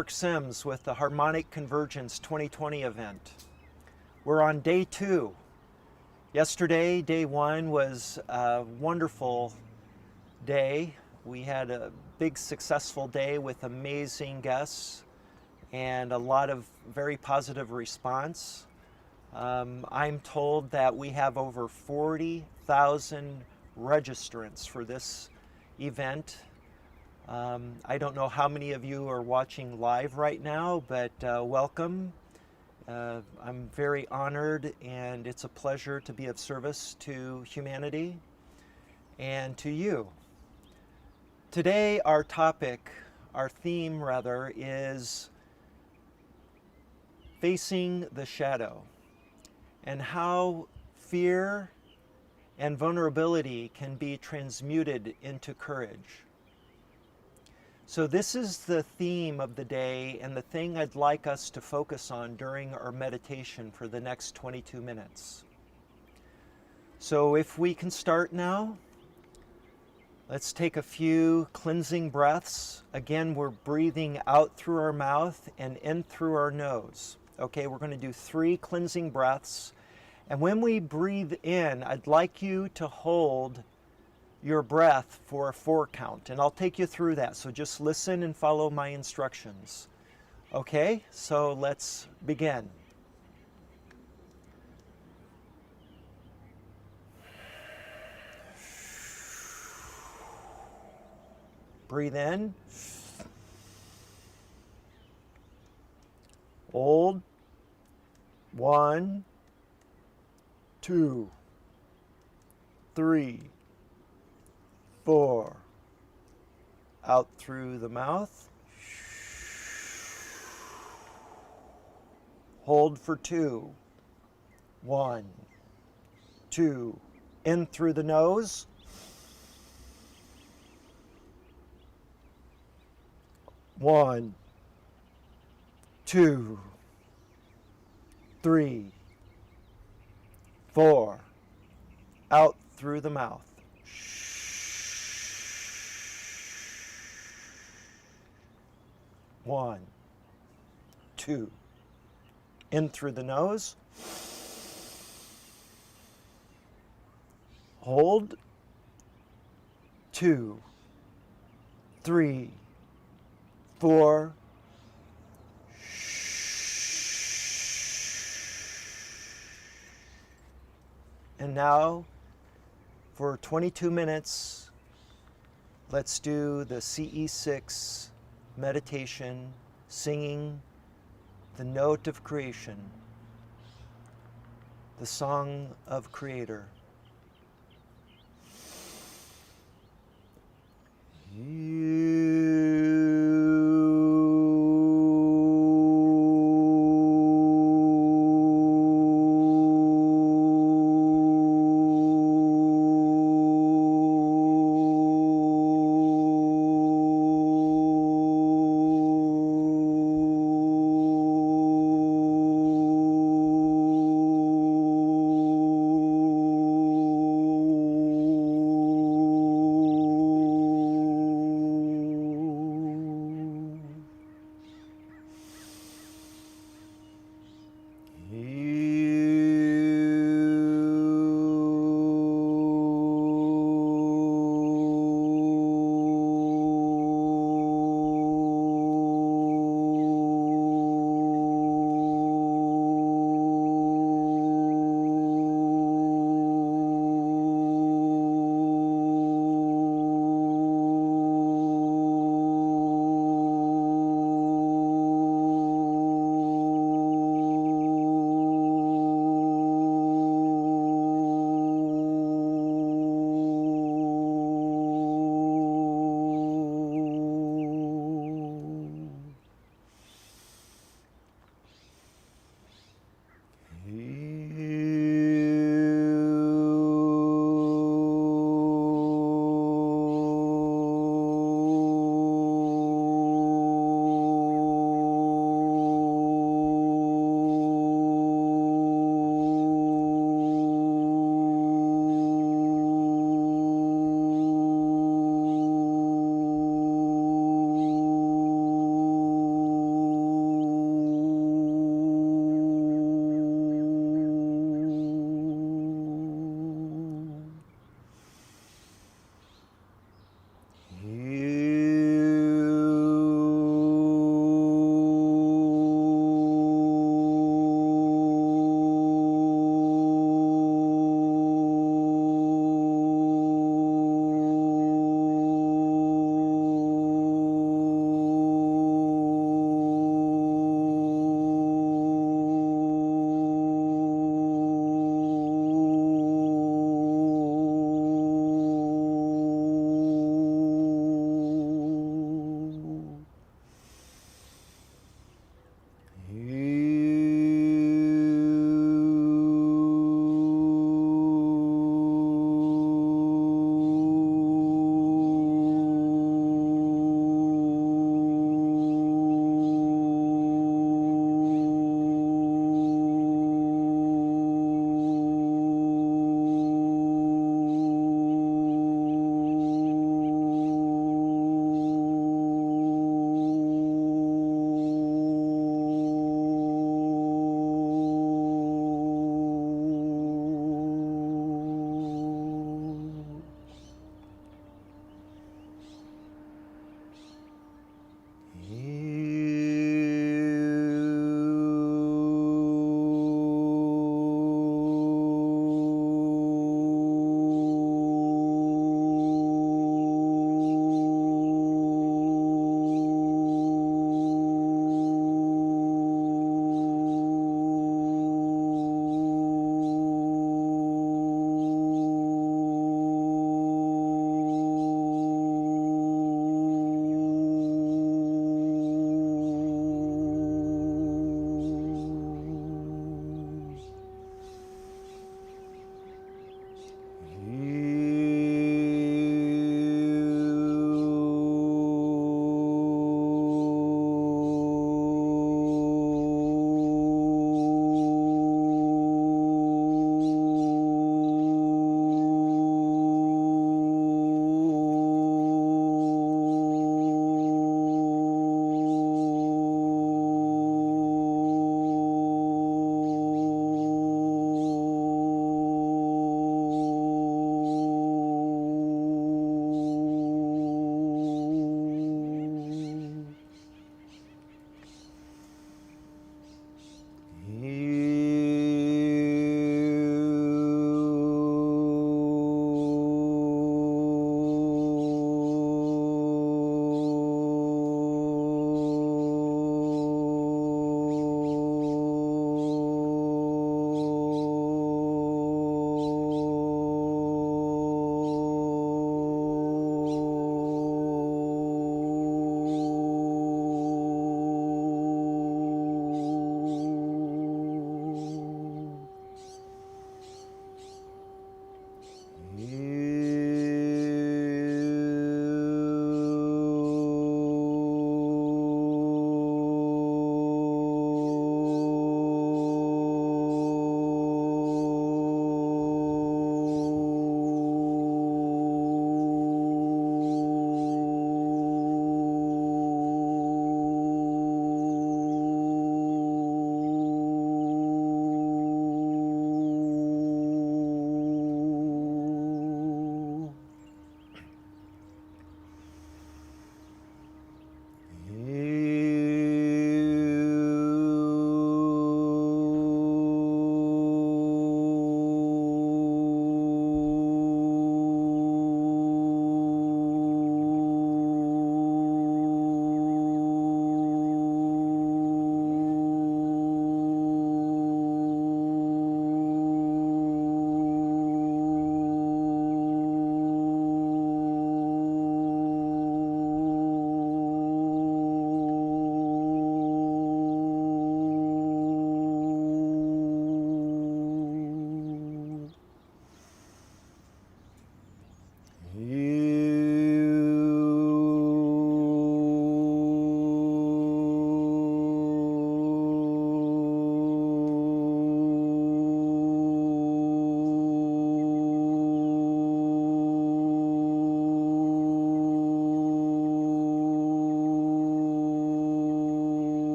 Mark Sims with the Harmonic Convergence 2020 event. We're on day 2. Yesterday, day 1, was a wonderful day. We had a big successful day with amazing guests and a lot of very positive response. I'm told that we have over 40,000 registrants for this event. I don't know how many of you are watching live right now, but welcome. I'm very honored, and it's a pleasure to be of service to humanity and to you. Today, our theme rather, is facing the shadow, and how fear and vulnerability can be transmuted into courage. So this is the theme of the day and the thing I'd like us to focus on during our meditation for the next 22 minutes. So if we can start now, let's take a few cleansing breaths. Again, we're breathing out through our mouth and in through our nose. Okay, we're going to do 3 cleansing breaths. And when we breathe in, I'd like you to hold your breath for a 4 count, and I'll take you through that. So just listen and follow my instructions. Okay, so let's begin. Breathe in. Hold. 1, 2, 3, 4. Out through the mouth. Hold for 2. 1, 2. In through the nose. 1, 2, 3, 4. Out through the mouth. 1, 2. In through the nose. Hold. 2, 3, 4. And now, for 22 minutes, let's do the CE6 meditation, singing the note of creation, the song of Creator.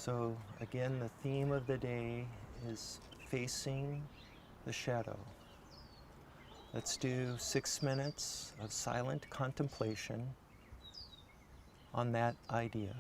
So again, the theme of the day is facing the shadow. Let's do 6 minutes of silent contemplation on that idea.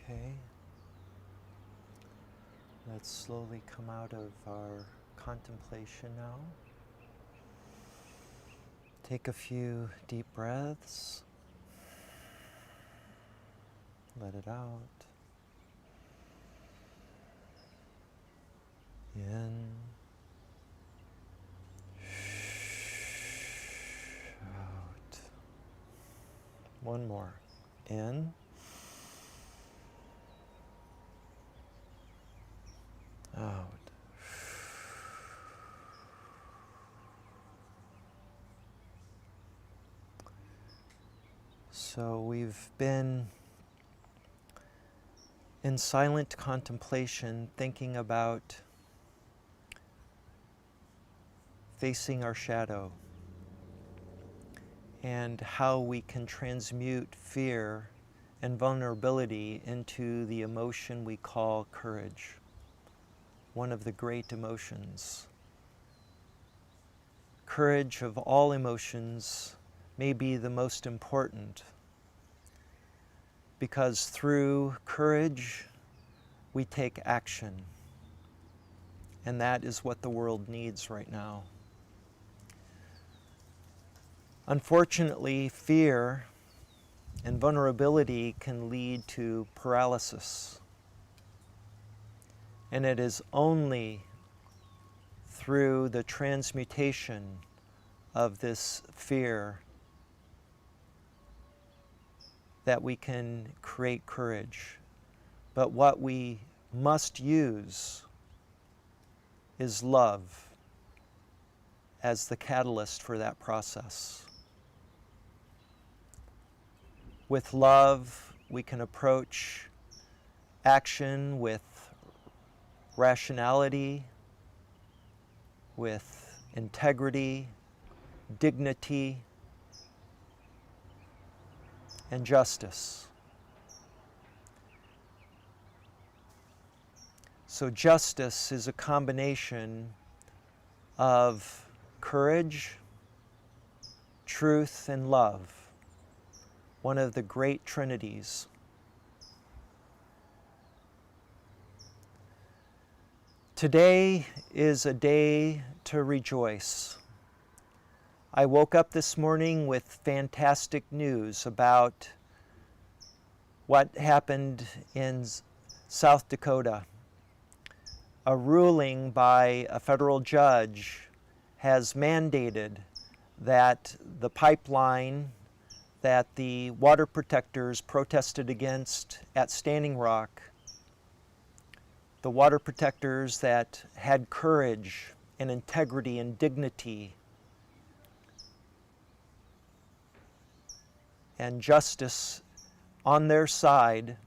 Okay. Let's slowly come out of our contemplation now. Take a few deep breaths. Let it out. In. Out. One more. In. Out. So we've been in silent contemplation, thinking about facing our shadow and how we can transmute fear and vulnerability into the emotion we call courage, one of the great emotions. Courage of all emotions may be the most important, because through courage we take action, and that is what the world needs right now. Unfortunately, fear and vulnerability can lead to paralysis, and it is only through the transmutation of this fear that we can create courage. But what we must use is love as the catalyst for that process. With love, we can approach action with rationality, with integrity, dignity, and justice. So justice is a combination of courage, truth, and love, one of the great trinities. Today is a day to rejoice. I woke up this morning with fantastic news about what happened in South Dakota. A ruling by a federal judge has mandated that the pipeline that the water protectors protested against at Standing Rock, the water protectors that had courage and integrity and dignity and justice on their side,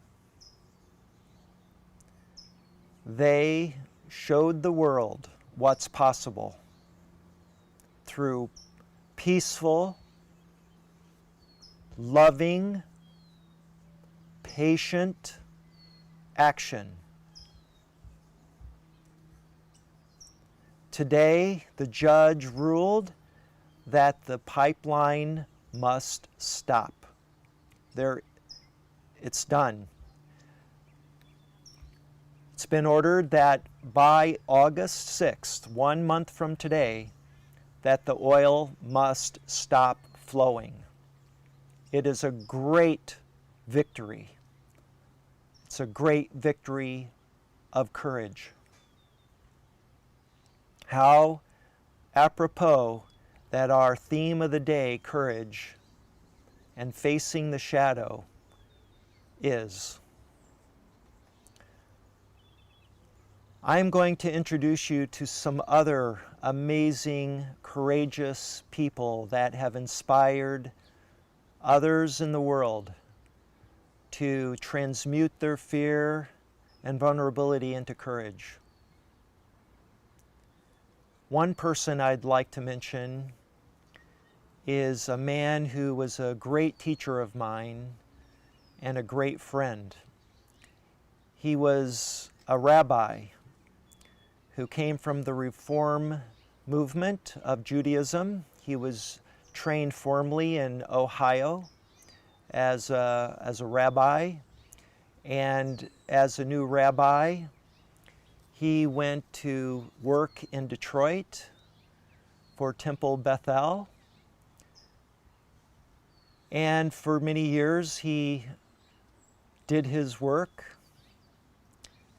they showed the world what's possible through peaceful, loving, patient action. Today, the judge ruled that the pipeline must stop. It's done. It's been ordered that by August 6th, 1 month from today, that the oil must stop flowing. It is a great victory. It's a great victory of courage. How apropos that our theme of the day, courage, and facing the shadow, is. I'm going to introduce you to some other amazing, courageous people that have inspired others in the world to transmute their fear and vulnerability into courage. One person I'd like to mention is a man who was a great teacher of mine and a great friend. He was a rabbi who came from the Reform movement of Judaism. He was trained formally in Ohio as a rabbi, And as a new rabbi, he went to work in Detroit for Temple Bethel. And for many years, he did his work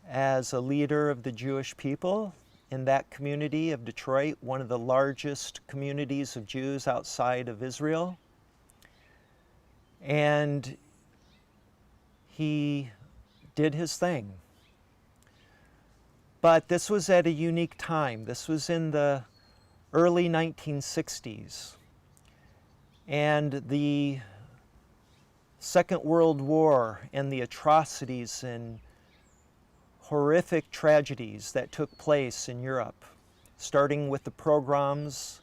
as a leader of the Jewish people in that community of Detroit, one of the largest communities of Jews outside of Israel. And he did his thing. But this was at a unique time. This was in the early 1960s. And the Second World War and the atrocities and horrific tragedies that took place in Europe, starting with the pogroms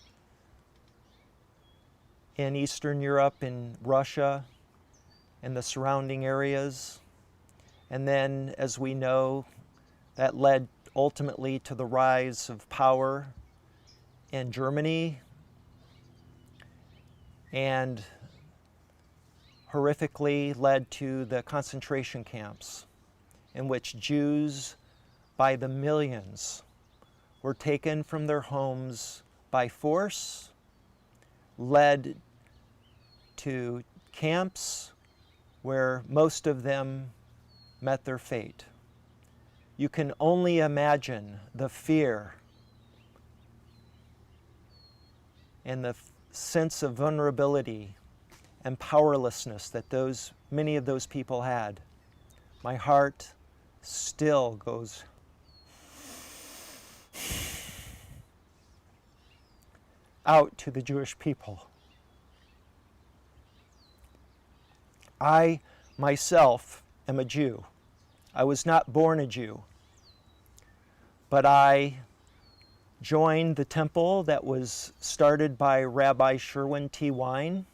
in Eastern Europe, in Russia, and the surrounding areas. And then, as we know, that led ultimately to the rise of power in Germany, and horrifically led to the concentration camps in which Jews by the millions were taken from their homes by force, led to camps where most of them met their fate. You can only imagine the fear and the sense of vulnerability and powerlessness that many of those people had. My heart still goes out to the Jewish people. I myself am a Jew. I was not born a Jew, but I joined the temple that was started by Rabbi Sherwin T. Wine,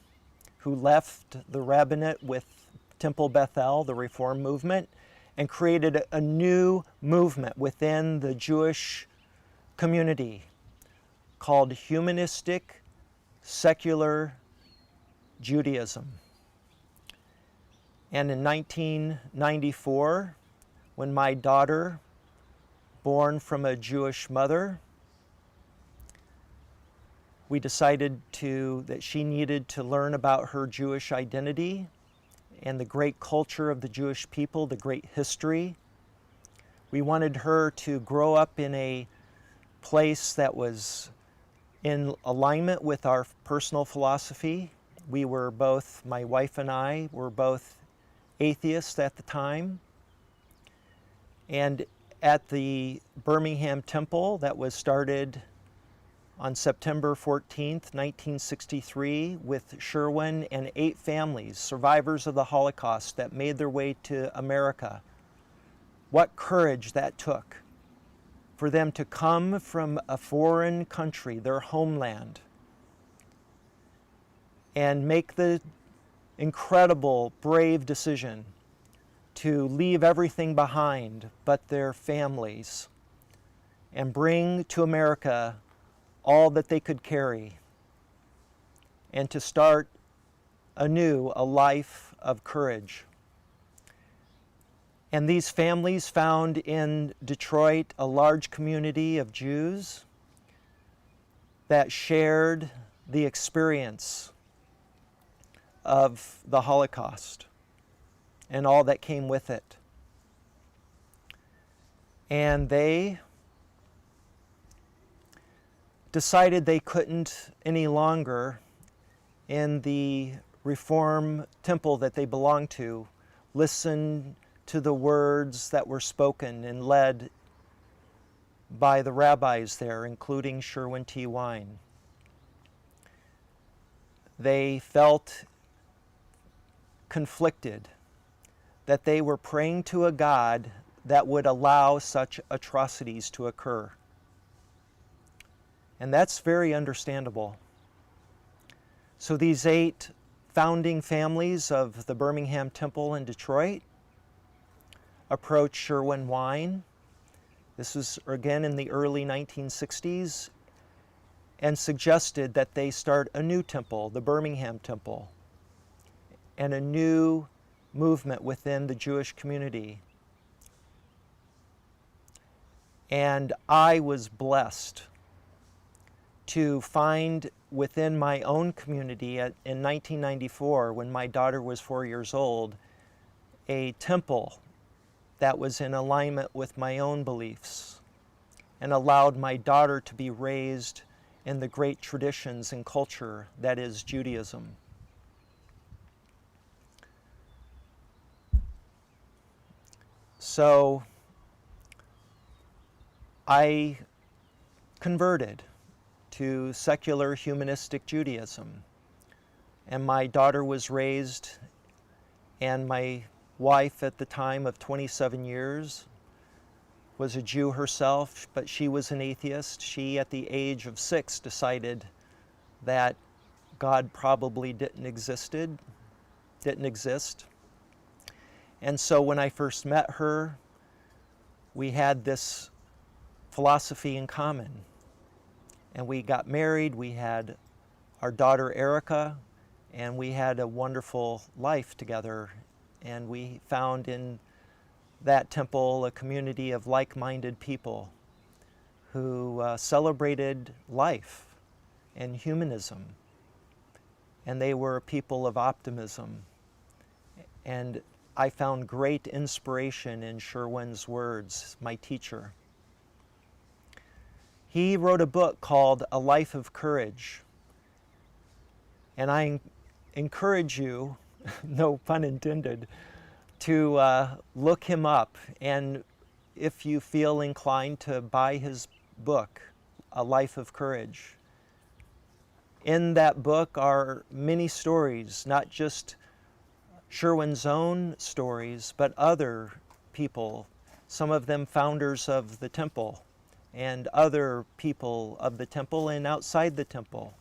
who left the rabbinate with Temple Bethel, the Reform movement, and created a new movement within the Jewish community called Humanistic Secular Judaism. And in 1994, when my daughter, born from a Jewish mother, we decided that she needed to learn about her Jewish identity and the great culture of the Jewish people, the great history. We wanted her to grow up in a place that was in alignment with our personal philosophy. We were both, my wife and I, were both atheists at the time. And at the Birmingham Temple that was started on September 14th, 1963, with Sherwin and 8 families, survivors of the Holocaust, that made their way to America. What courage that took for them to come from a foreign country, their homeland, and make the incredible, brave decision to leave everything behind but their families and bring to America all that they could carry, and to start anew a life of courage. And these families found in Detroit a large community of Jews that shared the experience of the Holocaust and all that came with it. And they decided they couldn't any longer, in the Reform temple that they belonged to, listen to the words that were spoken and led by the rabbis there, including Sherwin T. Wine. They felt conflicted that they were praying to a God that would allow such atrocities to occur. And that's very understandable. So these 8 founding families of the Birmingham Temple in Detroit approached Sherwin Wine. This was again in the early 1960s, and suggested that they start a new temple, the Birmingham Temple, and a new movement within the Jewish community. And I was blessed to find within my own community in 1994, when my daughter was 4 years old, a temple that was in alignment with my own beliefs and allowed my daughter to be raised in the great traditions and culture that is Judaism. So I converted to secular humanistic Judaism, and my daughter was raised, and my wife at the time of 27 years was a Jew herself, but she was an atheist. She, at the age of 6, decided that God probably didn't exist. And so when I first met her, we had this philosophy in common. And we got married, we had our daughter Erica, and we had a wonderful life together. And we found in that temple a community of like-minded people who celebrated life and humanism. And they were people of optimism. And I found great inspiration in Sherwin's words, my teacher. He wrote a book called A Life of Courage. And I encourage you, no pun intended, to look him up. And if you feel inclined, to buy his book, A Life of Courage. In that book are many stories, not just Sherwin's own stories, but other people, some of them founders of the temple, and other people of the temple and outside the temple,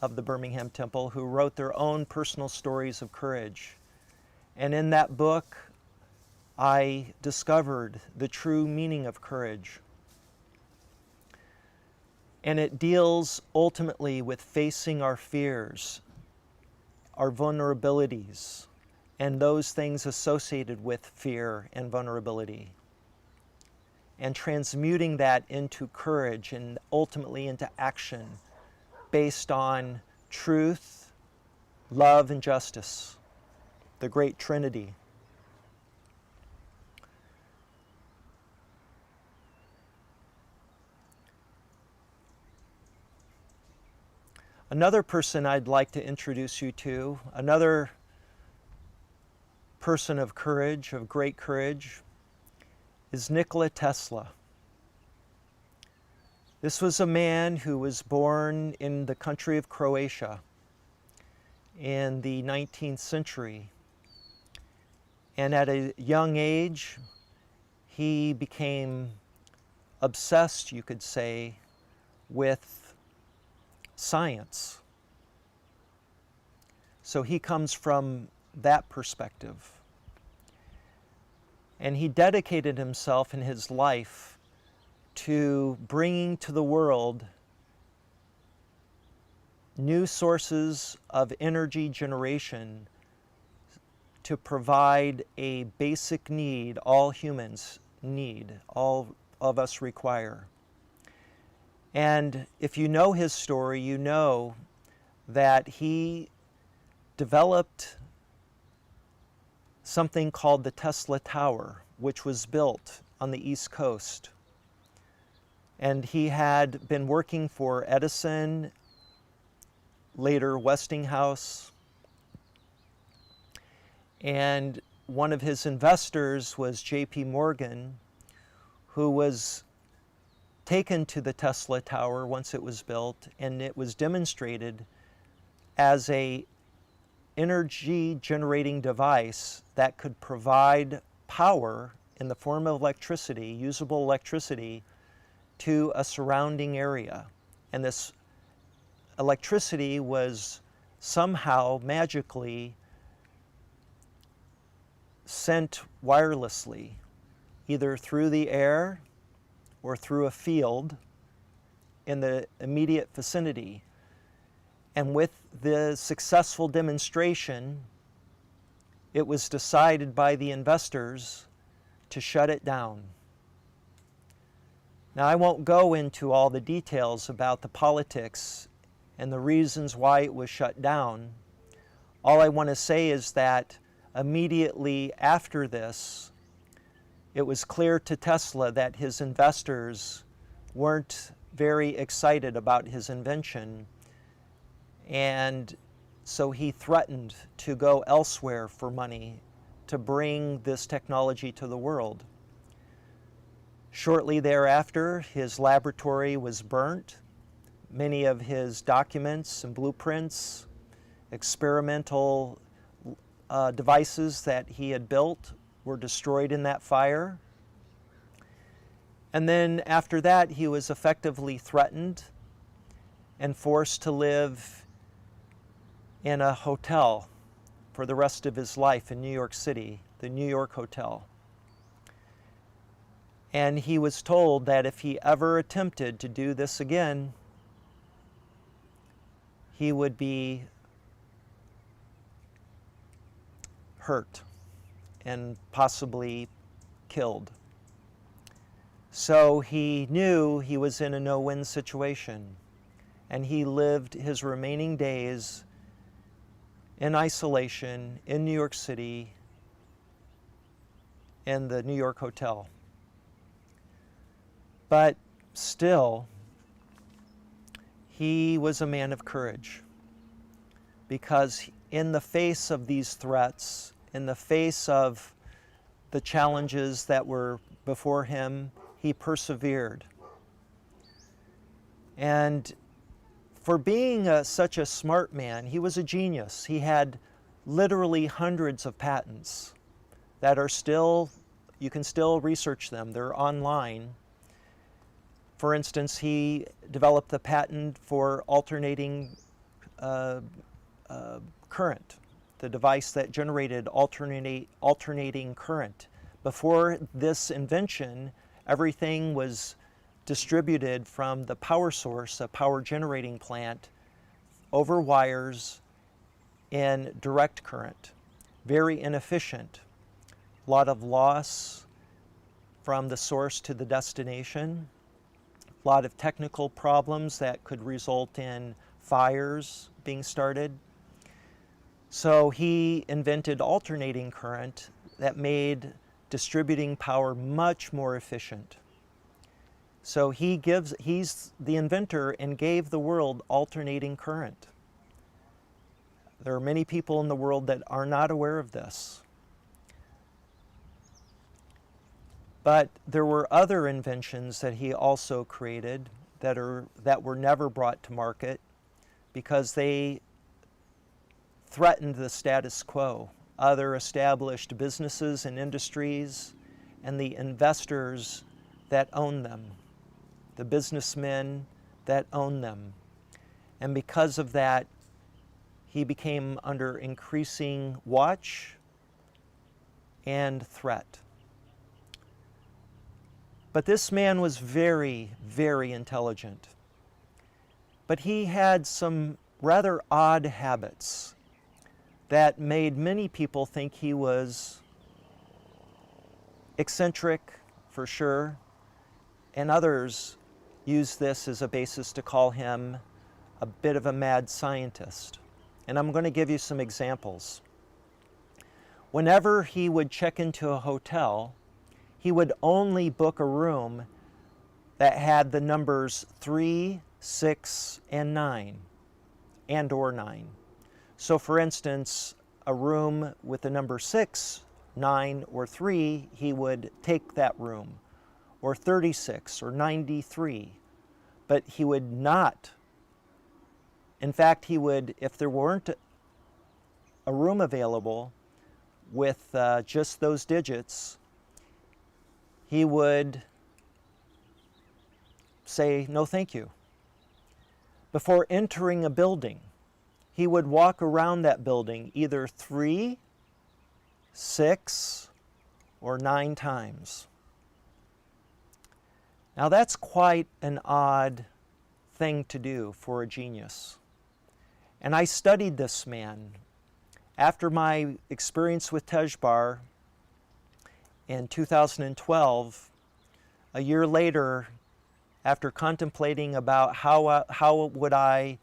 of the Birmingham Temple, who wrote their own personal stories of courage. And in that book, I discovered the true meaning of courage. And it deals ultimately with facing our fears, our vulnerabilities, and those things associated with fear and vulnerability, and transmuting that into courage and ultimately into action based on truth, love, and justice, the great Trinity. Another person I'd like to introduce you to, another person of courage, of great courage, is Nikola Tesla. This was a man who was born in the country of Croatia in the 19th century. And at a young age, he became obsessed, you could say, with science. So he comes from that perspective. And he dedicated himself in his life to bringing to the world new sources of energy generation to provide a basic need all humans need, all of us require. And if you know his story, you know that he developed something called the Tesla Tower, which was built on the East Coast. And he had been working for Edison, later Westinghouse, and one of his investors was J.P. Morgan, who was taken to the Tesla Tower once it was built, and it was demonstrated as a energy generating device that could provide power in the form of electricity, usable electricity, to a surrounding area. And this electricity was somehow magically sent wirelessly, either through the air or through a field in the immediate vicinity. And with the successful demonstration, it was decided by the investors to shut it down. Now, I won't go into all the details about the politics and the reasons why it was shut down. All I want to say is that immediately after this, it was clear to Tesla that his investors weren't very excited about his invention, and so he threatened to go elsewhere for money to bring this technology to the world. Shortly thereafter, his laboratory was burnt. Many of his documents and blueprints, experimental devices that he had built were destroyed in that fire. And then after that, he was effectively threatened and forced to live in a hotel for the rest of his life in New York City, the New York Hotel. And he was told that if he ever attempted to do this again, he would be hurt and possibly killed. So he knew he was in a no-win situation, and he lived his remaining days in isolation in New York City in the New York Hotel. But still, he was a man of courage, because in the face of these threats, in the face of the challenges that were before him, he persevered. And for being such a smart man, he was a genius. He had literally hundreds of patents that are still, you can still research them, they're online. For instance, he developed the patent for alternating current, the device that generated alternating current. Before this invention, everything was distributed from the power source, a power generating plant, over wires in direct current. Very inefficient. A lot of loss from the source to the destination. A lot of technical problems that could result in fires being started. So he invented alternating current that made distributing power much more efficient. So he's the inventor and gave the world alternating current. There are many people in the world that are not aware of this. But there were other inventions that he also created that were never brought to market because they threatened the status quo, other established businesses and industries, and the investors that own them, the businessmen that own them. And because of that, he became under increasing watch and threat. But this man was very, very intelligent. But he had some rather odd habits that made many people think he was eccentric, for sure, and others used this as a basis to call him a bit of a mad scientist. And I'm going to give you some examples. Whenever he would check into a hotel, he would only book a room that had the numbers 3, 6, and 9, and or 9. So for instance, a room with the number 6, 9, or 3, he would take that room, or 36, or 93. But he would not, in fact, he would, if there weren't a room available with just those digits, he would say, no thank you. Before entering a building, he would walk around that building either 3, 6, or 9 times. Now that's quite an odd thing to do for a genius. And I studied this man, After my experience with Tejbar in 2012, a year later, after contemplating about how would I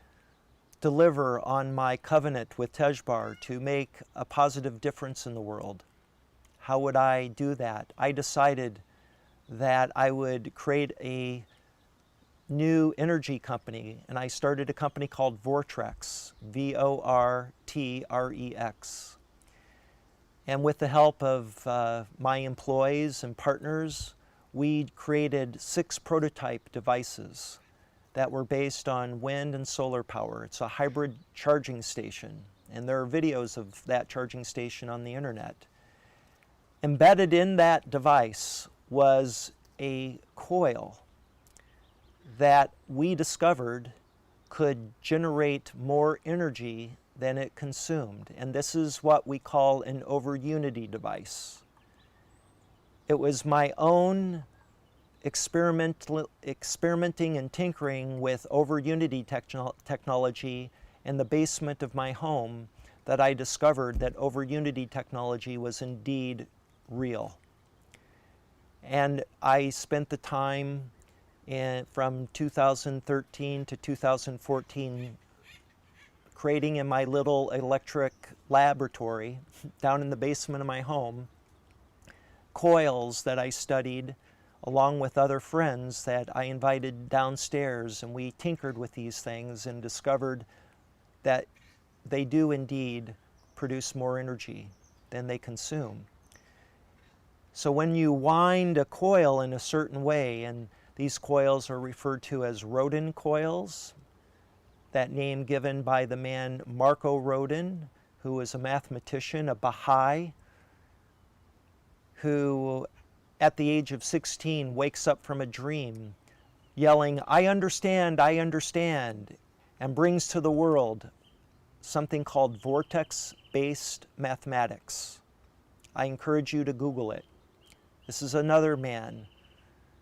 deliver on my covenant with Tejbar to make a positive difference in the world, how would I do that? I decided that I would create a new energy company, and I started a company called Vortrex, Vortrex. And with the help of my employees and partners, we created 6 prototype devices that were based on wind and solar power. It's a hybrid charging station, and there are videos of that charging station on the internet. Embedded in that device was a coil that we discovered could generate more energy than it consumed. And this is what we call an over-unity device. It was my own experimenting and tinkering with over-unity technology in the basement of my home that I discovered that over-unity technology was indeed real. And I spent the time from 2013 to 2014 creating in my little electric laboratory down in the basement of my home coils that I studied along with other friends that I invited downstairs, and we tinkered with these things and discovered that they do indeed produce more energy than they consume. So when you wind a coil in a certain way, and these coils are referred to as Rodin coils, that name given by the man Marco Rodin, who is a mathematician, a Baha'i, who at the age of 16 wakes up from a dream yelling, I understand, and brings to the world something called vortex-based mathematics. I encourage you to Google it. This is another man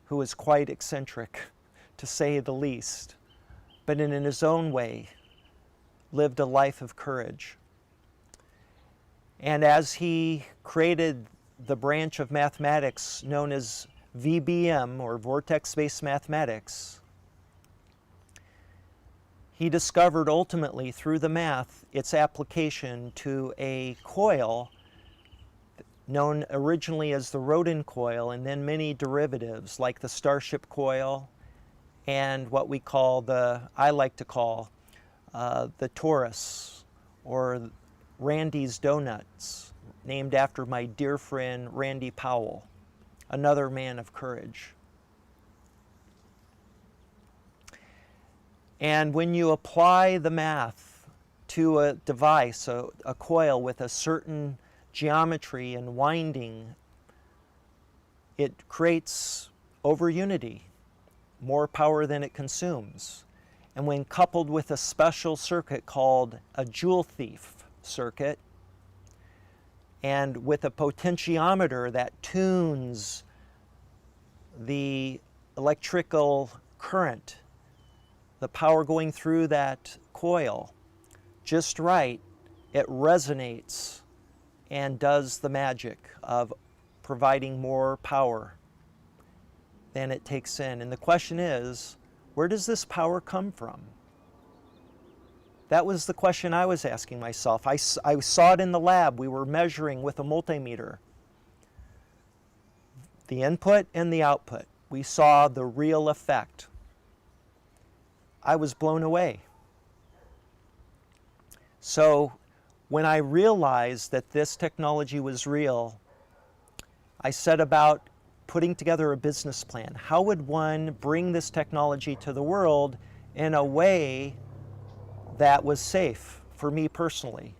who is quite eccentric, to say the least, but in his own way lived a life of courage. And as he created the branch of mathematics known as VBM, or vortex-based mathematics, he discovered ultimately through the math its application to a coil known originally as the Rodin coil, and then many derivatives like the Starship coil and what we call I like to call the Taurus, or Randy's Donuts, named after my dear friend Randy Powell, another man of courage. And when you apply the math to a device, a coil with a certain geometry and winding, it creates over-unity, more power than it consumes. And when coupled with a special circuit called a Joule thief circuit, and with a potentiometer that tunes the electrical current, the power going through that coil just right, it resonates and does the magic of providing more power than it takes in. And the question is, where does this power come from? That was the question I was asking myself. I saw it in the lab. We were measuring with a multimeter the input and the output. We saw the real effect. I was blown away. So when I realized that this technology was real, I set about putting together a business plan. How would one bring this technology to the world in a way that was safe for me personally?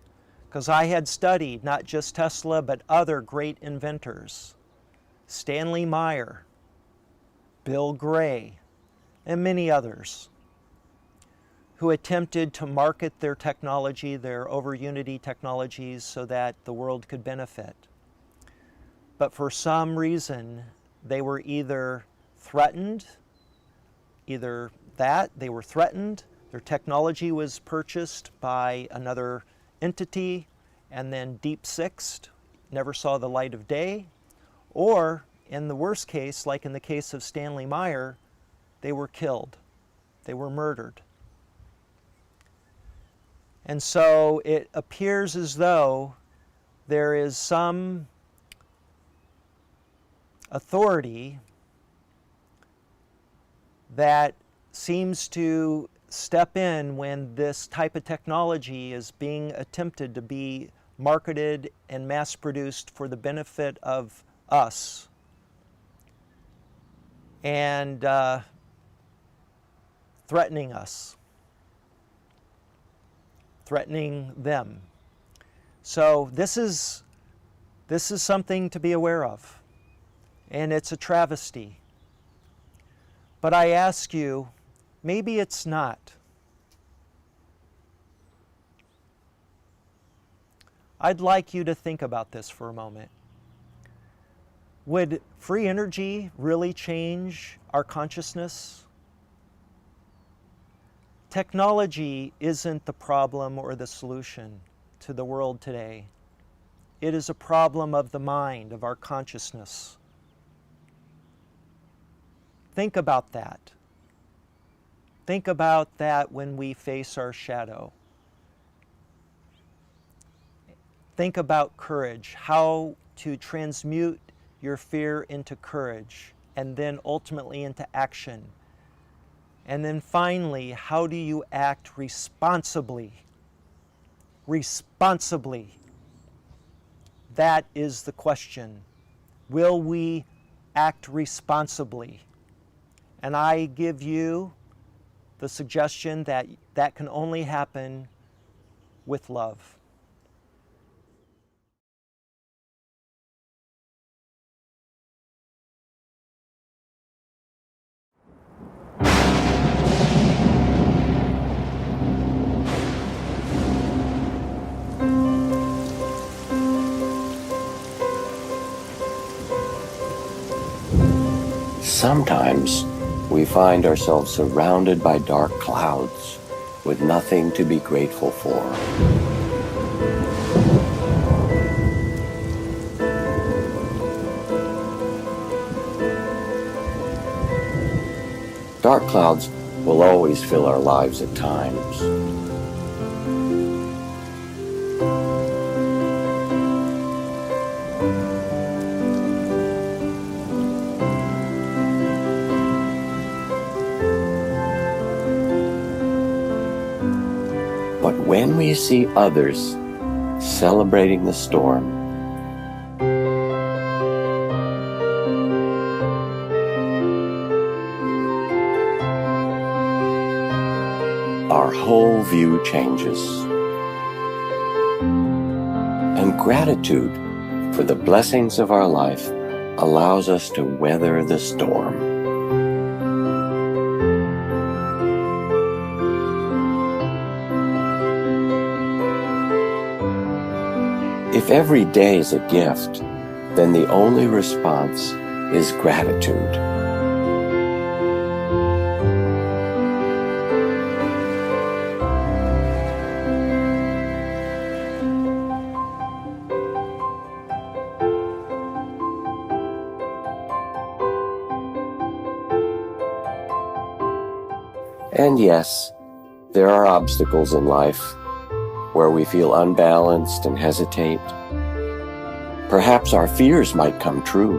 Because I had studied not just Tesla, but other great inventors. Stanley Meyer, Bill Gray, and many others who attempted to market their technology, their over-unity technologies, so that the world could benefit. But for some reason, they were either threatened, their technology was purchased by another entity, and then deep sixed, never saw the light of day, or in the worst case, like in the case of Stanley Meyer, they were killed. They were murdered. And so it appears as though there is some authority that seems to step in when this type of technology is being attempted to be marketed and mass produced for the benefit of us. And threatening us, threatening them. So this is something to be aware of, and it's a travesty. But I ask you, maybe it's not. I'd like you to think about this for a moment. Would free energy really change our consciousness? Technology isn't the problem or the solution to the world today. It is a problem of the mind, of our consciousness. Think about that. Think about that when we face our shadow. Think about courage, how to transmute your fear into courage, and then ultimately into action. And then finally, how do you act responsibly? Responsibly. That is the question. Will we act responsibly? And I give you the suggestion that that can only happen with love. Sometimes we find ourselves surrounded by dark clouds with nothing to be grateful for. Dark clouds will always fill our lives at times. But when we see others celebrating the storm, our whole view changes. And gratitude for the blessings of our life allows us to weather the storm. If every day is a gift, then the only response is gratitude. And yes, there are obstacles in life where we feel unbalanced and hesitate. Perhaps our fears might come true.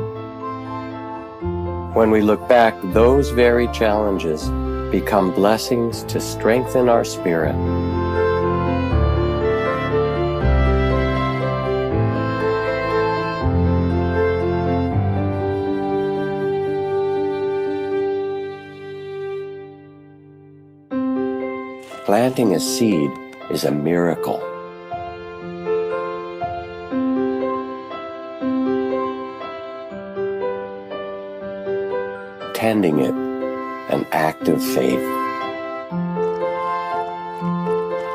When we look back, those very challenges become blessings to strengthen our spirit. Planting a seed is a miracle. Tending it, an act of faith,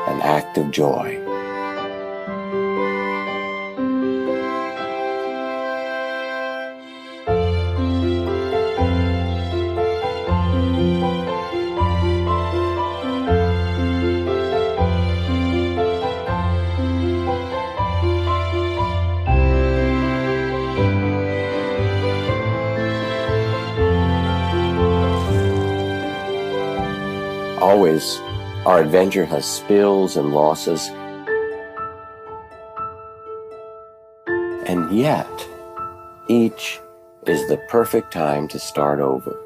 an act of joy. Always, our adventure has spills and losses, and yet, each is the perfect time to start over.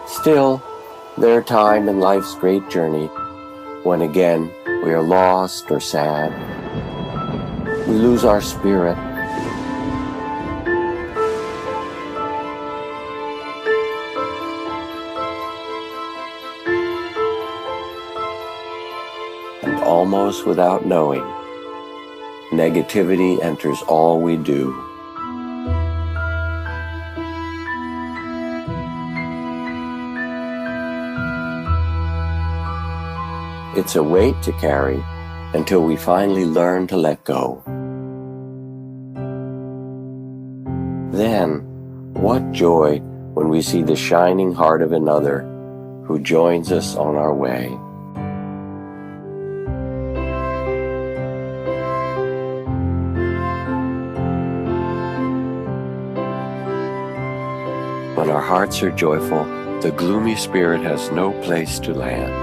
Still, there are times in life's great journey when again we are lost or sad. We lose our spirit. And almost without knowing, negativity enters all we do. It's a weight to carry until we finally learn to let go. Then, what joy when we see the shining heart of another who joins us on our way. When our hearts are joyful, the gloomy spirit has no place to land.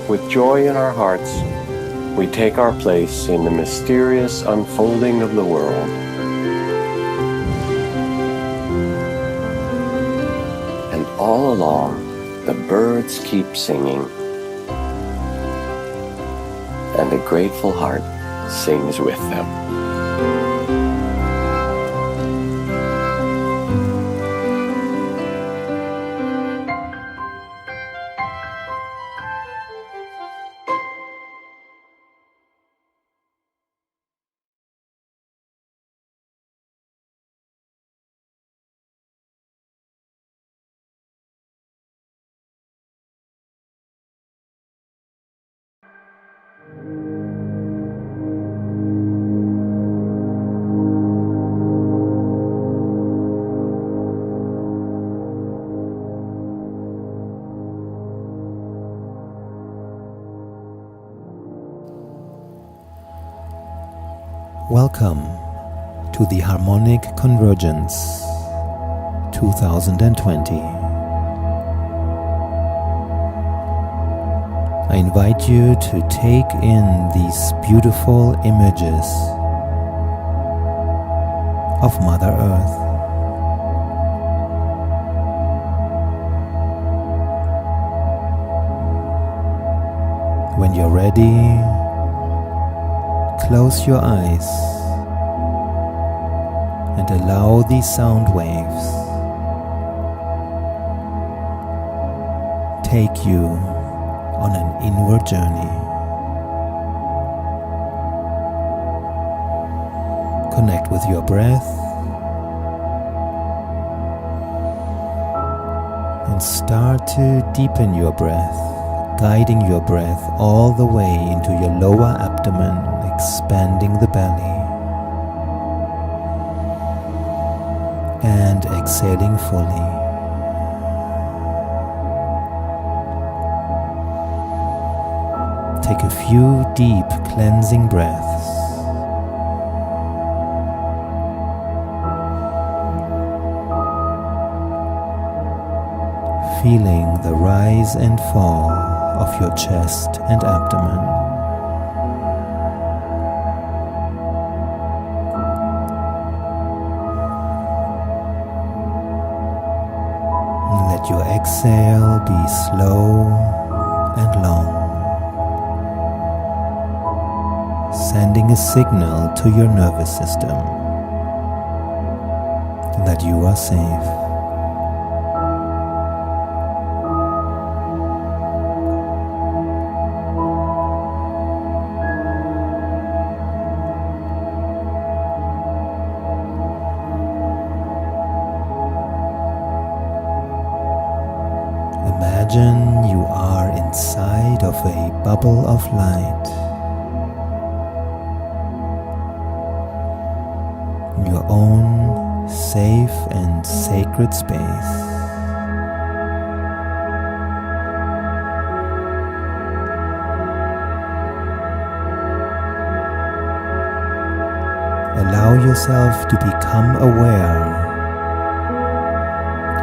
With joy in our hearts, we take our place in the mysterious unfolding of the world. And all along, the birds keep singing, and a grateful heart sings with them. Welcome to the Harmonic Convergence 2020. I invite you to take in these beautiful images of Mother Earth. When you're ready, close your eyes and allow these sound waves take you on an inward journey. Connect with your breath and start to deepen your breath, guiding your breath all the way into your lower abdomen, expanding the belly, and exhaling fully. Take a few deep cleansing breaths. Feeling the rise and fall of your chest and abdomen. Let your exhale be slow and long, sending a signal to your nervous system that you are safe. Imagine you are inside of a bubble of light. Your own safe and sacred space. Allow yourself to become aware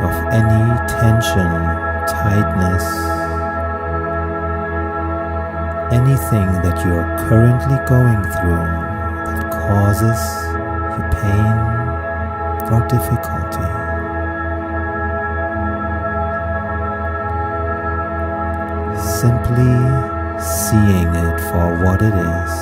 of any tension, tightness, anything that you are currently going through that causes you pain or difficulty. Simply seeing it for what it is.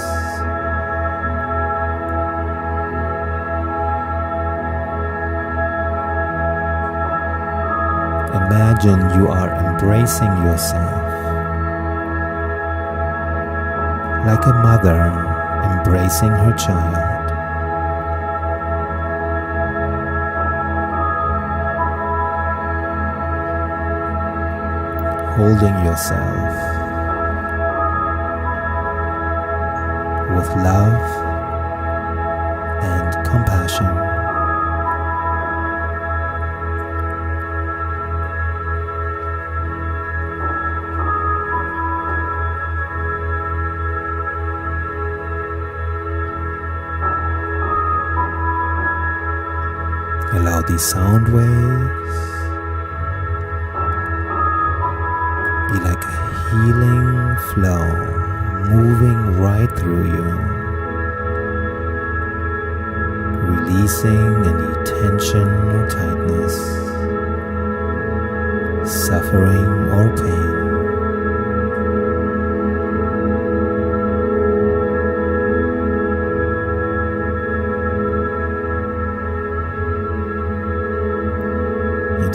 Imagine you are embracing yourself like a mother embracing her child. Holding yourself with love and compassion. Allow these sound waves be like a healing flow moving right through you, releasing any tension or tightness, suffering or pain.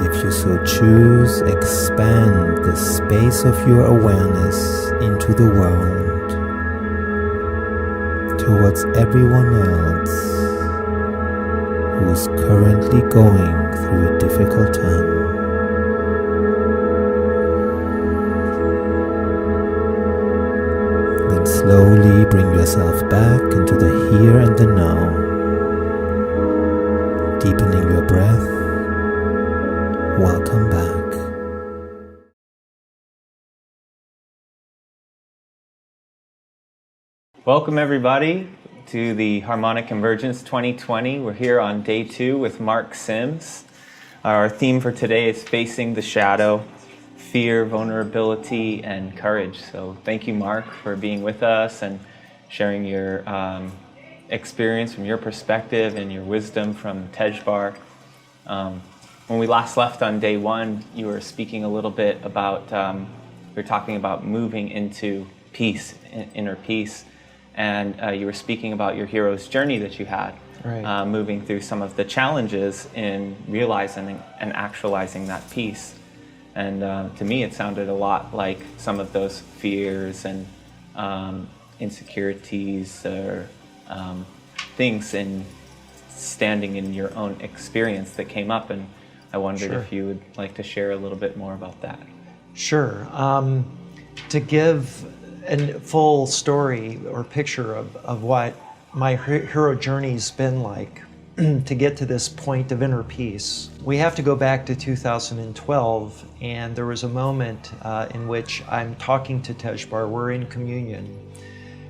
If you so choose, expand the space of your awareness into the world, towards everyone else who is currently going through a difficult time. Then slowly bring yourself back into the here and the now, deepening your breath. Welcome back. Welcome everybody to the Harmonic Convergence 2020. We're here on day 2 with Mark Sims. Our theme for today is facing the shadow, fear, vulnerability, and courage. So thank you, Mark, for being with us and sharing your experience from your perspective and your wisdom from Tejbar. When we last left on day 1, you were speaking a little bit about, you were talking about moving into peace, inner peace, and you were speaking about your hero's journey that you had, Right. Moving through some of the challenges in realizing and actualizing that peace. And to me, it sounded a lot like some of those fears and insecurities or things in standing in your own experience that came up, and I wondered Sure. if you would like to share a little bit more about that. Sure. To give a full story or picture of what my hero journey's been like to get to this point of inner peace, we have to go back to 2012, and there was a moment in which I'm talking to Tejbar, we're in communion,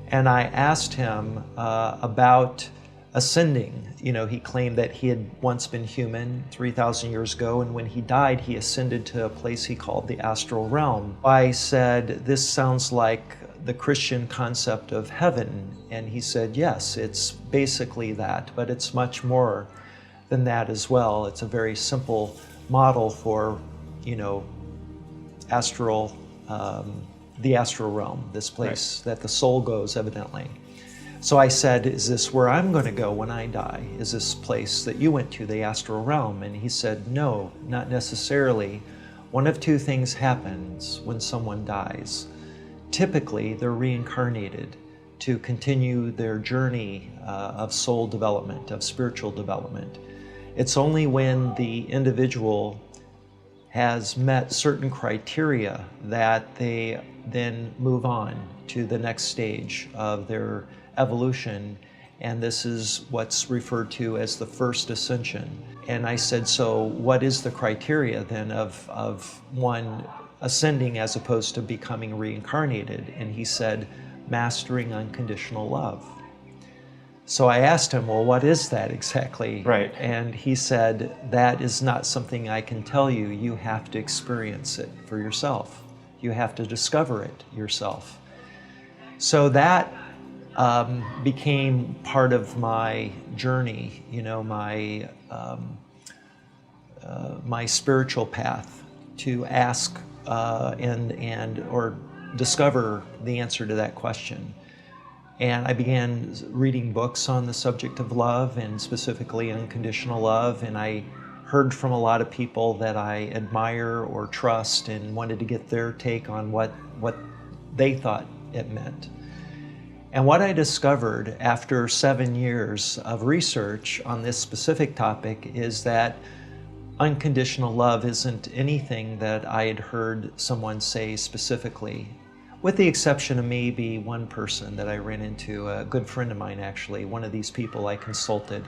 and I asked him about ascending. You know, he claimed that he had once been human 3,000 years ago, and when he died, he ascended to a place he called the astral realm. I said, this sounds like the Christian concept of heaven. And he said, yes, it's basically that, but it's much more than that as well. It's a very simple model for, you know, astral, the astral realm, this place that the soul goes, evidently. So I said, is this where I'm going to go when I die? Is this place that you went to, the astral realm? And he said, no, not necessarily. One of two things happens when someone dies. Typically, they're reincarnated to continue their journey of soul development, of spiritual development. It's only when the individual has met certain criteria, that they then move on to the next stage of their evolution. And this is what's referred to as the first ascension. And I said, so what is the criteria then of one ascending as opposed to becoming reincarnated? And he said, mastering unconditional love. So I asked him, well, what is that exactly? Right. And he said, that is not something I can tell you. You have to experience it for yourself. You have to discover it yourself. So that became part of my journey, my spiritual path, to ask or discover the answer to that question. And I began reading books on the subject of love, and specifically unconditional love, and I heard from a lot of people that I admire or trust, and wanted to get their take on what they thought it meant. And what I discovered after 7 years of research on this specific topic is that unconditional love isn't anything that I had heard someone say specifically, with the exception of maybe one person that I ran into, a good friend of mine actually, one of these people I consulted,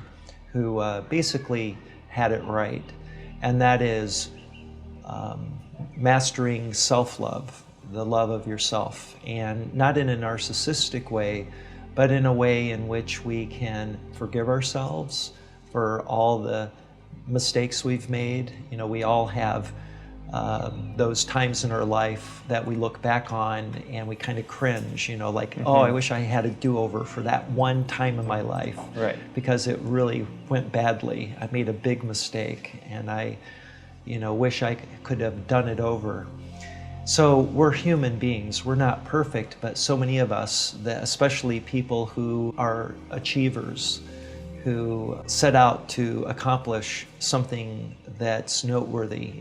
who basically had it right. And that is mastering self-love, the love of yourself, and not in a narcissistic way, but in a way in which we can forgive ourselves for all the mistakes we've made. We all have those times in our life that we look back on and we kind of cringe, like, oh, I wish I had a do-over for that one time in my life. Right. Because it really went badly. I made a big mistake, and I, wish I could have done it over. So we're human beings. We're not perfect, but so many of us, especially people who are achievers, who set out to accomplish something that's noteworthy,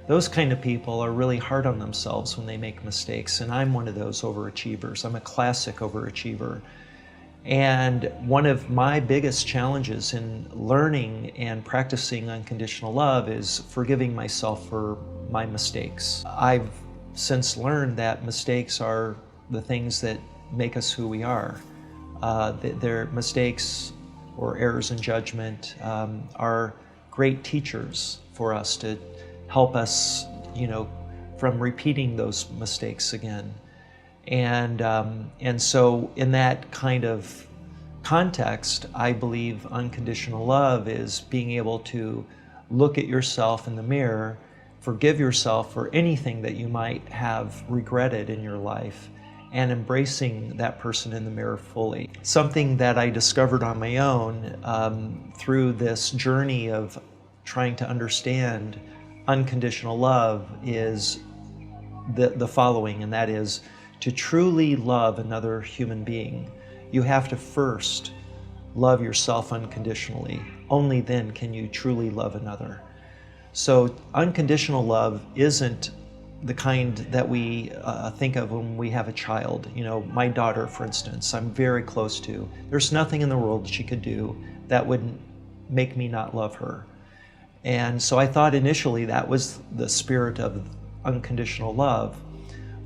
those kind of people are really hard on themselves when they make mistakes. And I'm one of those overachievers. I'm a classic overachiever. And one of my biggest challenges in learning and practicing unconditional love is forgiving myself for my mistakes. I've since learned that mistakes are the things that make us who we are. Their mistakes or errors in judgment are great teachers for us to help us, from repeating those mistakes again. And so in that kind of context, I believe unconditional love is being able to look at yourself in the mirror, forgive yourself for anything that you might have regretted in your life, and embracing that person in the mirror fully. Something that I discovered on my own through this journey of trying to understand unconditional love is the following, and that is, to truly love another human being, you have to first love yourself unconditionally. Only then can you truly love another. So unconditional love isn't the kind that we think of when we have a child. My daughter, for instance, I'm very close to. There's nothing in the world she could do that would make me not love her. And so I thought initially that was the spirit of unconditional love,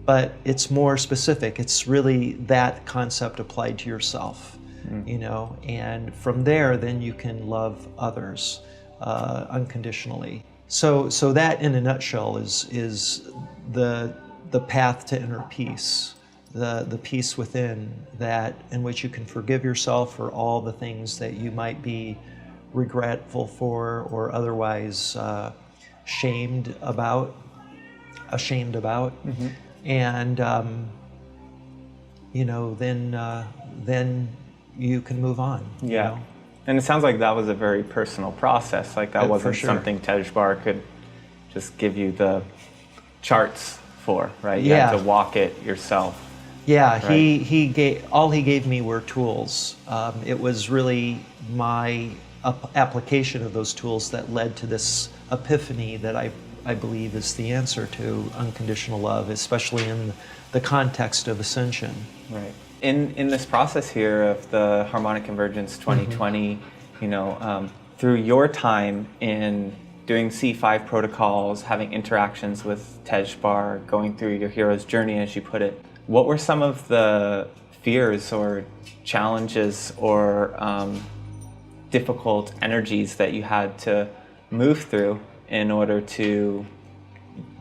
but it's more specific. It's really that concept applied to yourself, and from there, then you can love others unconditionally. So that, in a nutshell, is the path to inner peace, the peace within, that in which you can forgive yourself for all the things that you might be regretful for or otherwise ashamed about, and then you can move on. Yeah. And it sounds like that was a very personal process. Like that wasn't sure. something Tejbar could just give you the charts for, right? You Yeah. had to walk it yourself. Yeah, Right. he gave me were tools. It was really my application of those tools that led to this epiphany that I believe is the answer to unconditional love, especially in the context of ascension. Right. In this process here of the Harmonic Convergence 2020, through your time in doing C5 protocols, having interactions with Tejbar, going through your hero's journey, as you put it. What were some of the fears or challenges or difficult energies that you had to move through in order to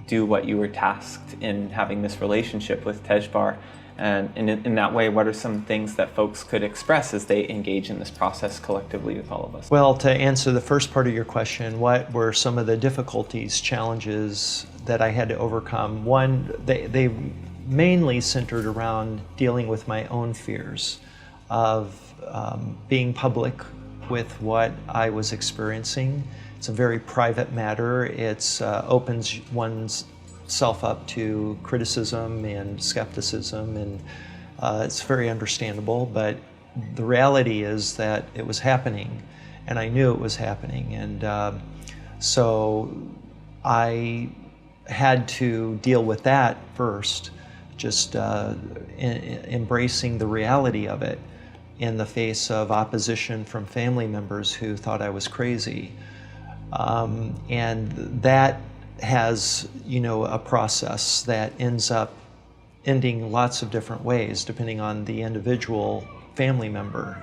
do what you were tasked in having this relationship with Tejbar? And in that way, what are some things that folks could express as they engage in this process collectively with all of us? Well, to answer the first part of your question, what were some of the difficulties, challenges that I had to overcome? One, they mainly centered around dealing with my own fears of being public with what I was experiencing. It's a very private matter. It opens one's self up to criticism and skepticism, and it's very understandable, but the reality is that it was happening, and I knew it was happening, and so I had to deal with that first, just embracing the reality of it in the face of opposition from family members who thought I was crazy, and that has, a process that ends up ending lots of different ways depending on the individual family member.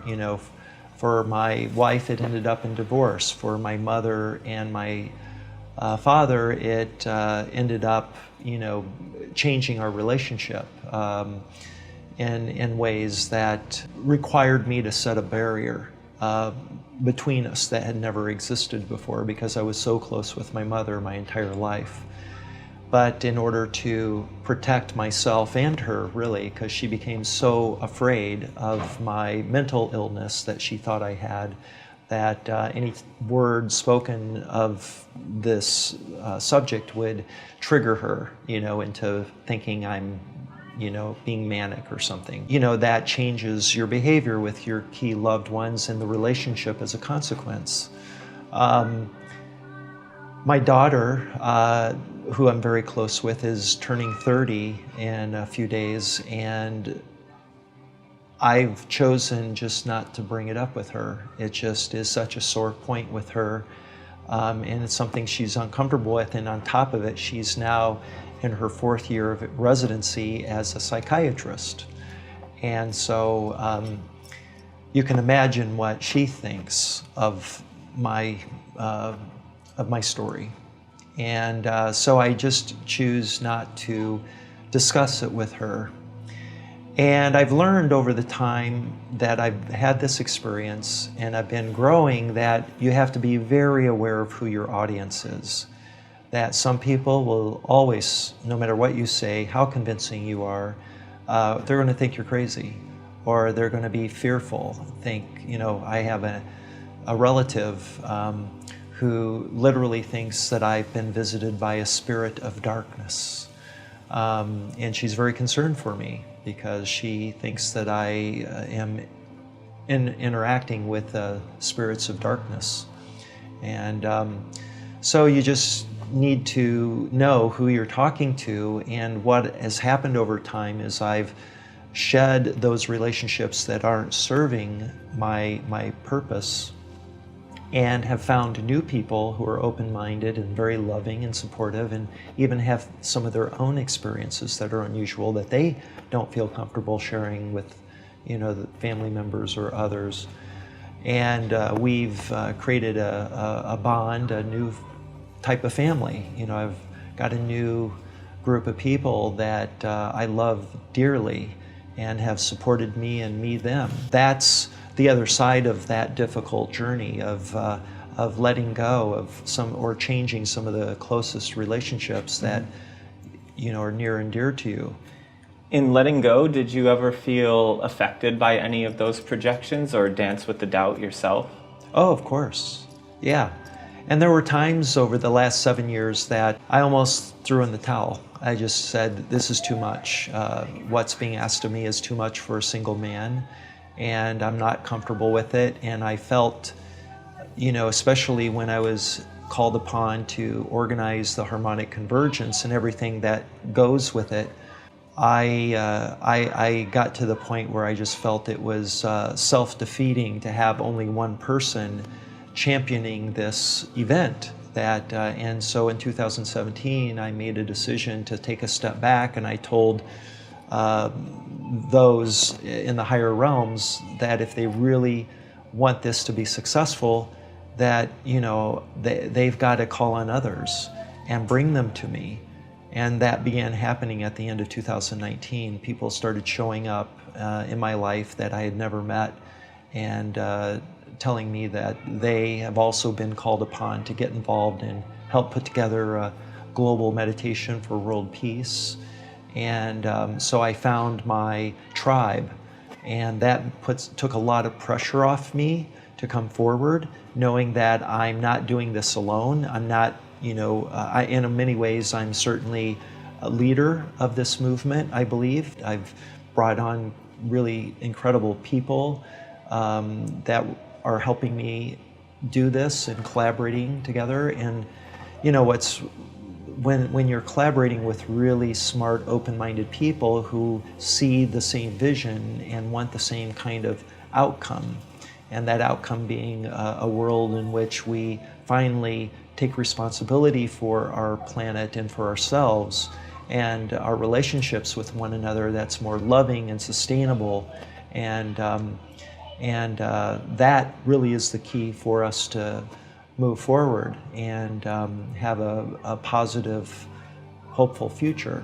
For my wife, it ended up in divorce. For my mother and my father, it ended up, changing our relationship in ways that required me to set a barrier between us that had never existed before, because I was so close with my mother my entire life. But in order to protect myself and her, really, because she became so afraid of my mental illness that she thought I had, that any word spoken of this subject would trigger her, into thinking I'm being manic or something. That changes your behavior with your key loved ones and the relationship as a consequence. My daughter, who I'm very close with, is turning 30 in a few days, and I've chosen just not to bring it up with her. It just is such a sore point with her, and it's something she's uncomfortable with, and on top of it, she's now in her 4th year of residency as a psychiatrist. And so you can imagine what she thinks of my story. And so I just choose not to discuss it with her. And I've learned over the time that I've had this experience and I've been growing that you have to be very aware of who your audience is. That some people will always, no matter what you say, how convincing you are, they're going to think you're crazy, or they're going to be fearful. I have a relative who literally thinks that I've been visited by a spirit of darkness. And she's very concerned for me because she thinks that I am interacting with spirits of darkness. And so you just need to know who you're talking to, and what has happened over time is I've shed those relationships that aren't serving my purpose, and have found new people who are open-minded and very loving and supportive, and even have some of their own experiences that are unusual that they don't feel comfortable sharing with the family members or others. And we've created a bond, a new type of family. I've got a new group of people that I love dearly and have supported me and me them. That's the other side of that difficult journey of letting go of some, or changing some of the closest relationships that are near and dear to you. In letting go, did you ever feel affected by any of those projections or dance with the doubt yourself? Oh, of course. Yeah. And there were times over the last 7 years that I almost threw in the towel. I just said, this is too much. What's being asked of me is too much for a single man, and I'm not comfortable with it. And I felt, especially when I was called upon to organize the Harmonic Convergence and everything that goes with it, I got to the point where I just felt it was self-defeating to have only one person championing this event, that, and so in 2017, I made a decision to take a step back, and I told those in the higher realms that if they really want this to be successful, that they've got to call on others and bring them to me. And that began happening at the end of 2019. People started showing up in my life that I had never met, and telling me that they have also been called upon to get involved and help put together a global meditation for world peace. And so I found my tribe, and that took a lot of pressure off me to come forward, knowing that I'm not doing this alone. I'm not, in many ways, I'm certainly a leader of this movement, I believe. I've brought on really incredible people that are helping me do this and collaborating together. And when you're collaborating with really smart, open-minded people who see the same vision and want the same kind of outcome, and that outcome being a world in which we finally take responsibility for our planet and for ourselves and our relationships with one another that's more loving and sustainable. And that really is the key for us to move forward and have a positive, hopeful future.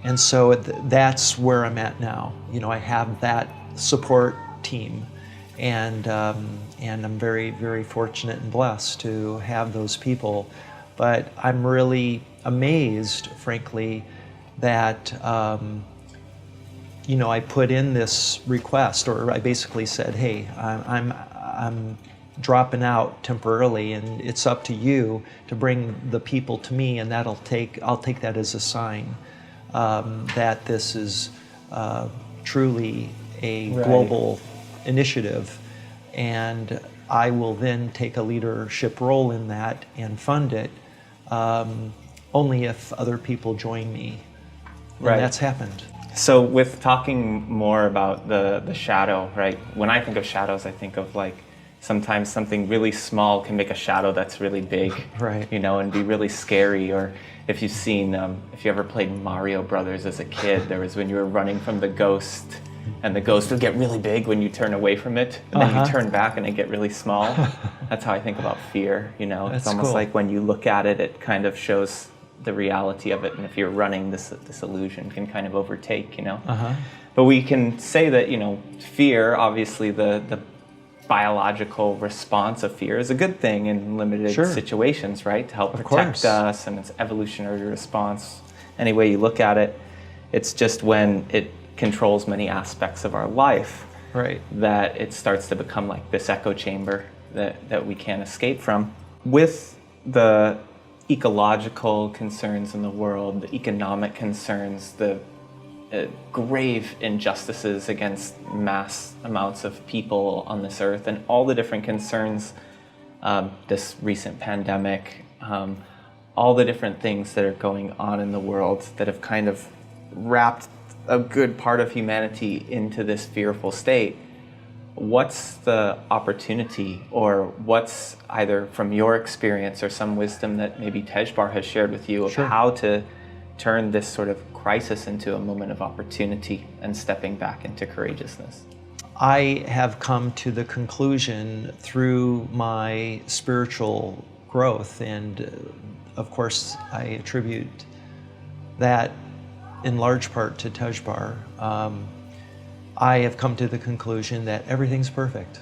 And so that's where I'm at now. I have that support team, and I'm very, very fortunate and blessed to have those people. But I'm really amazed, frankly, that I put in this request, or I basically said, hey, I'm dropping out temporarily, and it's up to you to bring the people to me, and I'll take that as a sign that this is truly a global initiative, and I will then take a leadership role in that and fund it only if other people join me. And that's happened. So with talking more about the shadow, right? When I think of shadows, I think of like sometimes something really small can make a shadow that's really big, right? And be really scary. Or if you've seen, if you ever played Mario Brothers as a kid, there was when you were running from the ghost, and the ghost would get really big when you turn away from it, and then you turn back and it get really small. That's how I think about fear. It's almost cool. like when you look at it, it kind of shows the reality of it, and if you're running, this illusion can kind of overtake. But we can say that fear, obviously the biological response of fear is a good thing in limited situations, right? To help protect us, and it's evolutionary response. Any way you look at it, it's just when it controls many aspects of our life, right, that it starts to become like this echo chamber that we can't escape from. With the ecological concerns in the world, the economic concerns, the grave injustices against mass amounts of people on this earth, and all the different concerns, this recent pandemic, all the different things that are going on in the world that have kind of wrapped a good part of humanity into this fearful state. What's the opportunity, or what's either from your experience or some wisdom that maybe Tejbar has shared with you of how to turn this sort of crisis into a moment of opportunity and stepping back into courageousness? I have come to the conclusion through my spiritual growth, and of course I attribute that in large part to Tejbar. I have come to the conclusion that everything's perfect.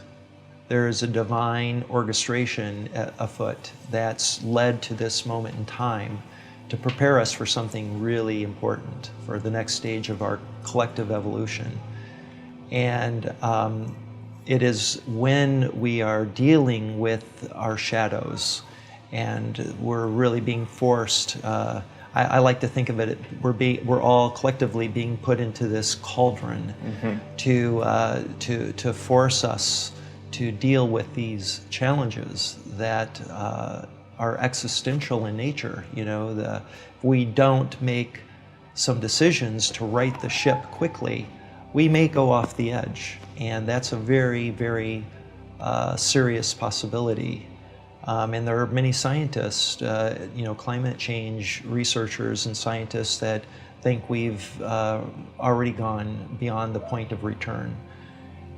There is a divine orchestration afoot that's led to this moment in time to prepare us for something really important, for the next stage of our collective evolution. And it is when we are dealing with our shadows and we're really being forced, I like to think of it, we're all collectively being put into this cauldron to force us to deal with these challenges that are existential in nature. If we don't make some decisions to right the ship quickly, we may go off the edge, and that's a very, very serious possibility. And there are many scientists, climate change researchers and scientists that think we've already gone beyond the point of return.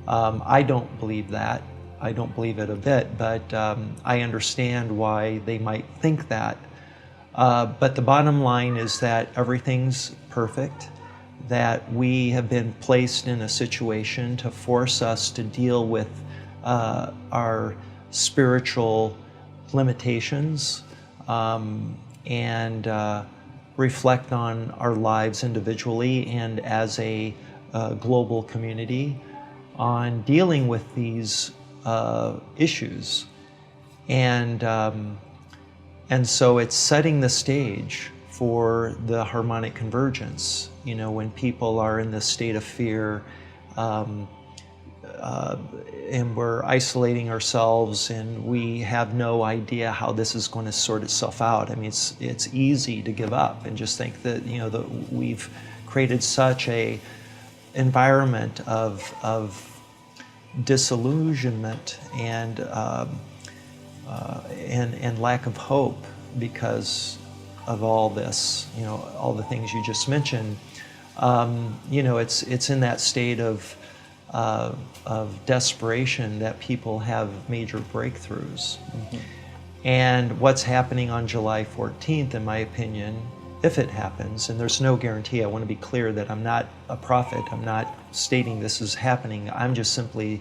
I don't believe that. I don't believe it a bit, but I understand why they might think that. But the bottom line is that everything's perfect, that we have been placed in a situation to force us to deal with our spiritual limitations and reflect on our lives individually and as a global community on dealing with these issues. And so it's setting the stage for the harmonic convergence. You know, when people are in this state of fear, and we're isolating ourselves and we have no idea how this is going to sort itself out. I mean, it's easy to give up and just think that, that we've created such a environment of disillusionment and lack of hope because of all this, all the things you just mentioned. It's in that state of desperation that people have major breakthroughs. Mm-hmm. And what's happening on July 14th, in my opinion, if it happens, and there's no guarantee, I want to be clear that I'm not a prophet, I'm not stating this is happening, I'm just simply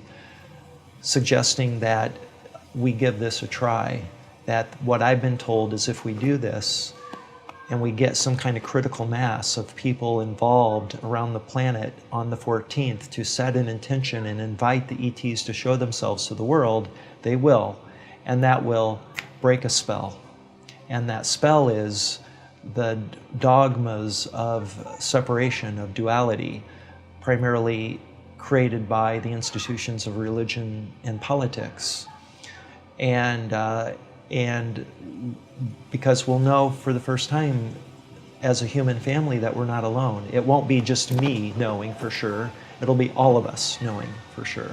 suggesting that we give this a try, that what I've been told is if we do this, and we get some kind of critical mass of people involved around the planet on the 14th to set an intention and invite the ETs to show themselves to the world, they will. And that will break a spell. And that spell is the dogmas of separation, of duality, primarily created by the institutions of religion and politics. And because we'll know for the first time as a human family that we're not alone. It won't be just me knowing for sure, it'll be all of us knowing for sure.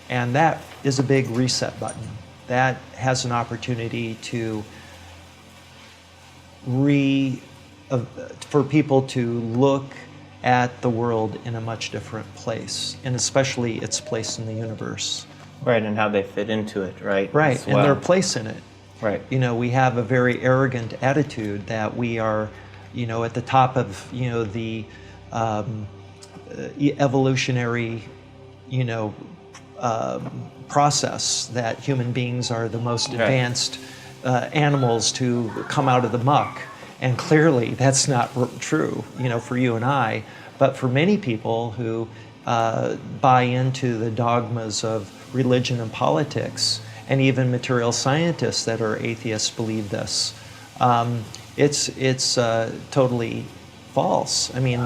And that is a big reset button. That has an opportunity to for people to look at the world in a much different place, and especially its place in the universe. Right, and how they fit into it, right? Right, and their place in it. Right. We have a very arrogant attitude that we are, at the top of, the evolutionary, process, that human beings are the most advanced animals to come out of the muck. And clearly that's not true, for you and I, but for many people who buy into the dogmas of religion and politics, and even material scientists that are atheists believe this. It's totally false. I mean,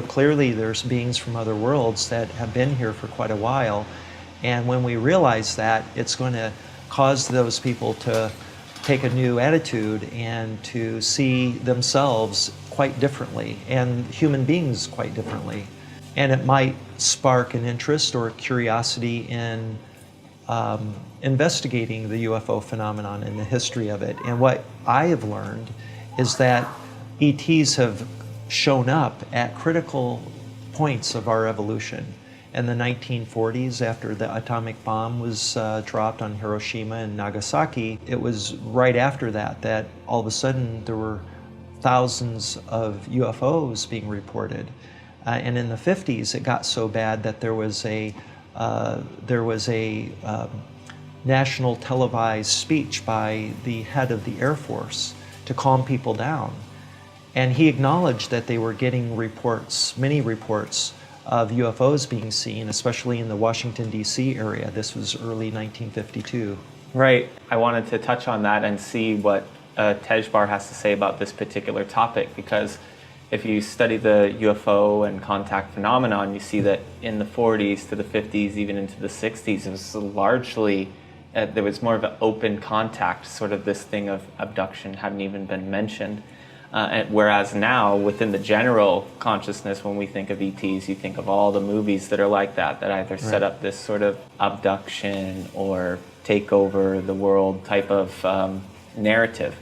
clearly there's beings from other worlds that have been here for quite a while, and when we realize that, it's going to cause those people to take a new attitude and to see themselves quite differently, and human beings quite differently. And it might spark an interest or a curiosity in investigating the UFO phenomenon and the history of it. And what I have learned is that ETs have shown up at critical points of our evolution. In the 1940s, after the atomic bomb was dropped on Hiroshima and Nagasaki, it was right after that all of a sudden there were thousands of UFOs being reported. And in the 50s, it got so bad that there was a national televised speech by the head of the Air Force to calm people down. And he acknowledged that they were getting reports, many reports, of UFOs being seen, especially in the Washington, D.C. area. This was early 1952. Right. I wanted to touch on that and see what Tejbar has to say about this particular topic, because if you study the UFO and contact phenomenon, you see that in the 40s to the 50s, even into the 60s, it was largely, there was more of an open contact, sort of this thing of abduction hadn't even been mentioned. And whereas now, within the general consciousness, when we think of ETs, you think of all the movies that are like that either set up this sort of abduction or take over the world type of narrative.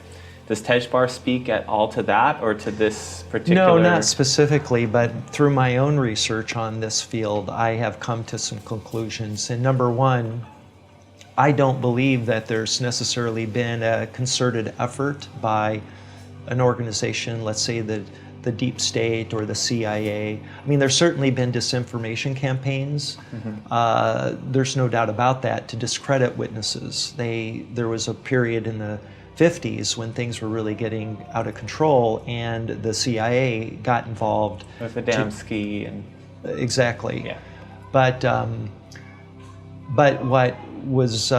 Does Tejbar speak at all to that, or to this particular? No, not specifically, but through my own research on this field, I have come to some conclusions. And number one, I don't believe that there's necessarily been a concerted effort by an organization, let's say the deep state or the CIA. I mean, there's certainly been disinformation campaigns. There's no doubt about that, to discredit witnesses. There was a period in the 50s when things were really getting out of control, and the CIA got involved. With Adamski and... Exactly. Yeah. But what was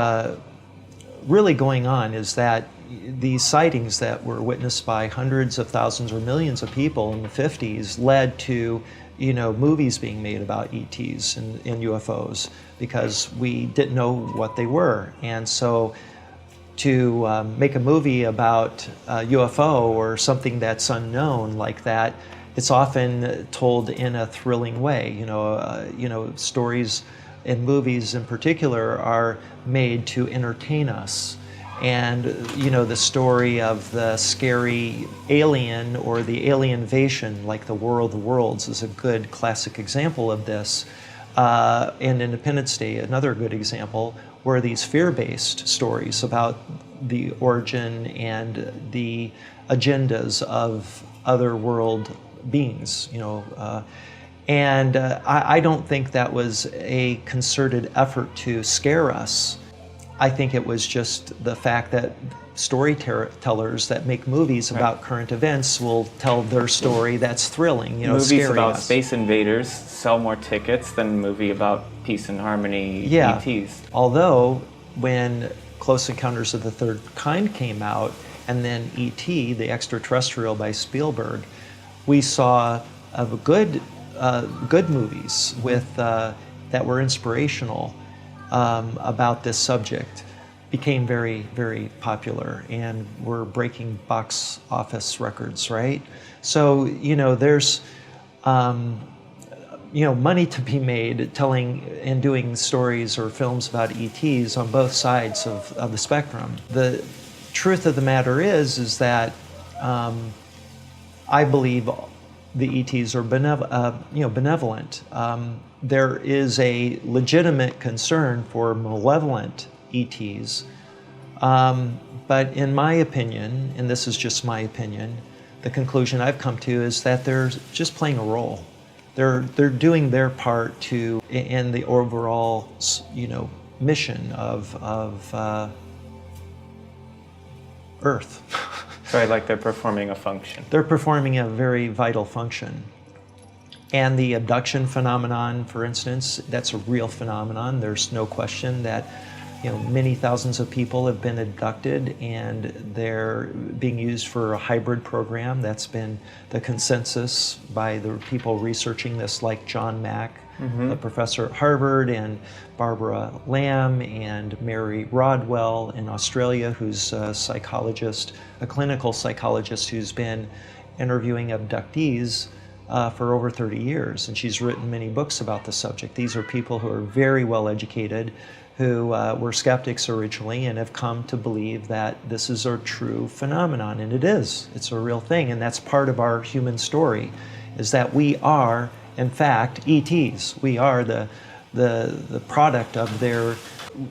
really going on is that these sightings that were witnessed by hundreds of thousands or millions of people in the 50s led to, movies being made about ETs and UFOs, because we didn't know what they were. And so to make a movie about a UFO or something that's unknown like that, it's often told in a thrilling way. Stories and movies in particular are made to entertain us. And, the story of the scary alien or the alien invasion, like the War of the Worlds, is a good classic example of this. And Independence Day, another good example, were these fear-based stories about the origin and the agendas of other world beings, And I don't think that was a concerted effort to scare us. I think it was just the fact that storytellers that make movies about current events will tell their story that's thrilling, Movies about us. space invaders sell more tickets than a movie about peace and harmony ETs. Although, when Close Encounters of the Third Kind came out, and then E.T., the extraterrestrial by Spielberg, we saw good movies with that were inspirational about this subject, became very, very popular, and were breaking box office records, right? So, there's money to be made telling and doing stories or films about ETs on both sides of the spectrum. The truth of the matter is that I believe the ETs are benevolent. There is a legitimate concern for malevolent ETs, but in my opinion, and this is just my opinion, the conclusion I've come to is that they're just playing a role. They're doing their part in the overall, mission of Earth. So like they're performing a function. They're performing a very vital function. And the abduction phenomenon, for instance, that's a real phenomenon. There's no question that many thousands of people have been abducted, and they're being used for a hybrid program. That's been the consensus by the people researching this, like John Mack, a professor at Harvard, and Barbara Lamb, and Mary Rodwell in Australia, who's a psychologist, a clinical psychologist who's been interviewing abductees for over 30 years, and she's written many books about the subject. These are people who are very well educated, who were skeptics originally and have come to believe that this is a true phenomenon, and it is. It's a real thing, and that's part of our human story, is that we are, in fact, ETs. We are the product of their...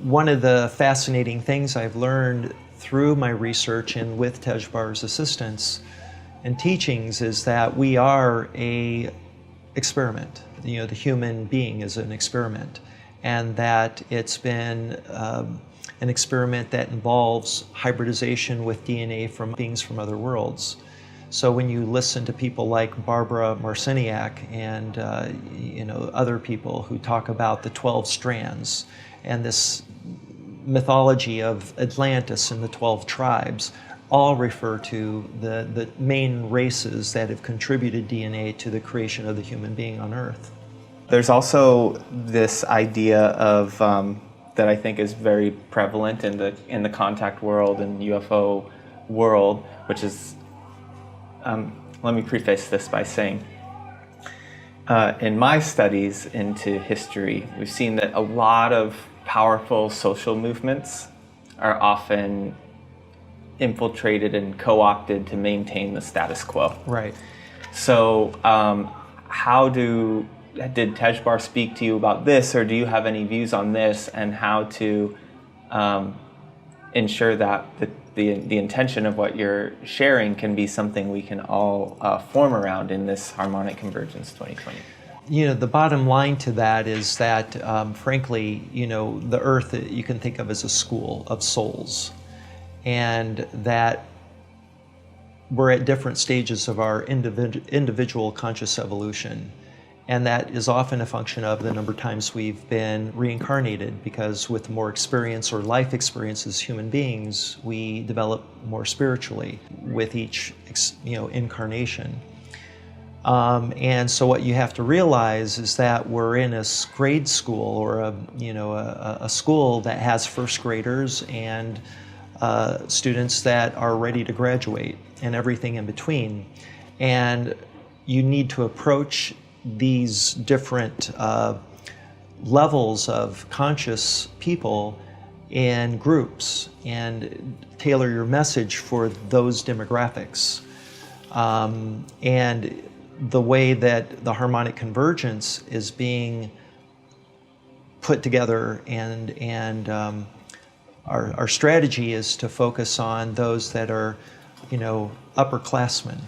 One of the fascinating things I've learned through my research and with Tejbar's assistance and teachings is that we are a experiment. The human being is an experiment, and that it's been an experiment that involves hybridization with DNA from beings from other worlds. So when you listen to people like Barbara Marciniak and other people who talk about the 12 strands and this mythology of Atlantis and the 12 tribes, all refer to the main races that have contributed DNA to the creation of the human being on Earth. There's also this idea of that I think is very prevalent in the contact world and UFO world, which is let me preface this by saying, in my studies into history, we've seen that a lot of powerful social movements are often infiltrated and co-opted to maintain the status quo. Right. So did Tejbar speak to you about this, or do you have any views on this and how to ensure that the intention of what you're sharing can be something we can all form around in this Harmonic Convergence 2020? The bottom line to that is that, frankly, the earth you can think of as a school of souls, and that we're at different stages of our individual conscious evolution. And that is often a function of the number of times we've been reincarnated, because with more experience or life experience as human beings, we develop more spiritually with each incarnation. And so what you have to realize is that we're in a grade school, or a school that has first graders and students that are ready to graduate and everything in between. And you need to approach these different levels of conscious people in groups and tailor your message for those demographics. And the way that the Harmonic Convergence is being put together, and our strategy is to focus on those that are, upperclassmen,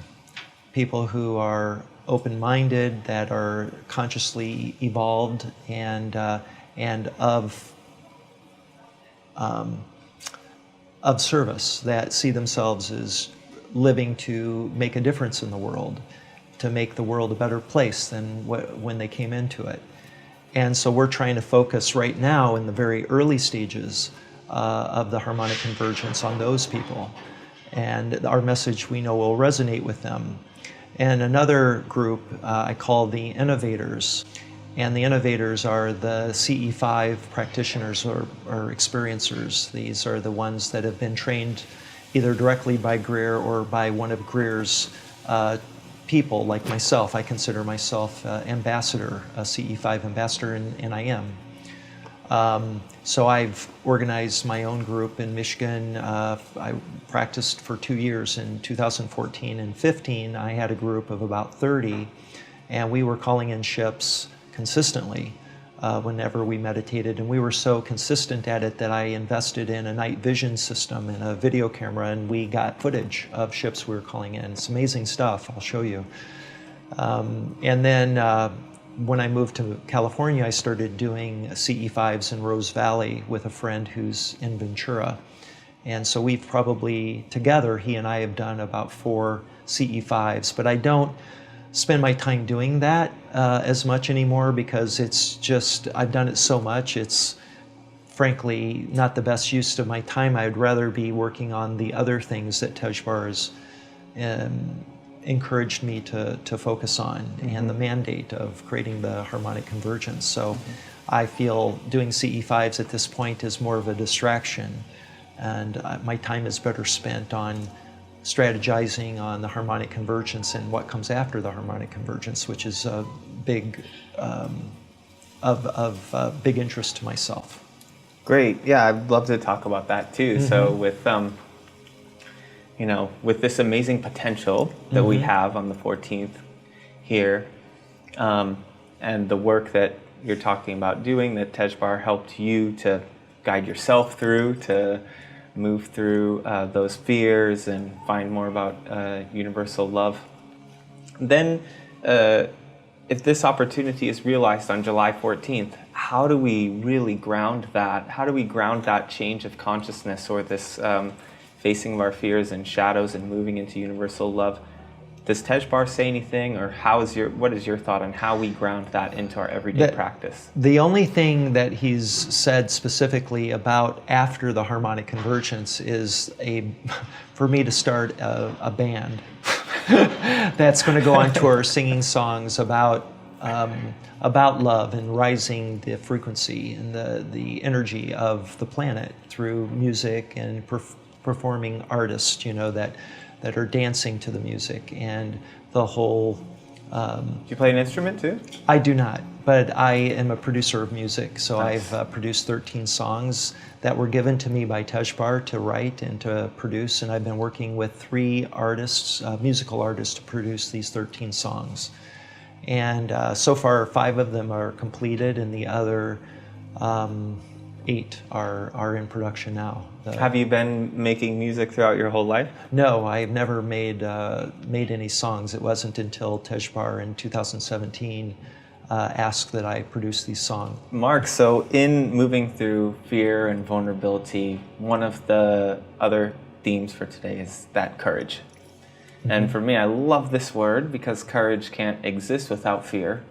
people who are open-minded, that are consciously evolved and of service, that see themselves as living to make a difference in the world, to make the world a better place than when they came into it. And so we're trying to focus right now in the very early stages of the Harmonic Convergence on those people. And our message, we know, will resonate with them. And another group I call the innovators. And the innovators are the CE5 practitioners or experiencers. These are the ones that have been trained either directly by Greer or by one of Greer's people, like myself. I consider myself ambassador, a CE5 ambassador, and I am. So I've organized my own group in Michigan. I practiced for 2 years. In 2014 and 15, I had a group of about 30, and we were calling in ships consistently whenever we meditated. And we were so consistent at it that I invested in a night vision system and a video camera, and we got footage of ships we were calling in. It's amazing stuff. I'll show you. And then when I moved to California, I started doing CE5s in Rose Valley with a friend who's in Ventura. And so we've probably, together, he and I have done about 4 CE5s, but I don't spend my time doing that as much anymore, because it's just, I've done it so much, it's frankly not the best use of my time. I'd rather be working on the other things that Tejbar has encouraged me to focus on, and the mandate of creating the Harmonic Convergence. So I feel doing CE5s at this point is more of a distraction, and my time is better spent on strategizing on the Harmonic Convergence and what comes after the Harmonic Convergence, which is a big, big interest to myself. Great. Yeah, I'd love to talk about that too. So with this amazing potential that we have on the 14th here, and the work that you're talking about doing, that Tejbar helped you to guide yourself through, to move through those fears and find more about universal love. Then, if this opportunity is realized on July 14th, how do we really ground that? How do we ground that change of consciousness, or this facing of our fears and shadows and moving into universal love? Does Tejbar say anything, or what is your thought on how we ground that into our everyday practice? The only thing that he's said specifically about after the Harmonic Convergence is for me to start a band that's going to go on tour singing songs about love and rising the frequency and the energy of the planet through music and performing artists, that that are dancing to the music, and the whole. Do you play an instrument too? I do not, but I am a producer of music, so Nice. I've produced 13 songs that were given to me by Tejbar to write and to produce, and I've been working with 3 artists, musical artists, to produce these 13 songs. And so far, 5 of them are completed, and the other 8 are in production now. Have you been making music throughout your whole life? No, I've never made any songs. It wasn't until Tejbar in 2017 asked that I produce these songs. Mark, so in moving through fear and vulnerability, one of the other themes for today is that courage. And for me, I love this word because courage can't exist without fear.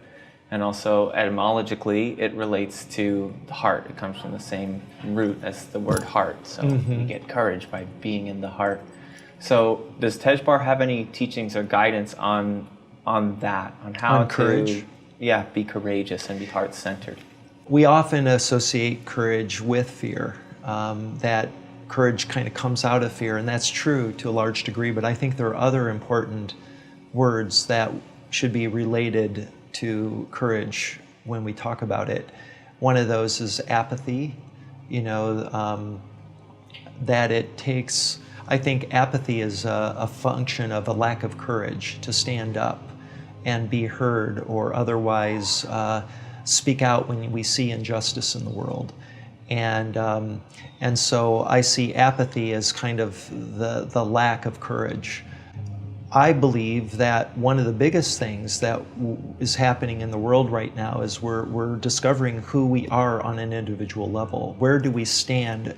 And also, etymologically, it relates to the heart. It comes from the same root as the word heart. So you get courage by being in the heart. So does Tejbar have any teachings or guidance on that? On how On courage? to be courageous and be heart-centered? We often associate courage with fear, that courage kind of comes out of fear, and that's true to a large degree, but I think there are other important words that should be related to courage when we talk about it. One of those is apathy, that it takes, I think apathy is a function of a lack of courage to stand up and be heard, or otherwise speak out when we see injustice in the world. And so I see apathy as kind of the lack of courage. I believe that one of the biggest things that is happening in the world right now is we're discovering who we are on an individual level. Where do we stand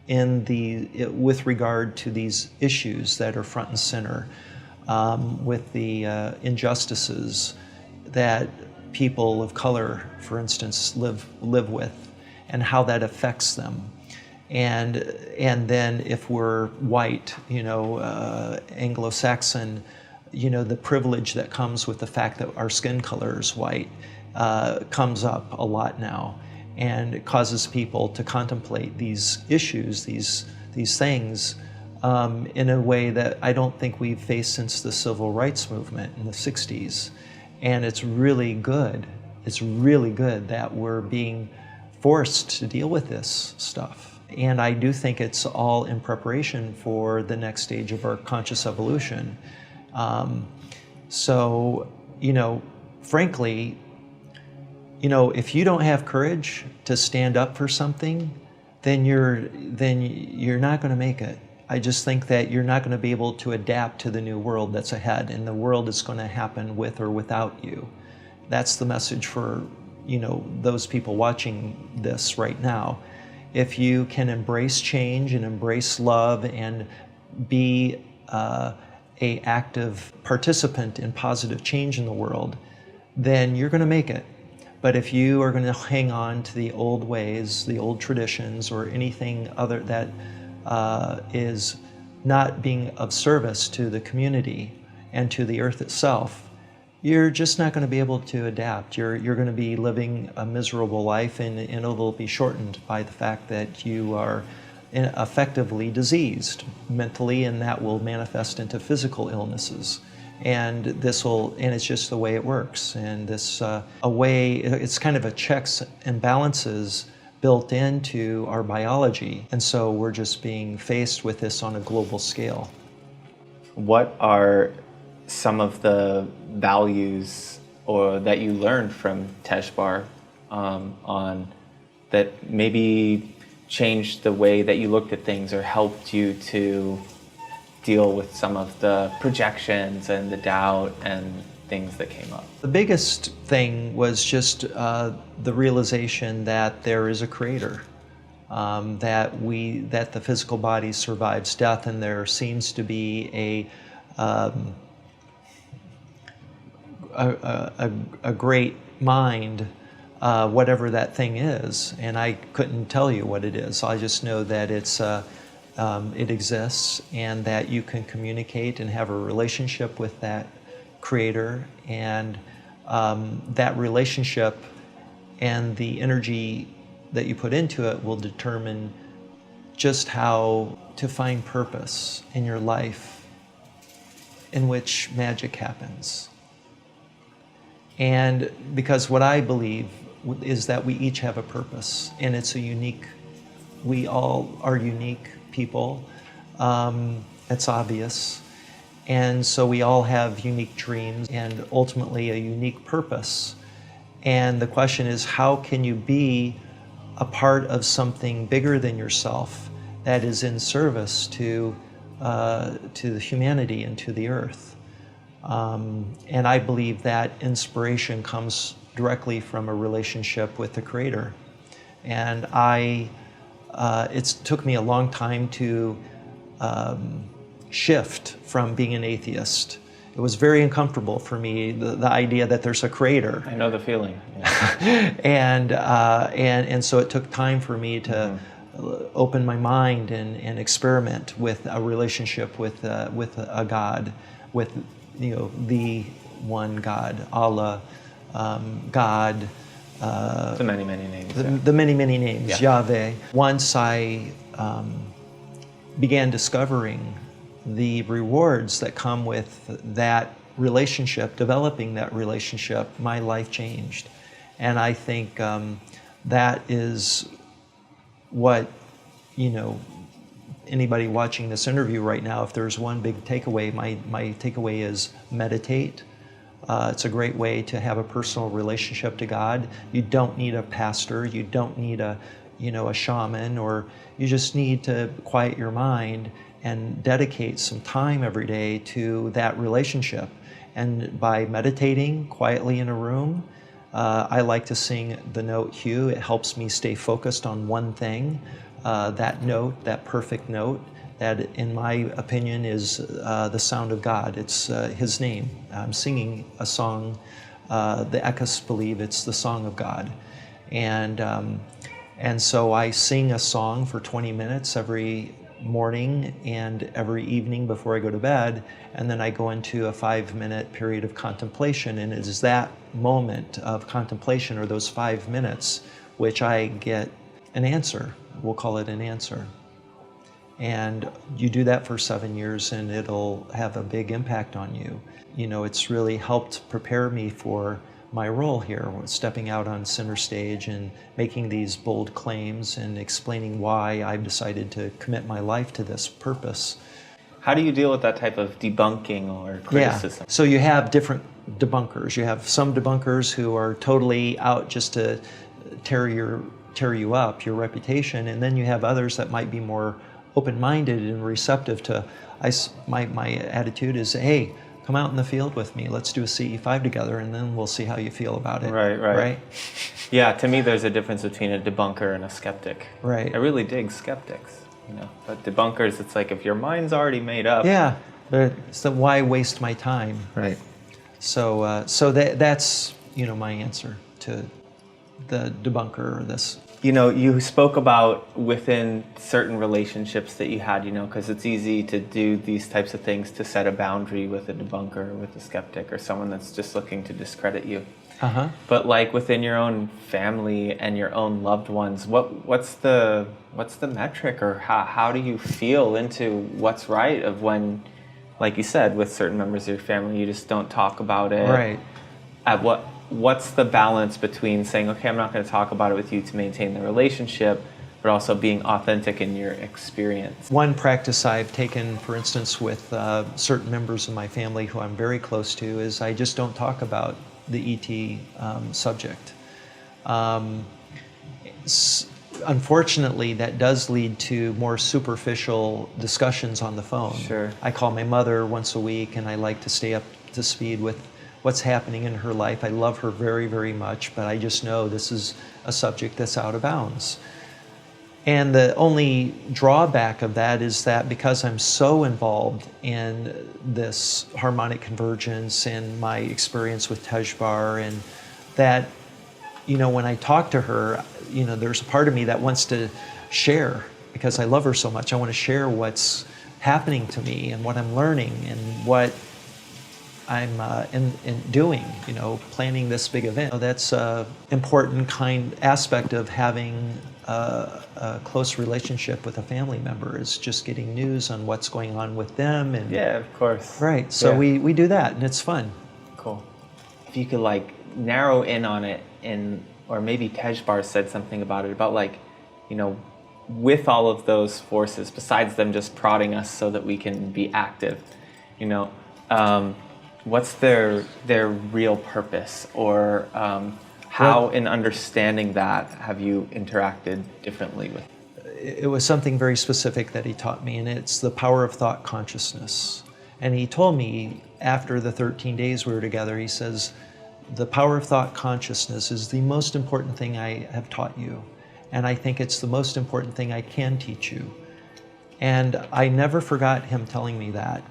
with regard to these issues that are front and center, with the injustices that people of color, for instance, live with, and how that affects them. And then if we're white, Anglo-Saxon, the privilege that comes with the fact that our skin color is white comes up a lot now, and it causes people to contemplate these issues, these things, in a way that I don't think we've faced since the civil rights movement in the 60s. And it's really good. It's really good that we're being forced to deal with this stuff. And I do think it's all in preparation for the next stage of our conscious evolution. Frankly, if you don't have courage to stand up for something, then you're not going to make it. I just think that you're not going to be able to adapt to the new world that's ahead, and the world is going to happen with or without you. That's the message for those people watching this right now. If you can embrace change and embrace love and be a active participant in positive change in the world, then you're going to make it. But if you are going to hang on to the old ways, the old traditions, or anything other that is not being of service to the community and to the earth itself, you're just not going to be able to adapt. You're going to be living a miserable life, and it'll be shortened by the fact that you are effectively diseased mentally, and that will manifest into physical illnesses. And it's just the way it works. And it's kind of a checks and balances built into our biology. And so we're just being faced with this on a global scale. What are some of the values or that you learned from Tejbar on that maybe changed the way that you looked at things or helped you to deal with some of the projections and the doubt and things that came up? The biggest thing was just the realization that there is a creator, that the physical body survives death, and there seems to be a great mind, whatever that thing is, and I couldn't tell you what it is. I just know that it exists, and that you can communicate and have a relationship with that creator, and that relationship and the energy that you put into it will determine just how to find purpose in your life in which magic happens. And because what I believe is that we each have a purpose, and it's a unique, we all are unique people. It's obvious. And so we all have unique dreams and ultimately a unique purpose. And the question is, how can you be a part of something bigger than yourself that is in service to the humanity and to the earth? And I believe that inspiration comes directly from a relationship with the Creator. And it took me a long time to shift from being an atheist. It was very uncomfortable for me, the idea that there's a Creator. I know the feeling. Yeah. and so it took time for me to open my mind and experiment with a relationship with a God, with the one God, Allah, God. The many names. The many names, yeah. Yahweh. Once I began discovering the rewards that come with that relationship, developing that relationship, my life changed. And I think that is what, anybody watching this interview right now, if there's one big takeaway, my takeaway is meditate. It's a great way to have a personal relationship to God. You don't need a pastor. You don't need a shaman, or you just need to quiet your mind and dedicate some time every day to that relationship. And by meditating quietly in a room, I like to sing the note Hue. It helps me stay focused on one thing. That note, that perfect note, that in my opinion is the sound of God. It's His name. I'm singing a song, the Eckists believe it's the song of God. And so I sing a song for 20 minutes every morning and every evening before I go to bed, and then I go into a 5-minute period of contemplation, and it is that moment of contemplation, or those 5 minutes, which I get an answer. We'll call it an answer. And you do that for 7 years and it'll have a big impact on you. It's really helped prepare me for my role here, stepping out on center stage and making these bold claims and explaining why I've decided to commit my life to this purpose. How do you deal with that type of debunking or criticism? Yeah. So you have different debunkers. You have some debunkers who are totally out just to tear you up, your reputation, and then you have others that might be more open-minded and receptive to. My attitude is, hey, come out in the field with me. Let's do a CE5 together, and then we'll see how you feel about it. Right. Yeah, to me, there's a difference between a debunker and a skeptic. Right. I really dig skeptics, but debunkers, it's like if your mind's already made up. Yeah, but so why waste my time? Right. So that's my answer to the debunker or this. You spoke about within certain relationships that you had, because it's easy to do these types of things, to set a boundary with a debunker, with a skeptic, or someone that's just looking to discredit you. Uh-huh. But like within your own family and your own loved ones, what's the metric, or how do you feel into what's right of when, like you said, with certain members of your family, you just don't talk about it? Right. What's the balance between saying, okay, I'm not going to talk about it with you to maintain the relationship, but also being authentic in your experience? One practice I've taken, for instance, with certain members of my family who I'm very close to, is I just don't talk about the ET subject. Unfortunately, that does lead to more superficial discussions on the phone. Sure. I call my mother once a week, and I like to stay up to speed with what's happening in her life. I love her very, very much, but I just know this is a subject that's out of bounds. And the only drawback of that is that because I'm so involved in this harmonic convergence and my experience with Tejbar, and that, when I talk to her, there's a part of me that wants to share, because I love her so much. I want to share what's happening to me and what I'm learning and what I'm in doing, planning this big event. That's an important aspect of having a close relationship with a family member, is just getting news on what's going on with them. And Yeah, of course. right. So Yeah. we do that, and it's fun. Cool. If you could like narrow in on it, or maybe Tejbar said something about it, about like, with all of those forces, besides them just prodding us so that we can be active, what's their real purpose, or how in understanding that have you interacted differently with? It was something very specific that he taught me, and it's the power of thought consciousness. And he told me after the 13 days we were together, he says, the power of thought consciousness is the most important thing I have taught you. And I think it's the most important thing I can teach you. And I never forgot him telling me that.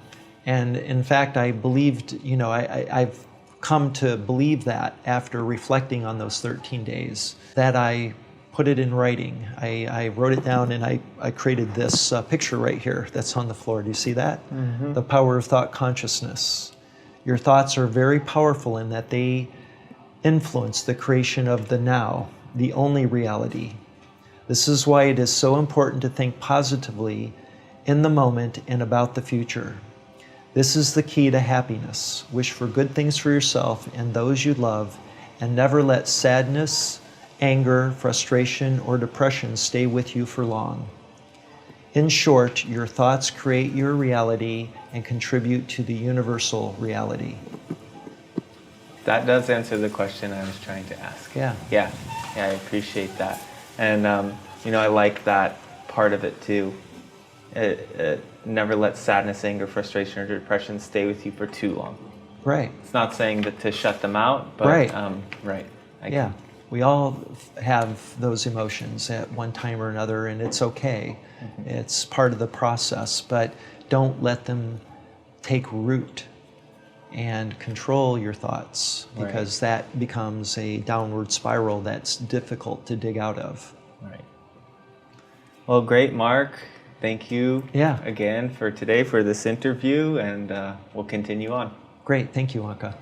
And in fact, I believed, I've come to believe that after reflecting on those 13 days, that I put it in writing. I wrote it down, and I created this picture right here that's on the floor. Do you see that? Mm-hmm. The power of thought consciousness. Your thoughts are very powerful in that they influence the creation of the now, the only reality. This is why it is so important to think positively in the moment and about the future. This is the key to happiness. Wish for good things for yourself and those you love, and never let sadness, anger, frustration, or depression stay with you for long. In short, your thoughts create your reality and contribute to the universal reality. That does answer the question I was trying to ask. Yeah. Yeah, I appreciate that. And, I like that part of it too. Never let sadness, anger, frustration, or depression stay with you for too long. Right. It's not saying that to shut them out, but right. Right. Yeah. We all have those emotions at one time or another, and it's okay. Mm-hmm. It's part of the process, but don't let them take root and control your thoughts, because that becomes a downward spiral that's difficult to dig out of. Right. Well, great, Mark. Thank you again for today, for this interview, and we'll continue on. Great. Thank you, Anka.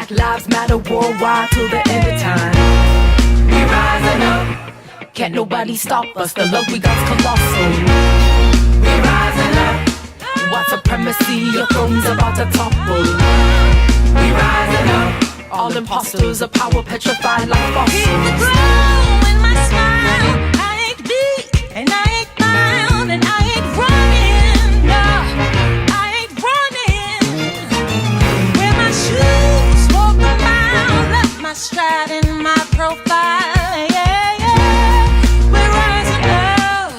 Black lives matter worldwide till the end of time. We rising up. Can't nobody stop us. The love we got's colossal. We rising up. White supremacy, your throne's about to topple. We rising up. All imposters of power petrified like fossils. Keep the glow in my smile. I ain't big and I ain't mild and I ain't running. No, I ain't running. Wear my shoes, walk a mile, left my stride in my profile. Yeah, yeah. We're rising up.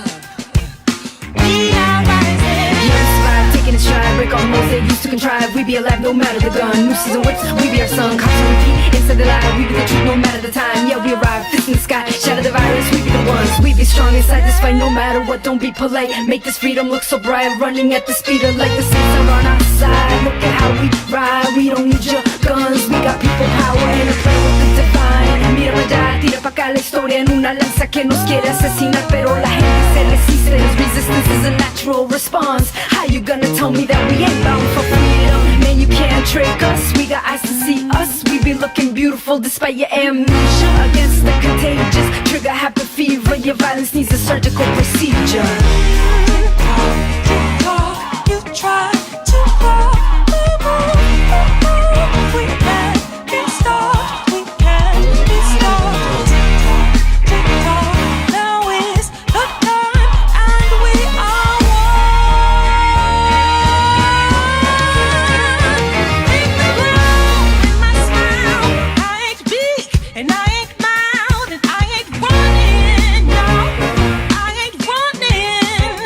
We are rising. Young survive, taking a stride, break all the modes they used to contrive. We be alive no matter the gun. Nooses and whips, we be our son. Cops and repeat, inside the lie. We be the truth no matter the time. Yeah, we arrive, fist in the sky, shatter the virus. We be the ones, we be strong inside this fight. No matter what, don't be polite. Make this freedom look so bright. Running at the speed of light, the saints are on our side. Look at how we ride, we don't need your guns. We got people power and a plan with the divine. Mira para allá, tira pa' acá la historia en una lanza que nos quiere asesinar, pero la gente se resiste. Resistance is a natural response. How you gonna tell me that we ain't bound for freedom? Man, you can't trick us. We got eyes to see us. We be looking beautiful despite your amnesia. Against the contagious, trigger happy fever. Your violence needs a surgical procedure. You try to rob, we can't be stopped, we can't be stopped. Tick-tock, now is the time, and we are one. Keep the glow in my smile. I ain't big and I ain't mild and I ain't running, no, I ain't running.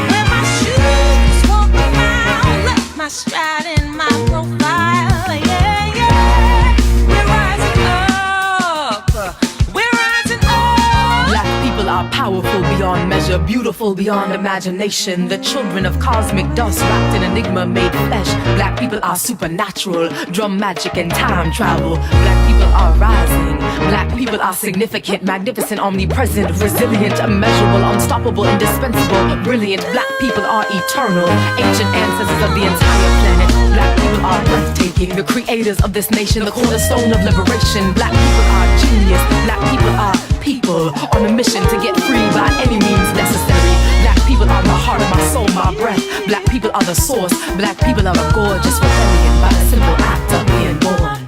Wear my shoes, walk a mile, left my stride in my profile. Yeah, yeah. We're rising up. We're rising up. Black people are powerful beyond measure, beautiful beyond imagination. The children of cosmic dust wrapped in enigma made flesh. Black people are supernatural, drum magic and time travel. Black people are rising. Black people are significant, magnificent, omnipresent, resilient, immeasurable, unstoppable, indispensable, brilliant. Black people are eternal, ancient ancestors of the entire planet. Black people are breathtaking, the creators of this nation, the cornerstone of liberation. Black people are genius. Black people are people on a mission to get free by any means necessary. Black people are the heart of my soul, my breath. Black people are the source. Black people are a gorgeous rebellion by the simple act of being born.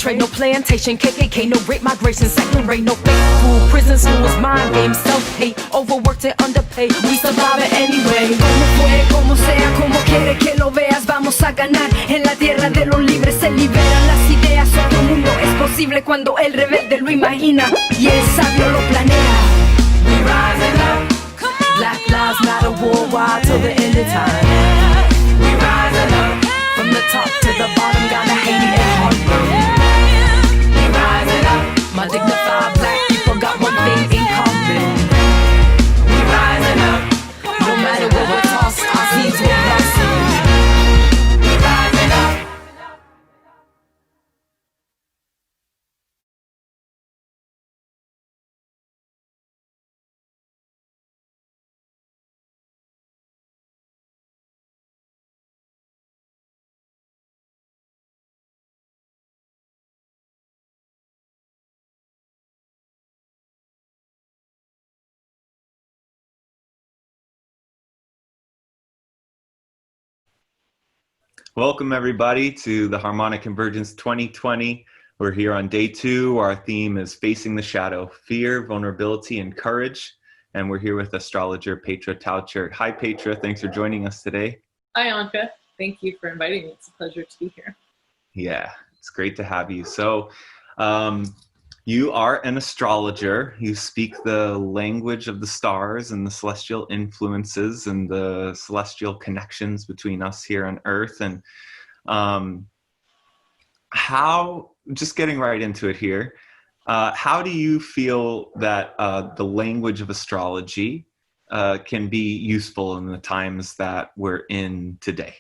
Trade, no plantation, KKK, no rape, migration, second rate, no fake food, prison, schools, mind games, self-hate, overworked and underpaid, we survive it anyway. Como fue, como sea, como quiere que lo veas, vamos a ganar. En la tierra de los libres se liberan las ideas. Otro mundo es posible cuando el rebelde lo imagina y el sabio lo planea. We rising up. Black lives matter worldwide till the end of time. We rising up. From the top to the bottom, Ghana, Haiti, and Harlem. We rising up. My dignified black people got one thing in common. We rising up. No matter what we're tossed, our seeds will blossom. We rising up. Welcome everybody to the Harmonic Convergence 2020. We're here on day 2. Our theme is Facing the Shadow, Fear, Vulnerability, and Courage. And we're here with astrologer Petra Tauchert. Hi Petra, thanks for joining us today. Hi Anka, Thank you for inviting me. It's a pleasure to be here. Yeah, it's great to have you. So, you are an astrologer. You speak the language of the stars and the celestial influences and the celestial connections between us here on Earth. And how, just getting right into it here, how do you feel that the language of astrology can be useful in the times that we're in today?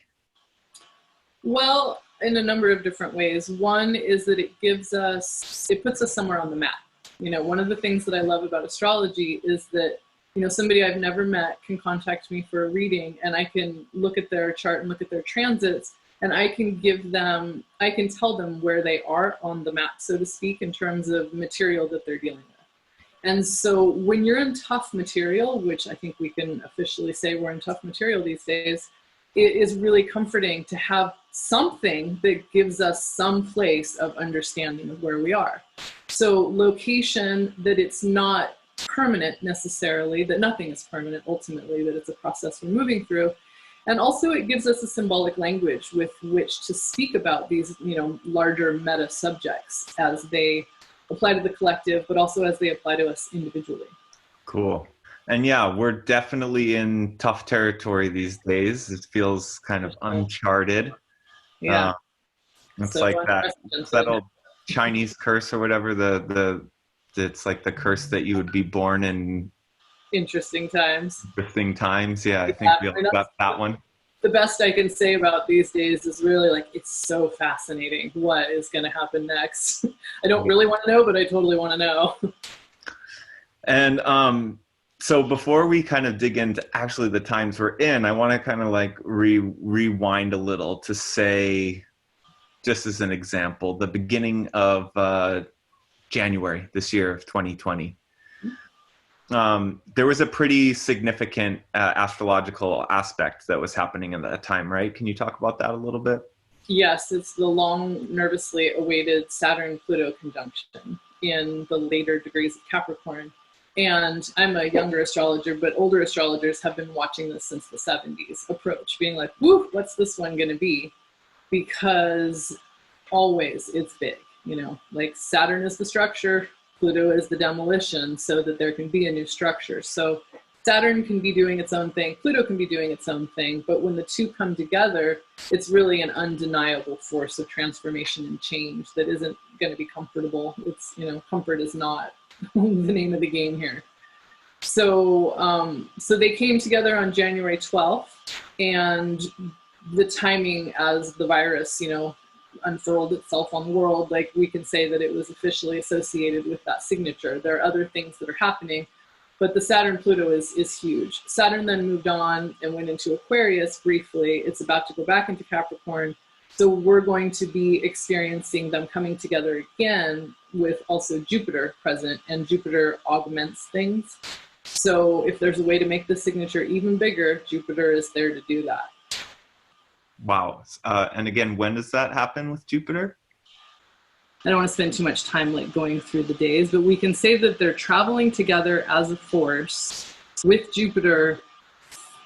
Well, in a number of different ways. One is that it puts us somewhere on the map. One of the things that I love about astrology is that, somebody I've never met can contact me for a reading, and I can look at their chart and look at their transits, and I can tell them where they are on the map, so to speak, in terms of material that they're dealing with. And so when you're in tough material, which I think we can officially say we're in tough material these days, it is really comforting to have something that gives us some place of understanding of where we are. So location, that it's not permanent necessarily, that nothing is permanent ultimately, that it's a process we're moving through. And also it gives us a symbolic language with which to speak about these, larger meta subjects as they apply to the collective, but also as they apply to us individually. Cool. And yeah, we're definitely in tough territory these days. It feels kind of uncharted. Yeah. It's So like that old Chinese curse or whatever, it's like the curse that you would be born in interesting times. Interesting times. Yeah, I think we all got that one. The best I can say about these days is really it's so fascinating what is going to happen next. I don't really want to know, but I totally want to know. And so before we kind of dig into actually the times we're in, I want to kind of rewind a little to say, just as an example, the beginning of January this year of 2020. There was a pretty significant astrological aspect that was happening in that time, right? Can you talk about that a little bit? Yes, it's the long, nervously awaited Saturn-Pluto conjunction in the later degrees of Capricorn. And I'm a younger astrologer, but older astrologers have been watching this since the 70s approach, being like, woo, what's this one going to be? Because always it's big, Saturn is the structure, Pluto is the demolition, so that there can be a new structure. So Saturn can be doing its own thing, Pluto can be doing its own thing, but when the two come together, it's really an undeniable force of transformation and change that isn't going to be comfortable. It's, comfort is not the name of the game here. So, so they came together on January 12th, and the timing as the virus, unfurled itself on the world, we can say that it was officially associated with that signature. There are other things that are happening, but the Saturn-Pluto is huge. Saturn then moved on and went into Aquarius briefly. It's about to go back into Capricorn. So we're going to be experiencing them coming together again with also Jupiter present, and Jupiter augments things. So if there's a way to make the signature even bigger, Jupiter is there to do that. Wow. And again, when does that happen with Jupiter? I don't want to spend too much time going through the days, but we can say that they're traveling together as a force with Jupiter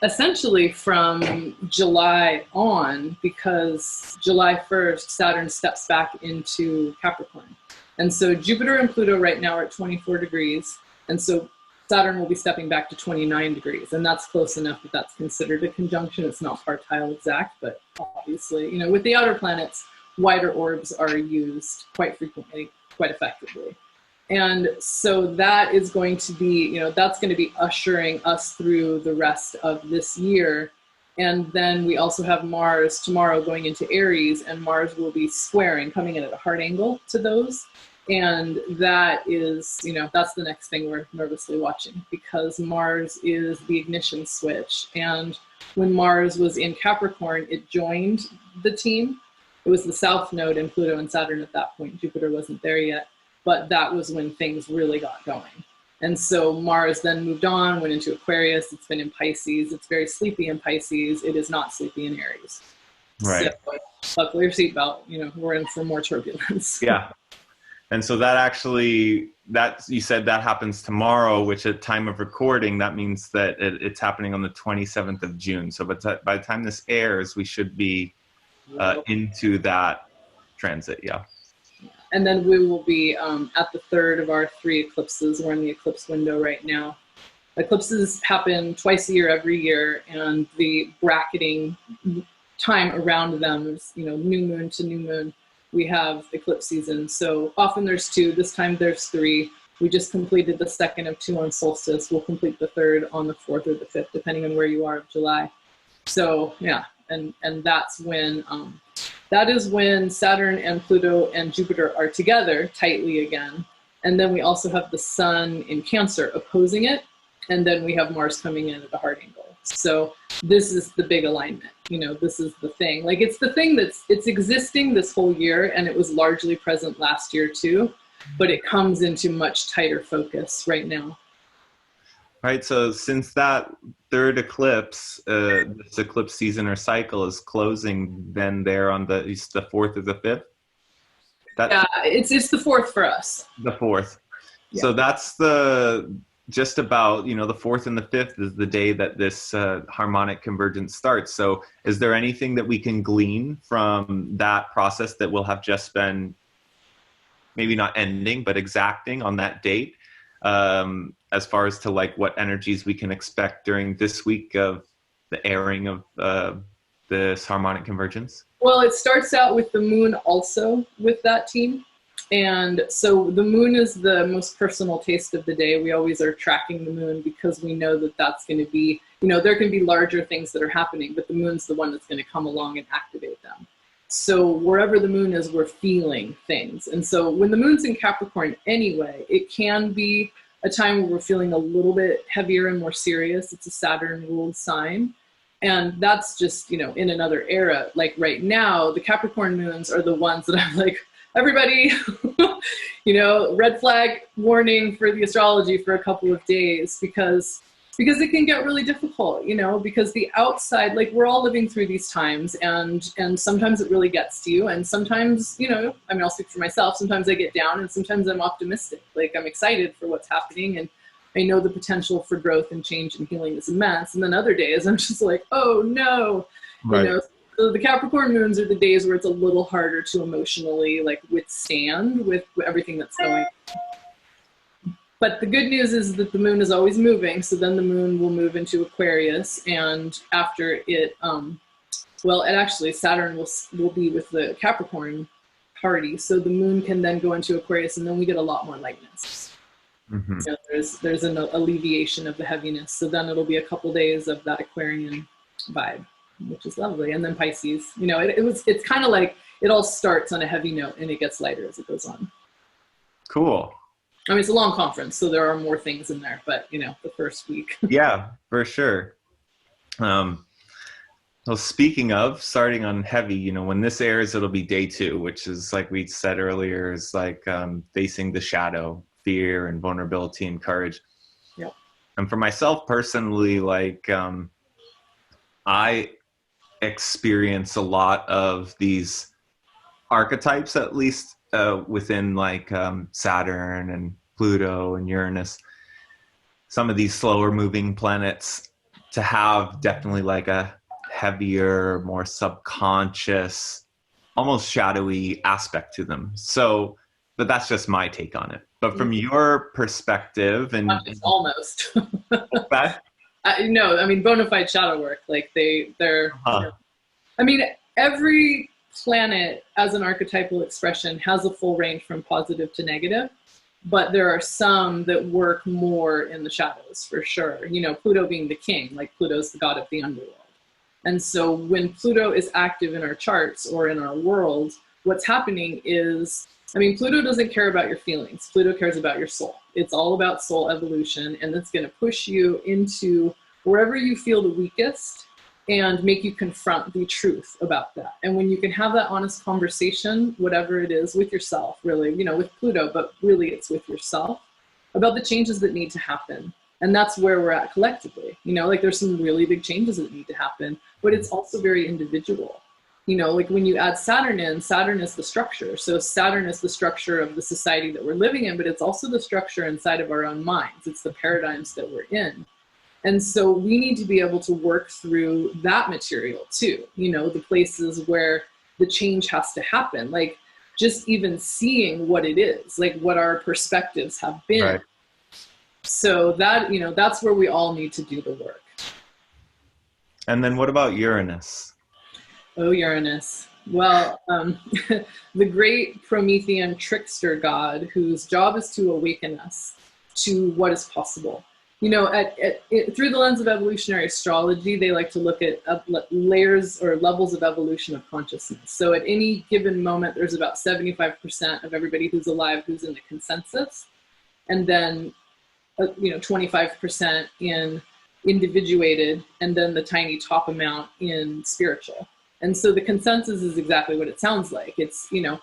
essentially from July on, because July 1st, Saturn steps back into Capricorn. And so Jupiter and Pluto right now are at 24 degrees. And so Saturn will be stepping back to 29 degrees. And that's close enough that that's considered a conjunction. It's not partile exact, but obviously, with the outer planets, wider orbs are used quite frequently, quite effectively. And so that is going to be, that's going to be ushering us through the rest of this year. And then we also have Mars tomorrow going into Aries, and Mars will be squaring, coming in at a hard angle to those. And that is, that's the next thing we're nervously watching, because Mars is the ignition switch. And when Mars was in Capricorn, it joined the team. It was the south node in Pluto and Saturn at that point. Jupiter wasn't there yet, but that was when things really got going. And so Mars then moved on, went into Aquarius. It's been in Pisces. It's very sleepy in Pisces. It is not sleepy in Aries. Right. So buckle your seatbelt. We're in for more turbulence. Yeah. And so that actually, you said that happens tomorrow, which at time of recording, that means that it's happening on the 27th of June. So by the time this airs, we should be into that transit, yeah. And then we will be at the third of our 3 eclipses. We're in the eclipse window right now. Eclipses happen twice a year, every year, and the bracketing time around them is, new moon to new moon. We have eclipse season. So often there's 2. This time there's 3. We just completed the 2nd of 2 on solstice. We'll complete the 3rd on the 4th or the 5th, depending on where you are of July. So yeah, and that's when that is when Saturn and Pluto and Jupiter are together tightly again. And then we also have the Sun in Cancer opposing it. And then we have Mars coming in at a hard angle. So this is the big alignment. This is the thing. Like, it's the thing it's existing this whole year, and it was largely present last year too, but it comes into much tighter focus right now. Right. So since that 3rd eclipse, this eclipse season or cycle is closing, then there on the 4th or the 5th. Yeah, it's the 4th for us. The 4th. Yeah. So that's just about, the 4th and the 5th is the day that this harmonic convergence starts. So is there anything that we can glean from that process that will have just been maybe not ending, but exacting on that date, as far as to like what energies we can expect during this week of the airing of this harmonic convergence? Well, it starts out with the moon also with that team. And so the moon is the most personal taste of the day. We always are tracking the moon because we know that that's going to be, there can be larger things that are happening, but the moon's the one that's going to come along and activate them. So wherever the moon is, we're feeling things. And so when the moon's in Capricorn anyway, it can be a time where we're feeling a little bit heavier and more serious. It's a Saturn-ruled sign. And that's just, in another era. Like right now, the Capricorn moons are the ones that I'm like, everybody, red flag warning for the astrology for a couple of days, because it can get really difficult, because the outside, like, we're all living through these times, and sometimes it really gets to you, and sometimes, I'll speak for myself, sometimes I get down, and sometimes I'm optimistic, like I'm excited for what's happening, and I know the potential for growth and change and healing is immense, and then other days I'm just like, oh no, right. So the Capricorn moons are the days where it's a little harder to emotionally withstand with everything that's going on. But the good news is that the moon is always moving. So then the moon will move into Aquarius, and after it, Saturn will be with the Capricorn party. So the moon can then go into Aquarius, and then we get a lot more lightness. Mm-hmm. There's an alleviation of the heaviness. So then it'll be a couple days of that Aquarian vibe, which is lovely. And then Pisces, it's kind of like it all starts on a heavy note and it gets lighter as it goes on. Cool. I mean, it's a long conference, so there are more things in there, but the first week. Yeah, for sure. Well, speaking of starting on heavy, when this airs, it'll be day 2, which is, like we said earlier, is like facing the shadow, fear and vulnerability and courage. Yep. And for myself personally, like I experience a lot of these archetypes, at least within like Saturn and Pluto and Uranus, some of these slower moving planets, to have definitely like a heavier, more subconscious, almost shadowy aspect to them. So, but that's just my take on it. But from your perspective, and it's almost. Okay. No, I mean, bona fide shadow work. Like they're. I mean, every planet as an archetypal expression has a full range from positive to negative, but there are some that work more in the shadows for sure. Pluto being the king, like Pluto's the god of the underworld. And so when Pluto is active in our charts or in our world, what's happening is, Pluto doesn't care about your feelings. Pluto cares about your soul. It's all about soul evolution, and it's going to push you into wherever you feel the weakest and make you confront the truth about that. And when you can have that honest conversation, whatever it is, with yourself, really, with Pluto, but really it's with yourself, about the changes that need to happen. And that's where we're at collectively. There's some really big changes that need to happen, but it's also very individual. You know, like when you add Saturn in, Saturn is the structure. So Saturn is the structure of the society that we're living in, but it's also the structure inside of our own minds. It's the paradigms that we're in. And so we need to be able to work through that material too, you know, the places where the change has to happen, like just even seeing what it is, like what our perspectives have been. Right. So that, you know, that's where we all need to do the work. And then what about Uranus? Oh, Uranus. Well, the great Promethean trickster god whose job is to awaken us to what is possible. You know, through the lens of evolutionary astrology, they like to look at layers or levels of evolution of consciousness. So at any given moment, there's about 75% of everybody who's alive who's in the consensus, and then, 25% in individuated, and then the tiny top amount in spiritual. And so the consensus is exactly what it sounds like. It's, you know,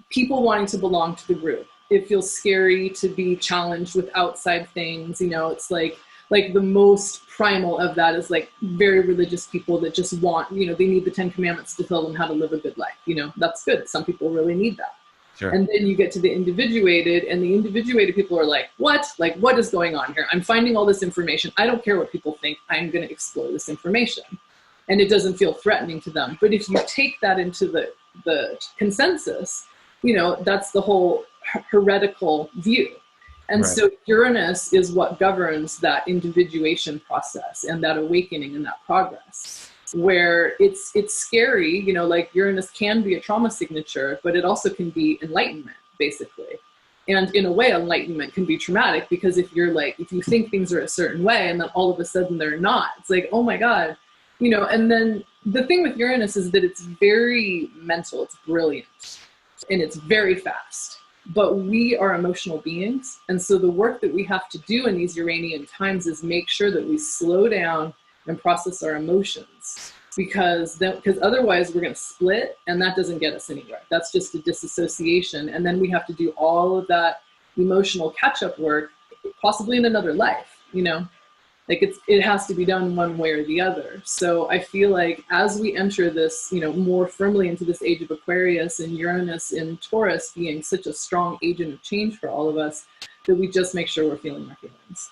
people wanting to belong to the group. It feels scary to be challenged with outside things. You know, it's like the most primal of that is like very religious people that just want, you know, they need the 10 Commandments to tell them how to live a good life. You know, that's good. Some people really need that. Sure. And then you get to the individuated, and the individuated people are like, what? Like, what is going on here? I'm finding all this information. I don't care what people think. I'm going to explore this information. And it doesn't feel threatening to them. But if you take that into the consensus, you know, that's the whole heretical view. And Right. so Uranus is what governs that individuation process and that awakening and that progress, where it's scary, you know, like Uranus can be a trauma signature, but it also can be enlightenment, basically. And in a way, enlightenment can be traumatic, because if you think things are a certain way and then all of a sudden they're not, it's like, oh my God, you know. And then the thing with Uranus is that it's very mental, it's brilliant, and it's very fast. But we are emotional beings. And so the work that we have to do in these Uranian times is make sure that we slow down and process our emotions, because otherwise we're going to split, and that doesn't get us anywhere. That's just a disassociation. And then we have to do all of that emotional catch-up work, possibly in another life, you know. Like it has to be done one way or the other. So I feel like as we enter this, you know, more firmly into this age of Aquarius, and Uranus in Taurus being such a strong agent of change for all of us, that we just make sure we're feeling our feelings.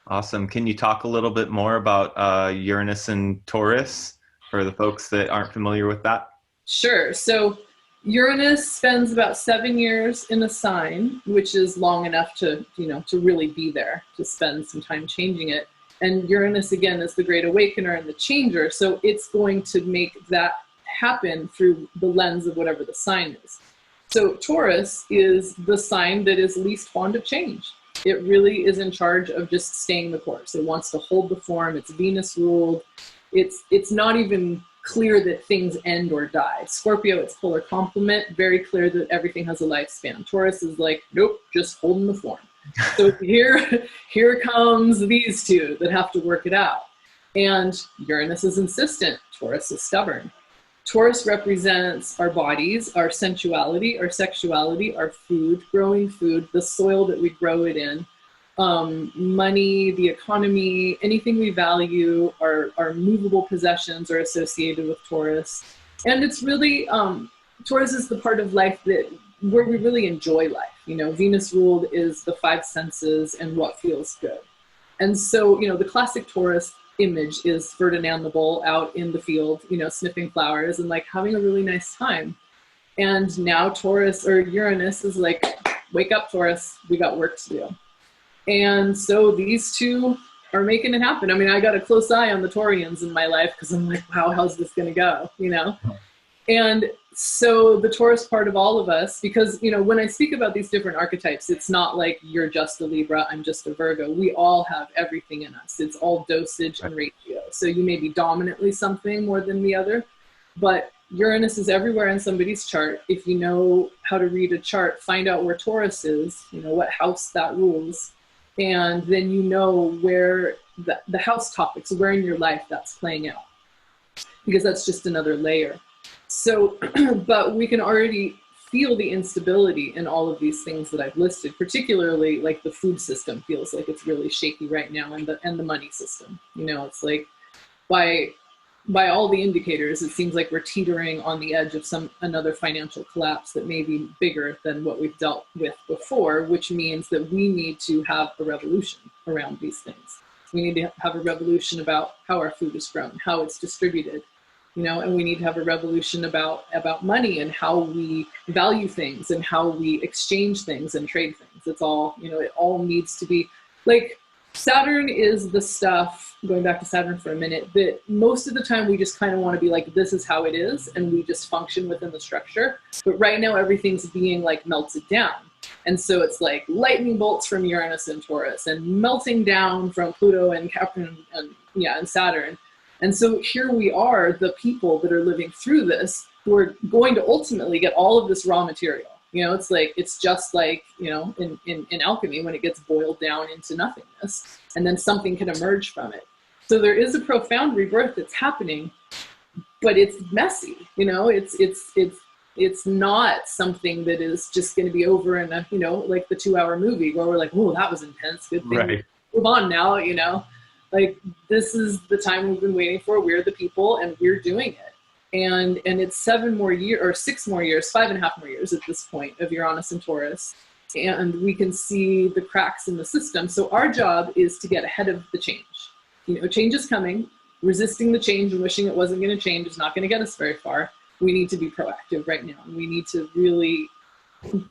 Awesome. Can you talk a little bit more about Uranus and Taurus for the folks that aren't familiar with that? Sure. So Uranus spends about 7 years in a sign, which is long enough to, you know, to really be there, to spend some time changing it. And Uranus, again, is the great awakener and the changer. So it's going to make that happen through the lens of whatever the sign is. So Taurus is the sign that is least fond of change. It really is in charge of just staying the course. It wants to hold the form. It's Venus ruled. It's not even clear that things end or die. Scorpio, it's polar complement, very clear that everything has a lifespan. Taurus is like, nope, just holding the form. So here comes these two that have to work it out. And Uranus is insistent. Taurus is stubborn. Taurus represents our bodies, our sensuality, our sexuality, our food, growing food, the soil that we grow it in, money, the economy, anything we value, our movable possessions are associated with Taurus. And it's really, Taurus is the part of life where we really enjoy life. You know, Venus ruled is the 5 senses and what feels good. And so, you know, the classic Taurus image is Ferdinand the Bull out in the field, you know, sniffing flowers and like having a really nice time. And now Taurus or Uranus is like, wake up, Taurus, we got work to do. And so these two are making it happen. I mean, I got a close eye on the Taurians in my life, because I'm like, wow, how's this going to go, you know? And so the Taurus part of all of us, because, you know, when I speak about these different archetypes, it's not like you're just a Libra, I'm just a Virgo. We all have everything in us. It's all dosage and ratio. So you may be dominantly something more than the other, but Uranus is everywhere in somebody's chart. If you know how to read a chart, find out where Taurus is, you know, what house that rules. And then you know where the house topics, where in your life that's playing out, because that's just another layer. So, but we can already feel the instability in all of these things that I've listed, particularly like the food system feels like it's really shaky right now, and the money system. You know, it's like by by all the indicators, it seems like we're teetering on the edge of another financial collapse that may be bigger than what we've dealt with before, which means that we need to have a revolution around these things. We need to have a revolution about how our food is grown, how it's distributed, and we need to have a revolution about money and how we value things and how we exchange things and trade things. It's all, it all needs to be like, Saturn is the stuff, going back to Saturn for a minute, that most of the time we just kind of want to be like, this is how it is, and we just function within the structure. But right now everything's being like melted down. And so it's like lightning bolts from Uranus and Taurus and melting down from Pluto and Capricorn and Saturn. And so here we are, the people that are living through this, who are going to ultimately get all of this raw material. It's just like, in alchemy, when it gets boiled down into nothingness, and then something can emerge from it. So there is a profound rebirth that's happening, but it's messy. It's not something that is just going to be over in a, like the 2-hour movie where we're like, oh, that was intense. Good thing. Right. Move on now, like this is the time we've been waiting for. We're the people and we're doing it. And it's 7 more years or 6 more years, 5.5 more years at this point of Uranus and Taurus. And we can see the cracks in the system. So our job is to get ahead of the change. Change is coming. Resisting the change and wishing it wasn't going to change is not going to get us very far. We need to be proactive right now. We need to really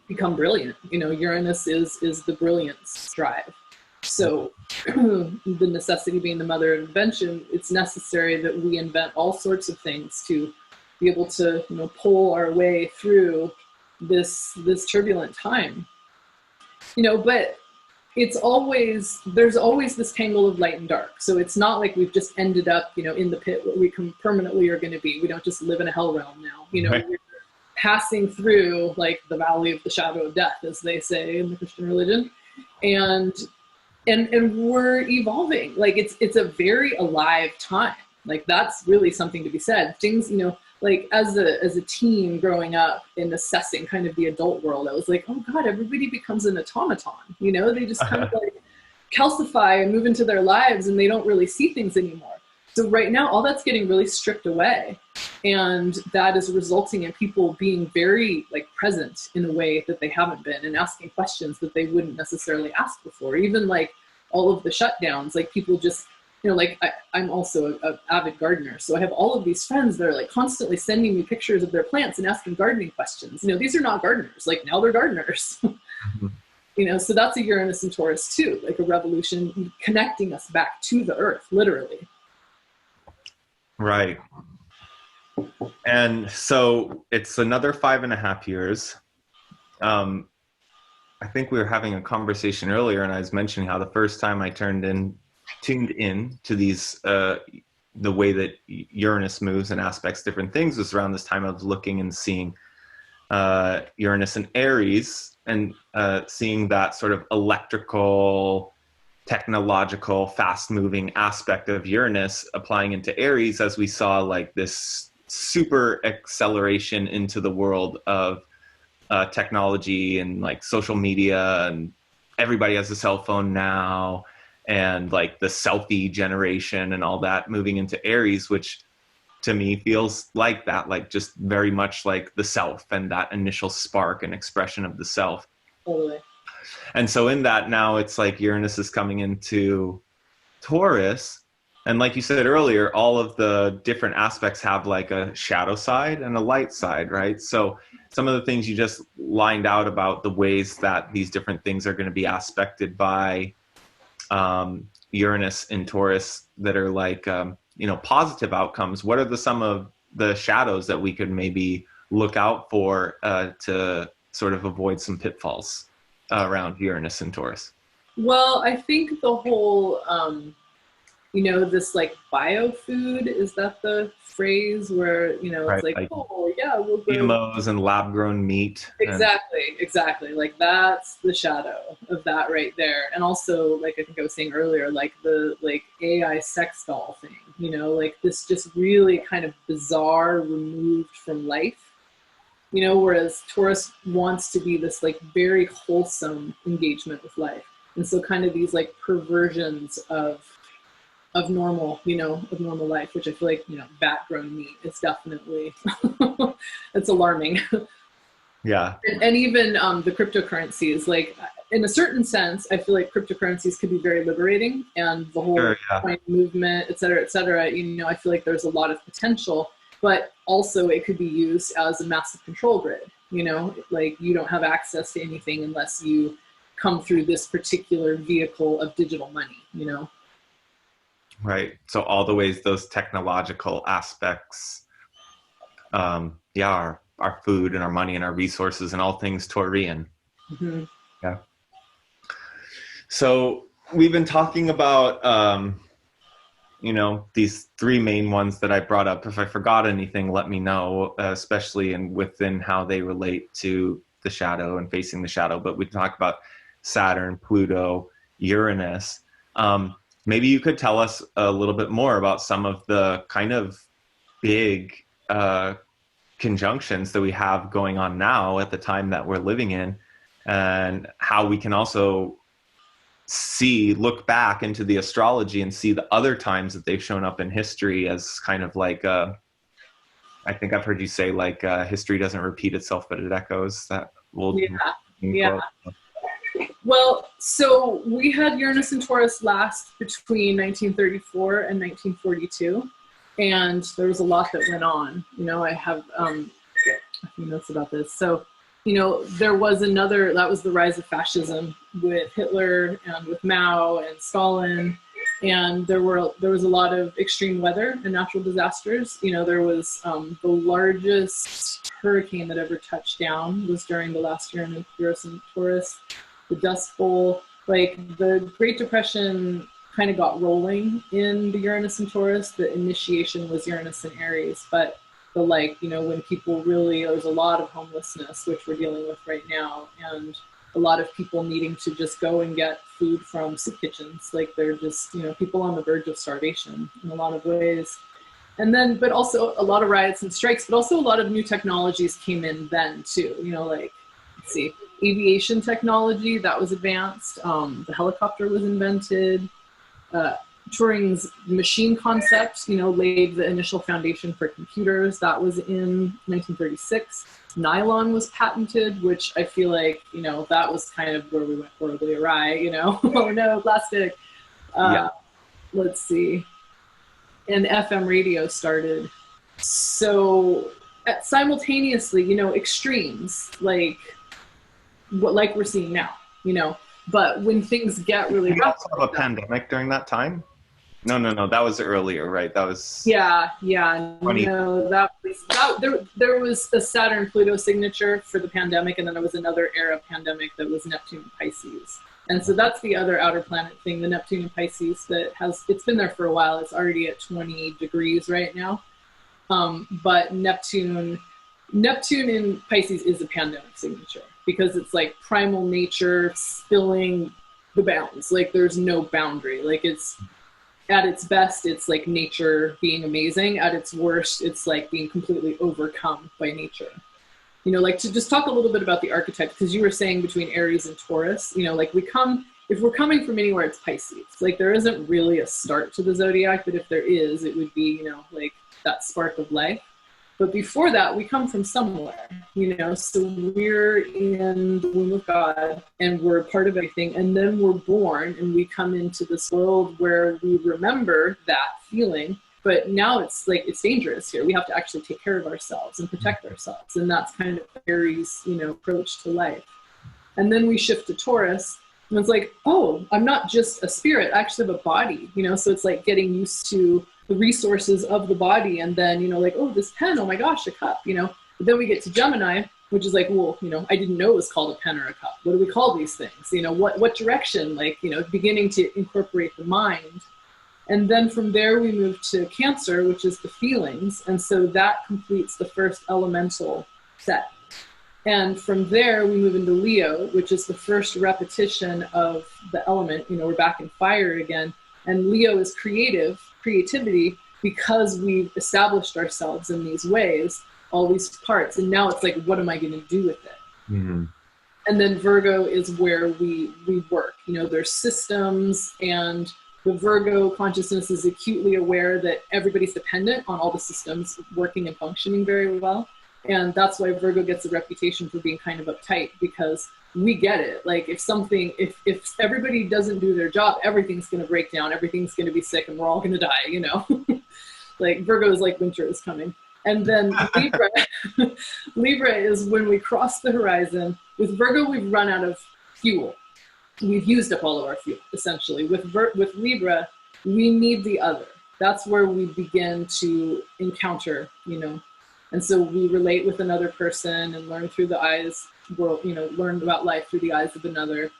become brilliant. Uranus is the brilliance drive. So the necessity being the mother of invention, it's necessary that we invent all sorts of things to be able to, pull our way through this turbulent time. But there's always this tangle of light and dark. So it's not like we've just ended up, in the pit where we permanently are going to be. We don't just live in a hell realm now. Right. We're passing through like the valley of the shadow of death, as they say in the Christian religion. And we're evolving. Like it's a very alive time. Like that's really something to be said. Things, like as a teen growing up and assessing kind of the adult world, I was like, oh God, everybody becomes an automaton. They just kind of like calcify and move into their lives and they don't really see things anymore. So right now, all that's getting really stripped away. And that is resulting in people being very like present in a way that they haven't been and asking questions that they wouldn't necessarily ask before. Even like all of the shutdowns, like people just, I'm also an avid gardener. So I have all of these friends that are like constantly sending me pictures of their plants and asking gardening questions. These are not gardeners, like now they're gardeners. Mm-hmm. So that's a Uranus and Taurus too, like a revolution connecting us back to the earth, literally. Right. And so it's another 5.5 years. I think we were having a conversation earlier and I was mentioning how the first time I tuned in to these, the way that Uranus moves and aspects different things was around this time I was looking and seeing Uranus and Aries and seeing that sort of electrical, technological, fast-moving aspect of Uranus applying into Aries as we saw like this super acceleration into the world of technology and like social media, and everybody has a cell phone now, and like the selfie generation and all that moving into Aries, which to me feels like that, like just very much like the self and that initial spark and expression of the self. Totally. And so in that now it's like Uranus is coming into Taurus. And like you said earlier, all of the different aspects have like a shadow side and a light side, right? So some of the things you just lined out about the ways that these different things are going to be aspected by Uranus in Taurus that are like, positive outcomes. What are some of the shadows that we could maybe look out for to sort of avoid some pitfalls around Uranus and Taurus? Well, I think the whole, this like biofood, is that the phrase where, it's Right, like, oh yeah, we'll grow. GMOs and lab grown meat. Exactly. Like that's the shadow of that right there. And also, like I think I was saying earlier, like the like AI sex doll thing, like this just really kind of bizarre, removed from life. Whereas Taurus wants to be this like very wholesome engagement with life. And so kind of these like perversions of of normal, of normal life, which I feel like, bat grown meat is definitely, it's alarming. Yeah. And even the cryptocurrencies, like in a certain sense, I feel like cryptocurrencies could be very liberating, and the whole Sure, yeah. coin movement, et cetera, I feel like there's a lot of potential, but also it could be used as a massive control grid, like you don't have access to anything unless you come through this particular vehicle of digital money, Right. So all the ways those technological aspects, our food and our money and our resources and all things Taurian. Mm-hmm. Yeah. So we've been talking about, these three main ones that I brought up. If I forgot anything, let me know, especially within how they relate to the shadow and facing the shadow. But we talk about Saturn, Pluto, Uranus. Maybe you could tell us a little bit more about some of the kind of big conjunctions that we have going on now at the time that we're living in, and how we can also look back into the astrology and see the other times that they've shown up in history as kind of like, I think I've heard you say, like, history doesn't repeat itself, but it echoes. That will Yeah. Well, so we had Uranus and Taurus last between 1934 and 1942, and there was a lot that went on. I have a few notes about this. So, there was that was the rise of fascism with Hitler and with Mao and Stalin, and there was a lot of extreme weather and natural disasters. There was the largest hurricane that ever touched down was during the last Uranus and Taurus. The Dust Bowl, like the Great Depression kind of got rolling in the Uranus and Taurus. The initiation was Uranus and Aries, but when people really, there's a lot of homelessness, which we're dealing with right now, and a lot of people needing to just go and get food from soup kitchens. Like they're just, people on the verge of starvation in a lot of ways. And then, but also a lot of riots and strikes, but also a lot of new technologies came in then too, let's see, aviation technology that was advanced. The helicopter was invented. Turing's machine concept, laid the initial foundation for computers. That was in 1936. Nylon was patented, which I feel like, that was kind of where we went horribly awry, oh no, plastic. Let's see. And FM radio started. So simultaneously, extremes, like we're seeing now, but when things get really rough. Also a pandemic during that time? No, that was earlier, right? That was... Yeah. 20. No, there was a Saturn-Pluto signature for the pandemic, and then there was another era pandemic that was Neptune and Pisces. And so that's the other outer planet thing, the Neptune and Pisces, it's been there for a while. It's already at 20 degrees right now. But Neptune in Pisces is a pandemic signature, because it's like primal nature spilling the bounds. Like there's no boundary. Like it's at its best, it's like nature being amazing. At its worst, it's like being completely overcome by nature. Like to just talk a little bit about the archetypes, because you were saying between Aries and Taurus, like if we're coming from anywhere, it's Pisces. Like there isn't really a start to the zodiac, but if there is, it would be, like that spark of life. But before that, we come from somewhere, so we're in the womb of God and we're part of everything. And then we're born and we come into this world where we remember that feeling. But now it's like, it's dangerous here. We have to actually take care of ourselves and protect ourselves. And that's kind of Aries, approach to life. And then we shift to Taurus, and it's like, oh, I'm not just a spirit, I actually have a body, so it's like getting used to the resources of the body. And then, like, oh, this pen, oh my gosh, a cup, But then we get to Gemini, which is like, well, I didn't know it was called a pen or a cup. What do we call these things? What direction, like, beginning to incorporate the mind. And then from there we move to Cancer, which is the feelings. And so that completes the first elemental set. And from there we move into Leo, which is the first repetition of the element. We're back in fire again. And Leo is creativity, because we've established ourselves in these ways, all these parts. And now it's like, what am I going to do with it? Mm-hmm. And then Virgo is where we work. There's systems, and The Virgo consciousness is acutely aware that everybody's dependent on all the systems working and functioning very well. And that's why Virgo gets a reputation for being kind of uptight, because we get it. Like if everybody doesn't do their job, everything's going to break down, everything's going to be sick, and we're all going to die, you know? Like Virgo is like winter is coming. And then Libra, Libra is when we cross the horizon. With Virgo, we've run out of fuel. We've used up all of our fuel, essentially. With Libra, we need the other. That's where we begin to encounter, you know. And so we relate with another person and learn through the eyes, learn about life through the eyes of another.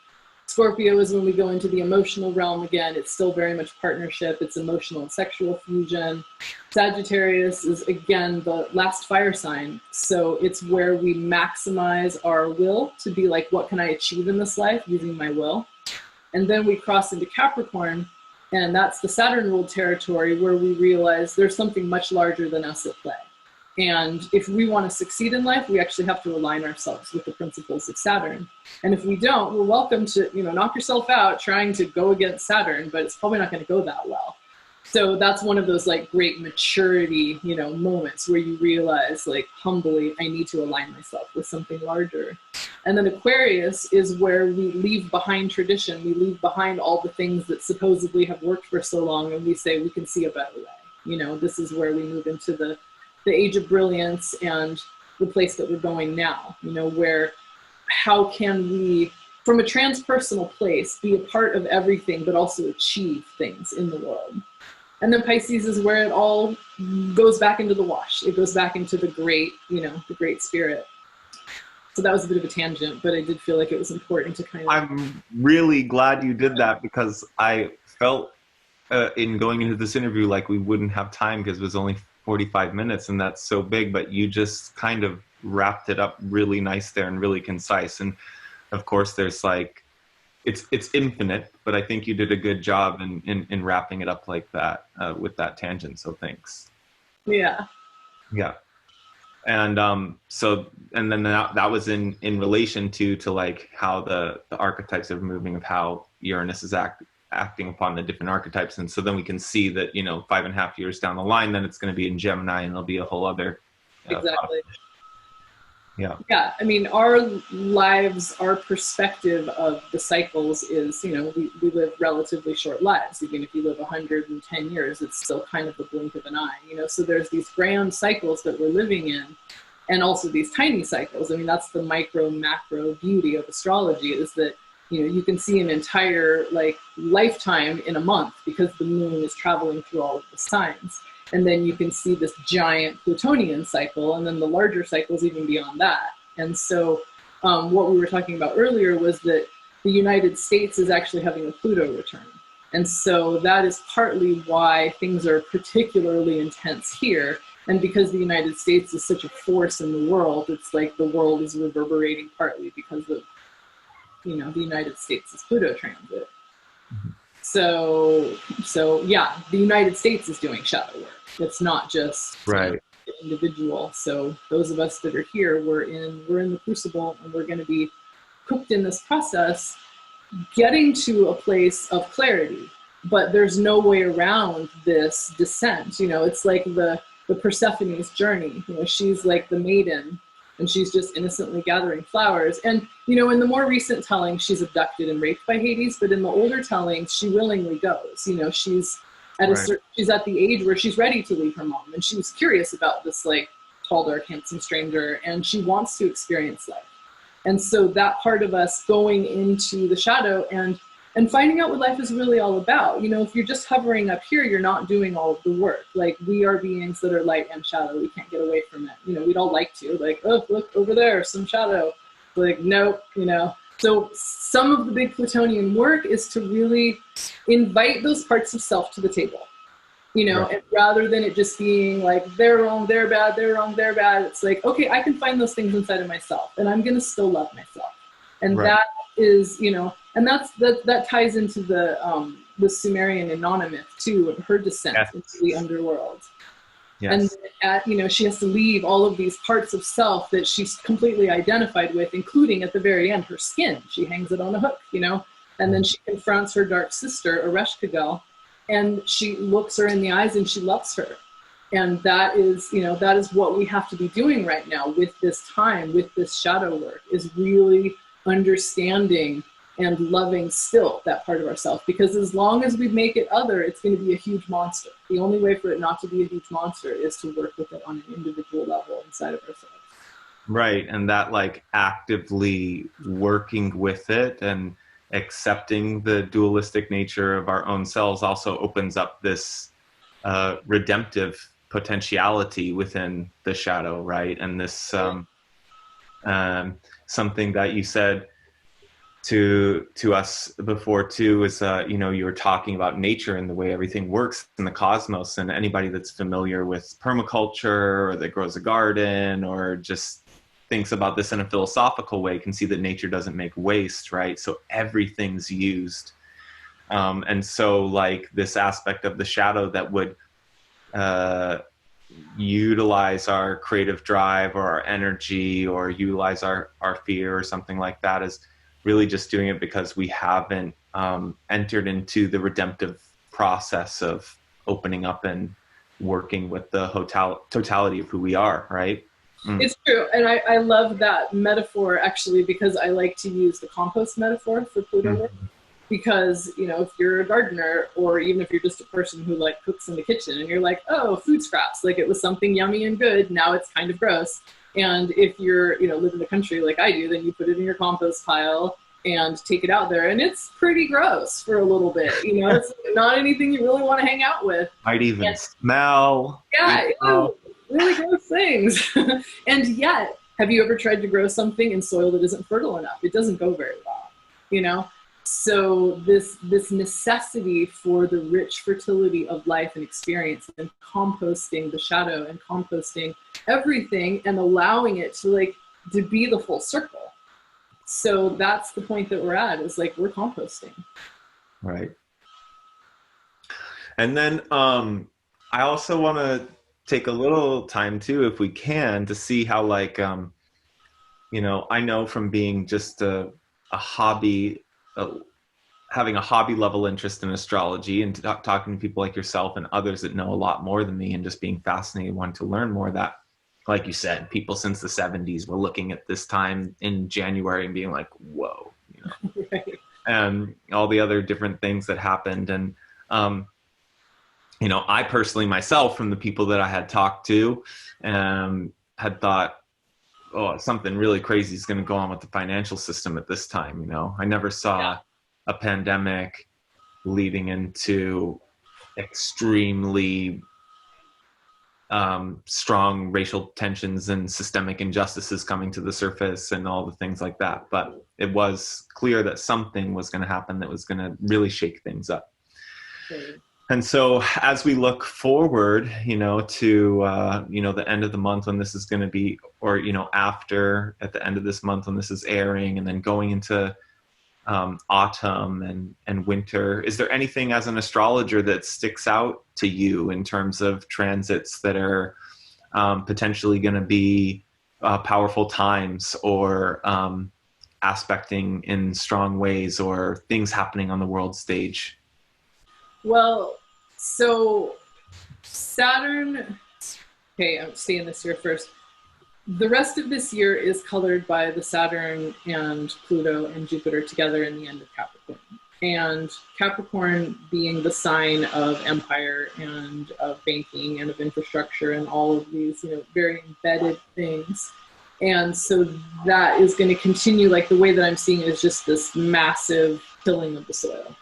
Scorpio is when we go into the emotional realm again. It's still very much partnership. It's emotional and sexual fusion. Sagittarius is, again, the last fire sign. So it's where we maximize our will to be like, what can I achieve in this life using my will? And then we cross into Capricorn, and that's the Saturn-ruled territory where we realize there's something much larger than us at play. And if we want to succeed in life, we actually have to align ourselves with the principles of Saturn. And if we don't, we're welcome to, knock yourself out trying to go against Saturn, but it's probably not going to go that well. So that's one of those like great maturity, moments where you realize like humbly, I need to align myself with something larger. And then Aquarius is where we leave behind tradition. We leave behind all the things that supposedly have worked for so long, and we say we can see a better way. This is where we move into the age of brilliance and the place that we're going now, where how can we, from a transpersonal place, be a part of everything, but also achieve things in the world. And then Pisces is where it all goes back into the wash. It goes back into the great, the great spirit. So that was a bit of a tangent, but I did feel like it was important to kind of... I'm really glad you did that, because I felt in going into this interview like we wouldn't have time because it was only 45 minutes, and that's so big, but you just kind of wrapped it up really nice there and really concise. And of course there's like, it's infinite, but I think you did a good job in wrapping it up like that with that tangent. So thanks. Yeah. And and then that was in relation to like how the archetypes are moving, of how Uranus is acting upon the different archetypes. And so then we can see that 5.5 years down the line, then it's going to be in Gemini, and there'll be a whole other exactly. Yeah. I mean, our lives, our perspective of the cycles is, we live relatively short lives. Even if you live 110 years, it's still kind of the blink of an eye, so there's these grand cycles that we're living in, and also these tiny cycles. I mean, that's the micro macro beauty of astrology, is that you can see an entire lifetime in a month, because the moon is traveling through all of the signs. And then you can see this giant Plutonian cycle, and then the larger cycles even beyond that. And so what we were talking about earlier was that the United States is actually having a Pluto return. And so that is partly why things are particularly intense here. And because the United States is such a force in the world, it's like the world is reverberating partly because of the United States' Pluto transit. Mm-hmm. So yeah, the United States is doing shadow work. It's not just right. The individual. So those of us that are here, we're in the crucible, and we're going to be cooked in this process, getting to a place of clarity. But there's no way around this descent. It's like the Persephone's journey. She's like the maiden, and she's just innocently gathering flowers. And, in the more recent tellings, she's abducted and raped by Hades, but in the older tellings, she willingly goes. She's at she's at the age where she's ready to leave her mom, and she was curious about this, tall, dark, handsome stranger, and she wants to experience life. And so that part of us going into the shadow and finding out what life is really all about. If you're just hovering up here, you're not doing all of the work. We are beings that are light and shadow. We can't get away from it. We'd all like to, oh, look over there, some shadow. Nope, So some of the big Plutonian work is to really invite those parts of self to the table. Right. And rather than it just being they're wrong, they're bad, they're wrong, they're bad. It's okay, I can find those things inside of myself, and I'm going to still love myself. And right. that is, and that ties into the Sumerian Inanna myth too, and her descent into the underworld. Yes. And she has to leave all of these parts of self that she's completely identified with, including at the very end, her skin. She hangs it on a hook, and then she confronts her dark sister, Ereshkigal, and she looks her in the eyes and she loves her. And that is, that is what we have to be doing right now with this time, with this shadow work, is really understanding and loving still that part of ourselves. Because as long as we make it other, it's going to be a huge monster. The only way for it not to be a huge monster is to work with it on an individual level inside of ourselves. Right. And that like actively working with it and accepting the dualistic nature of our own selves also opens up this redemptive potentiality within the shadow, right? And this something that you said to us before too is you were talking about nature and the way everything works in the cosmos, and anybody that's familiar with permaculture or that grows a garden or just thinks about this in a philosophical way can see that nature doesn't make waste, right? So everything's used. And so like this aspect of the shadow that would utilize our creative drive or our energy or utilize our fear or something like that is really just doing it because we haven't entered into the redemptive process of opening up and working with the totality of who we are, right? It's true. And I love that metaphor actually, because I like to use the compost metaphor for Pluto work. Because, if you're a gardener, or even if you're just a person who like cooks in the kitchen and you're like, oh, food scraps, like it was something yummy and good, now it's kind of gross. And if you're, live in the country like I do, then you put it in your compost pile and take it out there. And it's pretty gross for a little bit. It's not anything you really want to hang out with. Might even smell. Yeah, really gross things. And yet, have you ever tried to grow something in soil that isn't fertile enough? It doesn't go very well, So this necessity for the rich fertility of life and experience, and composting the shadow and composting everything and allowing it to be the full circle. So that's the point that we're at, is like we're composting. Right. And then I also want to take a little time too, if we can, to see how I know from being just a hobby, having a hobby level interest in astrology and talking to people like yourself and others that know a lot more than me and just being fascinated, wanting to learn more, that, like you said, people since the 70s were looking at this time in January and being like, whoa, Right. And all the other different things that happened. And, I personally myself, from the people that I had talked to, had thought, oh, something really crazy is going to go on with the financial system at this time. I never saw a pandemic leading into extremely strong racial tensions and systemic injustices coming to the surface and all the things like that. But it was clear that something was going to happen that was going to really shake things up. Okay. And so as we look forward, to, the end of the month when this is going to be, or, after, at the end of this month when this is airing, and then going into autumn and winter, is there anything as an astrologer that sticks out to you in terms of transits that are potentially going to be powerful times, or aspecting in strong ways, or things happening on the world stage? Well, so Saturn, okay, I'm staying this year first. The rest of this year is colored by the Saturn and Pluto and Jupiter together in the end of Capricorn. And Capricorn being the sign of empire and of banking and of infrastructure and all of these, very embedded things. And so that is going to continue, like the way that I'm seeing it is just this massive tilling of the soil,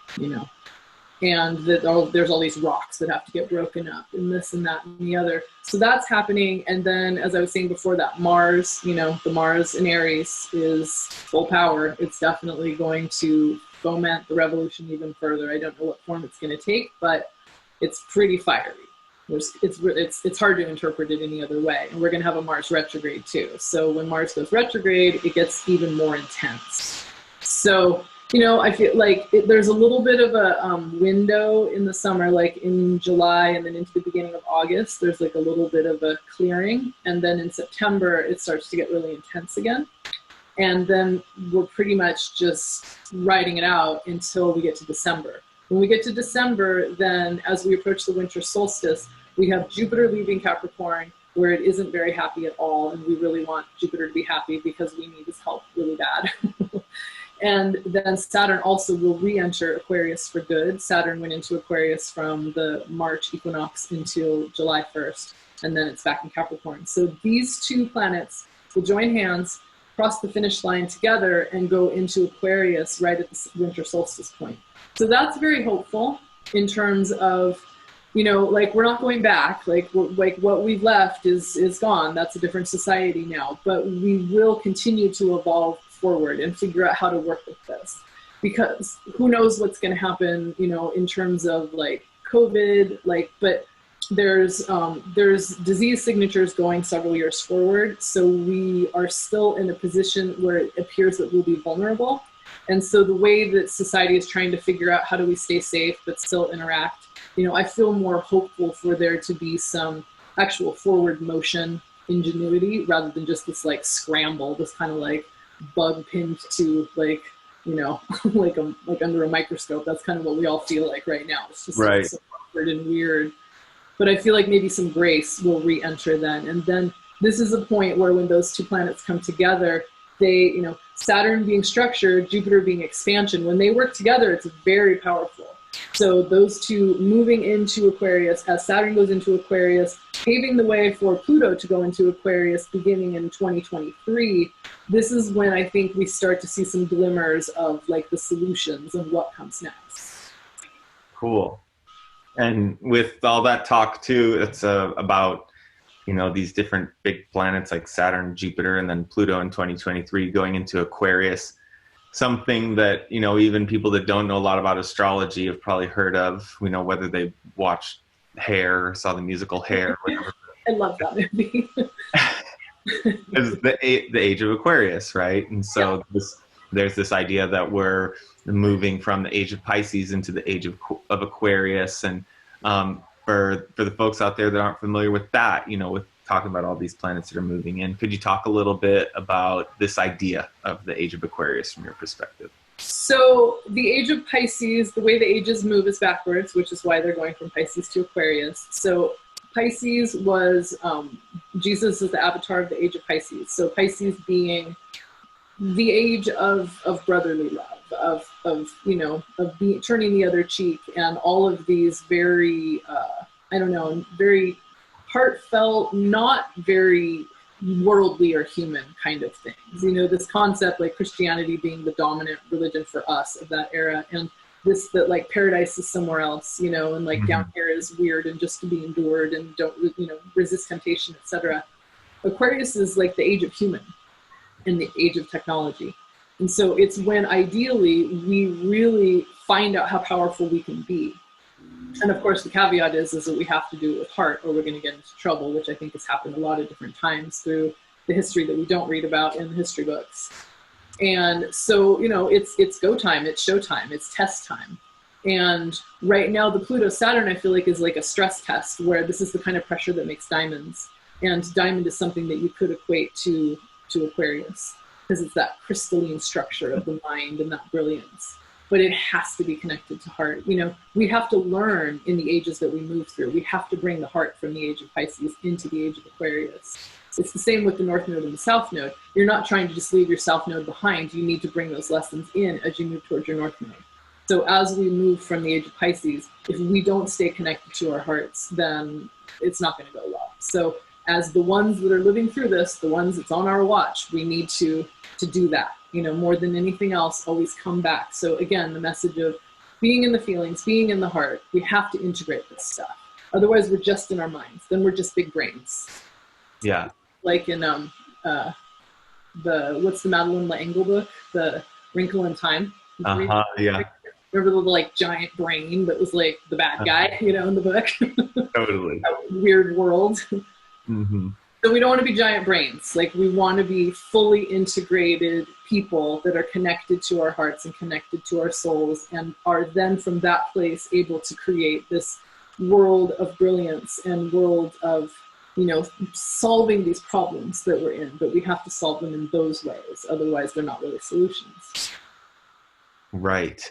and that there's all these rocks that have to get broken up and this and that and the other. So that's happening. And then, as I was saying before, that Mars, the Mars in Aries is full power. It's definitely going to foment the revolution even further. I don't know what form it's going to take, but it's pretty fiery. It's hard to interpret it any other way. And we're going to have a Mars retrograde too. So when Mars goes retrograde, it gets even more intense. So I feel like there's a little bit of a window in the summer, like in July and then into the beginning of August, there's like a little bit of a clearing. And then in September, it starts to get really intense again. And then we're pretty much just riding it out until we get to December. When we get to December, then as we approach the winter solstice, we have Jupiter leaving Capricorn, where it isn't very happy at all, and we really want Jupiter to be happy because we need his help really bad. And then Saturn also will re-enter Aquarius for good. Saturn went into Aquarius from the March equinox until July 1st, and then it's back in Capricorn. So these two planets will join hands, cross the finish line together, and go into Aquarius right at the winter solstice point. So that's very hopeful in terms of, you know, like, we're not going back. Like what we've left is gone. That's a different society now. But we will continue to evolve forward and figure out how to work with this, because who knows what's going to happen, you know, in terms of like COVID, like, but there's disease signatures going several years forward. So we are still in a position where it appears that we'll be vulnerable. And so the way that society is trying to figure out how do we stay safe but still interact, you know, I feel more hopeful for there to be some actual forward motion ingenuity rather than just this like scramble, this kind of like bug pinned to, like, you know, like under a microscope. That's kind of what we all feel like right now. It's just right. Like, so awkward and weird. But I feel like maybe some grace will re-enter then. And then this is a point where when those two planets come together, they, you know, Saturn being structure, Jupiter being expansion, when they work together, it's very powerful. So those two moving into Aquarius, as Saturn goes into Aquarius, paving the way for Pluto to go into Aquarius beginning in 2023, this is when I think we start to see some glimmers of like the solutions and what comes next. Cool. And with all that talk too, it's about, you know, these different big planets like Saturn, Jupiter, and then Pluto in 2023 going into Aquarius. Something that, you know, even people that don't know a lot about astrology have probably heard of, you know, whether they watched Hair or saw the musical Hair or whatever. I love that movie. It's the age of Aquarius, right? And so there's this idea that we're moving from the age of Pisces into the age of Aquarius. And for the folks out there that aren't familiar with that, you know, with talking about all these planets that are moving in, could you talk a little bit about this idea of the age of Aquarius from your perspective? So the age of Pisces, the way the ages move is backwards, which is why they're going from Pisces to Aquarius. So Pisces was, Jesus is the avatar of the age of Pisces. So Pisces being the age of brotherly love, of you know, of turning the other cheek, and all of these very, very heartfelt, not very worldly or human kind of things. You know, this concept like Christianity being the dominant religion for us of that era, and this that like paradise is somewhere else, you know, and like down here is weird and just to be endured and don't, you know, resist temptation, etc. Aquarius is like the age of human and the age of technology. And so it's when ideally we really find out how powerful we can be. And of course, the caveat is that we have to do it with heart or we're going to get into trouble, which I think has happened a lot of different times through the history that we don't read about in the history books. And so, you know, it's go time, it's show time, it's test time. And right now, the Pluto-Saturn, I feel like, is like a stress test where this is the kind of pressure that makes diamonds. And diamond is something that you could equate to Aquarius, because it's that crystalline structure of the mind and that brilliance. But it has to be connected to heart. You know, we have to learn in the ages that we move through. We have to bring the heart from the age of Pisces into the age of Aquarius. It's the same with the North Node and the South Node. You're not trying to just leave your South Node behind. You need to bring those lessons in as you move towards your North Node. So as we move from the age of Pisces, if we don't stay connected to our hearts, then it's not going to go well. So as the ones that are living through this, the ones that's on our watch, we need to do that. You know, more than anything else, always come back. So again, the message of being in the feelings, being in the heart, we have to integrate this stuff. Otherwise, we're just in our minds. Then we're just big brains. Yeah. Like in what's the Madeline L'Engle book, The Wrinkle in Time? Yeah. Remember the like giant brain that was like the bad guy, you know, in the book? Totally. Weird world. Mm-hmm. So we don't want to be giant brains. Like, we want to be fully integrated people that are connected to our hearts and connected to our souls, and are then from that place able to create this world of brilliance and world of, you know, solving these problems that we're in. But we have to solve them in those ways. Otherwise, they're not really solutions. Right.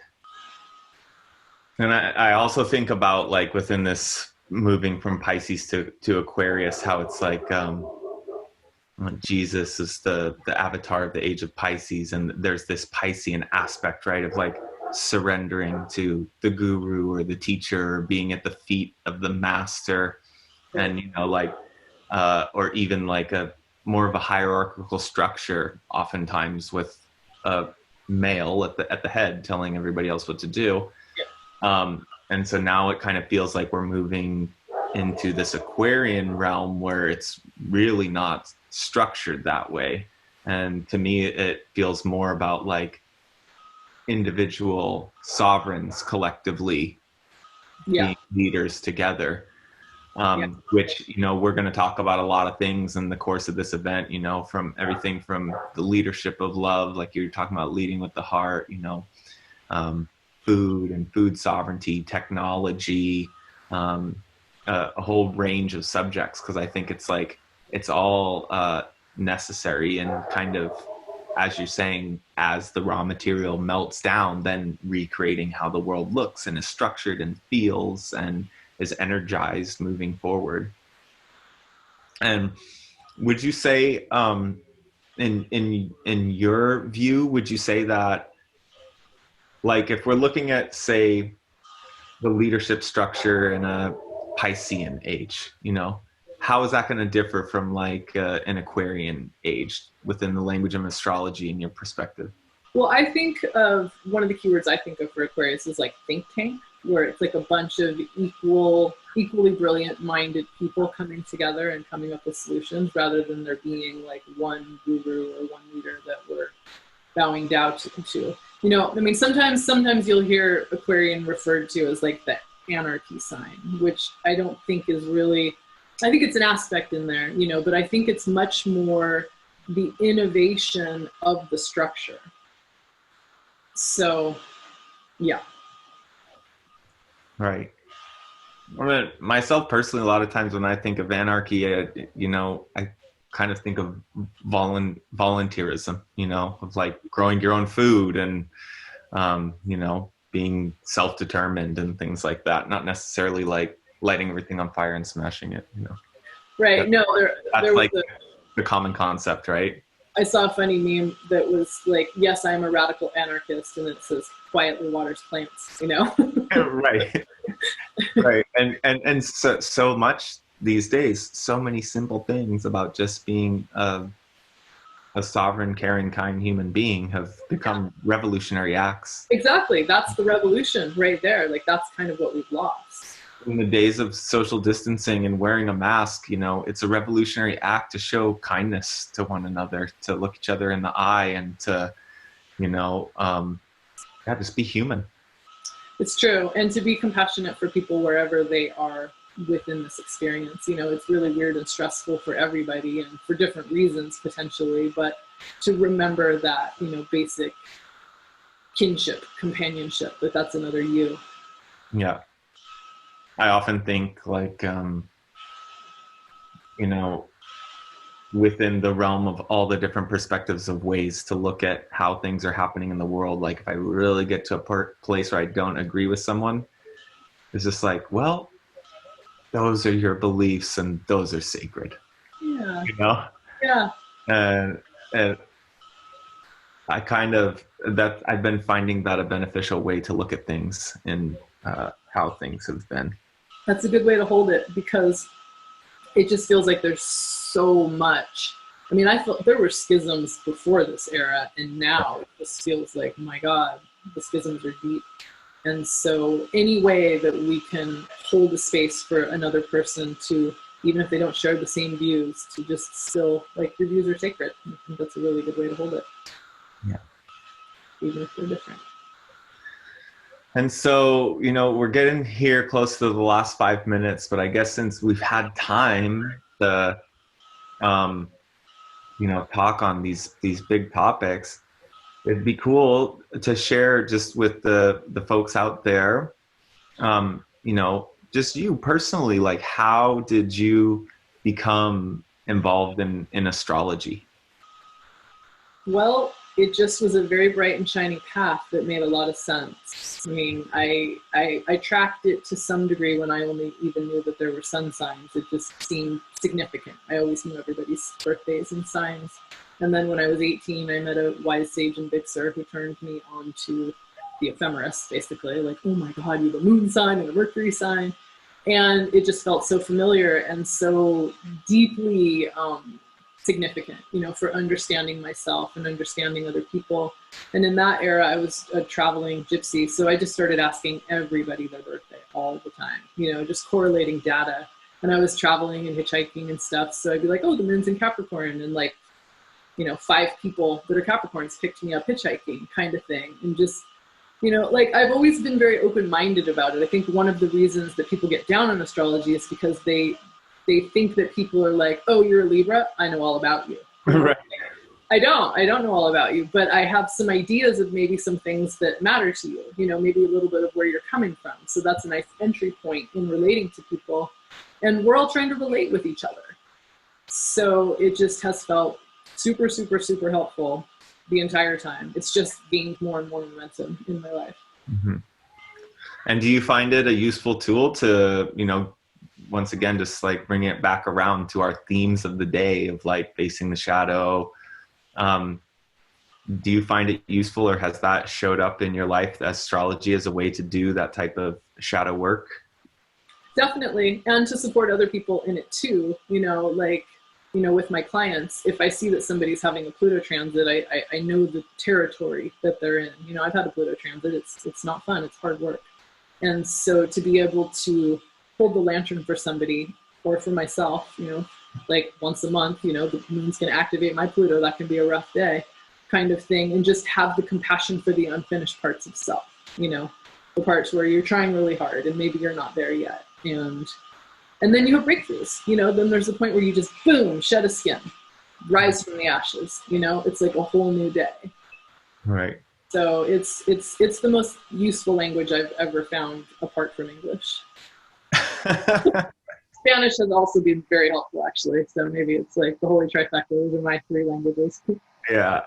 And I also think about like within this moving from Pisces to Aquarius, how it's like Jesus is the avatar of the age of Pisces, and there's this Piscean aspect, right, of like surrendering to the guru or the teacher, or being at the feet of the master, and like or even like a more of a hierarchical structure, oftentimes with a male at the head telling everybody else what to do. And so now it kind of feels like we're moving into this Aquarian realm where it's really not structured that way. And to me, it feels more about like individual sovereigns collectively being leaders together. Which, we're going to talk about a lot of things in the course of this event, from everything from the leadership of love, like you're talking about leading with the heart, food and food sovereignty, technology, a whole range of subjects, because I think it's all necessary, and kind of, as you're saying, as the raw material melts down, then recreating how the world looks and is structured and feels and is energized moving forward. And would you say, in your view, would you say that, like, if we're looking at, say, the leadership structure in a Piscean age, how is that going to differ from like an Aquarian age within the language of astrology in your perspective? Well, I think of one of the keywords I think of for Aquarius is like think tank, where it's like a bunch of equally brilliant minded people coming together and coming up with solutions, rather than there being like one guru or one leader that we're bowing down to. Sometimes you'll hear Aquarian referred to as like the anarchy sign, which I don't think is really, I think it's an aspect in there, but I think it's much more the innovation of the structure. So, yeah. Right. Myself personally, a lot of times when I think of anarchy, I kind of think of volunteerism, of like growing your own food and, being self-determined and things like that. Not necessarily like lighting everything on fire and smashing it, Right. No, that's like the common concept, right? I saw a funny meme that was like, yes, I'm a radical anarchist, and it says quietly waters plants, Right. Right. And so much these days, so many simple things about just being a sovereign, caring, kind human being have become revolutionary acts. Exactly. That's the revolution right there. Like, that's kind of what we've lost. In the days of social distancing and wearing a mask, it's a revolutionary act to show kindness to one another, to look each other in the eye, and to, just be human. It's true. And to be compassionate for people wherever they are within this experience. It's really weird and stressful for everybody, and for different reasons potentially, but to remember that, basic kinship, companionship, that's another you. Yeah. I often think like, within the realm of all the different perspectives of ways to look at how things are happening in the world, like if I really get to a place where I don't agree with someone, it's just like, well, those are your beliefs and those are sacred. Yeah. Yeah. And I kind of, I've been finding that a beneficial way to look at things and how things have been. That's a good way to hold it, because it just feels like there's so much. I felt there were schisms before this era, and now it just feels like, my God, the schisms are deep. And so any way that we can hold a space for another person to, even if they don't share the same views, to just still, like, your views are sacred. I think that's a really good way to hold it. Yeah. Even if they're different. And so, we're getting here close to the last 5 minutes, but I guess since we've had time to, talk on these big topics, it'd be cool to share just with the folks out there, just you personally, like, how did you become involved in astrology? Well, it just was a very bright and shiny path that made a lot of sense. I mean, I tracked it to some degree when I only even knew that there were sun signs. It just seemed significant. I always knew everybody's birthdays and signs. And then when I was 18, I met a wise sage in Big Sur who turned me on to the ephemeris, basically. Like, oh my God, you have a moon sign and a Mercury sign. And it just felt so familiar and so deeply significant, you know, for understanding myself and understanding other people. And in that era, I was a traveling gypsy. So I just started asking everybody their birthday all the time, you know, just correlating data. And I was traveling and hitchhiking and stuff. So I'd be like, oh, the moon's in Capricorn. And like, you know, 5 people that are Capricorns picked me up hitchhiking kind of thing. And just, you know, like I've always been very open-minded about it. I think one of the reasons that people get down on astrology is because they think that people are like, oh, you're a Libra, I know all about you. Right. I don't know all about you, but I have some ideas of maybe some things that matter to you, you know, maybe a little bit of where you're coming from. So that's a nice entry point in relating to people. And we're all trying to relate with each other. So it just has felt super, super, super helpful the entire time. It's just gained more and more momentum in my life. Mm-hmm. And do you find it a useful tool to, you know, once again, just like bring it back around to our themes of the day of like facing the shadow? Do you find it useful, or has that showed up in your life, astrology as a way to do that type of shadow work? Definitely. And to support other people in it too, you know, like, you know, with my clients, if I see that somebody's having a Pluto transit, I know the territory that they're in. You know, I've had a Pluto transit. It's not fun. It's hard work. And so to be able to hold the lantern for somebody or for myself, you know, like once a month, you know, the moon's going to activate my Pluto. That can be a rough day kind of thing. And just have the compassion for the unfinished parts of self, you know, the parts where you're trying really hard and maybe you're not there yet. And then you have breakthroughs, you know, then there's a point where you just, boom, shed a skin, rise from the ashes, you know, it's like a whole new day. Right. So it's the most useful language I've ever found apart from English. Spanish has also been very helpful, actually. So maybe it's like the holy trifecta. Those are my 3 languages. Yeah.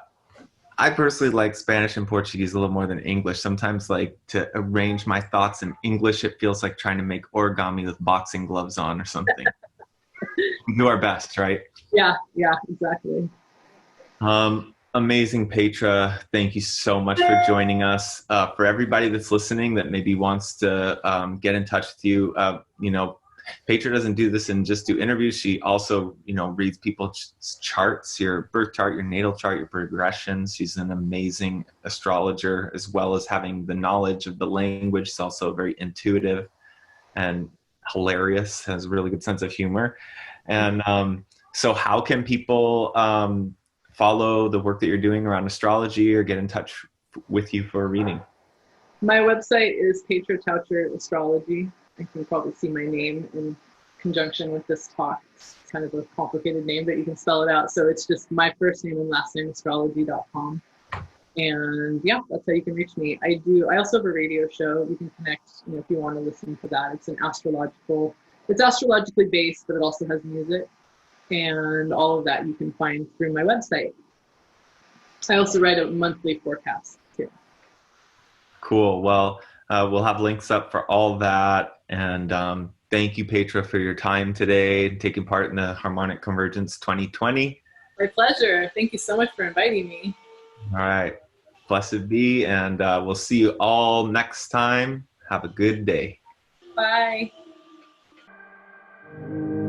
I personally like Spanish and Portuguese a little more than English. Sometimes, like, to arrange my thoughts in English, it feels like trying to make origami with boxing gloves on or something. Do our best, right? Yeah, exactly. Amazing, Petra. Thank you so much for joining us. For everybody that's listening that maybe wants to get in touch with you, you know, Petra doesn't do this and just do interviews. She also, you know, reads people's charts, your birth chart, your natal chart, your progressions. She's an amazing astrologer, as well as having the knowledge of the language. She's also very intuitive and hilarious, has a really good sense of humor. And so how can people follow the work that you're doing around astrology or get in touch with you for a reading? My website is Petra Taucher Astrology. I can probably see my name in conjunction with this talk. It's kind of a complicated name, but you can spell it out. So it's just my first name and last name, astrology.com. And yeah, that's how you can reach me. I also have a radio show. You can connect, you know, if you want to listen to that. It's astrologically based, but it also has music. And all of that you can find through my website. I also write a monthly forecast too. Cool. Well, we'll have links up for all that. And thank you, Petra, for your time today, taking part in the Harmonic Convergence 2020. My pleasure. Thank you so much for inviting me. All right. Blessed be. And we'll see you all next time. Have a good day. Bye. Ah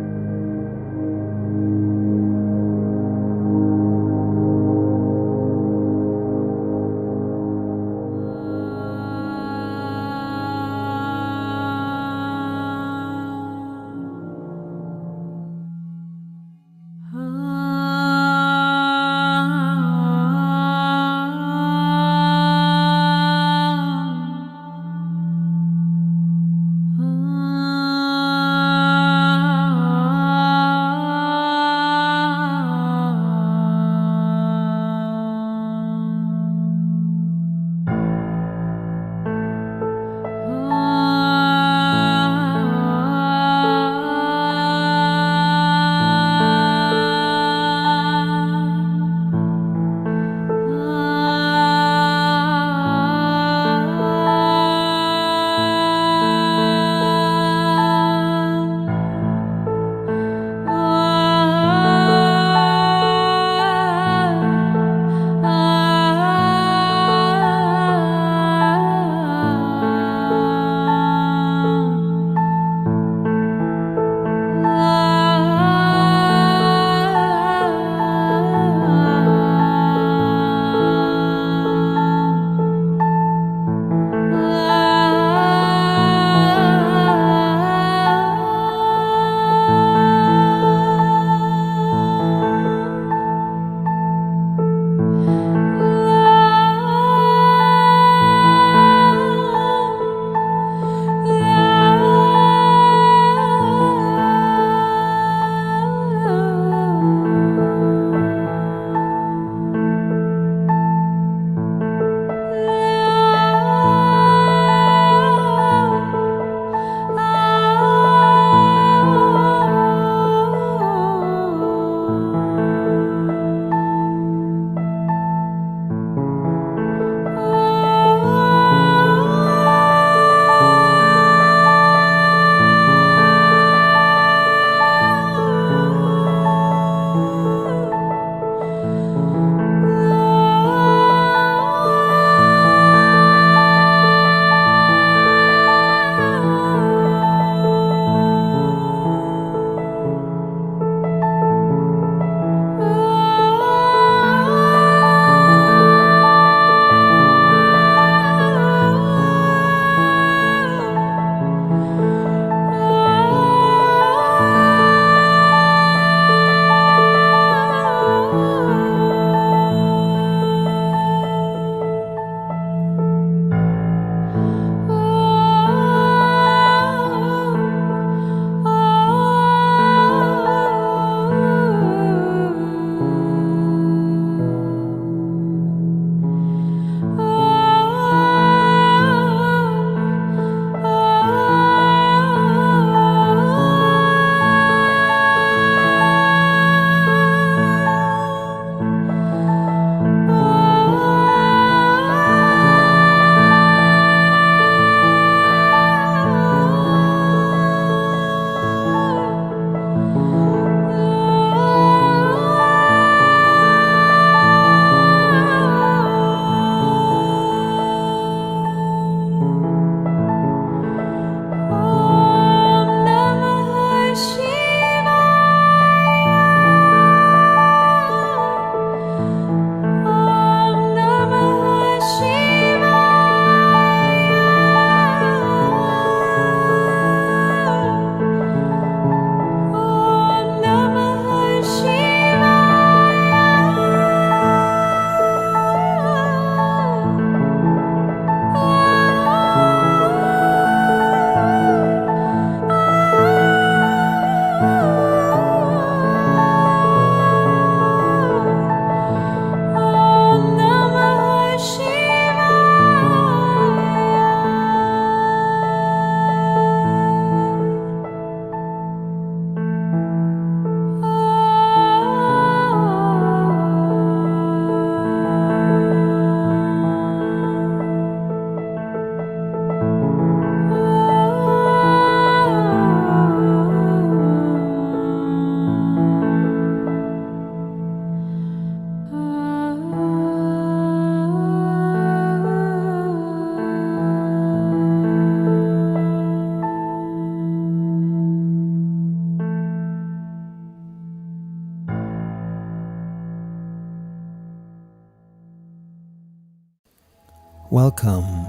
Welcome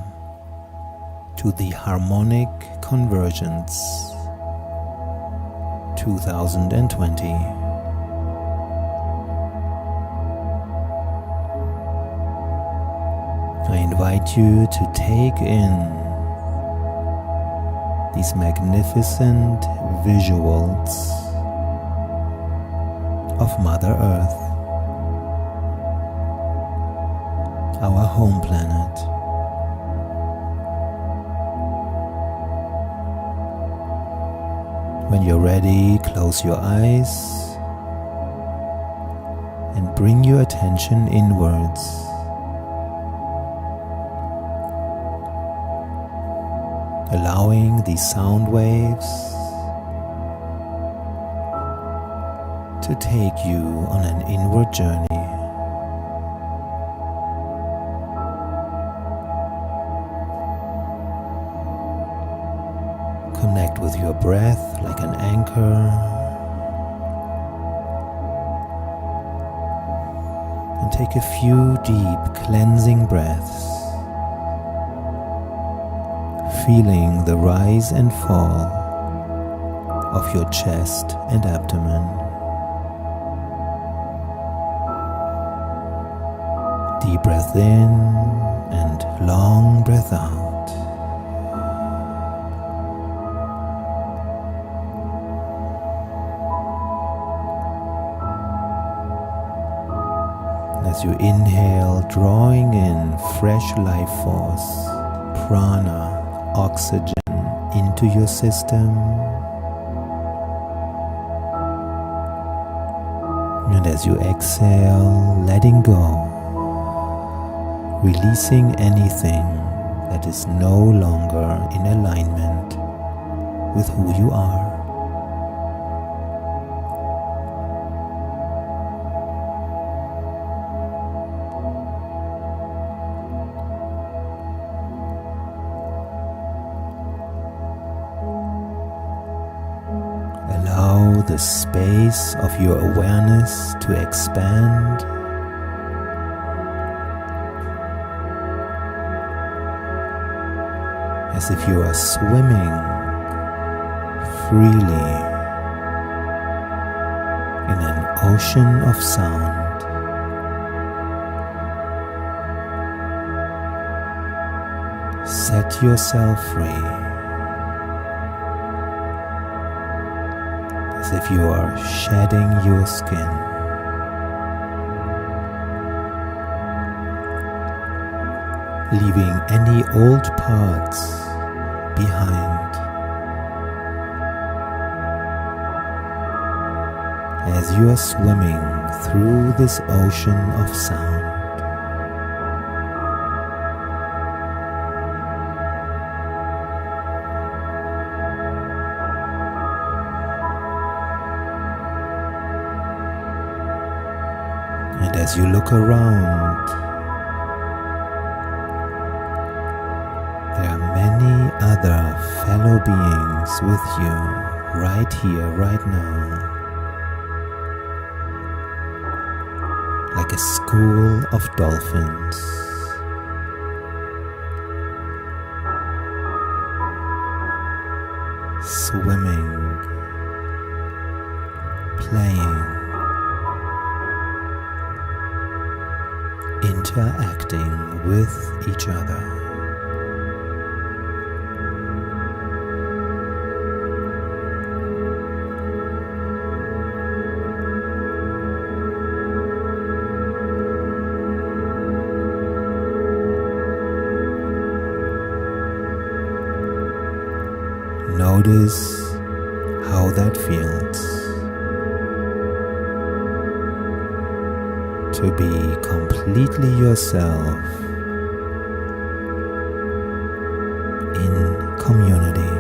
to the Harmonic Convergence 2020. I invite you to take in these magnificent visuals of Mother Earth, our home planet. When you're ready, close your eyes and bring your attention inwards. Allowing these sound waves to take you on an inward journey. Connect with your breath like an anchor. And take a few deep cleansing breaths, feeling the rise and fall of your chest and abdomen. Deep breath in and long breath out. As you inhale, drawing in fresh life force, prana, oxygen into your system. And as you exhale, letting go, releasing anything that is no longer in alignment with who you are. Allow the space of your awareness to expand. As if you are swimming freely in an ocean of sound. Set yourself free. As if you are shedding your skin. Leaving any old parts behind. As you are swimming through this ocean of sound. And as you look around, there are many other fellow beings with you right here, right now. Like a school of dolphins. Swimming, playing, interacting with each other. Notice how that feels to be completely yourself in community.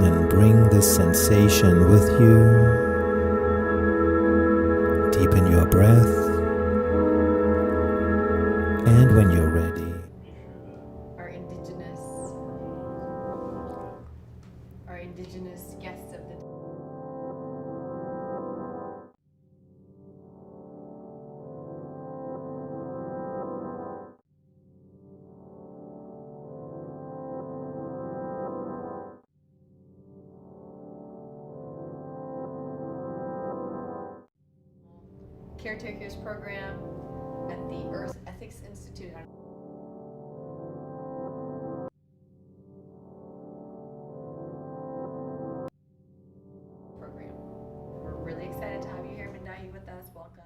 And bring this sensation with you. Deepen your breath. And when you're ready, our indigenous guests of the Caretakers Program at the Earth Ethics Institute. Program. We're really excited to have you here, Midnight, with us. Welcome.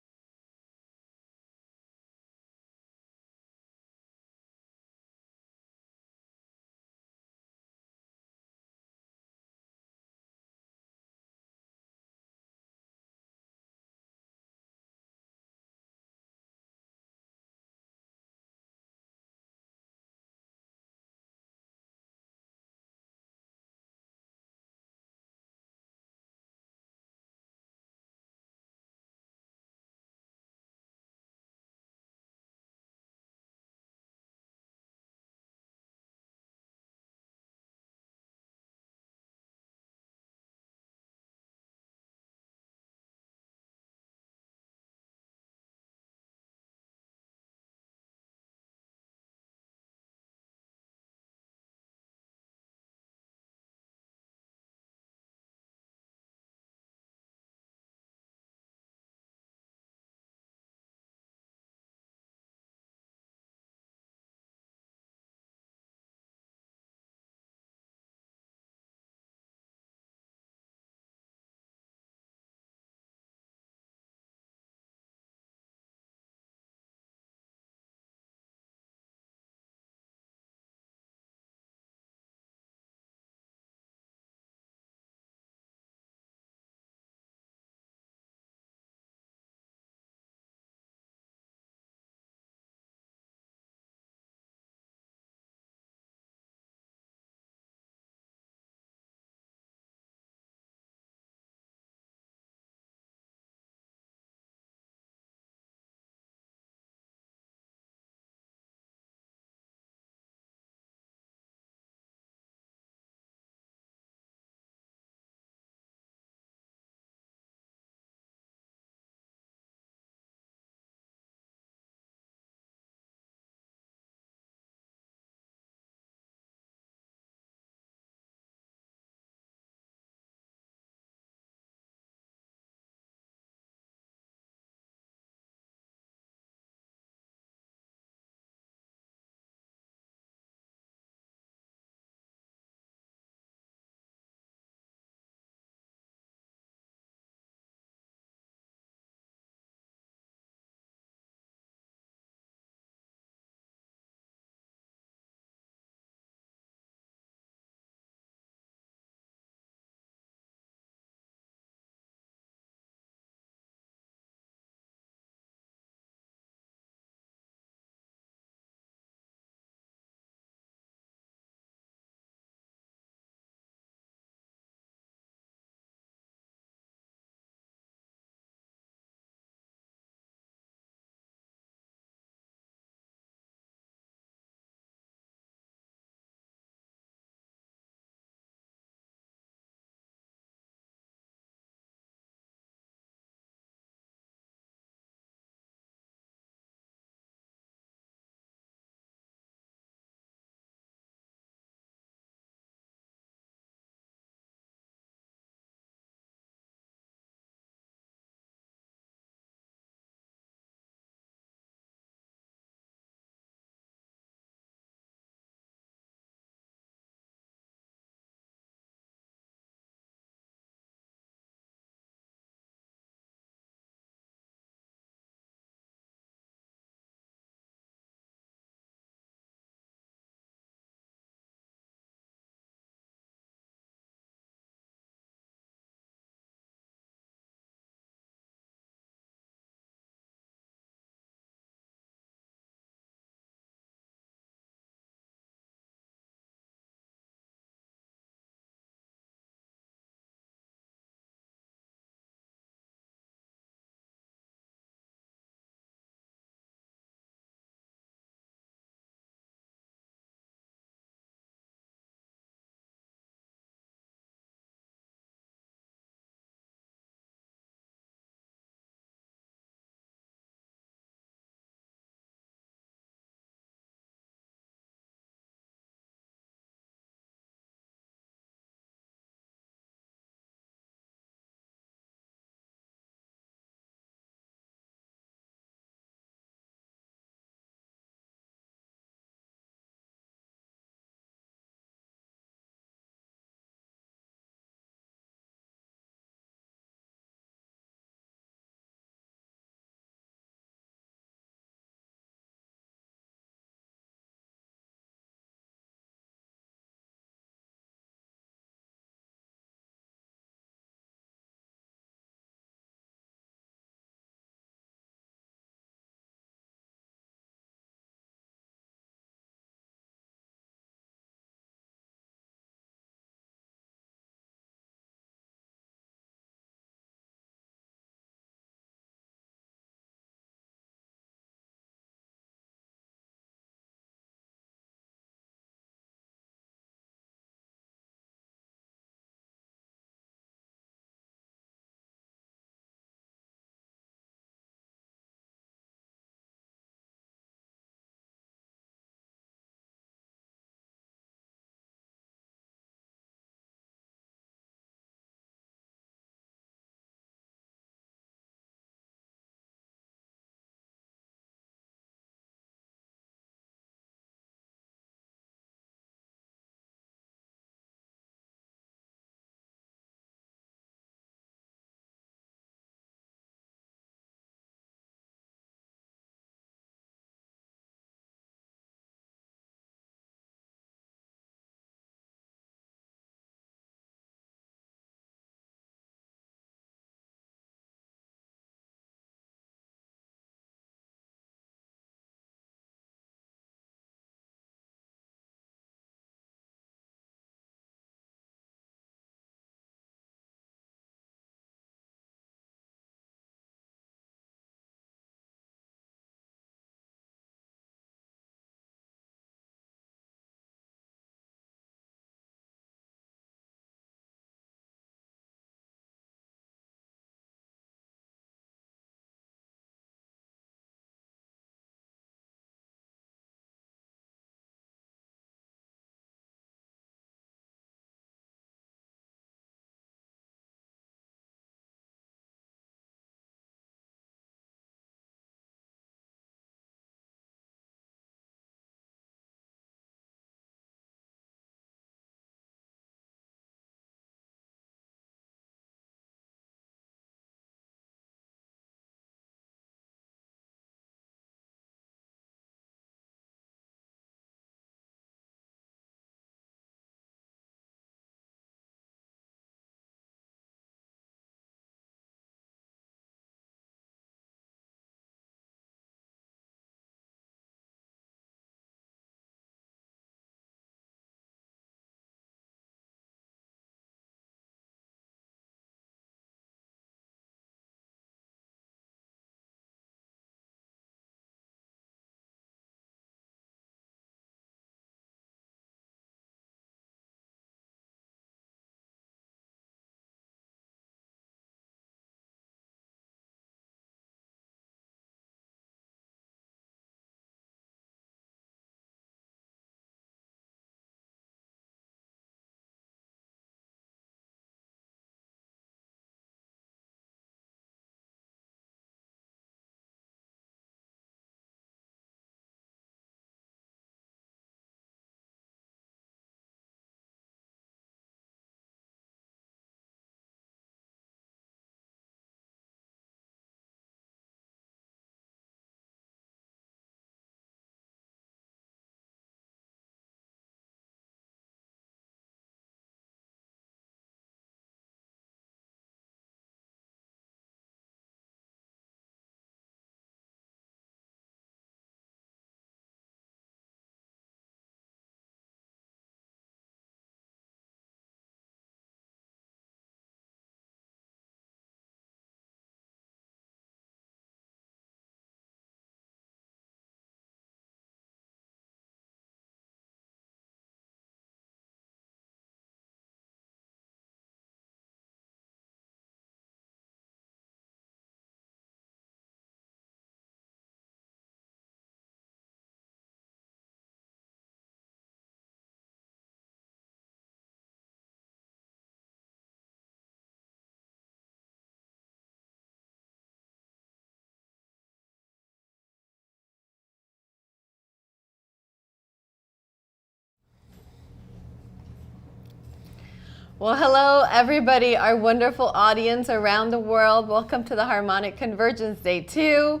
Well, hello, everybody, our wonderful audience around the world. Welcome to the Harmonic Convergence Day 2.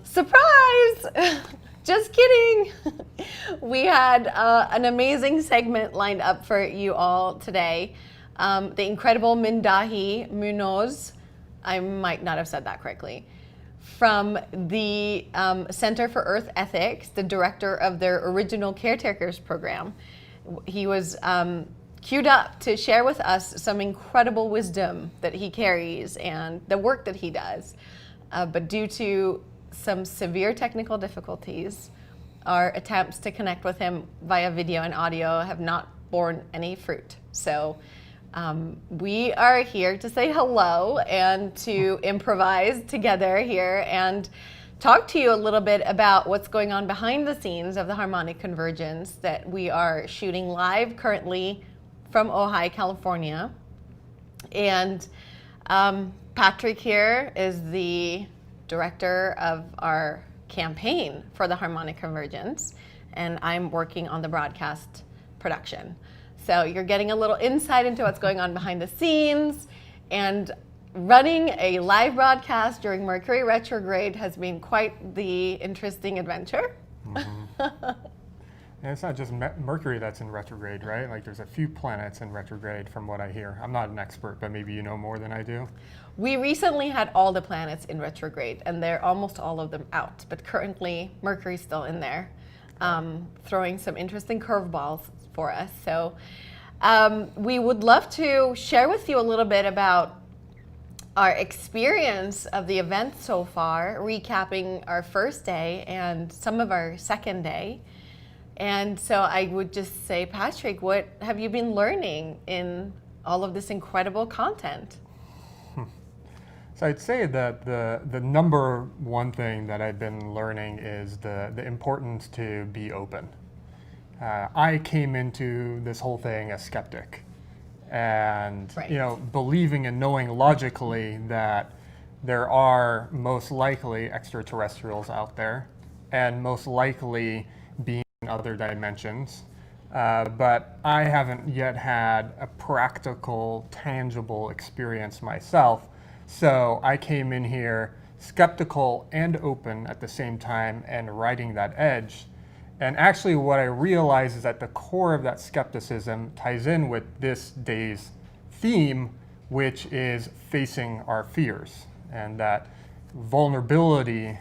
Surprise! Just kidding. We had an amazing segment lined up for you all today. The incredible Mindahi Munoz, I might not have said that correctly, from the Center for Earth Ethics, the director of their Original Caretakers program. He was queued up to share with us some incredible wisdom that he carries and the work that he does. But due to some severe technical difficulties, our attempts to connect with him via video and audio have not borne any fruit. So we are here to say hello and to improvise together here and talk to you a little bit about what's going on behind the scenes of the Harmonic Convergence that we are shooting live currently from Ojai, California. And Patrick here is the director of our campaign for the Harmonic Convergence, and I'm working on the broadcast production. So you're getting a little insight into what's going on behind the scenes, and running a live broadcast during Mercury retrograde has been quite the interesting adventure. And it's not just Mercury that's in retrograde, right? Like there's a few planets in retrograde from what I hear. I'm not an expert, but maybe you know more than I do. We recently had all the planets in retrograde, and they're almost all of them out. But currently, Mercury's still in there, throwing some interesting curveballs for us. So we would love to share with you a little bit about our experience of the event so far, recapping our first day and some of our second day. And so I would just say, Patrick, what have you been learning in all of this incredible content? So I'd say that the number one thing that I've been learning is the importance to be open. I came into this whole thing a skeptic, and Right. believing and knowing logically that there are most likely extraterrestrials out there, and most likely being in other dimensions. But I haven't yet had a practical, tangible experience myself. So I came in here skeptical and open at the same time and riding that edge. And actually what I realize is at the core of that skepticism ties in with this day's theme, which is facing our fears. And that vulnerability,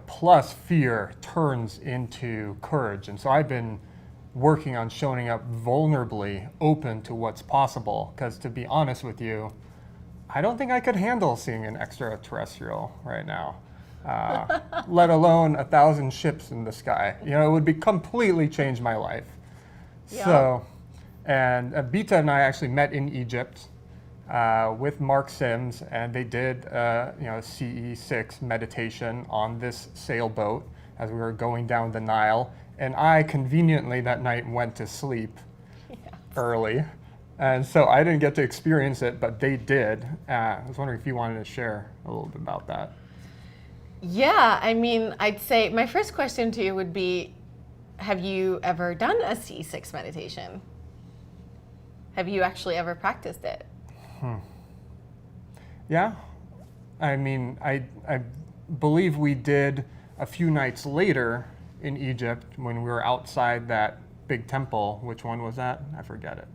plus fear turns into courage. And so I've been working on showing up vulnerably open to what's possible. Because to be honest with you, I don't think I could handle seeing an extraterrestrial right now, let alone 1,000 ships in the sky. It would be completely change my life. Yeah. So, and Bita and I actually met in Egypt with Mark Sims, and they did CE6 meditation on this sailboat as we were going down the Nile. And I conveniently that night went to sleep early. And so I didn't get to experience it, but they did. I was wondering if you wanted to share a little bit about that. Yeah, I mean, I'd say my first question to you would be, have you ever done a C6 meditation? Have you actually ever practiced it? Yeah, I mean, I believe we did a few nights later in Egypt when we were outside that big temple. Which one was that? I forget it.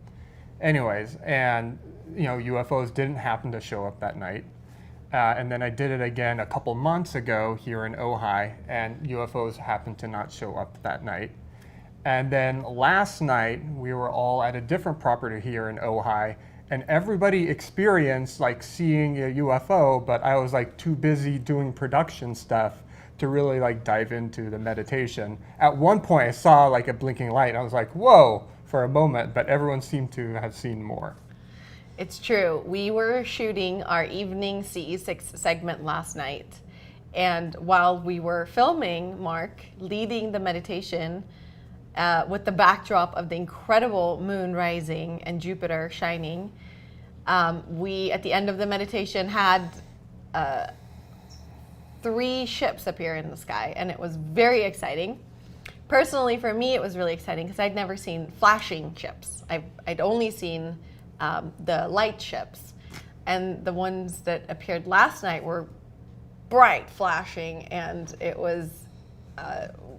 Anyways, and UFOs didn't happen to show up that night. And then I did it again a couple months ago here in Ojai, and UFOs happened to not show up that night. And then last night, we were all at a different property here in Ojai, and everybody experienced like seeing a UFO, but I was like too busy doing production stuff to really like dive into the meditation. At one point, I saw like a blinking light, and I was like, whoa, for a moment, but everyone seemed to have seen more. It's true. We were shooting our evening CE6 segment last night. And while we were filming Mark leading the meditation with the backdrop of the incredible moon rising and Jupiter shining, we, at the end of the meditation, had 3 ships appear in the sky. And it was very exciting. personally, for me, it was really exciting because I'd never seen flashing ships. I'd only seen the light ships. And the ones that appeared last night were bright flashing, and it was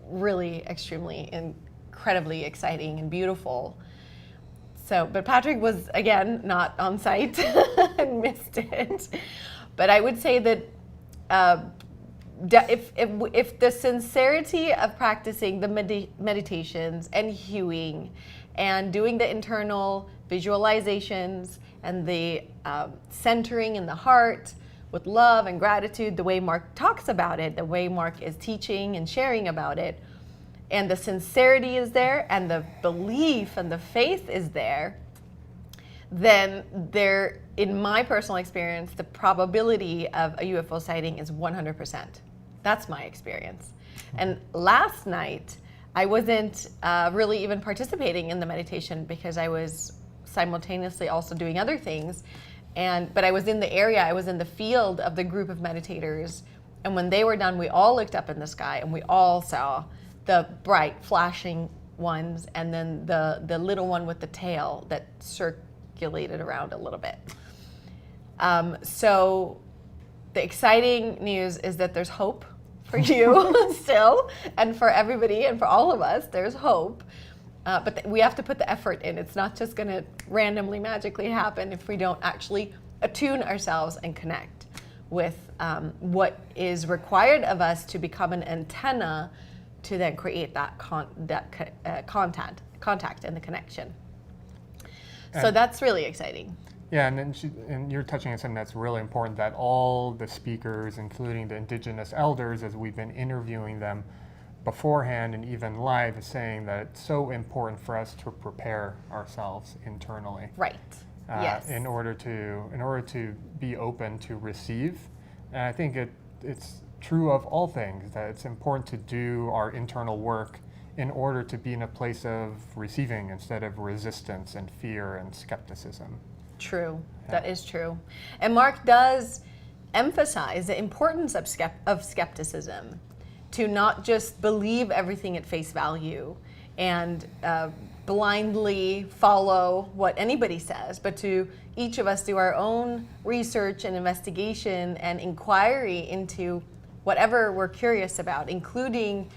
really extremely, incredibly exciting and beautiful. So, but Patrick was, again, not on site and missed it. But I would say that if the sincerity of practicing the meditations and hewing and doing the internal visualizations and the centering in the heart with love and gratitude, the way Mark talks about it, the way Mark is teaching and sharing about it, and the sincerity is there and the belief and the faith is there, then there, in my personal experience, the probability of a UFO sighting is 100%. That's my experience. And last night, I wasn't really even participating in the meditation because I was simultaneously also doing other things. But I was in the area, I was in the field of the group of meditators. And when they were done, we all looked up in the sky and we all saw the bright flashing ones and then the little one with the tail that circulated around a little bit. So the exciting news is that there's hope for you still, and for everybody and for all of us, there's hope. But we have to put the effort in. It's not just going to randomly, magically happen if we don't actually attune ourselves and connect with what is required of us to become an antenna to then create that contact and the connection. So that's really exciting. Yeah, and you're touching on something that's really important, that all the speakers, including the indigenous elders, as we've been interviewing them beforehand and even live, is saying that it's so important for us to prepare ourselves internally. Right. Yes. In order to be open to receive. And I think it's true of all things, that it's important to do our internal work in order to be in a place of receiving instead of resistance and fear and skepticism. True. Yeah. That is true. And Mark does emphasize the importance of skepticism, to not just believe everything at face value and blindly follow what anybody says, but to each of us do our own research and investigation and inquiry into whatever we're curious about, including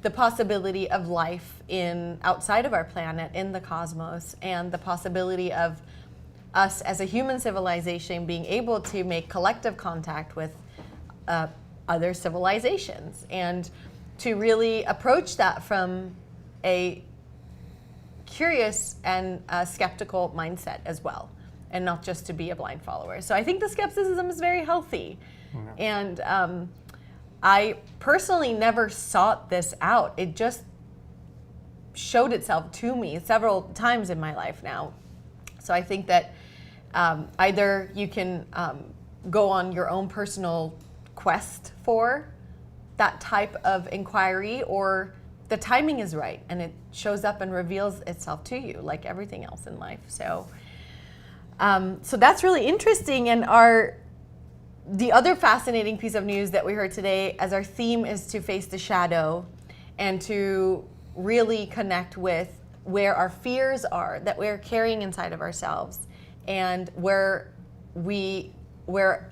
the possibility of life outside of our planet, in the cosmos, and the possibility of us as a human civilization being able to make collective contact with other civilizations, and to really approach that from a curious and skeptical mindset as well, and not just to be a blind follower. So I think the skepticism is very healthy. And I personally never sought this out. It just showed itself to me several times in my life now. So I think that either you can go on your own personal quest for that type of inquiry, or the timing is right and it shows up and reveals itself to you like everything else in life. So so that's really interesting. And the other fascinating piece of news that we heard today, as our theme is to face the shadow and to really connect with where our fears are that we're carrying inside of ourselves, and where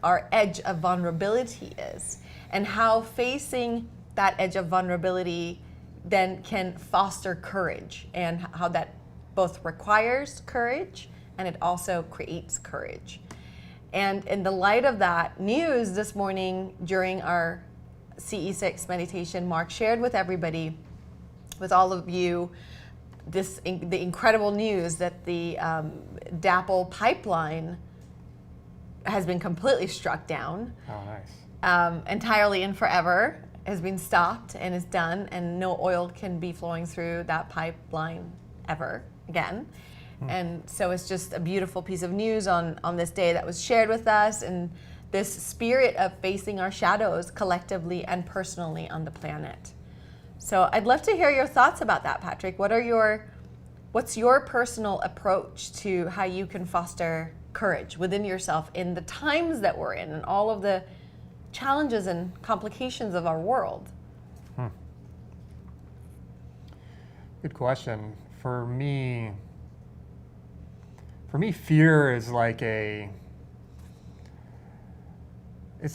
our edge of vulnerability is, and how facing that edge of vulnerability then can foster courage, and how that both requires courage and it also creates courage. And in the light of that news this morning during our CE6 meditation, Mark shared with everybody, with all of you, the incredible news that the DAPL pipeline has been completely struck down. Oh, nice. Entirely and forever, has been stopped and is done, and no oil can be flowing through that pipeline ever again. And so it's just a beautiful piece of news on this day that was shared with us, and this spirit of facing our shadows collectively and personally on the planet. So I'd love to hear your thoughts about that, Patrick. What's your personal approach to how you can foster courage within yourself in the times that we're in and all of the challenges and complications of our world? Good question. For me, fear is like it's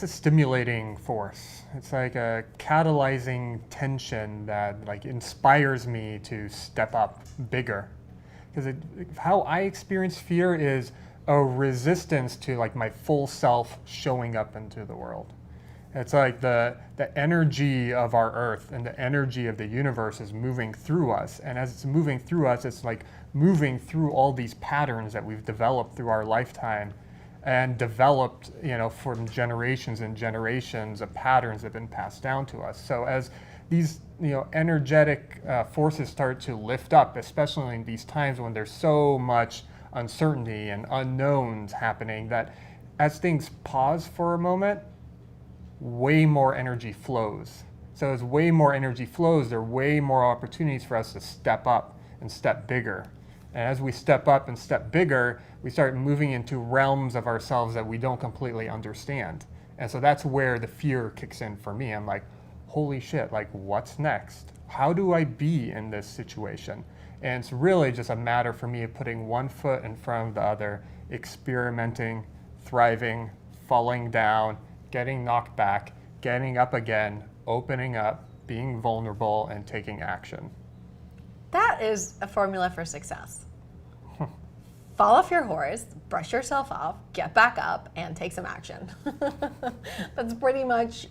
a stimulating force. It's like a catalyzing tension that like inspires me to step up bigger. Because how I experience fear is a resistance to like my full self showing up into the world. It's like the energy of our earth and the energy of the universe is moving through us. And as it's moving through us, it's like moving through all these patterns that we've developed through our lifetime and developed, from generations and generations of patterns that have been passed down to us. So as these, energetic forces start to lift up, especially in these times when there's so much uncertainty and unknowns happening, that as things pause for a moment, way more energy flows. So as way more energy flows, there are way more opportunities for us to step up and step bigger. And as we step up and step bigger, we start moving into realms of ourselves that we don't completely understand. And so that's where the fear kicks in for me. I'm like, holy shit, like what's next? How do I be in this situation? And it's really just a matter for me of putting one foot in front of the other, experimenting, thriving, falling down, getting knocked back, getting up again, opening up, being vulnerable, and taking action. That is a formula for success. Fall off your horse, brush yourself off, get back up, and take some action. That's pretty much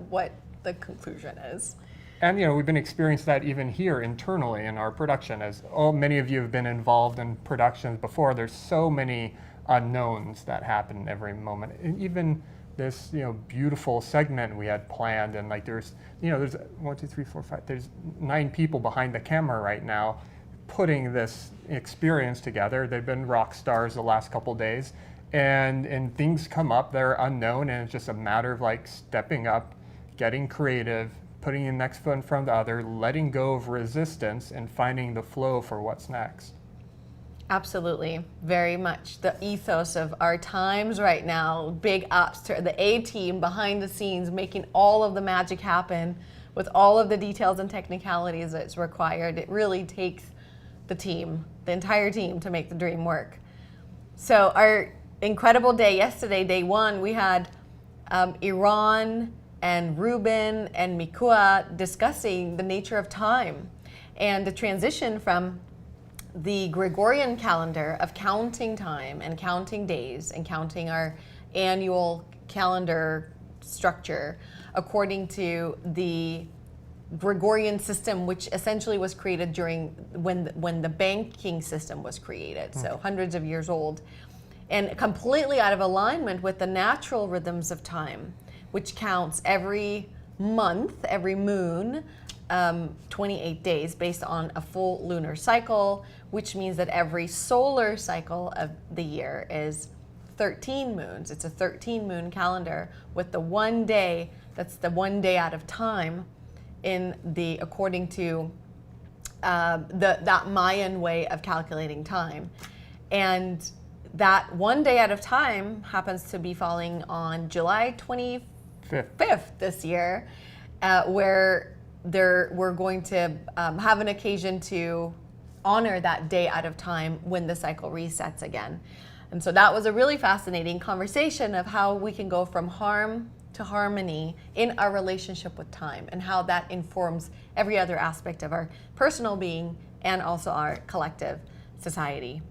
what the conclusion is. And we've been experiencing that even here internally in our production. As many of you have been involved in productions before, there's so many unknowns that happen every moment. And even this beautiful segment we had planned, and like there's 1, 2, 3, 4, 5, there's 9 people behind the camera right now putting this experience together. They've been rock stars the last couple days, and things come up that are unknown, and it's just a matter of like stepping up, getting creative, putting your next foot in front of the other, letting go of resistance, and finding the flow for what's next. Absolutely. Very much the ethos of our times right now. Big ups to the A team behind the scenes, making all of the magic happen with all of the details and technicalities that's required. It really takes the team, the entire team, to make the dream work. So our incredible day yesterday, day 1, we had Iran and Ruben and Mikua discussing the nature of time and the transition from the Gregorian calendar of counting time and counting days and counting our annual calendar structure according to the Gregorian system, which essentially was created during when the banking system was created, so hundreds of years old, and completely out of alignment with the natural rhythms of time, which counts every month, every moon, 28 days based on a full lunar cycle, which means that every solar cycle of the year is 13 moons. It's a 13 moon calendar with the one day, that's the one day out of time according to that Mayan way of calculating time. And that one day out of time happens to be falling on July 25th this year, where we're going to have an occasion to honor that day out of time when the cycle resets again. And so that was a really fascinating conversation of how we can go from harm to harmony in our relationship with time, and how that informs every other aspect of our personal being and also our collective society.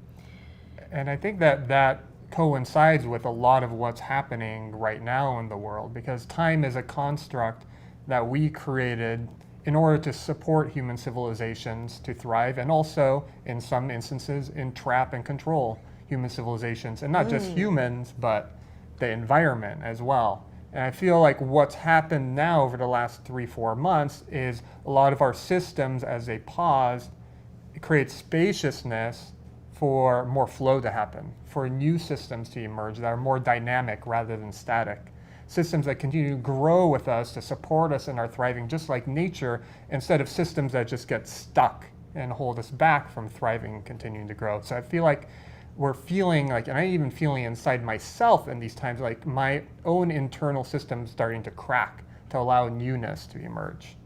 And I think that coincides with a lot of what's happening right now in the world, because time is a construct that we created in order to support human civilizations to thrive, and also, in some instances, entrap and control human civilizations, and not just humans, but the environment as well. And I feel like what's happened now over the last 3-4 months is a lot of our systems, as they pause, it creates spaciousness for more flow to happen, for new systems to emerge that are more dynamic rather than static. Systems that continue to grow with us to support us in our thriving, just like nature, instead of systems that just get stuck and hold us back from thriving and continuing to grow. So I feel like we're feeling like, and I'm even feeling inside myself in these times, like my own internal system starting to crack to allow newness to emerge.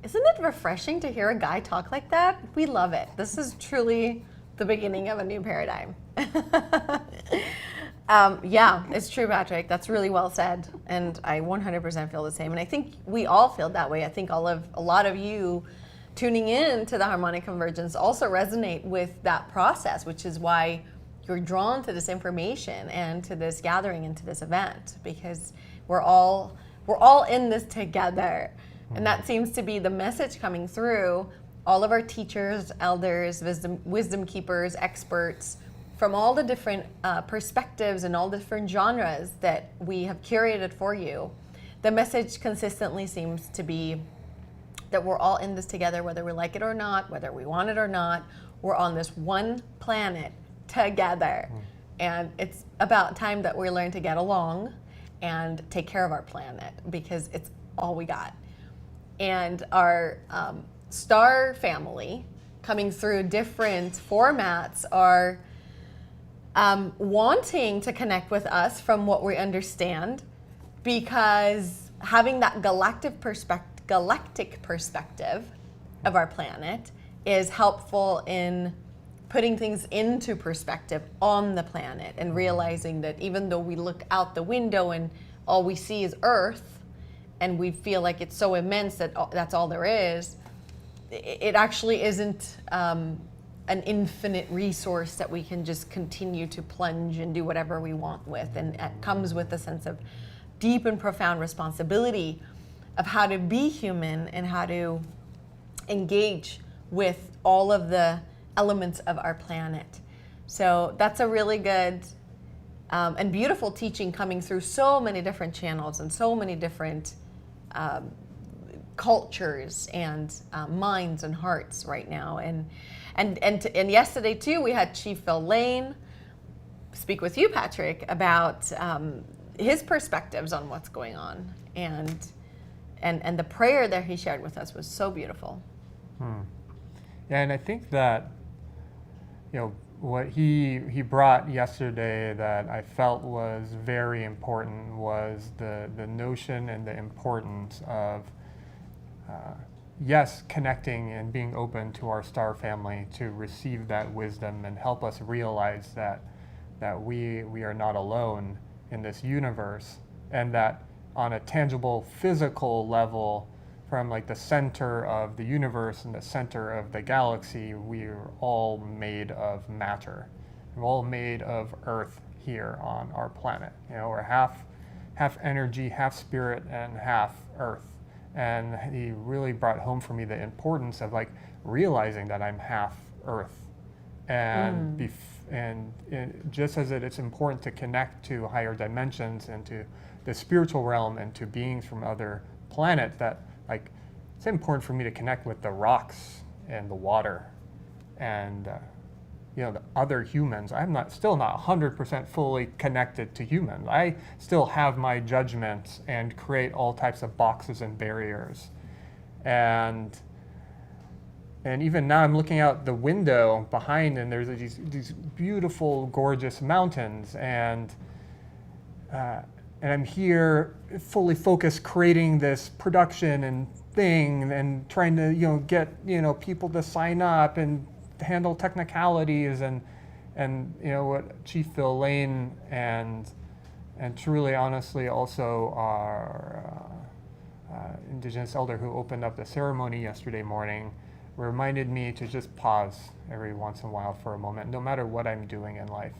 Isn't it refreshing to hear a guy talk like that? We love it. This is truly the beginning of a new paradigm. Yeah, it's true, Patrick. That's really well said. And I 100% feel the same. And I think we all feel that way. I think a lot of you tuning in to the Harmonic Convergence also resonate with that process, which is why you're drawn to this information and to this gathering and to this event, because we're all in this together. And that seems to be the message coming through. All of our teachers, elders, wisdom keepers, experts, from all the different perspectives and all the different genres that we have curated for you, the message consistently seems to be that we're all in this together, whether we like it or not, whether we want it or not. We're on this one planet together. And it's about time that we learn to get along and take care of our planet, because it's all we got. And our star family, coming through different formats, are wanting to connect with us from what we understand, because having that galactic perspective of our planet is helpful in putting things into perspective on the planet, and realizing that even though we look out the window and all we see is Earth, and we feel like it's so immense that that's all there is, it actually isn't an infinite resource that we can just continue to plunge and do whatever we want with. And it comes with a sense of deep and profound responsibility of how to be human and how to engage with all of the elements of our planet. So that's a really good and beautiful teaching coming through so many different channels and so many different cultures and minds and hearts right now. And yesterday too, we had Chief Phil Lane speak with you, Patrick, about his perspectives on what's going on, and the prayer that he shared with us was so beautiful. Yeah, and I think that, you know, what he brought yesterday that I felt was very important was the notion and the importance of yes, connecting and being open to our star family to receive that wisdom and help us realize that we are not alone in this universe, and that on a tangible physical level, from like the center of the universe and the center of the galaxy, we're all made of matter. We're all made of Earth here on our planet. You know, we're half energy, half spirit, and half Earth. And he really brought home for me the importance of like realizing that I'm half Earth, and just as it's important to connect to higher dimensions and to the spiritual realm and to beings from other planets, that like it's important for me to connect with the rocks and the water and you know, the other humans. I'm still not 100% fully connected to humans. I still have my judgments and create all types of boxes and barriers. And even now I'm looking out the window behind, and there's these beautiful, gorgeous mountains, and I'm here fully focused creating this production and thing and trying to, you know, get, you know, people to sign up and handle technicalities, and you know what Chief Phil Lane and truly honestly also our Indigenous elder who opened up the ceremony yesterday morning reminded me to just pause every once in a while for a moment, no matter what I'm doing in life,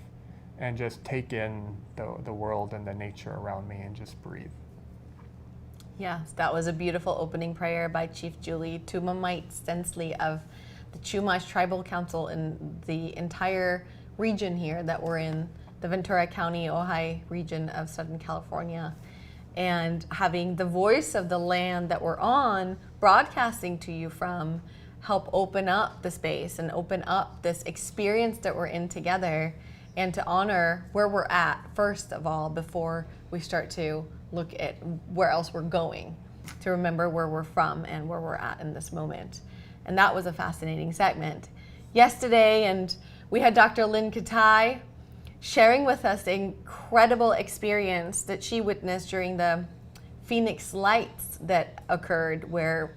and just take in the world and the nature around me and just breathe. Yes, that was a beautiful opening prayer by Chief Julie Tumamite Stensley of the Chumash Tribal Council in the entire region here that we're in, the Ventura County, Ojai region of Southern California. And having the voice of the land that we're on, broadcasting to you from, help open up the space and open up this experience that we're in together, and to honor where we're at, first of all, before we start to look at where else we're going, to remember where we're from and where we're at in this moment. And that was a fascinating segment yesterday. And we had Dr. Lynn Katai sharing with us the incredible experience that she witnessed during the Phoenix Lights that occurred, where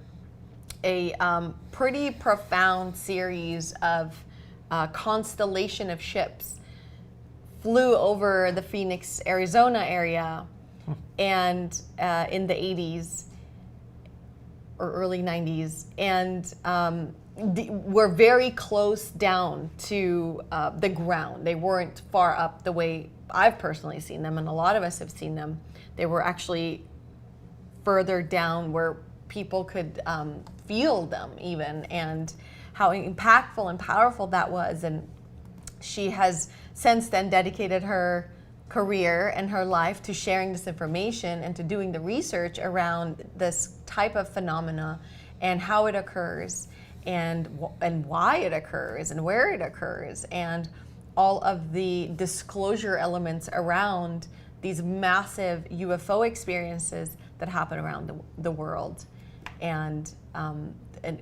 a pretty profound series of constellation of ships flew over the Phoenix, Arizona area, and in the 80s or early 90s, and were very close down to the ground. They weren't far up the way I've personally seen them, and a lot of us have seen them. They were actually further down where people could feel them even, and how impactful and powerful that was. And she has since then dedicated her career and her life to sharing this information and to doing the research around this type of phenomena and how it occurs and why it occurs and where it occurs, and all of the disclosure elements around these massive UFO experiences that happen around the world. And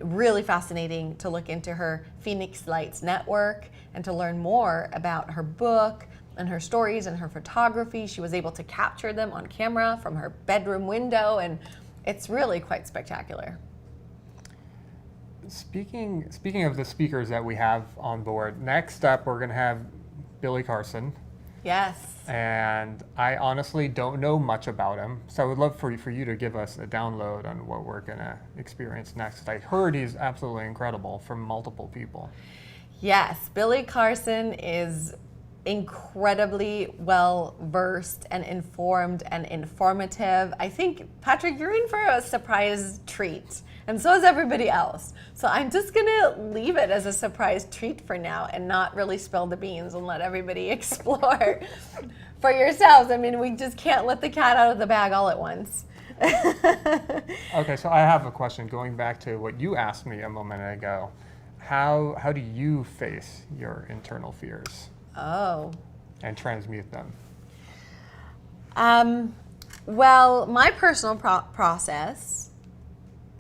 really fascinating to look into her Phoenix Lights network and to learn more about her book and her stories and her photography. She was able to capture them on camera from her bedroom window, and it's really quite spectacular. Speaking of the speakers that we have on board, next up we're going to have Billy Carson. Yes. And I honestly don't know much about him, so I would love for you to give us a download on what we're going to experience next. I heard he's absolutely incredible from multiple people. Yes, Billy Carson is incredibly well versed and informed and informative. I think, Patrick, you're in for a surprise treat, and so is everybody else. So I'm just gonna leave it as a surprise treat for now and not really spill the beans and let everybody explore for yourselves. I mean, we just can't let the cat out of the bag all at once. Okay, so I have a question going back to what you asked me a moment ago. How do you face your internal fears? Oh. And transmute them? Well, my personal process,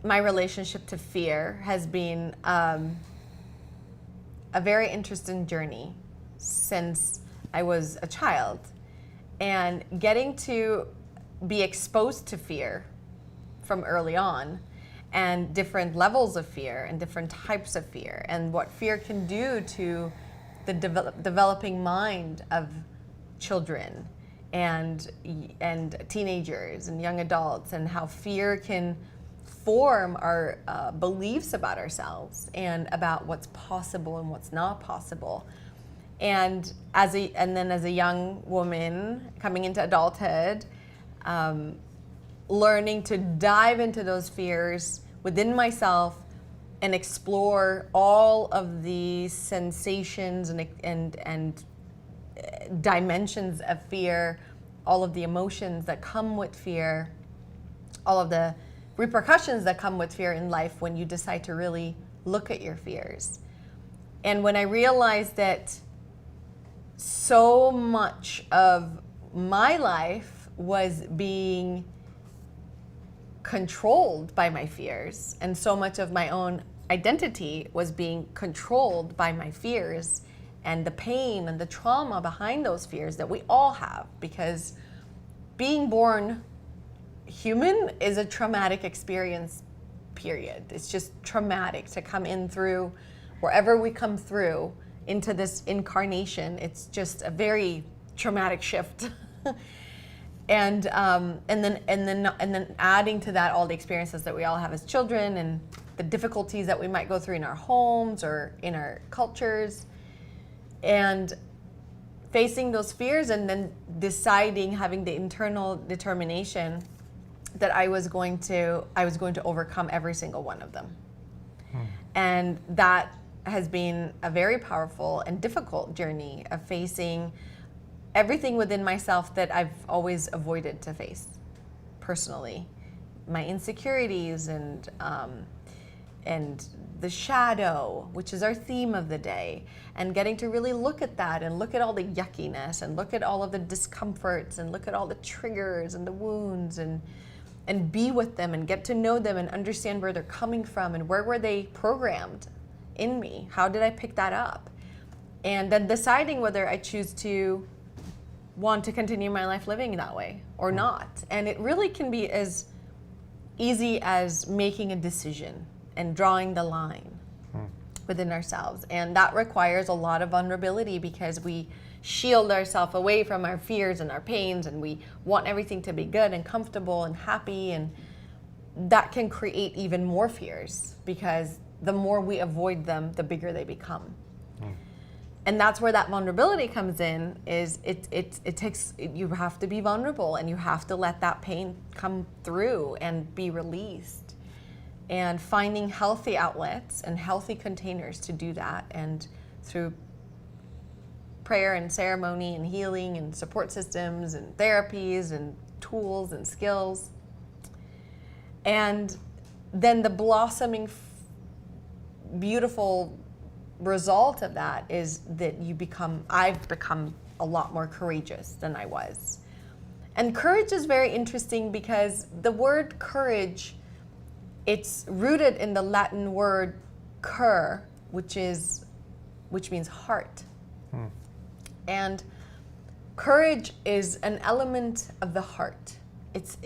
my relationship to fear has been a very interesting journey since I was a child. And getting to be exposed to fear from early on, and different levels of fear and different types of fear, and what fear can do to the developing mind of children and teenagers and young adults, and how fear can form our beliefs about ourselves and about what's possible and what's not possible. And then as a young woman coming into adulthood, learning to dive into those fears within myself and explore all of the sensations and dimensions of fear, all of the emotions that come with fear, all of the repercussions that come with fear in life when you decide to really look at your fears. And when I realized that so much of my life was being controlled by my fears, and so much of my own identity was being controlled by my fears, and the pain and the trauma behind those fears that we all have, because being born human is a traumatic experience, period. It's just traumatic to come in through wherever we come through into this incarnation. It's just a very traumatic shift. And then adding to that all the experiences that we all have as children, and the difficulties that we might go through in our homes or in our cultures, and facing those fears, and then deciding, having the internal determination that I was going to overcome every single one of them. And that has been a very powerful and difficult journey of facing everything within myself that I've always avoided to face personally. My insecurities and the shadow, which is our theme of the day, and getting to really look at that and look at all the yuckiness and look at all of the discomforts and look at all the triggers and the wounds, and be with them and get to know them and understand where they're coming from and where were they programmed in me. How did I pick that up? And then deciding whether I choose to want to continue my life living that way or not. And it really can be as easy as making a decision and drawing the line within ourselves. And that requires a lot of vulnerability because we shield ourselves away from our fears and our pains, and we want everything to be good and comfortable and happy, and that can create even more fears because the more we avoid them, the bigger they become. And that's where that vulnerability comes in. Is it takes, you have to be vulnerable and you have to let that pain come through and be released, and finding healthy outlets and healthy containers to do that, and through prayer and ceremony and healing and support systems and therapies and tools and skills. And then the blossoming beautiful result of that is that I've become a lot more courageous than I was. And courage is very interesting because the word courage, it's rooted in the Latin word cur, which means heart. And courage is an element of the heart. It's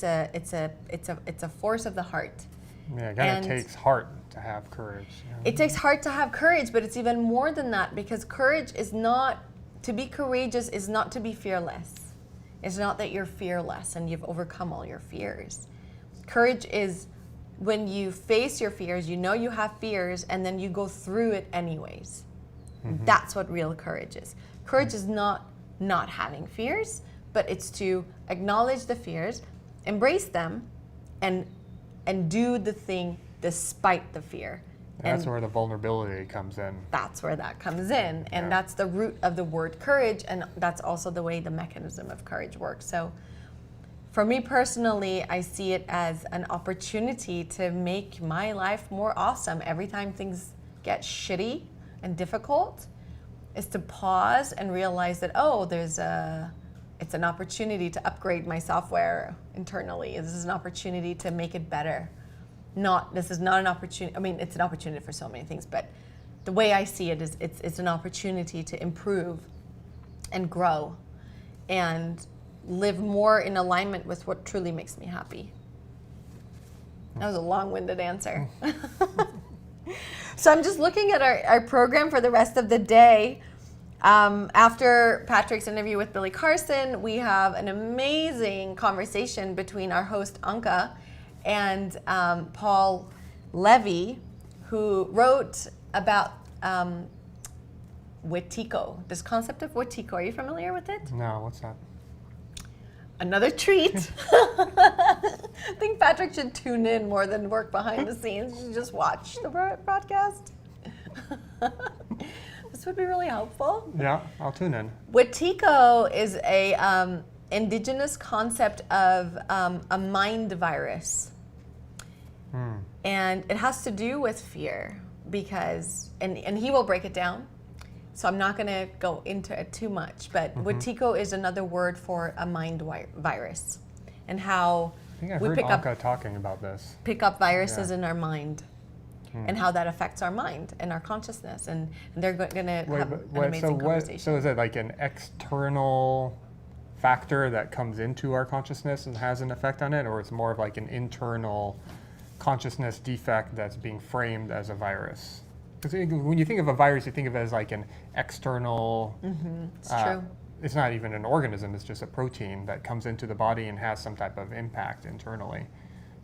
a force of the heart. Yeah, it kind of takes heart to have courage. It takes heart to have courage, but it's even more than that, because courage is not, to be courageous is not to be fearless. It's not that you're fearless and you've overcome all your fears. Courage is when you face your fears, you know you have fears, and then you go through it anyways. That's what real courage is. Courage is not having fears, but it's to acknowledge the fears, embrace them, and do the thing despite the fear. That's where the vulnerability comes in. That's where that comes in. And that's the root of the word courage. And that's also the way the mechanism of courage works. So for me personally, I see it as an opportunity to make my life more awesome. Every time things get shitty and difficult, is to pause and realize that, it's an opportunity to upgrade my software internally. This is an opportunity to make it better. This is not an opportunity. I mean, it's an opportunity for so many things, but the way I see it is it's an opportunity to improve and grow and live more in alignment with what truly makes me happy. That was a long-winded answer. So I'm just looking at our program for the rest of the day. After Patrick's interview with Billy Carson, we have an amazing conversation between our host Anka and Paul Levy, who wrote about Wetiko, this concept of Wetiko. Are you familiar with it? No, what's that? Another treat. I think Patrick should tune in more than work behind the scenes. You should just watch the broadcast. This would be really helpful. Yeah, I'll tune in. Wetiko is a indigenous concept of a mind virus. And it has to do with fear because, and he will break it down. So I'm not going to go into it too much, but Wetiko is another word for a mind virus, and how I think I we heard pick Anka talking about this. Pick up viruses in our mind, and how that affects our mind and our consciousness, and they're going to have an amazing conversation. So is it like an external factor that comes into our consciousness and has an effect on it, or it's more of like an internal consciousness defect that's being framed as a virus? Because when you think of a virus, you think of it as like an external. It's true. It's not even an organism, it's just a protein that comes into the body and has some type of impact internally.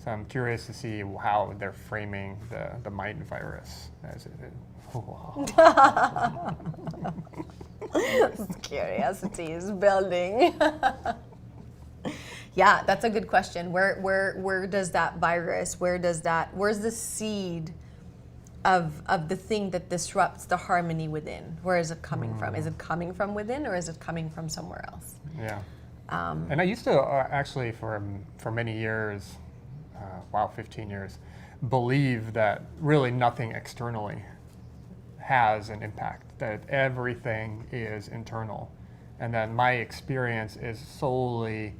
So I'm curious to see how they're framing the mind virus. Curiosity is building. Yeah, that's a good question. Where does that virus, where's the seed of the thing that disrupts the harmony within? Where is it coming from? Is it coming from within, or is it coming from somewhere else? Yeah. And I used to actually for many years, 15 years, believe that really nothing externally has an impact, that everything is internal. And then my experience is solely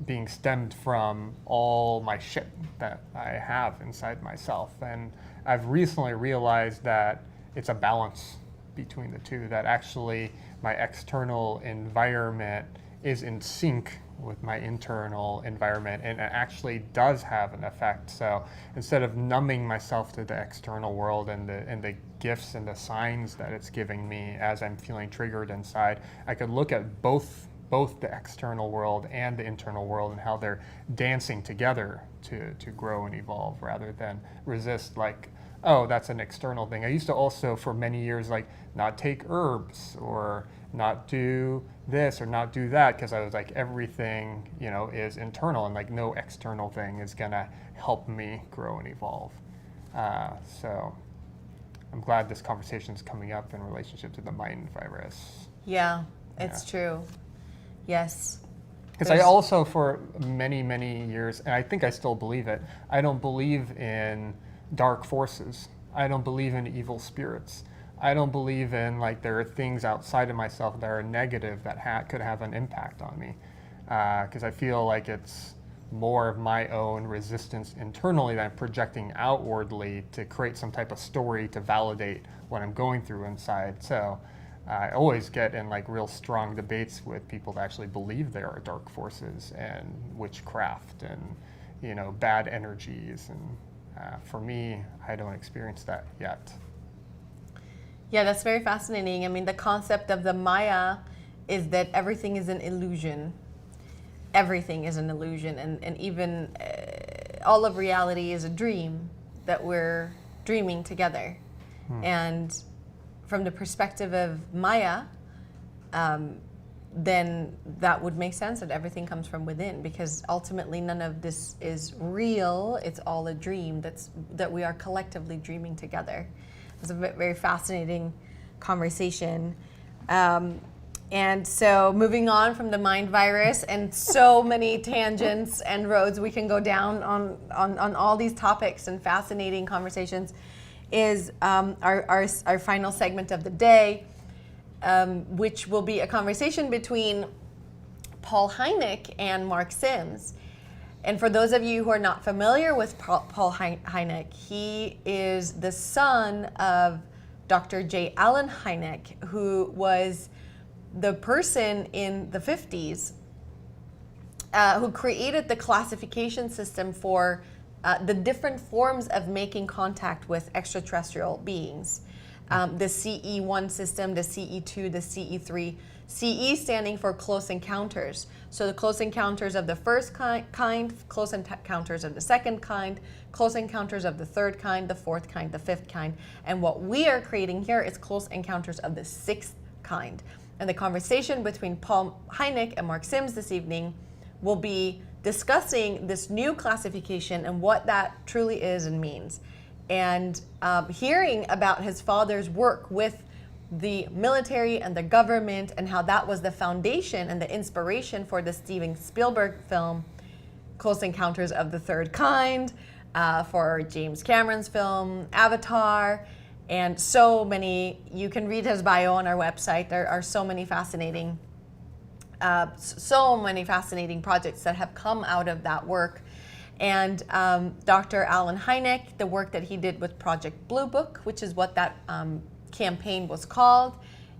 being stemmed from all my shit that I have inside myself. And I've recently realized that it's a balance between the two, that actually my external environment is in sync with my internal environment, and it actually does have an effect. So instead of numbing myself to the external world and the gifts and the signs that it's giving me as I'm feeling triggered inside, I could look at both the external world and the internal world and how they're dancing together to grow and evolve, rather than resist, like, oh, that's an external thing. I used to also, for many years, like, not take herbs or not do this or not do that, because I was like, everything, is internal, and like no external thing is gonna help me grow and evolve. So I'm glad this conversation is coming up in relationship to the mind virus. Yeah, it's true. Yes. Because I also, for many, many years, and I think I still believe it, I don't believe in dark forces. I don't believe in evil spirits. I don't believe in, like, there are things outside of myself that are negative that could have an impact on me. Because I feel like it's more of my own resistance internally that I'm projecting outwardly to create some type of story to validate what I'm going through inside. So I always get in, like, real strong debates with people that actually believe there are dark forces and witchcraft and, bad energies. And for me, I don't experience that yet. Yeah, that's very fascinating. I mean, the concept of the Maya is that everything is an illusion. Everything is an illusion, and even all of reality is a dream that we're dreaming together. And from the perspective of Maya, then that would make sense that everything comes from within, because ultimately none of this is real. It's all a dream that we are collectively dreaming together. It's a very fascinating conversation. And so moving on from the mind virus, and so many tangents and roads we can go down on all these topics and fascinating conversations, is our final segment of the day, which will be a conversation between Paul Hynek and Mark Sims. And for those of you who are not familiar with Paul Hynek, he is the son of Dr. J. Allen Hynek, who was the person in the 50s who created the classification system for the different forms of making contact with extraterrestrial beings. The CE1 system, the CE2, the CE3. CE standing for close encounters. So the close encounters of the first kind, close encounters of the second kind, close encounters of the third kind, the fourth kind, the fifth kind. And what we are creating here is close encounters of the sixth kind. And the conversation between Paul Hynek and Mark Sims this evening will be discussing this new classification and what that truly is and means. And hearing about his father's work with the military and the government, and how that was the foundation and the inspiration for the Steven Spielberg film Close Encounters of the Third Kind, for James Cameron's film Avatar, and so many. You can read his bio on our website. There are so many fascinating projects that have come out of that work. And Dr. Allen Hynek, the work that he did with Project Blue Book, which is what that campaign was called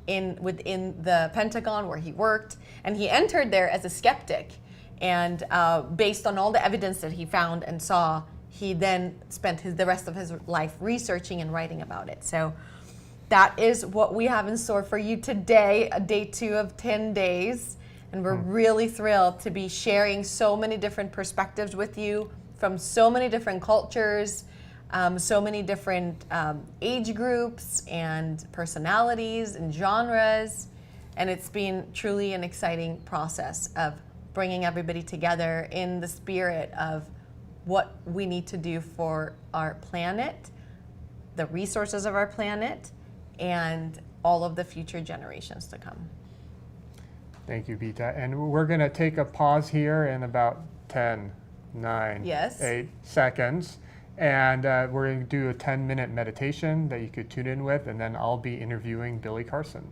within the Pentagon where he worked. And he entered there as a skeptic. And based on all the evidence that he found and saw, he then spent the rest of his life researching and writing about it. So that is what we have in store for you today, day 2 of 10 days. And we're really thrilled to be sharing so many different perspectives with you from so many different cultures, so many different age groups and personalities and genres. And it's been truly an exciting process of bringing everybody together in the spirit of what we need to do for our planet, the resources of our planet, and all of the future generations to come. Thank you, Bita. And we're going to take a pause here in about 10, 9, Yes. 8 seconds. And we're going to do a 10-minute meditation that you could tune in with, and then I'll be interviewing Billy Carson.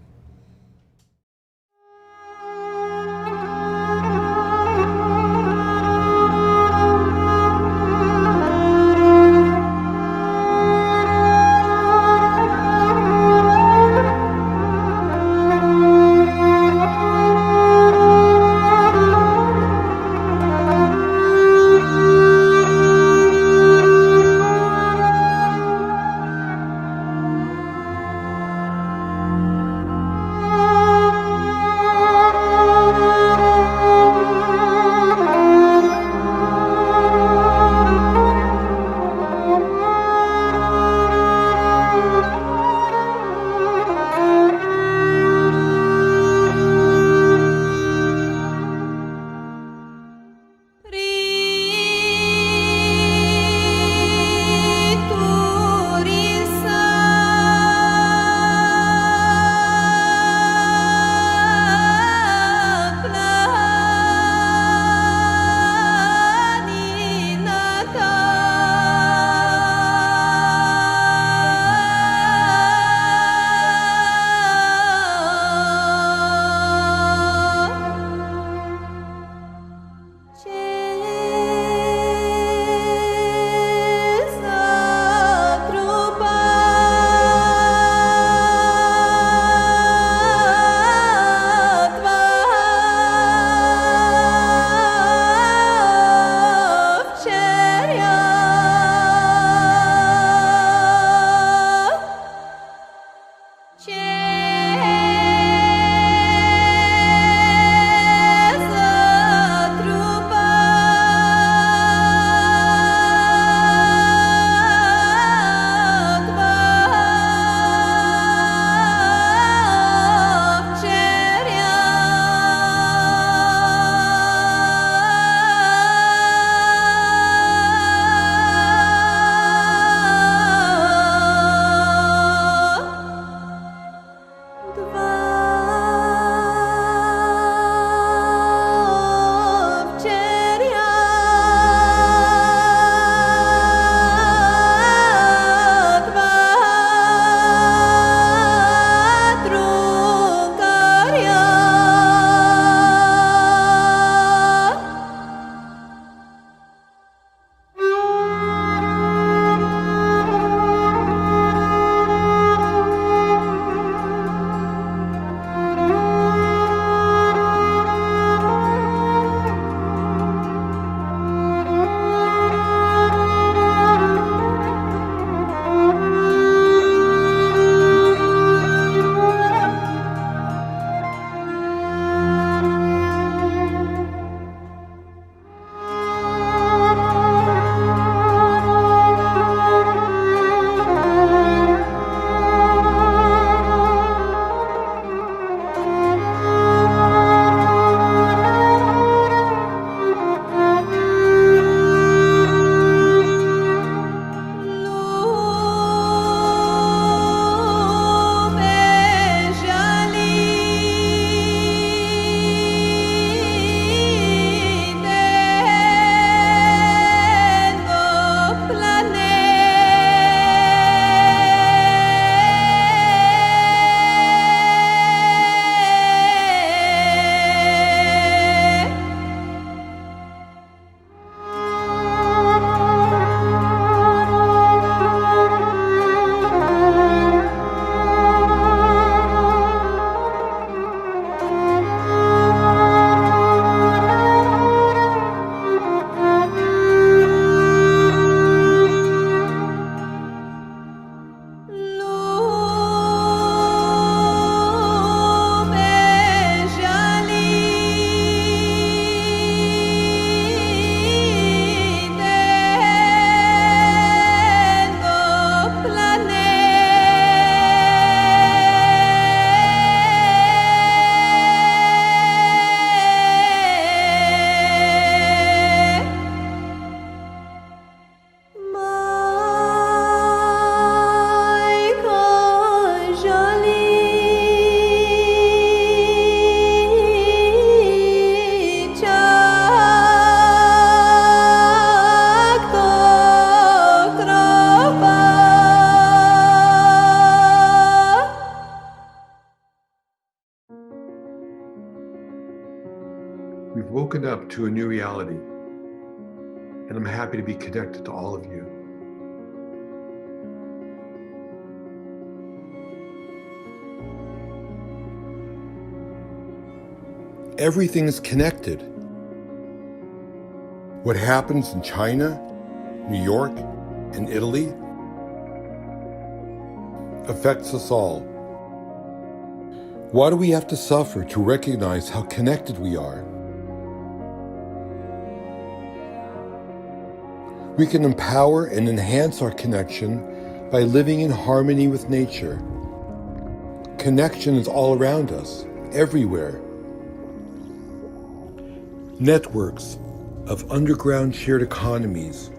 woken up to a new reality, and I'm happy to be connected to all of you. Everything is connected. What happens in China, New York, and Italy affects us all. Why do we have to suffer to recognize how connected we are? We can empower and enhance our connection by living in harmony with nature. Connection is all around us, everywhere. Networks of underground shared economies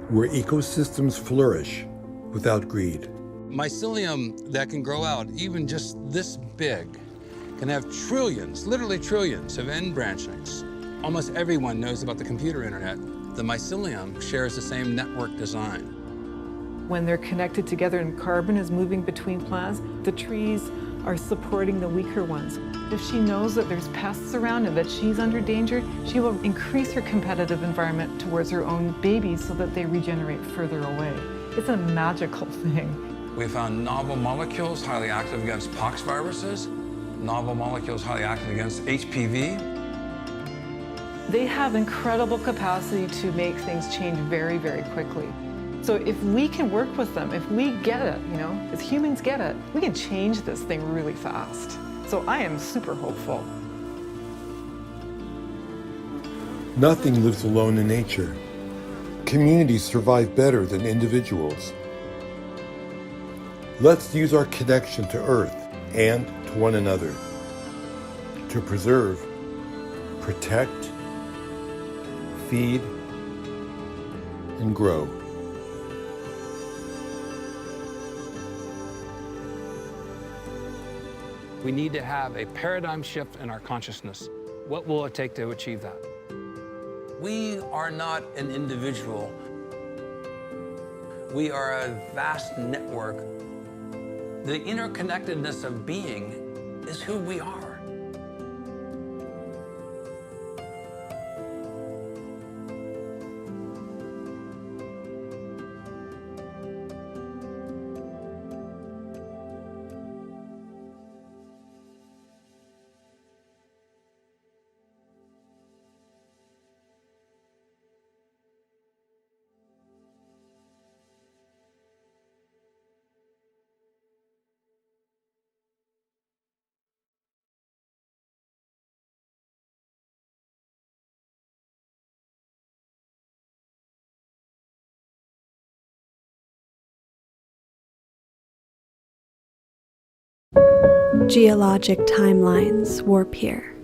where ecosystems flourish without greed. Mycelium that can grow out even just this big can have trillions, literally trillions of end branchings. Almost everyone knows about the computer internet. The mycelium shares the same network design. When they're connected together and carbon is moving between plants, the trees are supporting the weaker ones. If she knows that there's pests around and that she's under danger, she will increase her competitive environment towards her own babies so that they regenerate further away. It's a magical thing. We found novel molecules highly active against pox viruses, novel molecules highly active against HPV. They have incredible capacity to make things change very, very quickly. So if we can work with them, if we get it, if humans get it, we can change this thing really fast. So I am super hopeful. Nothing lives alone in nature. Communities survive better than individuals. Let's use our connection to Earth and to one another to preserve, protect, feed, and grow. We need to have a paradigm shift in our consciousness. What will it take to achieve that? We are not an individual. We are a vast network. The interconnectedness of being is who we are. Geologic timelines warp here.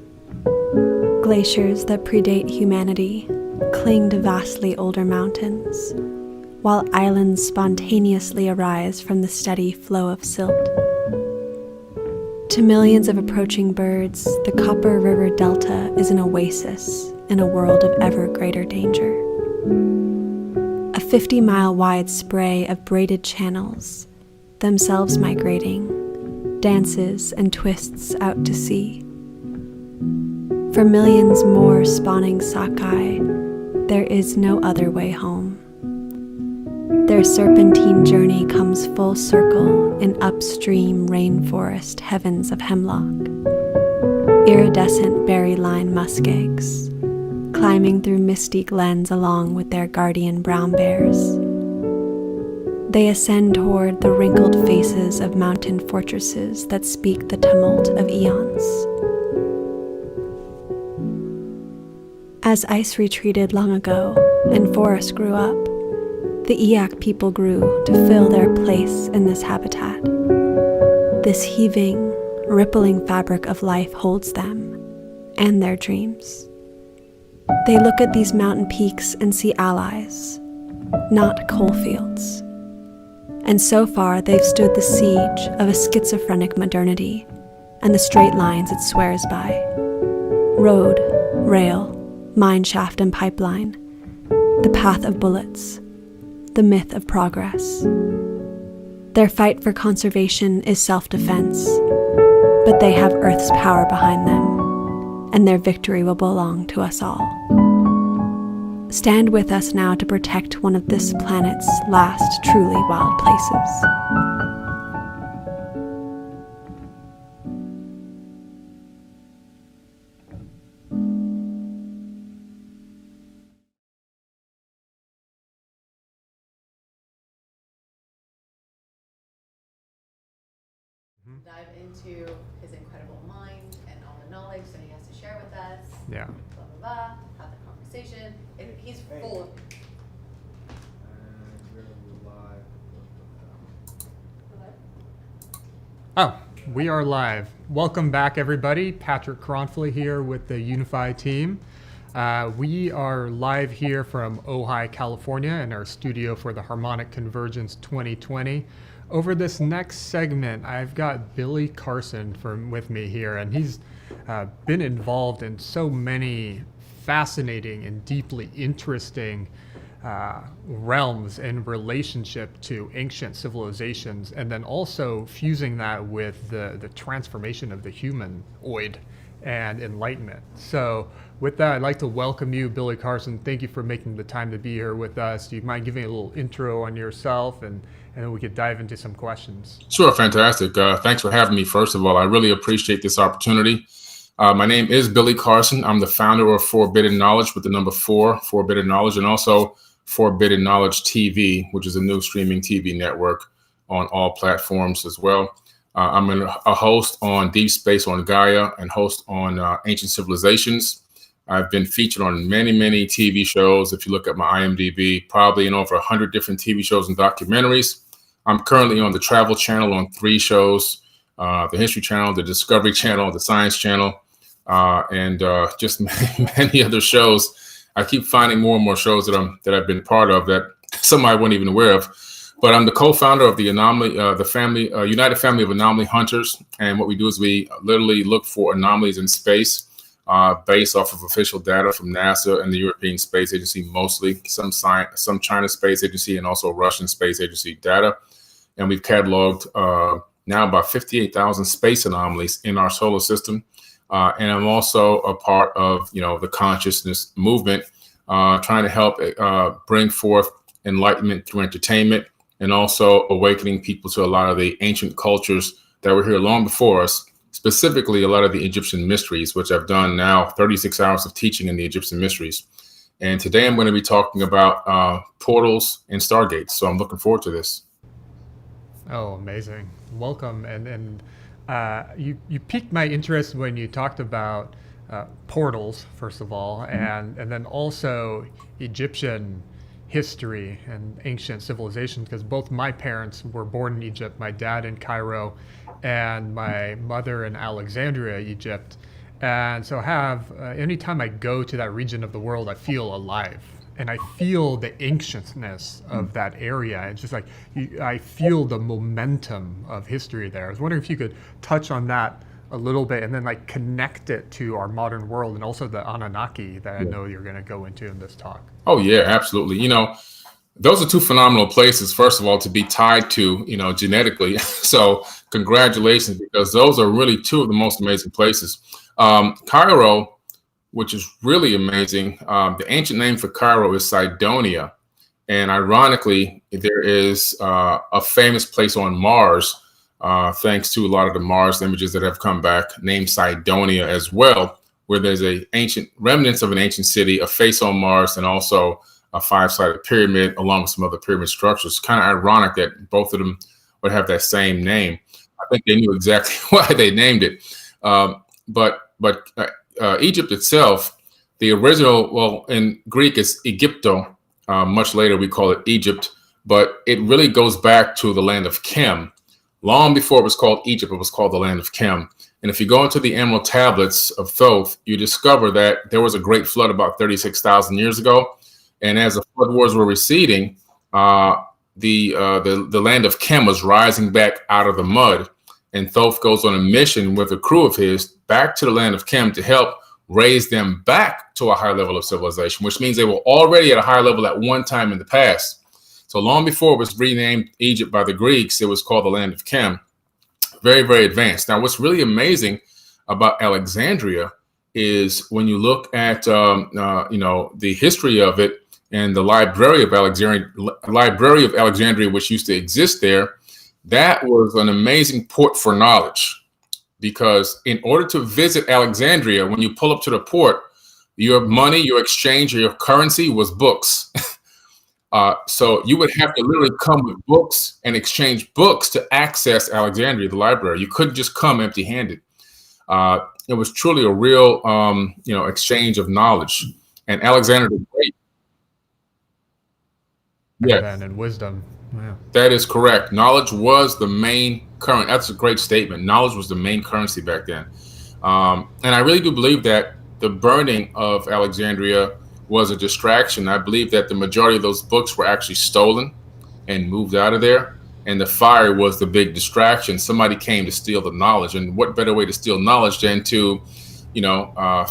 Glaciers that predate humanity cling to vastly older mountains, while islands spontaneously arise from the steady flow of silt. To millions of approaching birds, the Copper River Delta is an oasis in a world of ever greater danger. A 50-mile wide spray of braided channels, themselves migrating, dances and twists out to sea. For millions more spawning sockeye, there is no other way home. Their serpentine journey comes full circle in upstream rainforest heavens of hemlock, iridescent berry-lined muskegs, climbing through misty glens along with their guardian brown bears. They ascend toward the wrinkled faces of mountain fortresses that speak the tumult of eons. As ice retreated long ago and forests grew up, the Eyak people grew to fill their place in this habitat. This heaving, rippling fabric of life holds them and their dreams. They look at these mountain peaks and see allies, not coal fields. And so far, they've stood the siege of a schizophrenic modernity and the straight lines it swears by. Road, rail, mine shaft and pipeline, the path of bullets, the myth of progress. Their fight for conservation is self-defense, but they have Earth's power behind them, and their victory will belong to us all. Stand with us now to protect one of this planet's last truly wild places. Dive into his incredible mind and all the knowledge that he has to share with us. Yeah. Blah, blah, blah. Have the conversation. He's full of. Oh, we are live. Welcome back, everybody. Patrick Cronfley here with the Unify team. We are live here from Ojai, California, in our studio for the Harmonic Convergence 2020. Over this next segment, I've got Billy Carson with me here, and he's been involved in so many fascinating and deeply interesting realms in relationship to ancient civilizations, and then also fusing that with the transformation of the humanoid and enlightenment. So with that, I'd like to welcome you, Billy Carson. Thank you for making the time to be here with us. Do you mind giving a little intro on yourself, and then we could dive into some questions? Sure, fantastic. Thanks for having me, first of all. I really appreciate this opportunity. My name is Billy Carson. I'm the founder of Forbidden Knowledge with the number 4, Forbidden Knowledge, and also Forbidden Knowledge TV, which is a new streaming TV network on all platforms as well. I'm a host on Deep Space on Gaia and host on Ancient Civilizations. I've been featured on many, many TV shows. If you look at my IMDb, probably in over 100 different TV shows and documentaries. I'm currently on the Travel Channel on 3 shows, the History Channel, the Discovery Channel, the Science Channel, and just many other shows. I keep finding more and more shows that I've been part of that some I wasn't even aware of. But I'm the co-founder of the United Family of Anomaly Hunters. And what we do is we literally look for anomalies in space based off of official data from NASA and the European Space Agency, mostly some China Space Agency and also Russian Space Agency data. And we've cataloged now about 58,000 space anomalies in our solar system. And I'm also a part of, the consciousness movement, trying to help bring forth enlightenment through entertainment and also awakening people to a lot of the ancient cultures that were here long before us, specifically a lot of the Egyptian mysteries, which I've done now 36 hours of teaching in the Egyptian mysteries. And today I'm going to be talking about portals and stargates. So I'm looking forward to this. Oh, amazing. Welcome. And you piqued my interest when you talked about portals, first of all, and then also Egyptian history and ancient civilizations, because both my parents were born in Egypt, my dad in Cairo and my mother in Alexandria, Egypt. And so anytime I go to that region of the world, I feel alive. And I feel the ancientness of that area. It's just like, I feel the momentum of history there. I was wondering if you could touch on that a little bit and then connect it to our modern world and also the Anunnaki that I know you're going to go into in this talk. Oh, yeah, absolutely. Those are 2 phenomenal places, first of all, to be tied to, genetically. So congratulations, because those are really 2 of the most amazing places. Cairo, which is really amazing. The ancient name for Cairo is Cydonia. And ironically, there is a famous place on Mars, thanks to a lot of the Mars images that have come back, named Cydonia as well, where there's remnants of an ancient city, a face on Mars, and also a 5-sided pyramid, along with some other pyramid structures. Kind of ironic that both of them would have that same name. I think they knew exactly why they named it. But Egypt itself, the original, in Greek it's Egypto. Much later we call it Egypt, but it really goes back to the land of Chem. Long before it was called Egypt, it was called the land of Chem. And if you go into the Emerald Tablets of Thoth, you discover that there was a great flood about 36,000 years ago. And as the flood waters were receding, the land of Chem was rising back out of the mud. And Thoth goes on a mission with a crew of his back to the land of Chem to help raise them back to a high level of civilization, which means they were already at a high level at one time in the past. So long before it was renamed Egypt by the Greeks, it was called the land of Chem. Very, very advanced. Now, what's really amazing about Alexandria is when you look at the history of it and the Library of Alexandria, which used to exist there. That was an amazing port for knowledge, because in order to visit Alexandria, when you pull up to the port, your money, your exchange, or your currency was books. So you would have to literally come with books and exchange books to access Alexandria, the library. You couldn't just come empty-handed. It was truly a real, exchange of knowledge. And Alexander the Great. Yeah. And wisdom. Wow. That is correct. Knowledge was the main currency. That's a great statement. Knowledge was the main currency back then. And I really do believe that the burning of Alexandria was a distraction. I believe that the majority of those books were actually stolen and moved out of there. And the fire was the big distraction. Somebody came to steal the knowledge. And what better way to steal knowledge than to,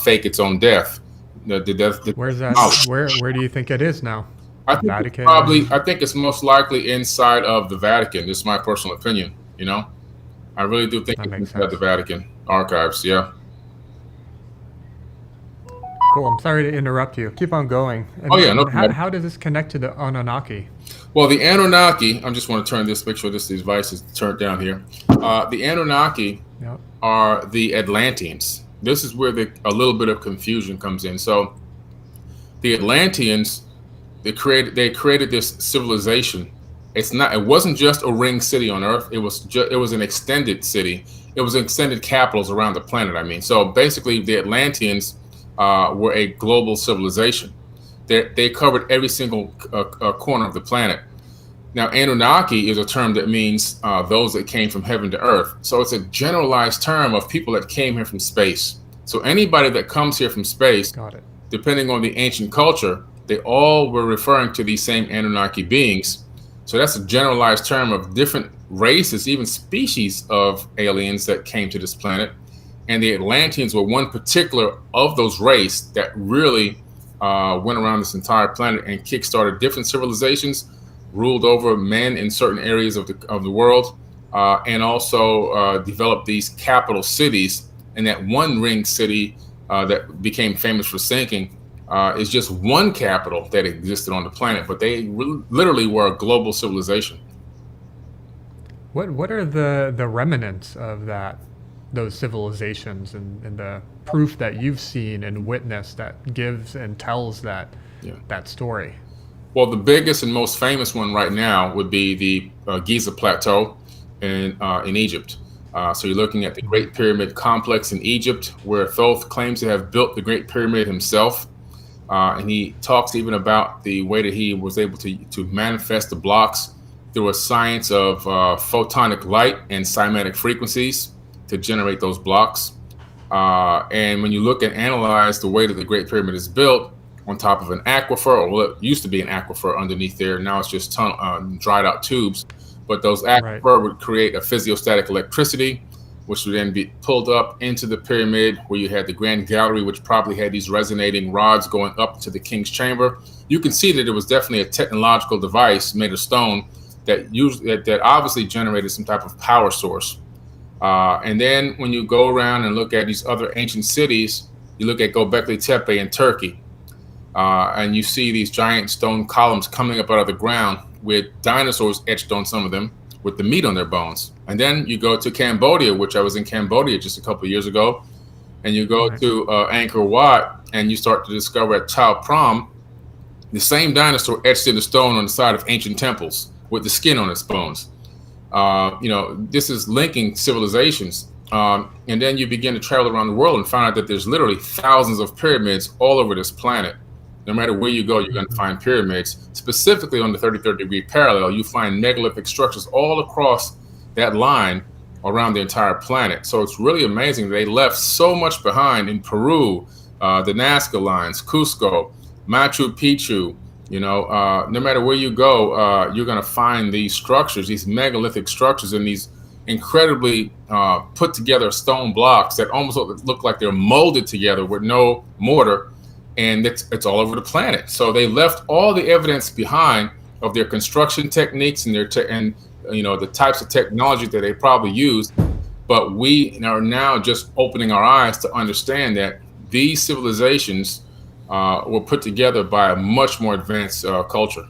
fake its own death? Where's that? Where do you think it is now? I think Vatican? I think it's most likely inside of the Vatican. This is my personal opinion. I really do think it's inside the Vatican archives. Yeah. Cool. I'm sorry to interrupt you. Keep on going. No problem. How does this connect to the Anunnaki? Well, the Anunnaki, I just want to turn this, make sure this device is turned down here. The Anunnaki are the Atlanteans. This is where a little bit of confusion comes in. So the Atlanteans, they created this civilization. It wasn't just a ring city on Earth. It was an extended city. It was extended capitals around the planet. I mean, so basically the Atlanteans were a global civilization. They covered every single corner of the planet. Now, Anunnaki is a term that means those that came from heaven to earth. So it's a generalized term of people that came here from space. So anybody that comes here from space, depending on the ancient culture, they all were referring to these same Anunnaki beings. So that's a generalized term of different races, even species of aliens that came to this planet. And the Atlanteans were one particular of those race that really went around this entire planet and kickstarted different civilizations, ruled over men in certain areas of the world, and also developed these capital cities. And that one ring city that became famous for sinking is just one capital that existed on the planet, but they literally were a global civilization. What are the remnants of those civilizations and the proof that you've seen and witnessed that gives and tells that story? Well, the biggest and most famous one right now would be the Giza Plateau in Egypt. So you're looking at the Great Pyramid complex in Egypt, where Thoth claims to have built the Great Pyramid himself. And he talks even about the way that he was able to manifest the blocks through a science of photonic light and cymatic frequencies to generate those blocks. And when you look and analyze the way that the Great Pyramid is built on top of an aquifer, or well, it used to be an aquifer underneath there, now it's just dried out tubes. But those aquifer would create a physiostatic electricity, which would then be pulled up into the pyramid, where you had the Grand Gallery, which probably had these resonating rods going up to the King's Chamber. You can see that it was definitely a technological device made of stone that obviously generated some type of power source. And then when you go around and look at these other ancient cities, you look at Göbekli Tepe in Turkey, and you see these giant stone columns coming up out of the ground with dinosaurs etched on some of them with the meat on their bones. And then you go to Cambodia, which I was in Cambodia just a couple of years ago, and you go to Angkor Wat, and you start to discover at Chao Prom the same dinosaur etched in the stone on the side of ancient temples with the skin on its bones. This is linking civilizations. And then you begin to travel around the world and find out that there's literally thousands of pyramids all over this planet. No matter where you go, you're going to find pyramids. Specifically on the 33rd degree parallel, you find megalithic structures all across that line around the entire planet. So it's really amazing. They left so much behind in Peru, the Nazca lines, Cusco, Machu Picchu. No matter where you go, you're going to find these structures, these megalithic structures, and these incredibly put together stone blocks that almost look like they're molded together with no mortar. And it's all over the planet. So they left all the evidence behind of their construction techniques and the types of technology that they probably used. But we are now just opening our eyes to understand that these civilizations were put together by a much more advanced culture.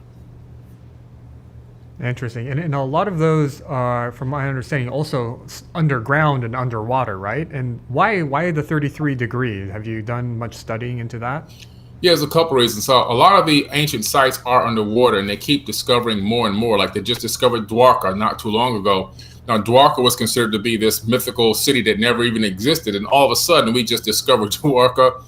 Interesting. And a lot of those are, from my understanding, also underground and underwater, right? And why the 33 degrees? Have you done much studying into that? Yeah, there's a couple reasons. So a lot of the ancient sites are underwater, and they keep discovering more and more. Like they just discovered Dwarka not too long ago. Now, Dwarka was considered to be this mythical city that never even existed, and all of a sudden, we just discovered Dwarka.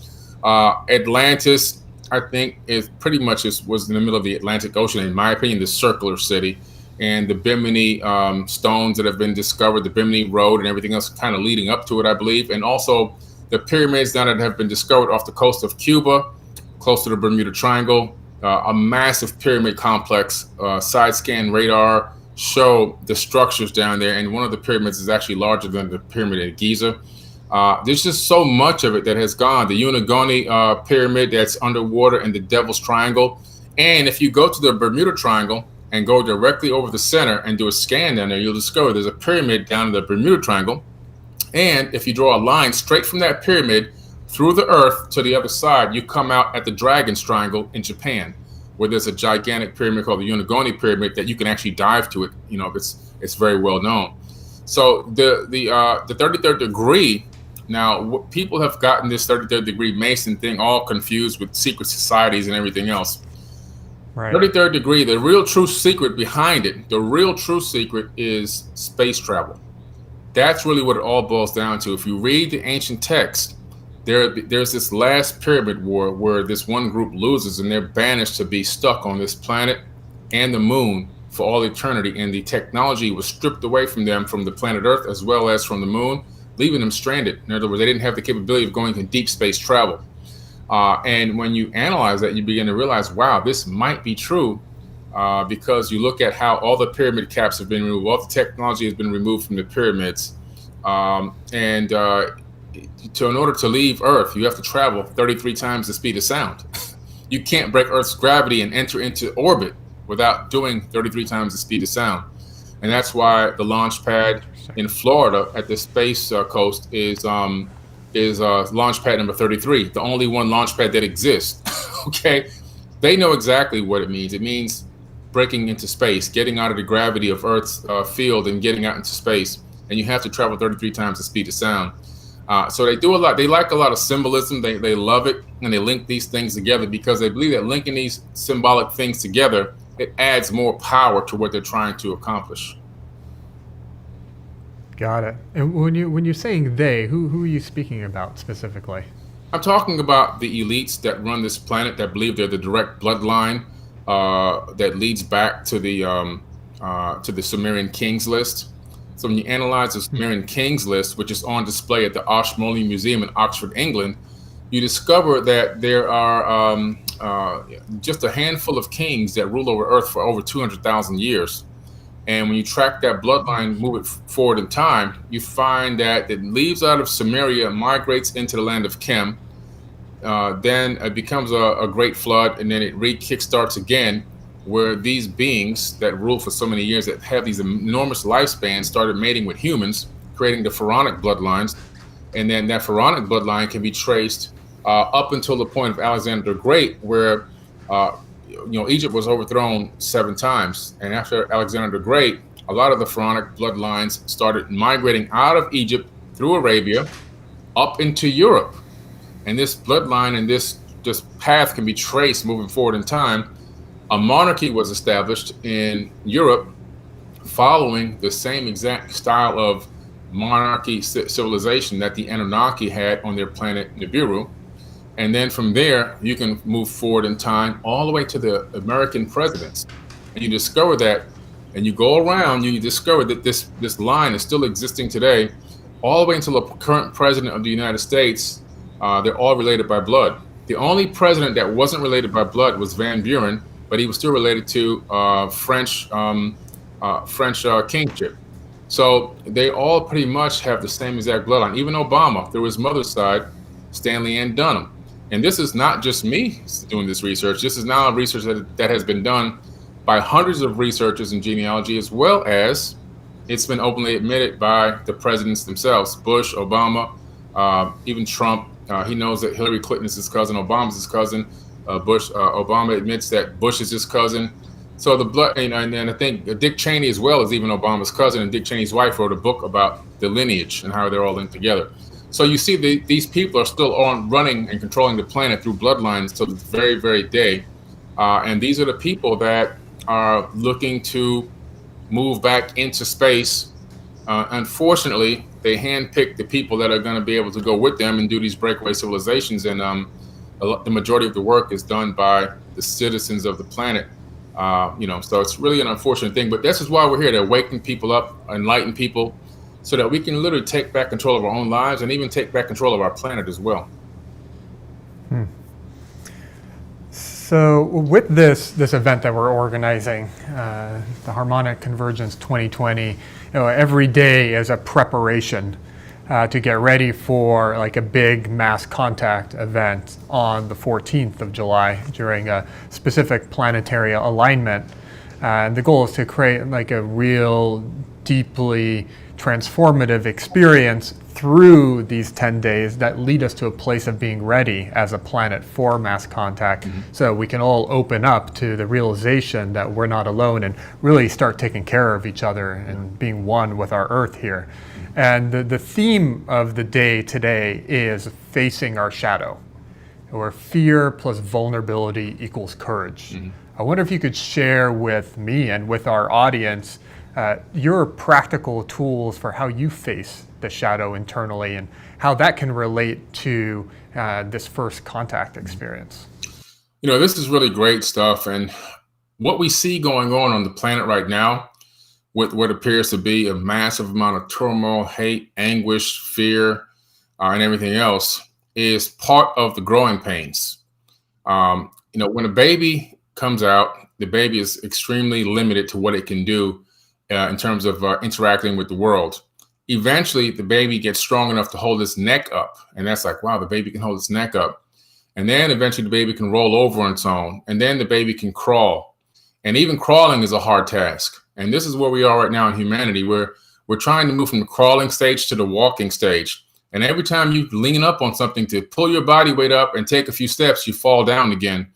Atlantis, I think, is pretty much was in the middle of the Atlantic Ocean, in my opinion, the circular city. And the Bimini stones that have been discovered, the Bimini Road and everything else kind of leading up to it, I believe. And also the pyramids now that have been discovered off the coast of Cuba, close to the Bermuda Triangle, a massive pyramid complex. Side scan radar show the structures down there. And one of the pyramids is actually larger than the pyramid at Giza. There's just so much of it that has gone. The Unigoni pyramid that's underwater in the Devil's Triangle. And if you go to the Bermuda Triangle and go directly over the center and do a scan down there, you'll discover there's a pyramid down in the Bermuda Triangle. And if you draw a line straight from that pyramid through the earth to the other side, you come out at the Dragon's Triangle in Japan, where there's a gigantic pyramid called the Unigoni Pyramid that you can actually dive to it. You know, it's very well known. So the 33rd degree. Now, people have gotten this 33rd degree Mason thing all confused with secret societies and everything else. Right. 33rd degree, the real true secret behind it, the real true secret is space travel. That's really what it all boils down to. If you read the ancient text, there's this last pyramid war where this one group loses and they're banished to be stuck on this planet and the moon for all eternity. And the technology was stripped away from them from the planet Earth as well as from the moon, leaving them stranded. In other words, they didn't have the capability of going to deep space travel. And when you analyze that, you begin to realize, wow, this might be true because you look at how all the pyramid caps have been removed, all the technology has been removed from the pyramids. In order to leave Earth, you have to travel 33 times the speed of sound. You can't break Earth's gravity and enter into orbit without doing 33 times the speed of sound. And that's why the launch pad in Florida at the Space Coast is launch pad number 33, the only one launch pad that exists. Okay, they know exactly what it means. It means breaking into space, getting out of the gravity of Earth's field and getting out into space. And you have to travel 33 times the speed of sound. So they do a lot. They like a lot of symbolism. They love it, and they link these things together because they believe that linking these symbolic things together, it adds more power to what they're trying to accomplish. Got it. And when you're saying they, who are you speaking about specifically? I'm talking about the elites that run this planet that believe they're the direct bloodline that leads back to the Sumerian Kings list. So when you analyze the Sumerian Kings list, which is on display at the Ashmolean Museum in Oxford, England, you discover that there are just a handful of kings that rule over Earth for over 200,000 years. And when you track that bloodline, move it forward in time, you find that it leaves out of Sumeria, migrates into the land of Kem, then it becomes a great flood, and then it re-kickstarts again, where these beings that rule for so many years that have these enormous lifespans started mating with humans, creating the pharaonic bloodlines. And then that pharaonic bloodline can be traced up until the point of Alexander the Great, where Egypt was overthrown 7 times. And after Alexander the Great, a lot of the pharaonic bloodlines started migrating out of Egypt through Arabia up into Europe. And this bloodline and this path can be traced moving forward in time. A monarchy was established in Europe following the same exact style of monarchy civilization that the Anunnaki had on their planet Nibiru. And then from there, you can move forward in time all the way to the American presidents. And you discover that, and you go around, you discover that this line is still existing today, all the way until the current president of the United States. They're all related by blood. The only president that wasn't related by blood was Van Buren, but he was still related to French kingship. So they all pretty much have the same exact bloodline. Even Obama, through his mother's side, Stanley Ann Dunham. And this is not just me doing this research. This is now research that has been done by hundreds of researchers in genealogy, as well as it's been openly admitted by the presidents themselves, Bush, Obama, even Trump, He knows that Hillary Clinton is his cousin, Obama's his cousin. Obama admits that Bush is his cousin. So the blood, and I think Dick Cheney as well is even Obama's cousin, and Dick Cheney's wife wrote a book about the lineage and how they're all linked together. So you see, these people are still on running and controlling the planet through bloodlines till this very, very day. And these are the people that are looking to move back into space. Unfortunately, they handpick the people that are going to be able to go with them and do these breakaway civilizations. And the majority of the work is done by the citizens of the planet. So it's really an unfortunate thing. But this is why we're here, to awaken people up, enlighten people, so that we can literally take back control of our own lives and even take back control of our planet as well. So with this event that we're organizing, the Harmonic Convergence 2020, every day is a preparation to get ready for like a big mass contact event on the 14th of July during a specific planetary alignment. And the goal is to create like a real deeply transformative experience through these 10 days that lead us to a place of being ready as a planet for mass contact, so we can all open up to the realization that we're not alone and really start taking care of each other and being one with our Earth here. And the theme of the day today is facing our shadow, where fear plus vulnerability equals courage. I wonder if you could share with me and with our audience your practical tools for how you face the shadow internally and how that can relate to this first contact experience. This is really great stuff. And what we see going on the planet right now, with what appears to be a massive amount of turmoil, hate, anguish, fear, and everything else, is part of the growing pains. When a baby comes out, the baby is extremely limited to what it can do in terms of interacting with the world. Eventually, the baby gets strong enough to hold its neck up. And that's like, wow, the baby can hold its neck up. And then eventually the baby can roll over on its own. And then the baby can crawl. And even crawling is a hard task. And this is where we are right now in humanity, where we're trying to move from the crawling stage to the walking stage. And every time you lean up on something to pull your body weight up and take a few steps, you fall down again.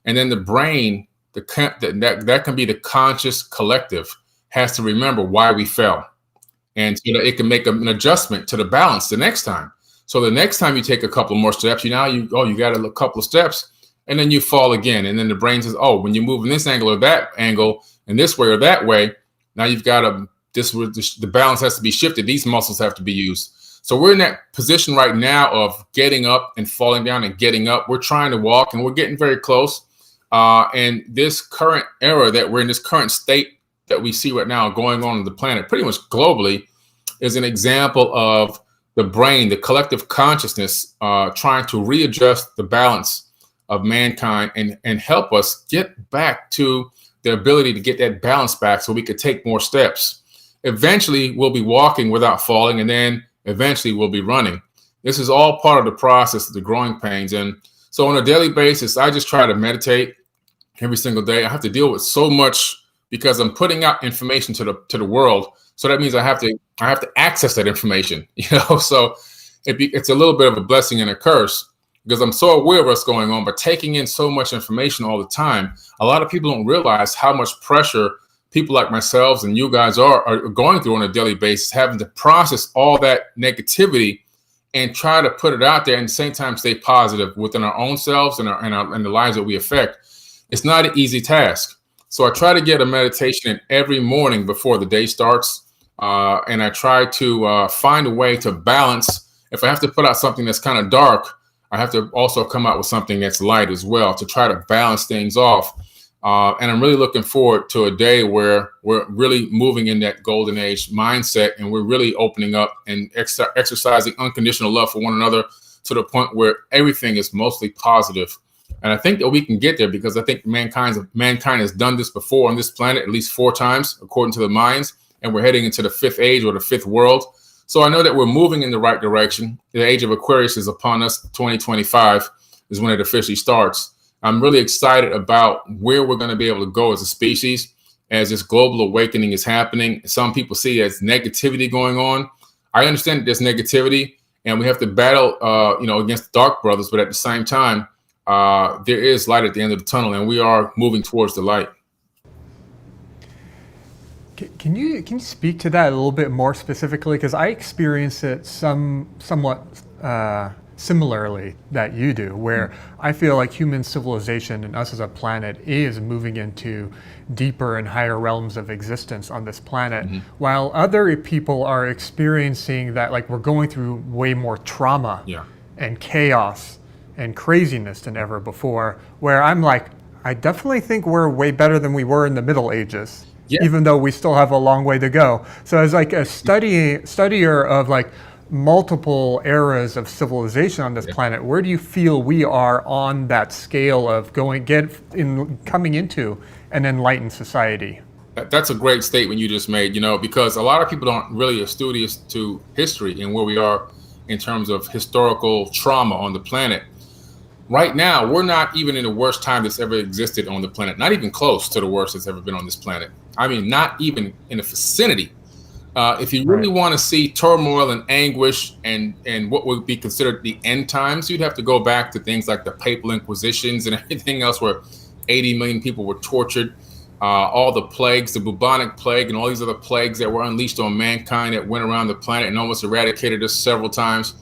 And then the brain, that can be the conscious collective, has to remember why we fell. And so that it can make an adjustment to the balance the next time. So the next time you take a couple more steps, you got a couple of steps, and then you fall again. And then the brain says, oh, when you move in this angle or that angle, and this way or that way, now you've got the balance has to be shifted. These muscles have to be used. So we're in that position right now of getting up and falling down and getting up. We're trying to walk, and we're getting very close. And this current era that we're in, this current state that we see right now going on the planet, pretty much globally, is an example of the brain, the collective consciousness, trying to readjust the balance of mankind and help us get back to the ability to get that balance back so we could take more steps. Eventually, we'll be walking without falling, and then eventually we'll be running. This is all part of the process of the growing pains. And so on a daily basis, I just try to meditate every single day. I have to deal with so much because I'm putting out information to the world. So that means I have to access that information, so it's a little bit of a blessing and a curse, because I'm so aware of what's going on, but taking in so much information all the time, a lot of people don't realize how much pressure people like myself and you guys are going through on a daily basis, having to process all that negativity and try to put it out there, and at the same time stay positive within our own selves and the lives that we affect. It's not an easy task. So I try to get a meditation in every morning before the day starts. And I try to find a way to balance. If I have to put out something that's kind of dark, I have to also come out with something that's light as well to try to balance things off. And I'm really looking forward to a day where we're really moving in that golden age mindset, and we're really opening up and exercising unconditional love for one another to the point where everything is mostly positive. And I think that we can get there because I think mankind has done this before on this planet at least 4 times, according to the Mayans, and we're heading into the 5th age or the 5th world. So I know that we're moving in the right direction. The age of Aquarius is upon us. 2025 is when it officially starts. I'm really excited about where we're going to be able to go as a species as this global awakening is happening. Some people see it as negativity going on. I understand that there's negativity, and we have to battle, against the dark brothers. But at the same time, there is light at the end of the tunnel, and we are moving towards the light. Can you speak to that a little bit more specifically? Because I experience it somewhat similarly that you do, where I feel like human civilization and us as a planet is moving into deeper and higher realms of existence on this planet, while other people are experiencing that, like, we're going through way more trauma and chaos and craziness than ever before, where I'm like, I definitely think we're way better than we were in the Middle Ages. Even though we still have a long way to go. So as like a studier of like multiple eras of civilization on this planet, where do you feel we are on that scale of coming into an enlightened society? That's a great statement you just made, because a lot of people aren't really studious to history and where we are in terms of historical trauma on the planet. Right now, we're not even in the worst time that's ever existed on the planet, not even close to the worst that's ever been on this planet. I mean, not even in the vicinity. If you really want to see turmoil and anguish and what would be considered the end times, you'd have to go back to things like the Papal Inquisitions and everything else, where 80 million people were tortured, all the plagues, the bubonic plague, and all these other plagues that were unleashed on mankind that went around the planet and almost eradicated us several times.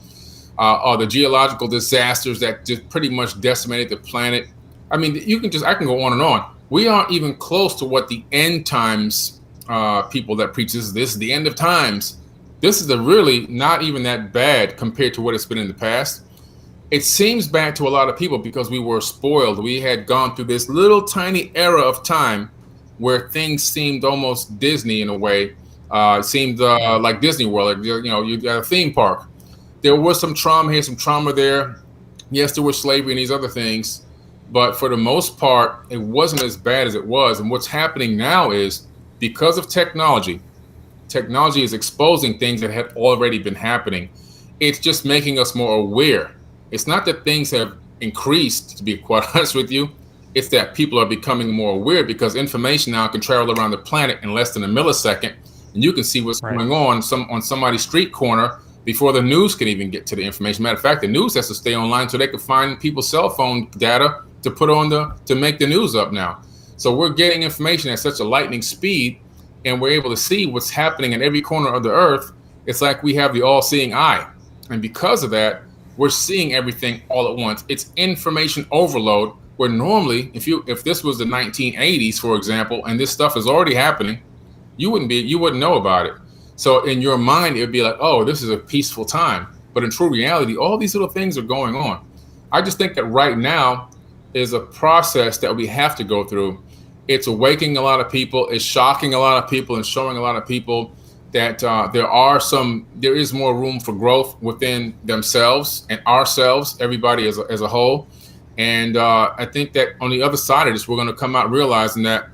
Or the geological disasters that just pretty much decimated the planet. I mean, I can go on and on. We aren't even close to what the end times people that preach this is the end of times. This is really not even that bad compared to what it's been in the past. It seems bad to a lot of people because we were spoiled. We had gone through this little tiny era of time where things seemed almost Disney in a way. It seemed like Disney World. You got a theme park. There was some trauma here, some trauma there. Yes, there was slavery and these other things, but for the most part, it wasn't as bad as it was. And what's happening now is, because of technology is exposing things that had already been happening. It's just making us more aware. It's not that things have increased, to be quite honest with you. It's that people are becoming more aware because information now can travel around the planet in less than a millisecond, and you can see what's going on somebody's street corner before the news can even get to the information. Matter of fact, the news has to stay online so they can find people's cell phone data to put on to make the news up now. So we're getting information at such a lightning speed, and we're able to see what's happening in every corner of the earth. It's like we have the all-seeing eye. And because of that, we're seeing everything all at once. It's information overload, where normally, if this was the 1980s, for example, and this stuff is already happening, you wouldn't know about it. So in your mind, it would be like, oh, this is a peaceful time. But in true reality, all these little things are going on. I just think that right now is a process that we have to go through. It's awakening a lot of people. It's shocking a lot of people and showing a lot of people that there is more room for growth within themselves and ourselves, everybody as a whole. And I think that on the other side of this, we're going to come out realizing that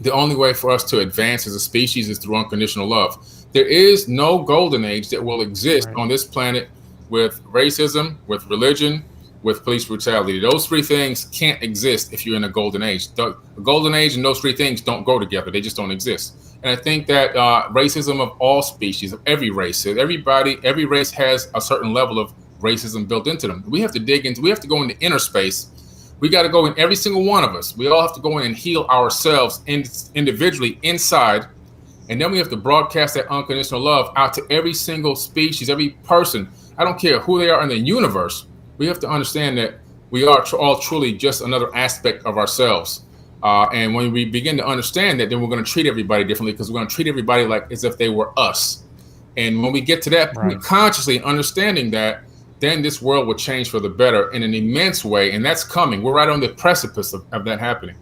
the only way for us to advance as a species is through unconditional love. There is no golden age that will exist on this planet with racism, with religion, with police brutality. Those three things can't exist if you're in a golden age. The golden age and those three things don't go together. They just don't exist. And I think that racism of all species, of every race, every race has a certain level of racism built into them. We have to go into inner space. We got to go in, every single one of us. We all have to go in and heal ourselves individually inside. And then we have to broadcast that unconditional love out to every single species, every person. I don't care who they are in the universe. We have to understand that we are all truly just another aspect of ourselves. And when we begin to understand that, then we're going to treat everybody differently, because we're going to treat everybody like as if they were us. And when we get to that point, consciously understanding that, then this world will change for the better in an immense way. And that's coming. We're right on the precipice of that happening.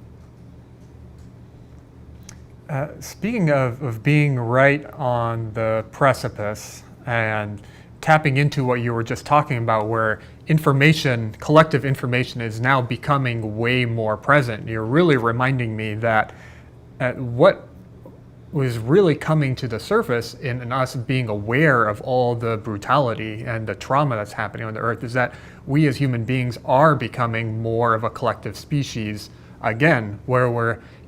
Speaking of being right on the precipice and tapping into what you were just talking about, where collective information is now becoming way more present, you're really reminding me that what was really coming to the surface in us being aware of all the brutality and the trauma that's happening on the earth is that we as human beings are becoming more of a collective species again, where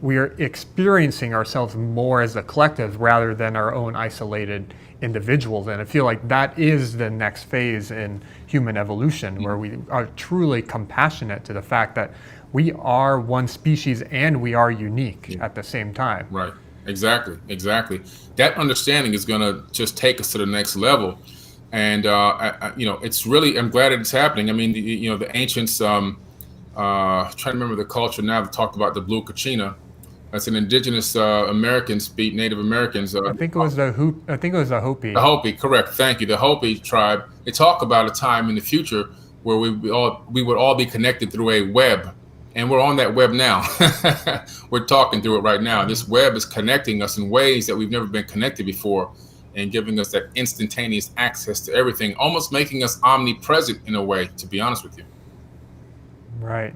we're experiencing ourselves more as a collective rather than our own isolated individuals. And I feel like that is the next phase in human evolution, where we are truly compassionate to the fact that we are one species and we are unique at the same time. Right. Exactly. That understanding is going to just take us to the next level. And, it's really, I'm glad it's happening. I mean, the ancients, trying to remember the culture now that talked about the blue kachina. That's an indigenous American Native Americans. I think it was the Hopi. The Hopi, correct. Thank you. The Hopi tribe. They talk about a time in the future where we would all be connected through a web, and we're on that web now. We're talking through it right now. This web is connecting us in ways that we've never been connected before, and giving us that instantaneous access to everything, almost making us omnipresent in a way. To be honest with you. Right.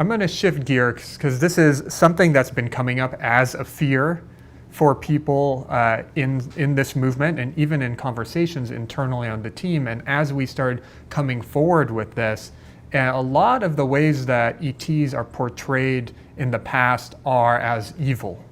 I'm going to shift gears because this is something that's been coming up as a fear for people in this movement, and even in conversations internally on the team. And as we started coming forward with this, a lot of the ways that ETs are portrayed in the past are as evil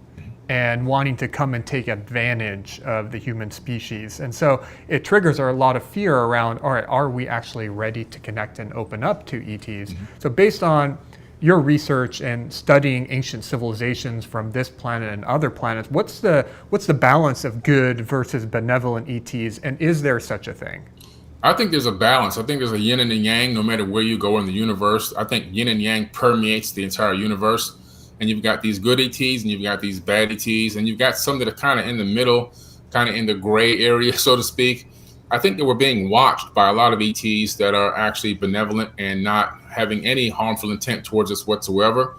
and wanting to come and take advantage of the human species. And so it triggers a lot of fear around, all right, are we actually ready to connect and open up to ETs? So based on your research and studying ancient civilizations from this planet and other planets, what's the balance of good versus benevolent ETs, and is there such a thing? I think there's a balance. I think there's a yin and a yang no matter where you go in the universe. I think yin and yang permeates the entire universe. And you've got these good ETs and you've got these bad ETs, and you've got some that are kind of in the middle, kind of in the gray area, so to speak. I think that we're being watched by a lot of ETs that are actually benevolent and not having any harmful intent towards us whatsoever,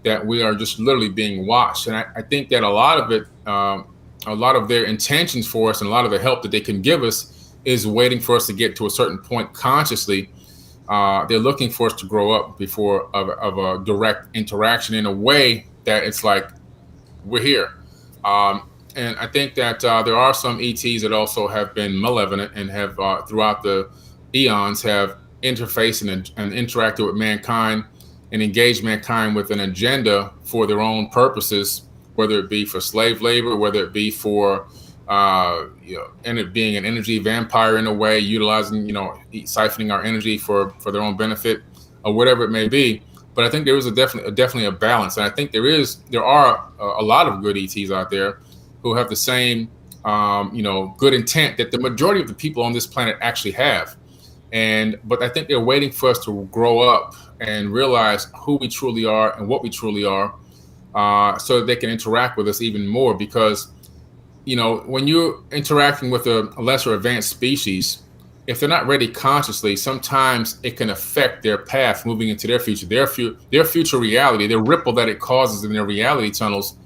that we are just literally being watched. And I think that a lot of it, a lot of their intentions for us and a lot of the help that they can give us is waiting for us to get to a certain point consciously. They're looking for us to grow up before of a direct interaction in a way that it's like, we're here. And I think that there are some ETs that also have been malevolent and have throughout the eons have interfaced and interacted with mankind and engaged mankind with an agenda for their own purposes, whether it be for slave labor, whether it be for and it being an energy vampire in a way, utilizing, siphoning our energy for their own benefit or whatever it may be. But I think there is definitely a balance. And I think there are a lot of good ETs out there who have the same, good intent that the majority of the people on this planet actually have. But I think they're waiting for us to grow up and realize who we truly are and what we truly are, so that they can interact with us even more. Because when you're interacting with a lesser advanced species, if they're not ready consciously, sometimes it can affect their path moving into their future. Their future reality, the ripple that it causes in their reality tunnels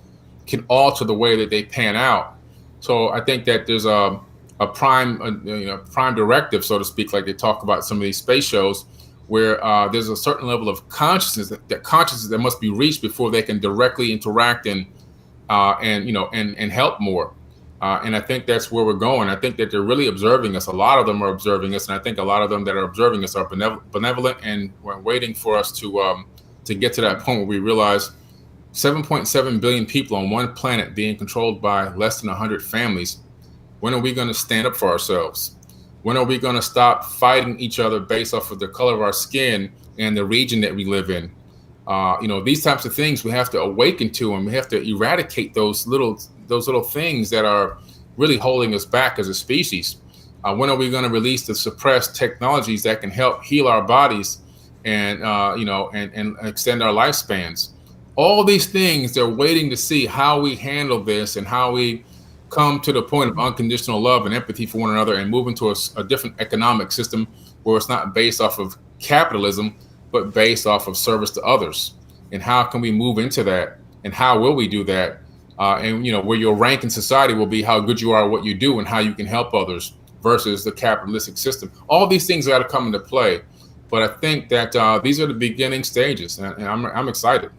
can alter the way that they pan out. So I think that there's a prime directive, so to speak, like they talk about some of these space shows, where there's a certain level of consciousness that must be reached before they can directly interact and help more. And I think that's where we're going. I think that they're really observing us. A lot of them are observing us, and I think a lot of them that are observing us are benevolent, and we're waiting for us to get to that point where we realize 7.7 billion people on one planet being controlled by less than 100 families. When are we going to stand up for ourselves? When are we going to stop fighting each other based off of the color of our skin and the region that we live in? These types of things we have to awaken to, and we have to eradicate those little things that are really holding us back as a species. When are we going to release the suppressed technologies that can help heal our bodies and extend our lifespans? All these things, they're waiting to see how we handle this and how we come to the point of unconditional love and empathy for one another and move into a different economic system where it's not based off of capitalism, but based off of service to others. And how can we move into that? And how will we do that? Where your rank in society will be how good you are at what you do and how you can help others versus the capitalistic system. All these things got to come into play. But I think that these are the beginning stages, and I'm excited.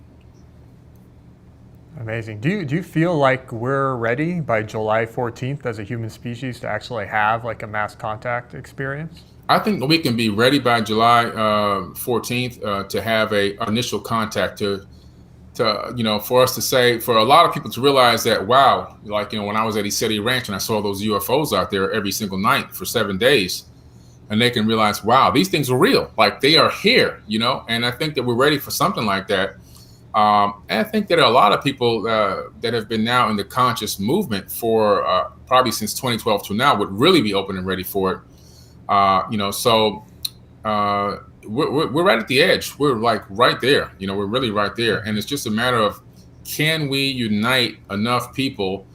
Amazing. Do you feel like we're ready by July 14th as a human species to actually have like a mass contact experience? I think that we can be ready by July 14th to have a initial contact to for us to say, for a lot of people to realize that, wow, like, when I was at City Ranch and I saw those UFOs out there every single night for 7 days, and they can realize, wow, these things are real, like they are here, and I think that we're ready for something like that. And I think that a lot of people that have been now in the conscious movement for probably since 2012 to now would really be open and ready for it. So we're right at the edge. We're like right there. We're really right there. And it's just a matter of, can we unite enough people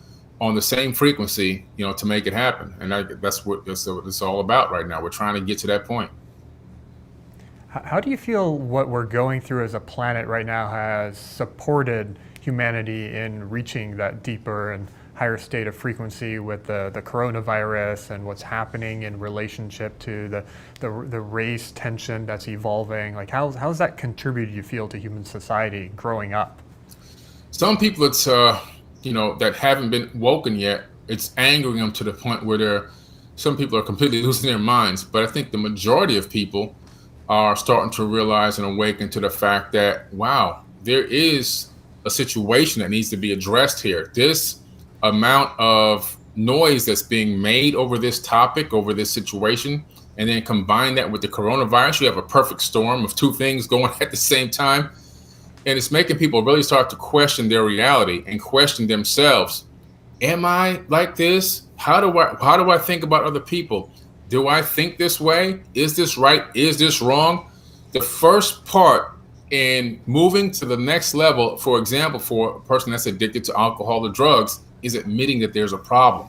on the same frequency, to make it happen? And that's what it's all about right now. We're trying to get to that point. How do you feel what we're going through as a planet right now has supported humanity in reaching that deeper and higher state of frequency with the coronavirus and what's happening in relationship to the race tension that's evolving? Like, how's that contributed, you feel, to human society growing up? Some people, it's that haven't been woken yet, it's angering them to the point where some people are completely losing their minds. But I think the majority of people are starting to realize and awaken to the fact that, wow, there is a situation that needs to be addressed here. This amount of noise that's being made over this topic, over this situation, and then combine that with the coronavirus, you have a perfect storm of two things going at the same time. And it's making people really start to question their reality and question themselves. Am I like this? How do I think about other people? Do I think this way? Is this right? Is this wrong? The first part in moving to the next level, for example, for a person that's addicted to alcohol or drugs, is admitting that there's a problem.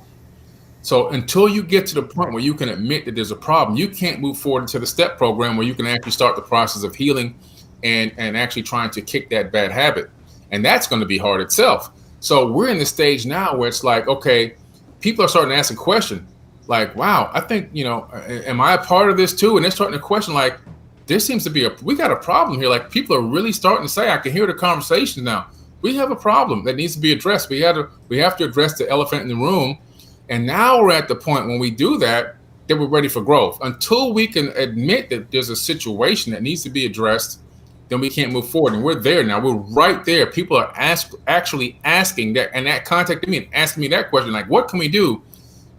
So until you get to the point where you can admit that there's a problem, you can't move forward into the STEP program where you can actually start the process of healing and actually trying to kick that bad habit. And that's going to be hard itself. So we're in the stage now where it's like, okay, people are starting to ask a question like, wow, I think, am I a part of this too? And they're starting to question, like, there seems to be we got a problem here. Like, people are really starting to say, I can hear the conversation now. We have a problem that needs to be addressed. We have to address the elephant in the room. And now we're at the point when we do that we're ready for growth. Until we can admit that there's a situation that needs to be addressed, then we can't move forward. And we're there now. We're right there. People are actually asking that, and that contacted me and asking me that question, like, what can we do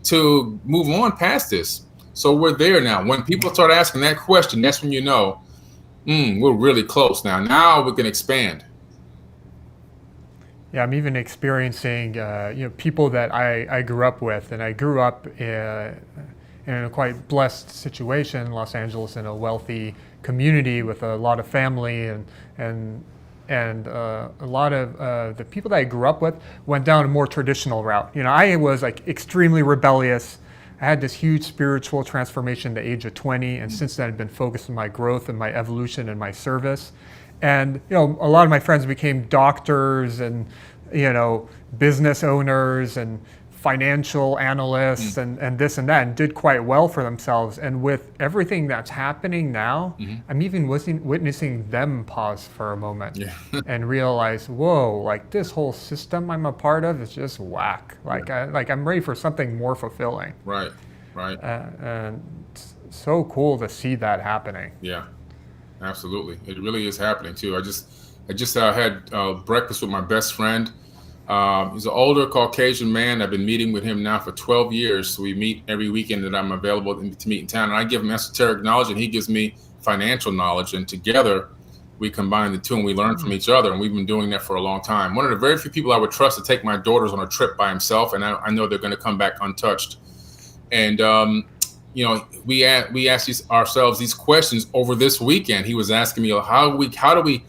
to move on past this? So we're there now. When people start asking that question, that's when we're really close now. Now we can expand. Yeah, I'm even experiencing, people that I grew up with, and I grew up in a quite blessed situation in Los Angeles, in a wealthy community with a lot of family, and a lot of the people that I grew up with went down a more traditional route. I was like extremely rebellious. I had this huge spiritual transformation at the age of 20, and since then I've been focused on my growth and my evolution and my service. And a lot of my friends became doctors and business owners and financial analysts and this and that, and did quite well for themselves. And with everything that's happening now, I'm even witnessing them pause for a moment and realize, whoa, like this whole system I'm a part of is just whack. I'm ready for something more fulfilling. Right. And it's so cool to see that happening. Yeah, absolutely. It really is happening too. I just had breakfast with my best friend. He's an older Caucasian man. I've been meeting with him now for 12 years. So we meet every weekend that I'm available to meet in town. And I give him esoteric knowledge and he gives me financial knowledge. And together we combine the two and we learn from each other. And we've been doing that for a long time. One of the very few people I would trust to take my daughters on a trip by himself. And I know they're going to come back untouched. And, we ask ourselves these questions over this weekend. He was asking me, how do we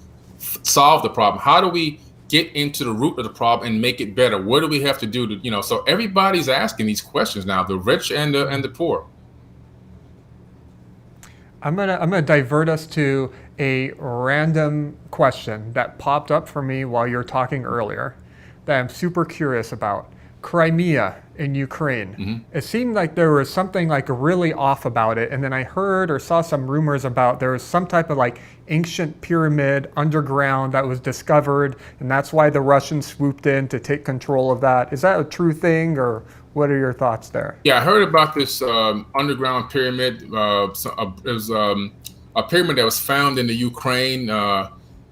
solve the problem? How do we get into the root of the problem and make it better? What do we have to do to, so everybody's asking these questions now, the rich and the poor. I'm gonna divert us to a random question that popped up for me while you were talking earlier that I'm super curious about. Crimea in Ukraine. It seemed like there was something like really off about it, and then I heard or saw some rumors about there was some type of like ancient pyramid underground that was discovered, and that's why the Russians swooped in to take control of that. Is that a true thing, or what are your thoughts there? Yeah, I heard about this underground pyramid. It was a pyramid that was found in the Ukraine.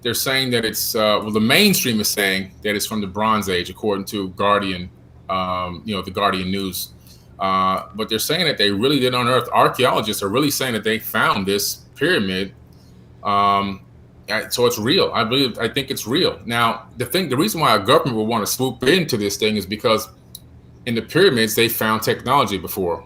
They're saying that it's well, the mainstream is saying that it's from the Bronze Age, according to Guardian. The Guardian News. But they're saying that they really did unearth. Archaeologists are really saying that they found this pyramid. So it's real. I think it's real. Now, the reason why a government would want to swoop into this thing is because in the pyramids they found technology before.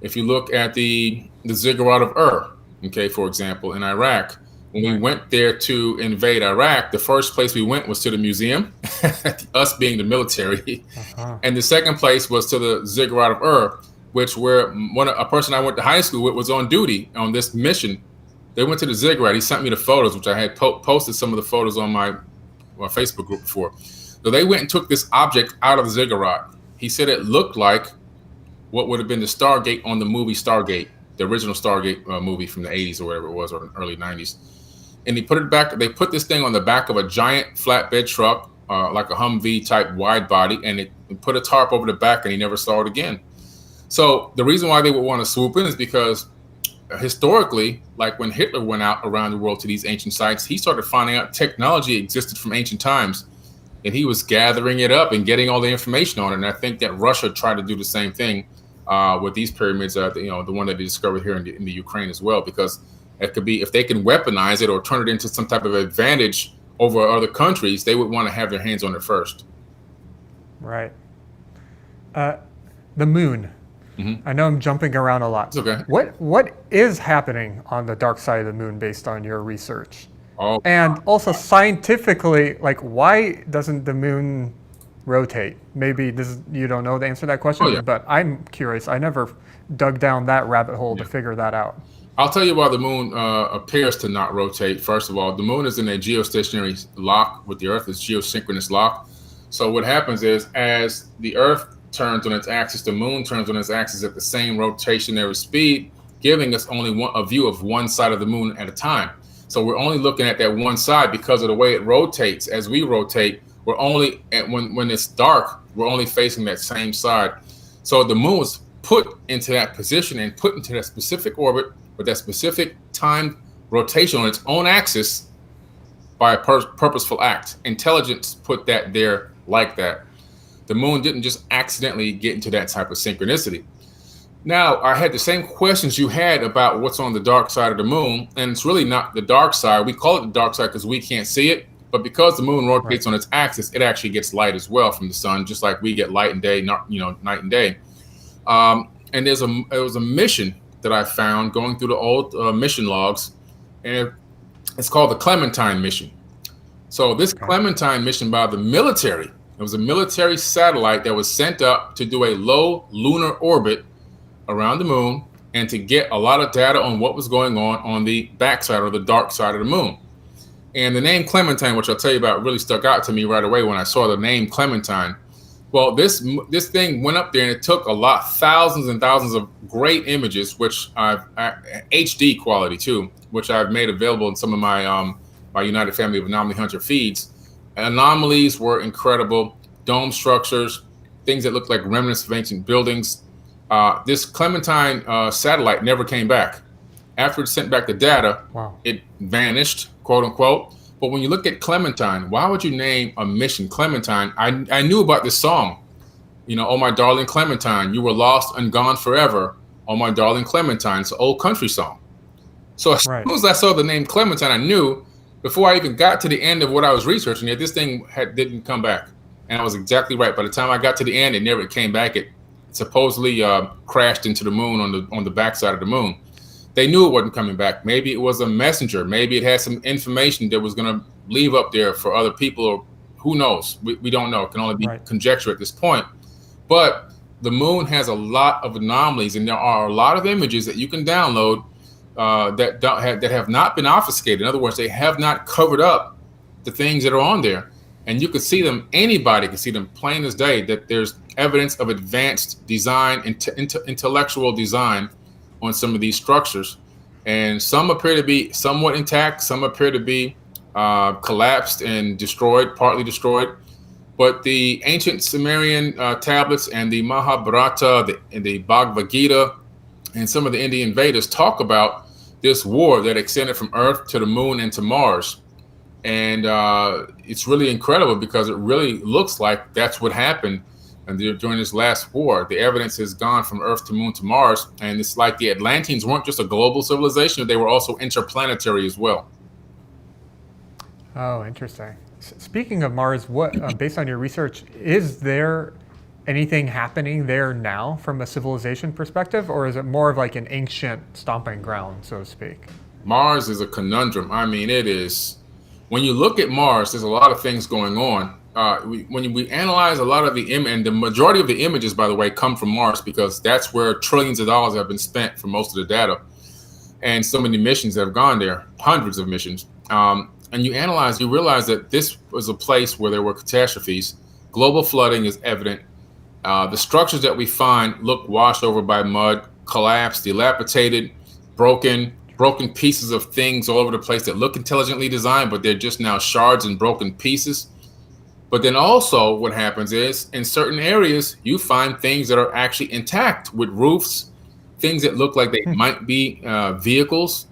If you look at the ziggurat of Ur, okay, for example, in Iraq. When we went there to invade Iraq, the first place we went was to the museum, us being the military. And the second place was to the Ziggurat of Ur, which a person I went to high school with was on duty on this mission. They went to the Ziggurat. He sent me the photos, which I had posted some of the photos on my Facebook group before. So they went and took this object out of the Ziggurat. He said it looked like what would have been the Stargate on the movie Stargate, the original Stargate movie from the 80s or whatever it was, or early 90s. And he put it back. They put this thing on the back of a giant flatbed truck, like a Humvee type wide body, and it put a tarp over the back, and he never saw it again. So the reason why they would want to swoop in is because historically, like when Hitler went out around the world to these ancient sites, he started finding out technology existed from ancient times, and he was gathering it up and getting all the information on it. And I think that Russia tried to do the same thing with these pyramids, the one that they discovered here in the Ukraine as well, because it could be, if they can weaponize it or turn it into some type of advantage over other countries, they would want to have their hands on it first. Right. The moon. I know I'm jumping around a lot. It's okay. What is happening on the dark side of the moon based on your research? Oh. And also scientifically, like, why doesn't the moon rotate? Maybe you don't know the answer to that question, but I'm curious. I never dug down that rabbit hole to figure that out. I'll tell you why the moon appears to not rotate. First of all, the moon is in a geostationary lock with the Earth. It's geosynchronous lock. So what happens is, as the Earth turns on its axis, the moon turns on its axis at the same rotationary speed, giving us only a view of one side of the moon at a time. So we're only looking at that one side because of the way it rotates. As we rotate, we're only when it's dark, we're only facing that same side. So the moon was put into that position and put into that specific orbit with that specific timed rotation on its own axis by a purposeful act. Intelligence put that there like that. The moon didn't just accidentally get into that type of synchronicity. Now, I had the same questions you had about what's on the dark side of the moon, and it's really not the dark side. We call it the dark side because we can't see it, but because the moon rotates on its axis, it actually gets light as well from the sun, just like we get light and day, night and day. And it was a mission that I found going through the old mission logs, and it's called the Clementine mission. So this Clementine mission by the military, it was a military satellite that was sent up to do a low lunar orbit around the moon and to get a lot of data on what was going on the backside or the dark side of the moon. And the name Clementine, which I'll tell you about, really stuck out to me right away when I saw the name Clementine. Well, this thing went up there and it took thousands and thousands of great images, which I've HD quality too, which I've made available in some of my my United Family of Anomaly Hunter feeds. Anomalies were incredible, dome structures, things that looked like remnants of ancient buildings. This Clementine satellite never came back. After it sent back the data, it vanished, quote unquote. But when you look at Clementine, why would you name a mission Clementine? I knew about this song, Oh My Darling Clementine, you were lost and gone forever. Oh My Darling Clementine, it's an old country song. So as soon as I saw the name Clementine, I knew before I even got to the end of what I was researching that this thing didn't come back. And I was exactly right. By the time I got to the end, it never came back. It supposedly crashed into the moon on the backside of the moon. They knew it wasn't coming back. Maybe it was a messenger. Maybe it had some information that was going to leave up there for other people, or who knows? We don't know. It can only be conjecture at this point. But the moon has a lot of anomalies, and there are a lot of images that you can download that have not been obfuscated. In other words, they have not covered up the things that are on there. And you could see them, anybody could see them plain as day, that there's evidence of advanced design, intellectual design on some of these structures. And some appear to be somewhat intact, some appear to be collapsed and destroyed, partly destroyed. But the ancient Sumerian tablets and the Mahabharata and the Bhagavad Gita and some of the Indian Vedas talk about this war that extended from Earth to the moon and to Mars. And it's really incredible because it really looks like that's what happened during this last war. The evidence has gone from Earth to moon to Mars. And it's like the Atlanteans weren't just a global civilization, they were also interplanetary as well. Oh, interesting. Speaking of Mars, what, based on your research, is there anything happening there now from a civilization perspective, or is it more of like an ancient stomping ground, so to speak? Mars is a conundrum. I mean, it is. When you look at Mars, there's a lot of things going on. When we analyze a lot of the and the majority of the images, by the way, come from Mars because that's where trillions of dollars have been spent for most of the data. And so many missions have gone there, hundreds of missions. And you analyze, you realize that this was a place where there were catastrophes. Global flooding is evident. The structures that we find look washed over by mud, collapsed, dilapidated, broken pieces of things all over the place that look intelligently designed, but they're just now shards and broken pieces. But then also what happens is in certain areas, you find things that are actually intact with roofs, things that look like they might be vehicles.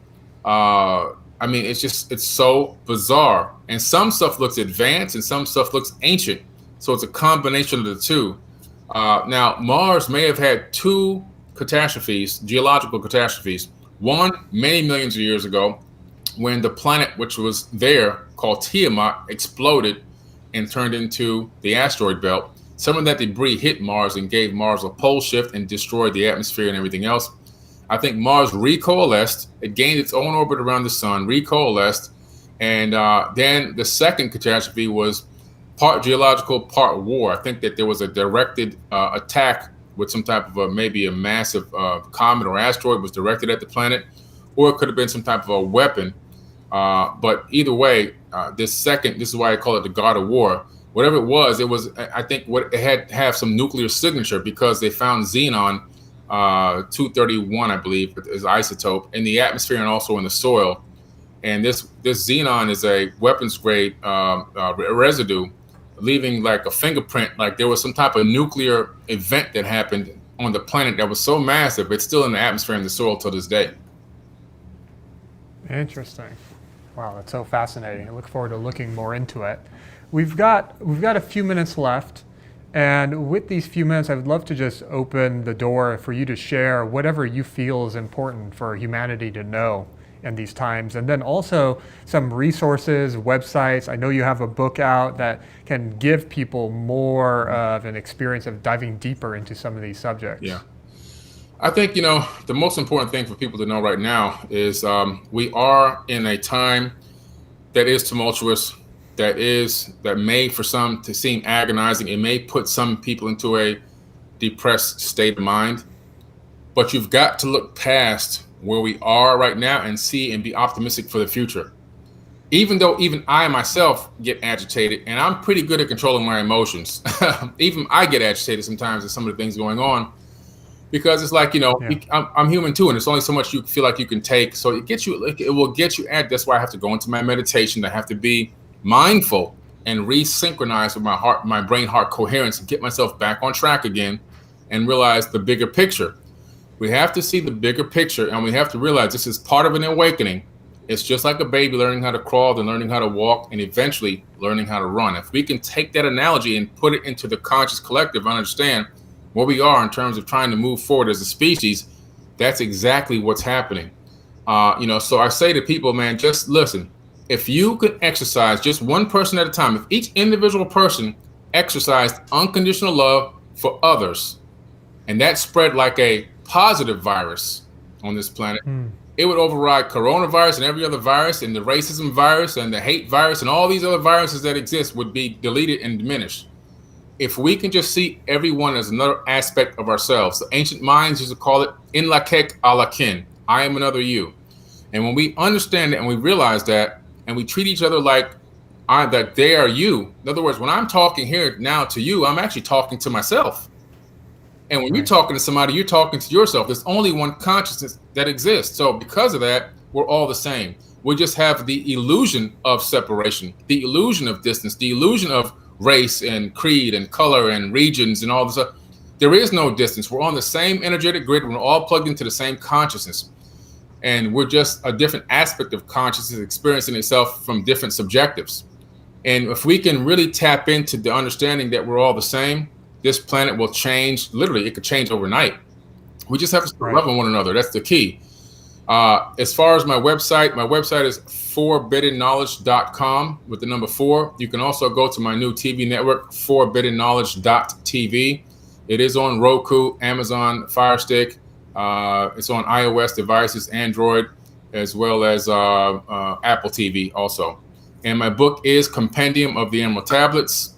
I mean, it's so bizarre. And some stuff looks advanced and some stuff looks ancient. So it's a combination of the two. Now, Mars may have had two catastrophes, geological catastrophes. One, many millions of years ago, when the planet which was there, called Tiamat, exploded and turned into the asteroid belt. Some of that debris hit Mars and gave Mars a pole shift and destroyed the atmosphere and everything else. I think Mars recoalesced. It gained its own orbit around the sun, recoalesced. And then the second catastrophe was part geological, part war. I think that there was a directed attack with some type of maybe a massive comet or asteroid was directed at the planet, or it could have been some type of a weapon. But either way, this is why I call it the God of War. Whatever it was, I think it had to have some nuclear signature because they found xenon 231, I believe, is isotope in the atmosphere and also in the soil. And this xenon is a weapons grade residue, leaving like a fingerprint, like there was some type of nuclear event that happened on the planet that was so massive, it's still in the atmosphere and the soil to this day. Interesting. Wow, that's so fascinating. I look forward to looking more into it. We've got a few minutes left. And with these few minutes, I would love to just open the door for you to share whatever you feel is important for humanity to know in these times. And then also some resources, websites. I know you have a book out that can give people more of an experience of diving deeper into some of these subjects. Yeah. I think, the most important thing for people to know right now is we are in a time that is tumultuous, that may for some to seem agonizing. It may put some people into a depressed state of mind, but you've got to look past where we are right now and see and be optimistic for the future. Even though even I myself get agitated, and I'm pretty good at controlling my emotions. Even I get agitated sometimes at some of the things going on, because it's like, I'm human too, and it's only so much you feel like you can take. So it will get you at, that's why I have to go into my meditation. I have to be mindful and resynchronize with my brain-heart coherence and get myself back on track again and realize the bigger picture. We have to see the bigger picture, and we have to realize this is part of an awakening. It's just like a baby learning how to crawl, then learning how to walk, and eventually learning how to run. If we can take that analogy and put it into the conscious collective and understand where we are in terms of trying to move forward as a species, that's exactly what's happening. So I say to people, man, just listen. If you could exercise just one person at a time, if each individual person exercised unconditional love for others, and that spread like a positive virus on this planet, it would override coronavirus and every other virus, and the racism virus and the hate virus and all these other viruses that exist would be deleted and diminished. If we can just see everyone as another aspect of ourselves. The ancient minds used to call it in lakek alakin, I am another you. And when we understand that and we realize that, and we treat each other like that they are you. In other words, when I'm talking here now to you, I'm actually talking to myself. And when you're talking to somebody, you're talking to yourself. There's only one consciousness that exists. So because of that, we're all the same. We just have the illusion of separation, the illusion of distance, the illusion of race and creed and color and regions and all this stuff. There is no distance. We're on the same energetic grid. We're all plugged into the same consciousness. And we're just a different aspect of consciousness experiencing itself from different subjectives. And if we can really tap into the understanding that we're all the same, this planet will change. Literally, it could change overnight. We just have to start loving one another. That's the key. As far as my website is forbiddenknowledge.com with the number 4. You can also go to my new TV network, forbiddenknowledge.tv. It is on Roku, Amazon Fire Stick. It's on iOS devices, Android, as well as Apple TV also. And my book is Compendium of the Emerald Tablets.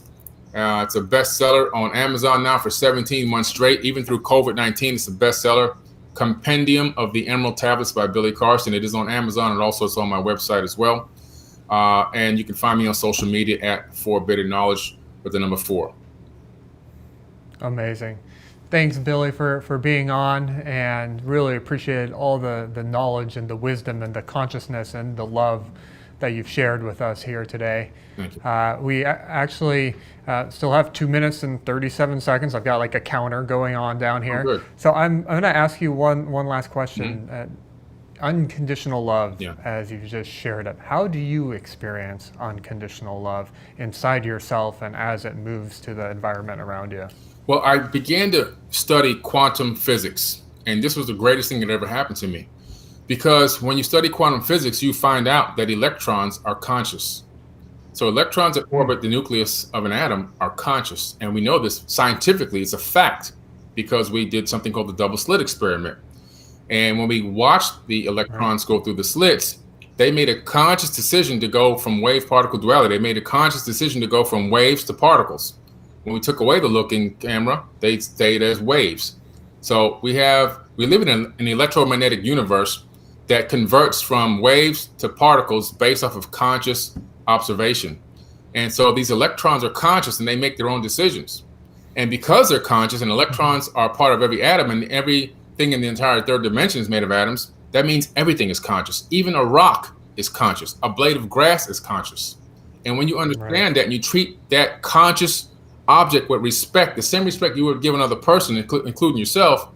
It's a bestseller on Amazon now for 17 months straight. Even through COVID-19, it's a bestseller. Compendium of the Emerald Tablets by Billy Carson. It is on Amazon, and also it's on my website as well. And you can find me on social media at Forbidden Knowledge with the number 4. Amazing. Thanks, Billy, for being on, and really appreciate all the knowledge and the wisdom and the consciousness and the love that you've shared with us here today. Thank you. We actually still have 2 minutes and 37 seconds. I've got like a counter going on down here. Oh, good. So I'm going to ask you one last question. Unconditional love, as you've just shared it. How do you experience unconditional love inside yourself and as it moves to the environment around you? Well, I began to study quantum physics, and this was the greatest thing that ever happened to me. Because when you study quantum physics, you find out that electrons are conscious. So electrons that orbit the nucleus of an atom are conscious. And we know this scientifically. It's a fact because we did something called the double slit experiment. And when we watched the electrons go through the slits, they made a conscious decision to go from wave-particle duality. They made a conscious decision to go from waves to particles. When we took away the looking camera, they stayed as waves. So we live in an electromagnetic universe that converts from waves to particles based off of conscious observation. And so these electrons are conscious and they make their own decisions. And because they're conscious and electrons are part of every atom and everything in the entire third dimension is made of atoms, that means everything is conscious. Even a rock is conscious. A blade of grass is conscious. And when you understand that and you treat that conscious object with respect, the same respect you would give another person, including yourself,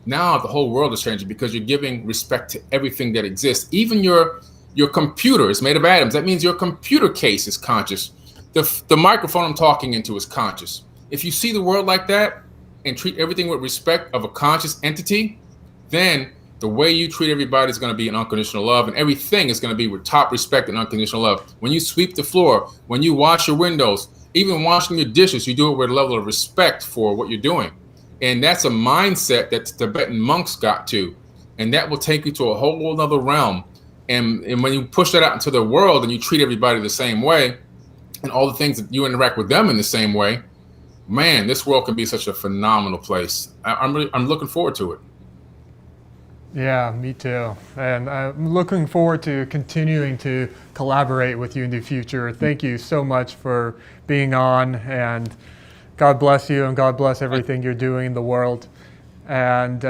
now the whole world is changing because you're giving respect to everything that exists. Even your computer is made of atoms. That means your computer case is conscious. The microphone I'm talking into is conscious. If you see the world like that and treat everything with respect of a conscious entity, then the way you treat everybody is going to be in unconditional love, and everything is going to be with top respect and unconditional love. When you sweep the floor, when you wash your windows, even washing your dishes, you do it with a level of respect for what you're doing. And that's a mindset that the Tibetan monks got to. And that will take you to a whole other realm. And when you push that out into the world and you treat everybody the same way, and all the things that you interact with them in the same way, man, this world can be such a phenomenal place. I'm looking forward to it. Yeah, me too. And I'm looking forward to continuing to collaborate with you in the future. Thank you so much for being on, and God bless you, and God bless everything you're doing in the world. And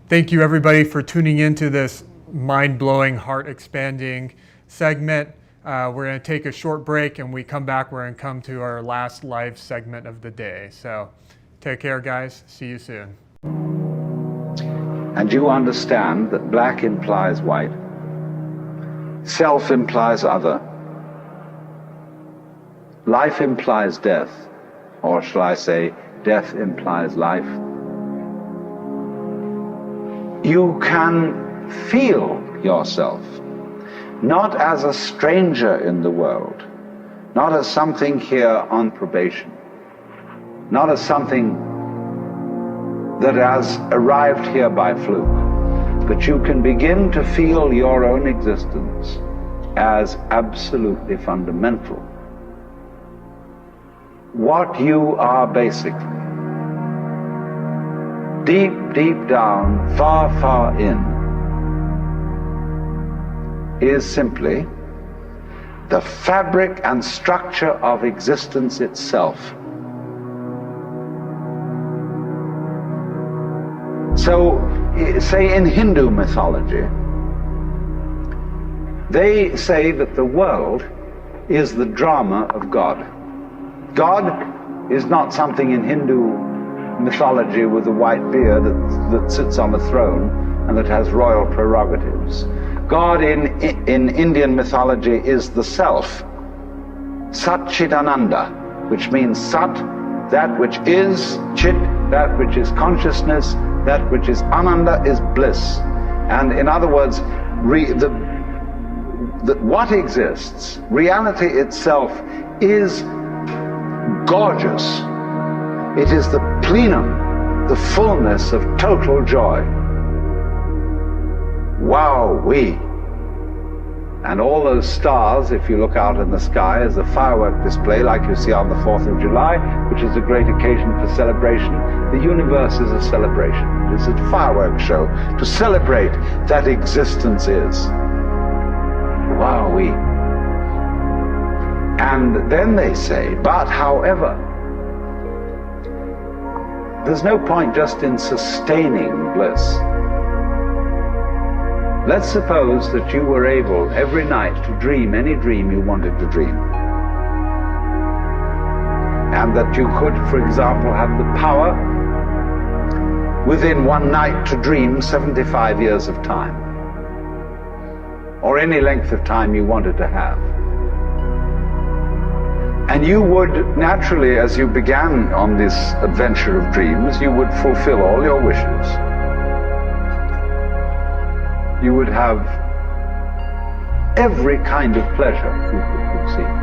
thank you, everybody, for tuning into this mind-blowing, heart-expanding segment. We're going to take a short break, and we come back, we're going to come to our last live segment of the day. So take care, guys. See you soon. And you understand that black implies white, self implies other, life implies death, or shall I say, death implies life. You can feel yourself not as a stranger in the world, not as something here on probation, not as something that has arrived here by fluke, but you can begin to feel your own existence as absolutely fundamental. What you are basically, deep, deep down, far, far in, is simply the fabric and structure of existence itself. So, say in Hindu mythology, they say that the world is the drama of God. God is not something in Hindu mythology with a white beard that sits on a throne and that has royal prerogatives. God in Indian mythology is the self, Satchidananda, which means Sat, that which is, Chit, that which is consciousness, that which is Ananda is bliss. And in other words, what exists, reality itself, is gorgeous. It is the plenum, the fullness of total joy. Wow-wee. And all those stars, if you look out in the sky, as a firework display like you see on the 4th of July, which is a great occasion for celebration. The universe is a celebration. It is a fireworks show to celebrate that existence is. Wow-wee. And then they say, but however, there's no point just in sustaining bliss. Let's suppose that you were able every night to dream any dream you wanted to dream. And that you could, for example, have the power within one night to dream 75 years of time. Or any length of time you wanted to have. And you would naturally, as you began on this adventure of dreams, you would fulfill all your wishes. You would have every kind of pleasure you could conceive.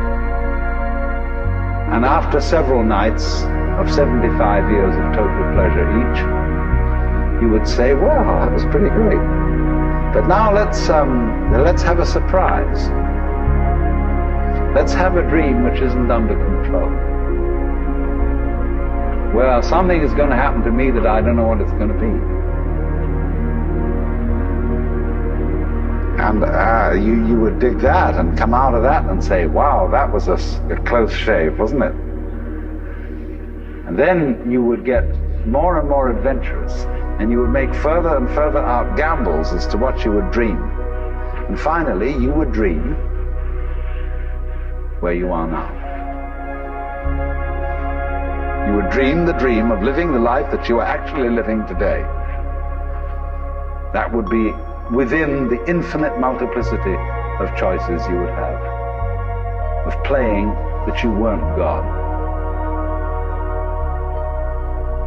And after several nights of 75 years of total pleasure each, you would say, well, that was pretty great. But now let's have a surprise. Let's have a dream which isn't under control. Well, something is going to happen to me that I don't know what it's going to be. And you would dig that and come out of that and say, wow, that was a close shave, wasn't it? And then you would get more and more adventurous, and you would make further and further out gambles as to what you would dream. And finally, you would dream where you are now. You would dream the dream of living the life that you are actually living today. That would be within the infinite multiplicity of choices you would have, of playing that you weren't God.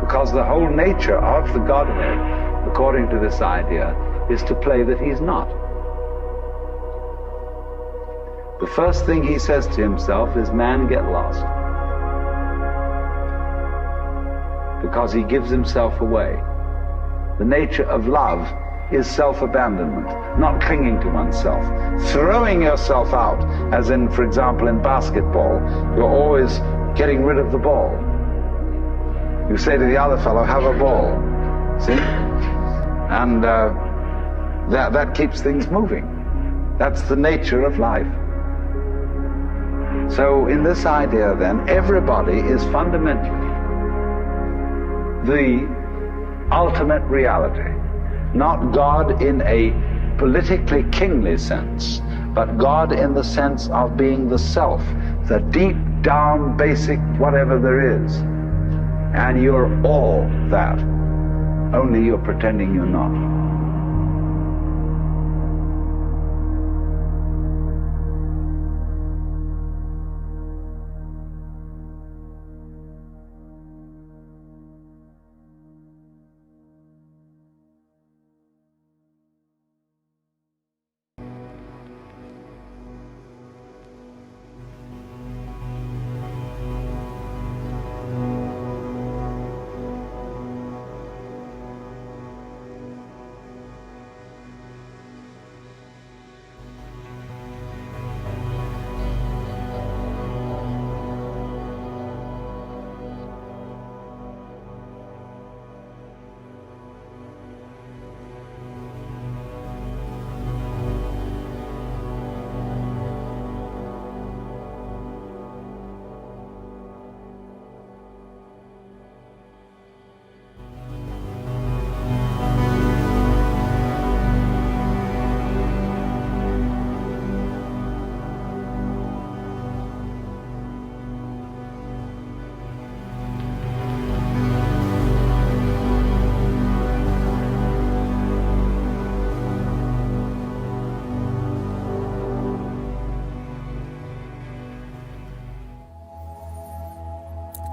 Because the whole nature of the Godhead, according to this idea, is to play that he's not. The first thing he says to himself is, man, get lost. Because he gives himself away. The nature of love is self-abandonment, not clinging to oneself, throwing yourself out, as in, for example, in basketball, you're always getting rid of the ball. You say to the other fellow, have a ball, see? And that keeps things moving. That's the nature of life. So in this idea then, everybody is fundamentally the ultimate reality. Not God in a politically kingly sense, but God in the sense of being the self, the deep down basic whatever there is. And you're all that, only you're pretending you're not.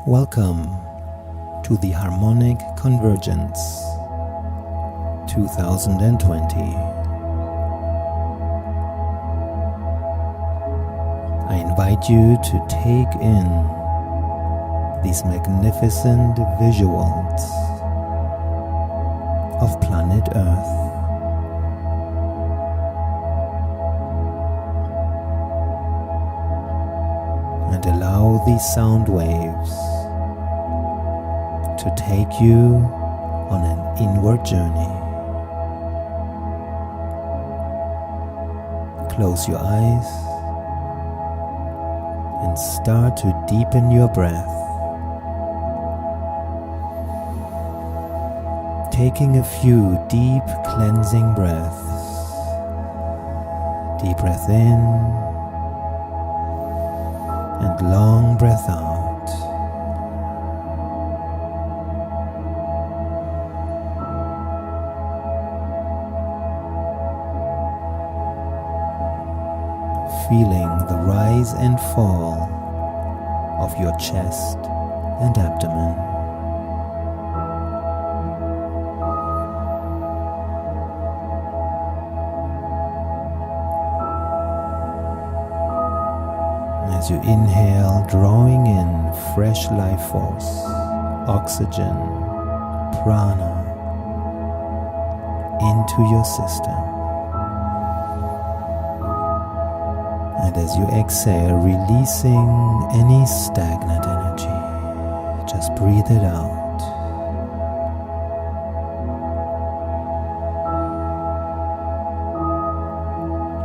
Welcome to the Harmonic Convergence 2020. I invite you to take in these magnificent visuals of planet Earth. And allow these sound waves to take you on an inward journey. Close your eyes and start to deepen your breath. Taking a few deep cleansing breaths. Deep breath in and long breath out. Feeling the rise and fall of your chest and abdomen. As you inhale, drawing in fresh life force, oxygen, prana into your system. And as you exhale, releasing any stagnant energy, just breathe it out.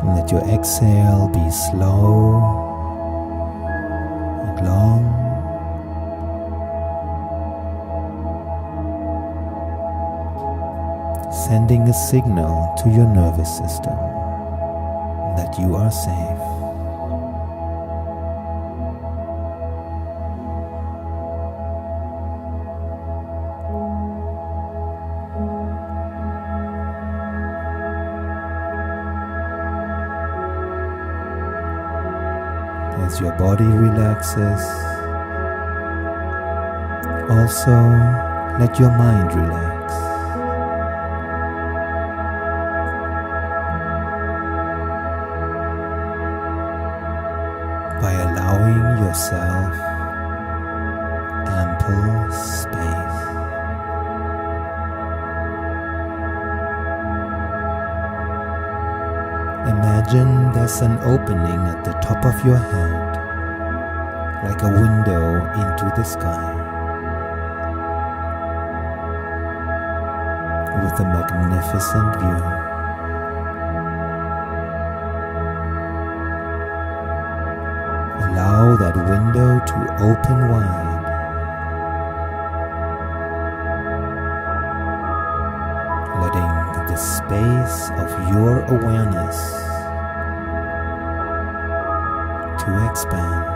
And let your exhale be slow and long. Sending a signal to your nervous system that you are safe. As your body relaxes, also let your mind relax. By allowing yourself ample space. Imagine there's an opening at the top of your head, like a window into the sky, with a magnificent view. Allow that window to open wide. Letting the space of your awareness to expand.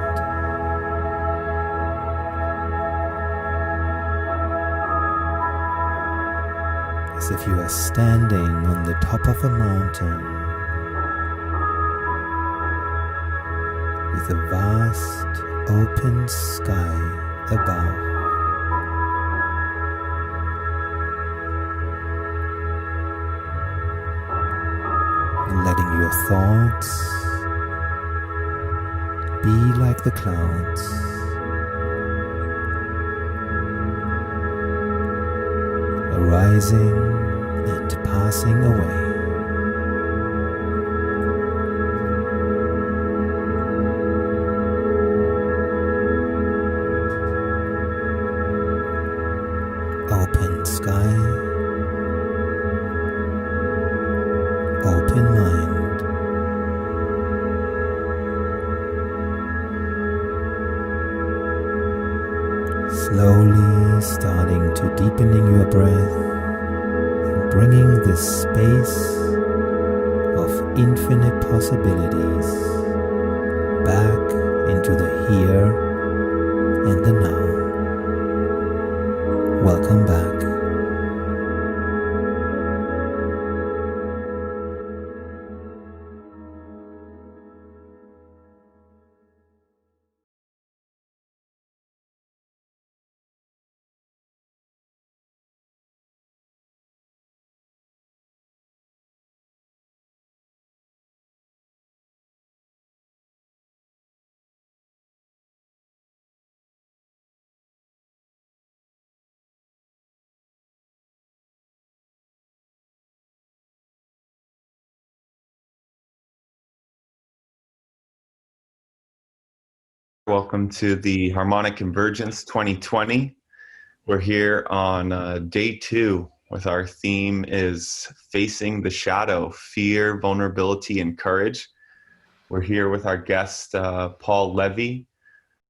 As if you are standing on the top of a mountain with a vast open sky above. And letting your thoughts be like the clouds, arising and passing away. Open sky, open mind. Slowly starting to deepening your breath and bringing this space of infinite possibilities back into the here and the now. Welcome back. Welcome to the Harmonic Convergence 2020. We're here on day 2 with our theme is Facing the Shadow, Fear, Vulnerability, and Courage. We're here with our guest, Paul Levy.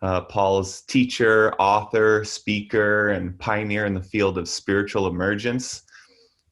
Paul's teacher, author, speaker, and pioneer in the field of spiritual emergence.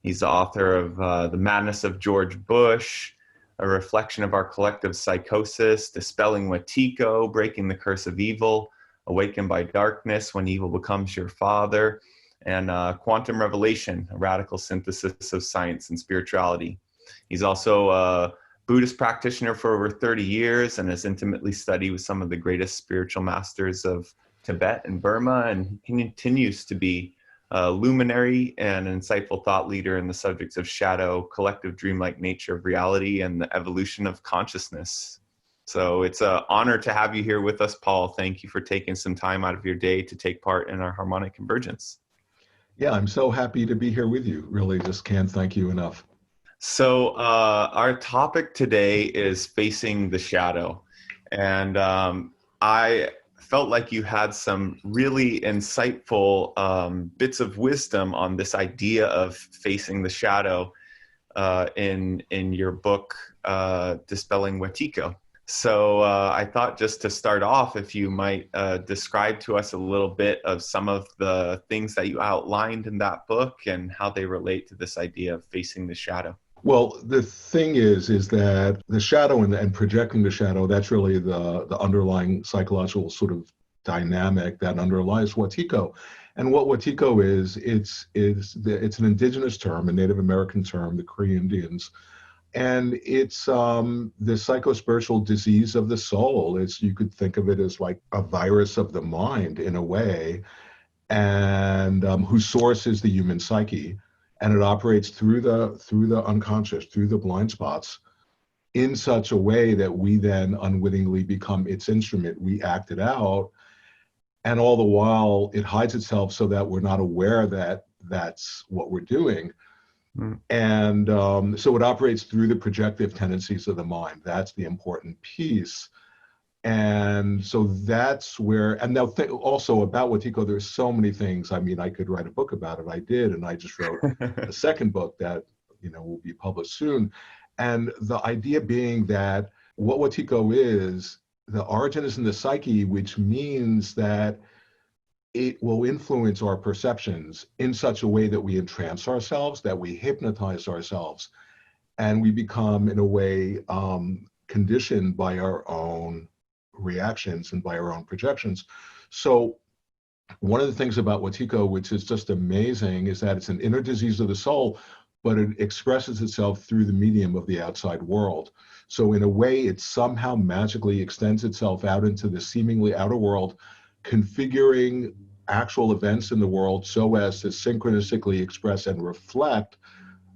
He's the author of The Madness of George Bush, A Reflection of Our Collective Psychosis, Dispelling Wetiko, Breaking the Curse of Evil, Awakened by Darkness, When Evil Becomes Your Father, and Quantum Revelation, a radical synthesis of science and spirituality. He's also a Buddhist practitioner for over 30 years and has intimately studied with some of the greatest spiritual masters of Tibet and Burma, and he continues to be a luminary and an insightful thought leader in the subjects of shadow, collective dreamlike nature of reality, and the evolution of consciousness. So it's an honor to have you here with us, Paul. Thank you for taking some time out of your day to take part in our Harmonic Convergence. Yeah, I'm so happy to be here with you. Really just can't thank you enough. So our topic today is facing the shadow. And I felt like you had some really insightful bits of wisdom on this idea of facing the shadow in your book, Dispelling Wetiko. So I thought just to start off, if you might describe to us a little bit of some of the things that you outlined in that book and how they relate to this idea of facing the shadow. Well, the thing is that the shadow and projecting the shadow, that's really the underlying psychological sort of dynamic that underlies Wetiko. And what Wetiko is, it's an indigenous term, a Native American term, the Cree Indians. And it's the psychospiritual disease of the soul. You could think of it as like a virus of the mind in a way, and whose source is the human psyche. And it operates through the unconscious, through the blind spots, in such a way that we then unwittingly become its instrument. We act it out, and all the while it hides itself so that we're not aware that that's what we're doing. Mm. And so it operates through the projective tendencies of the mind. That's the important piece. And so that's where, and now also about Wetiko, there's so many things. I mean, I could write a book about it. I did, and I just wrote a second book that, will be published soon. And the idea being that what Wetiko is, the origin is in the psyche, which means that it will influence our perceptions in such a way that we entrance ourselves, that we hypnotize ourselves, and we become, in a way, conditioned by our own reactions and by our own projections. So one of the things about Wetiko, which is just amazing, is that it's an inner disease of the soul, but it expresses itself through the medium of the outside world. So in a way, it somehow magically extends itself out into the seemingly outer world, configuring actual events in the world so as to synchronistically express and reflect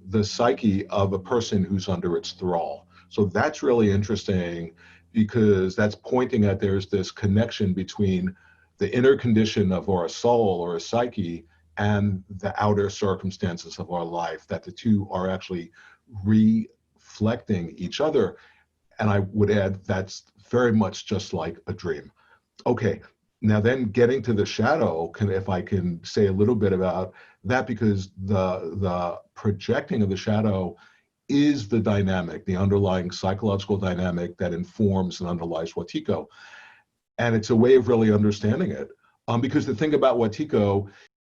the psyche of a person who's under its thrall. So that's really interesting, because that's pointing at there's this connection between the inner condition of our soul or a psyche and the outer circumstances of our life, that the two are actually reflecting each other. And I would add, that's very much just like a dream. Okay, now then getting to the shadow, if I can say a little bit about that, because the projecting of the shadow is the dynamic, the underlying psychological dynamic that informs and underlies Wetiko. And it's a way of really understanding it. Because the thing about Wetiko,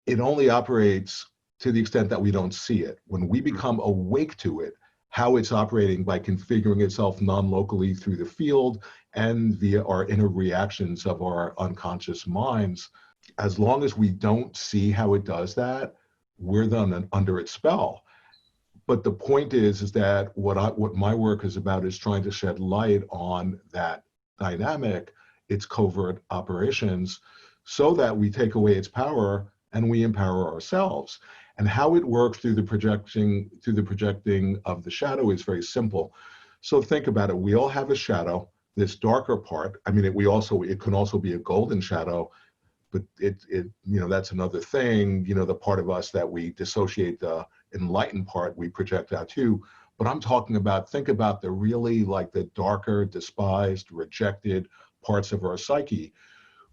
it only operates to the extent that we don't see it. When we become awake to it, how it's operating by configuring itself non-locally through the field and via our inner reactions of our unconscious minds, as long as we don't see how it does that, we're then under its spell. But the point is that what my work is about is trying to shed light on that dynamic, its covert operations, so that we take away its power and we empower ourselves. And how it works through the projecting of the shadow is very simple. So think about it. We all have a shadow, this darker part. I mean, it can also be a golden shadow, but that's another thing. The part of us that we dissociate the enlightened part, we project out too. But I'm talking about, think about the really like the darker, despised, rejected, parts of our psyche.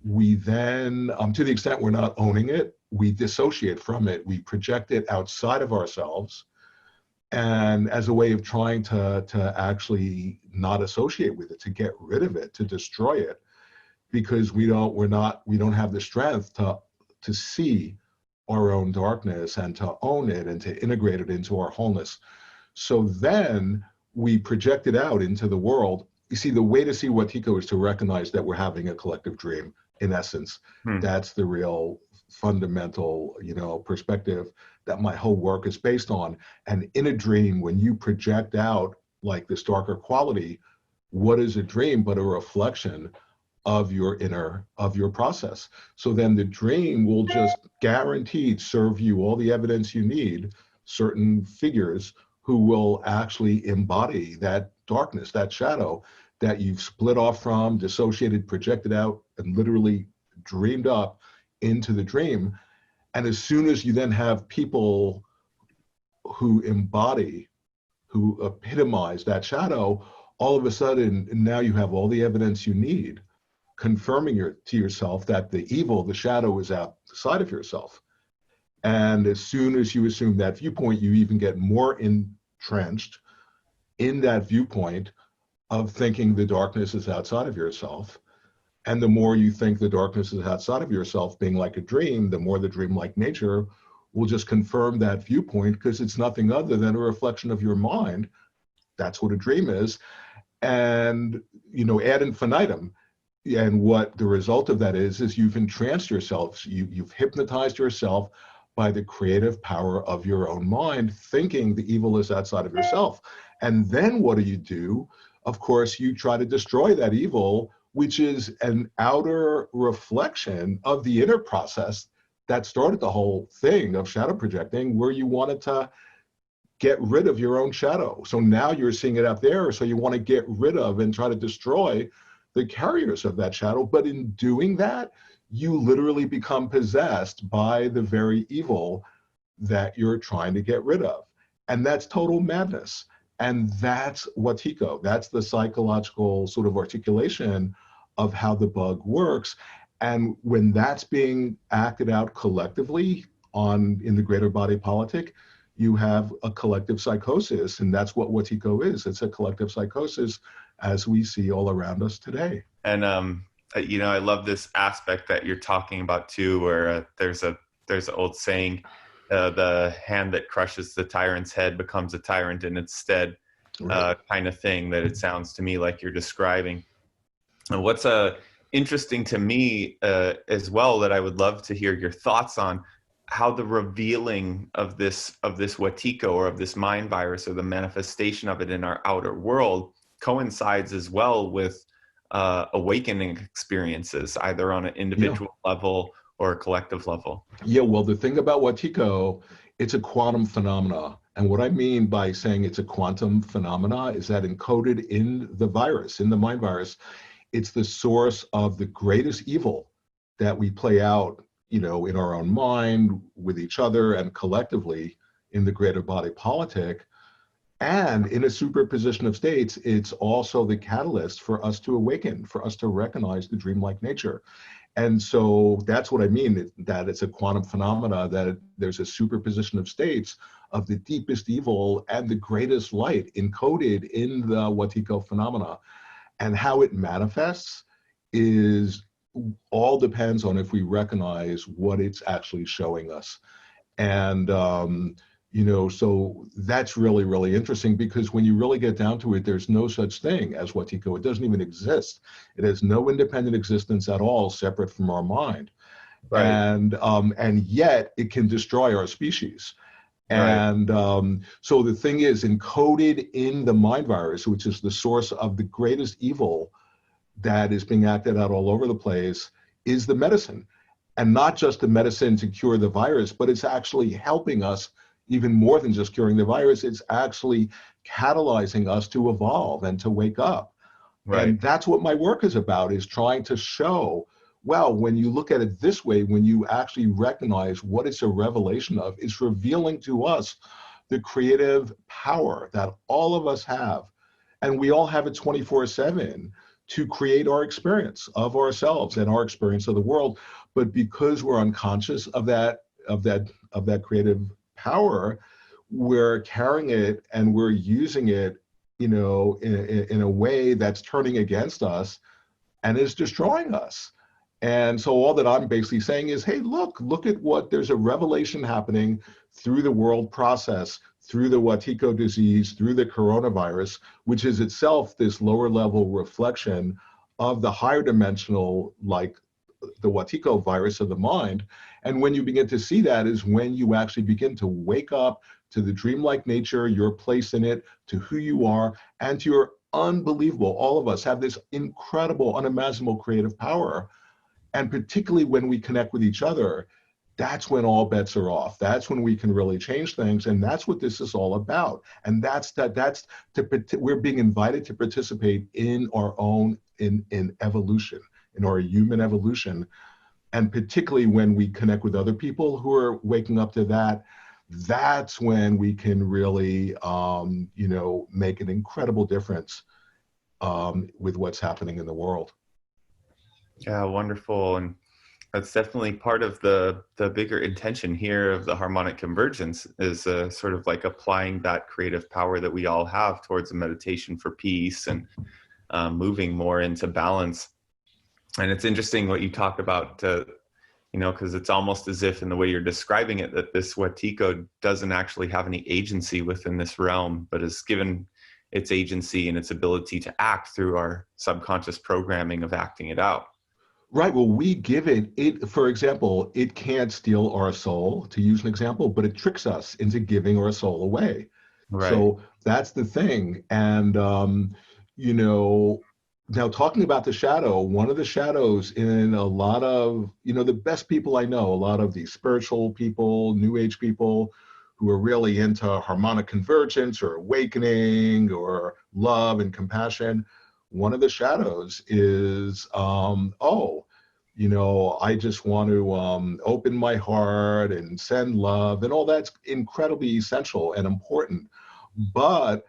We then, to the extent we're not owning it, we dissociate from it. We project it outside of ourselves, and as a way of trying to actually not associate with it, to get rid of it, to destroy it, because we don't have the strength to see our own darkness and to own it and to integrate it into our wholeness. So then we project it out into the world. You see, the way to see Watiko is to recognize that we're having a collective dream, in essence. That's the real fundamental, perspective that my whole work is based on. And in a dream, when you project out like this darker quality, what is a dream but a reflection of your process? So then the dream will just guaranteed serve you all the evidence you need, certain figures who will actually embody that darkness, that shadow that you've split off from, dissociated, projected out, and literally dreamed up into the dream. And as soon as you then have people who embody, who epitomize that shadow, all of a sudden, now you have all the evidence you need, confirming to yourself that the evil, the shadow, is outside of yourself. And as soon as you assume that viewpoint, you even get more entrenched in that viewpoint of thinking the darkness is outside of yourself. And the more you think the darkness is outside of yourself, being like a dream, the more the dream-like nature will just confirm that viewpoint, because it's nothing other than a reflection of your mind. That's what a dream is. And, ad infinitum. And what the result of that is you've entranced yourself, you've hypnotized yourself by the creative power of your own mind, thinking the evil is outside of yourself. And then what do? Of course, you try to destroy that evil, which is an outer reflection of the inner process that started the whole thing of shadow projecting, where you wanted to get rid of your own shadow. So now you're seeing it out there, so you want to get rid of and try to destroy the carriers of that shadow. But in doing that, you literally become possessed by the very evil that you're trying to get rid of. And that's total madness. And that's Watiko. That's the psychological sort of articulation of how the bug works. And when that's being acted out collectively in the greater body politic, you have a collective psychosis. And that's what Watiko is. It's a collective psychosis, as we see all around us today. And I love this aspect that you're talking about too, where there's an old saying, the hand that crushes the tyrant's head becomes a tyrant in its stead, kind of thing that it sounds to me like you're describing. And what's interesting to me as well, that I would love to hear your thoughts on, how the revealing of this Watiko, or of this mind virus, or the manifestation of it in our outer world, coincides as well with awakening experiences, either on an individual level or a collective level. Yeah, well, the thing about Watiko, it's a quantum phenomena. And what I mean by saying it's a quantum phenomena is that encoded in the virus, in the mind virus, it's the source of the greatest evil that we play out, in our own mind, with each other, and collectively in the greater body politic. And in a superposition of states, it's also the catalyst for us to awaken, for us to recognize the dreamlike nature. And so that's what I mean, that it's a quantum phenomena, that there's a superposition of states of the deepest evil and the greatest light encoded in the Watiko phenomena. And how it manifests all depends on if we recognize what it's actually showing us. And, so that's really, really interesting, because when you really get down to it, there's no such thing as Watiko. It doesn't even exist. It has no independent existence at all, separate from our mind. Right. And yet it can destroy our species. And so the thing is, encoded in the mind virus, which is the source of the greatest evil that is being acted out all over the place, is the medicine. And not just the medicine to cure the virus, but it's actually helping us even more than just curing the virus. It's actually catalyzing us to evolve and to wake up. Right. And that's what my work is about, is trying to show, well, when you look at it this way, when you actually recognize what it's a revelation of, it's revealing to us the creative power that all of us have. And we all have it 24/7 to create our experience of ourselves and our experience of the world. But because we're unconscious of that creative power, we're carrying it and we're using it, you know, in a way that's turning against us and is destroying us. And so all that I'm basically saying is, hey, look at what, there's a revelation happening through the world process, through the Watiko disease, through the coronavirus, which is itself this lower level reflection of the higher dimensional, like the Watiko virus of the mind. And when you begin to see that is when you actually begin to wake up to the dreamlike nature, your place in it, to who you are, and to your unbelievable, all of us have this incredible, unimaginable creative power. And particularly when we connect with each other, that's when all bets are off. That's when we can really change things. And that's what this is all about. And we're being invited to participate in our own, in evolution, in our human evolution. And particularly when we connect with other people who are waking up to that, that's when we can really, you know, make an incredible difference with what's happening in the world. Yeah, wonderful. And that's definitely part of the bigger intention here of the harmonic convergence is sort of like applying that creative power that we all have towards a meditation for peace and moving more into balance. And it's interesting what you talk about, you know, because it's almost as if in the way you're describing it, that this Watiko doesn't actually have any agency within this realm, but is given its agency and its ability to act through our subconscious programming of acting it out. Right. Well, we give it, for example, it can't steal our soul, to use an example, but it tricks us into giving our soul away. Right. So that's the thing. And, you know, now talking about the shadow, one of the shadows in a lot of, you know, the best people I know, a lot of these spiritual people, new age people who are really into harmonic convergence or awakening or love and compassion, one of the shadows is, oh, you know, I just want to open my heart and send love, and all that's incredibly essential and important. But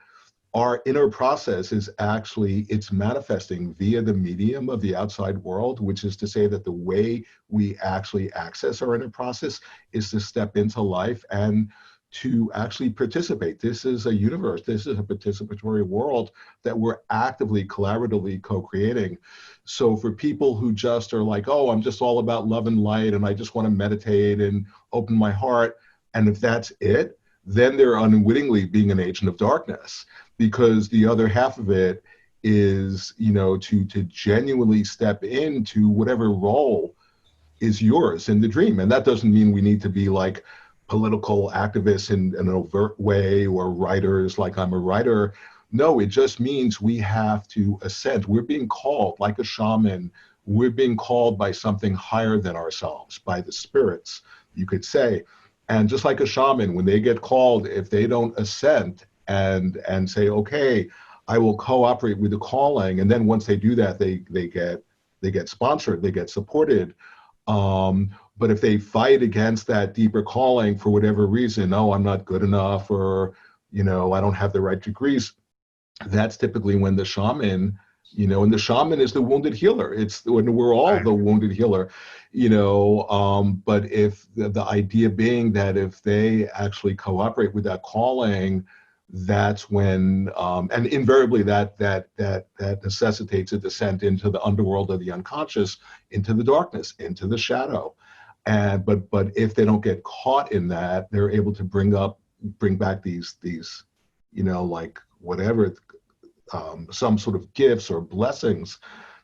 our inner process is actually, it's manifesting via the medium of the outside world, which is to say that the way we actually access our inner process is to step into life and to actually participate. This is a universe, this is a participatory world that we're actively, collaboratively co-creating. So for people who just are like, oh, I'm just all about love and light and I just want to meditate and open my heart, and if that's it, then they're unwittingly being an agent of darkness, because the other half of it is, you know, to genuinely step into whatever role is yours in the dream. And that doesn't mean we need to be like political activists in an overt way or writers like I'm a writer. No, it just means we have to ascend. We're being called like a shaman. We're being called by something higher than ourselves, by the spirits, you could say. And just like a shaman, when they get called, if they don't ascend and say, okay, I will cooperate with the calling, and then once they do that, they get sponsored, they get supported. But if they fight against that deeper calling for whatever reason, oh, I'm not good enough, or, you know, I don't have the right degrees, that's typically when the shaman, you know, and the shaman is the wounded healer. It's when we're all the wounded healer, you know, but if the idea being that if they actually cooperate with that calling, that's when, and invariably that necessitates a descent into the underworld of the unconscious, into the darkness, into the shadow. And but if they don't get caught in that, they're able to bring back these you know, like whatever, some sort of gifts or blessings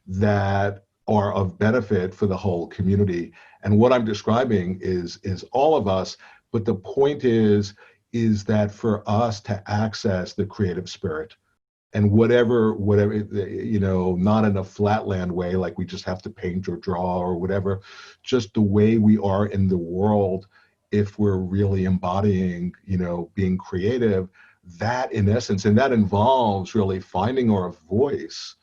that are of benefit for the whole community. And what I'm describing is all of us, but the point is that for us to access the creative spirit, and whatever, you know, not in a flatland way, like we just have to paint or draw or whatever, just the way we are in the world, if we're really embodying, you know, being creative, that in essence, and that involves really finding our voice,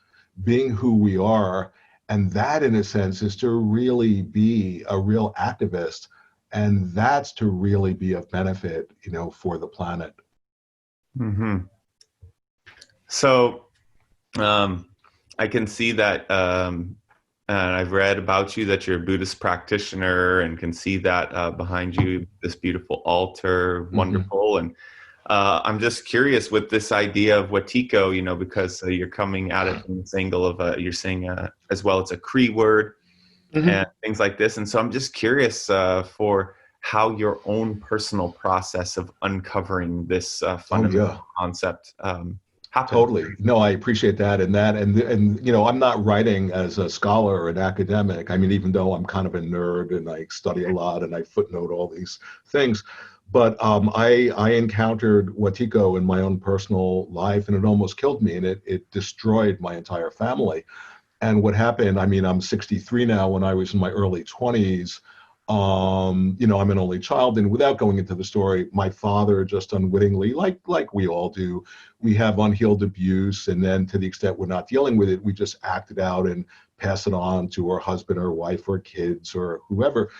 being who we are. And that in a sense is to really be a real activist. And that's to really be of benefit, you know, for the planet. Mm-hmm. So I can see that, and I've read about you that you're a Buddhist practitioner, and can see that behind you, this beautiful altar, wonderful. And I'm just curious with this idea of Watiko, because you're coming at it from this angle of you're saying as well, it's a Cree word and things like this. And so I'm just curious for how your own personal process of uncovering this fundamental concept happened. Totally. No, I appreciate that. And I'm not writing as a scholar or an academic. I mean, even though I'm kind of a nerd and I study a lot and I footnote all these things, but I encountered Watiko in my own personal life, and it almost killed me, and it destroyed my entire family. And what happened, I mean, I'm 63 now. When I was in my early 20s, I'm an only child, and without going into the story, my father just unwittingly, like we all do, we have unhealed abuse, and then to the extent we're not dealing with it, we just act it out and pass it on to our husband or wife or kids or whoever.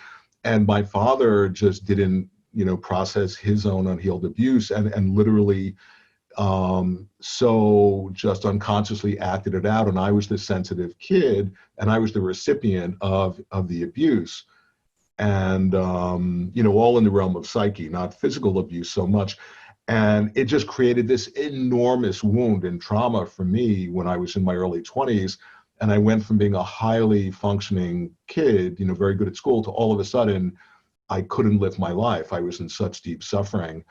And my father just didn't, process his own unhealed abuse, and literally so just unconsciously acted it out. And I was the sensitive kid, and I was the recipient of the abuse. And, all in the realm of psyche, not physical abuse so much. And it just created this enormous wound and trauma for me when I was in my early 20s. And I went from being a highly functioning kid, very good at school, to all of a sudden, I couldn't live my life. I was in such deep suffering.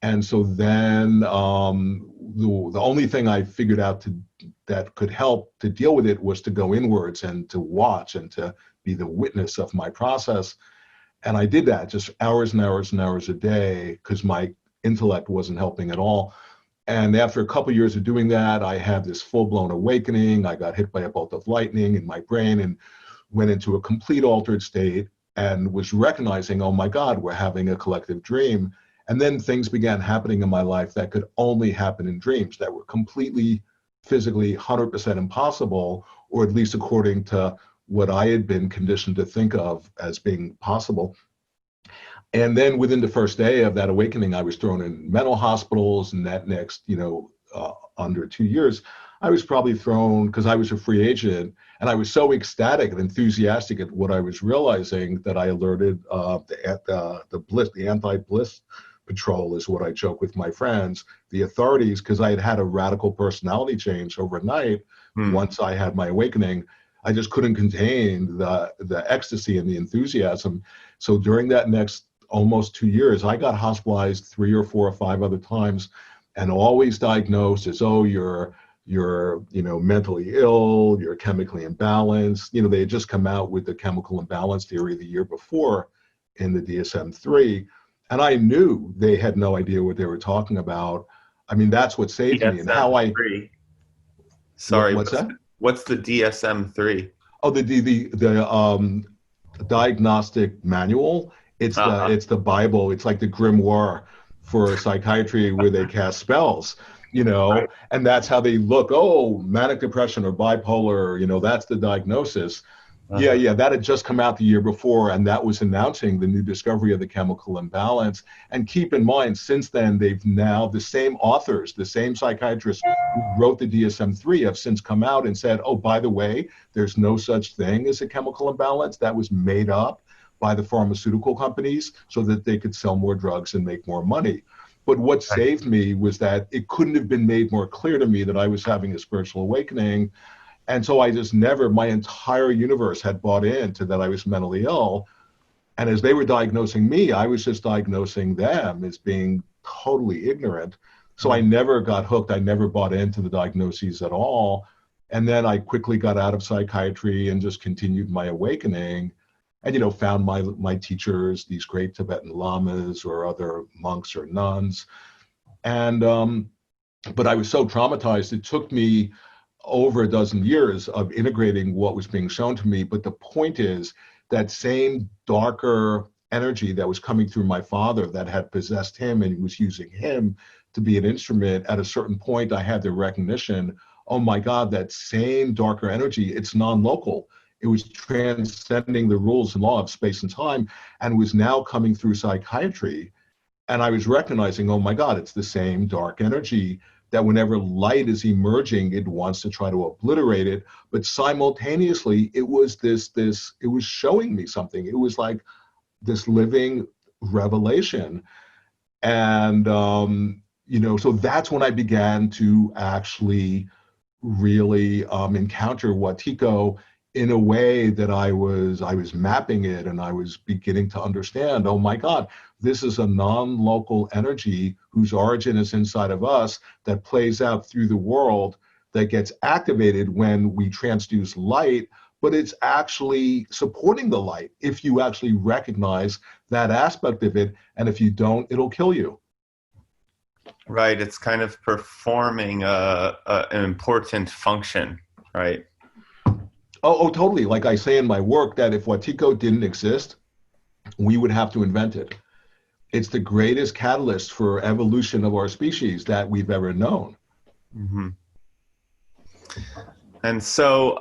And so then the only thing I figured out that could help to deal with it was to go inwards and to watch and to be the witness of my process. And I did that just hours and hours and hours a day because my intellect wasn't helping at all. And after a couple of years of doing that, I had this full-blown awakening. I got hit by a bolt of lightning in my brain and went into a complete altered state and was recognizing, oh my God, we're having a collective dream. And then things began happening in my life that could only happen in dreams, that were completely physically 100% impossible, or at least according to what I had been conditioned to think of as being possible. And then within the first day of that awakening, I was thrown in mental hospitals, and that next, under 2 years, I was probably thrown, because I was a free agent, and I was so ecstatic and enthusiastic at what I was realizing that I alerted the anti-bliss patrol, is what I joke with my friends, the authorities, because I had had a radical personality change overnight. Once I had my awakening, I just couldn't contain the ecstasy and the enthusiasm. So during that next almost 2 years, I got hospitalized 3 or 4 or 5 other times, and always diagnosed as, oh, you're mentally ill, you're chemically imbalanced. They had just come out with the chemical imbalance theory the year before in the DSM-3. And I knew they had no idea what they were talking about. I mean, that's what saved me. And how I... Sorry, what's that? What's the DSM-3? Oh, the diagnostic manual. It's the Bible. It's like the grimoire for psychiatry where they cast spells, right. And that's how they look. Oh, manic depression or bipolar, that's the diagnosis. Yeah, that had just come out the year before, and that was announcing the new discovery of the chemical imbalance. And keep in mind, since then, they've now, the same authors, the same psychiatrists who wrote the DSM-3 have since come out and said, oh, by the way, there's no such thing as a chemical imbalance. That was made up by the pharmaceutical companies so that they could sell more drugs and make more money. But what saved me was that it couldn't have been made more clear to me that I was having a spiritual awakening. And so I just my entire universe had bought into that I was mentally ill. And as they were diagnosing me, I was just diagnosing them as being totally ignorant. So I never got hooked. I never bought into the diagnoses at all. And then I quickly got out of psychiatry and just continued my awakening and, found my teachers, these great Tibetan lamas or other monks or nuns. And, but I was so traumatized, it took me over a dozen years of integrating what was being shown to me. But the point is that same darker energy that was coming through my father that had possessed him and was using him to be an instrument, at a certain point, I had the recognition, oh my God, that same darker energy, it's non-local. It was transcending the rules and law of space and time and was now coming through psychiatry. And I was recognizing, oh my God, it's the same dark energy, that whenever light is emerging, it wants to try to obliterate it. But simultaneously, it was it was showing me something. It was like this living revelation. And, so that's when I began to actually really encounter Watiko in a way that I was mapping it, and I was beginning to understand, oh my God, this is a non-local energy whose origin is inside of us that plays out through the world, that gets activated when we transduce light, but it's actually supporting the light if you actually recognize that aspect of it, and if you don't, it'll kill you. Right, it's kind of performing an important function, right? Oh, totally. Like I say in my work, that if Watiko didn't exist, we would have to invent it. It's the greatest catalyst for evolution of our species that we've ever known. Mm-hmm. And so,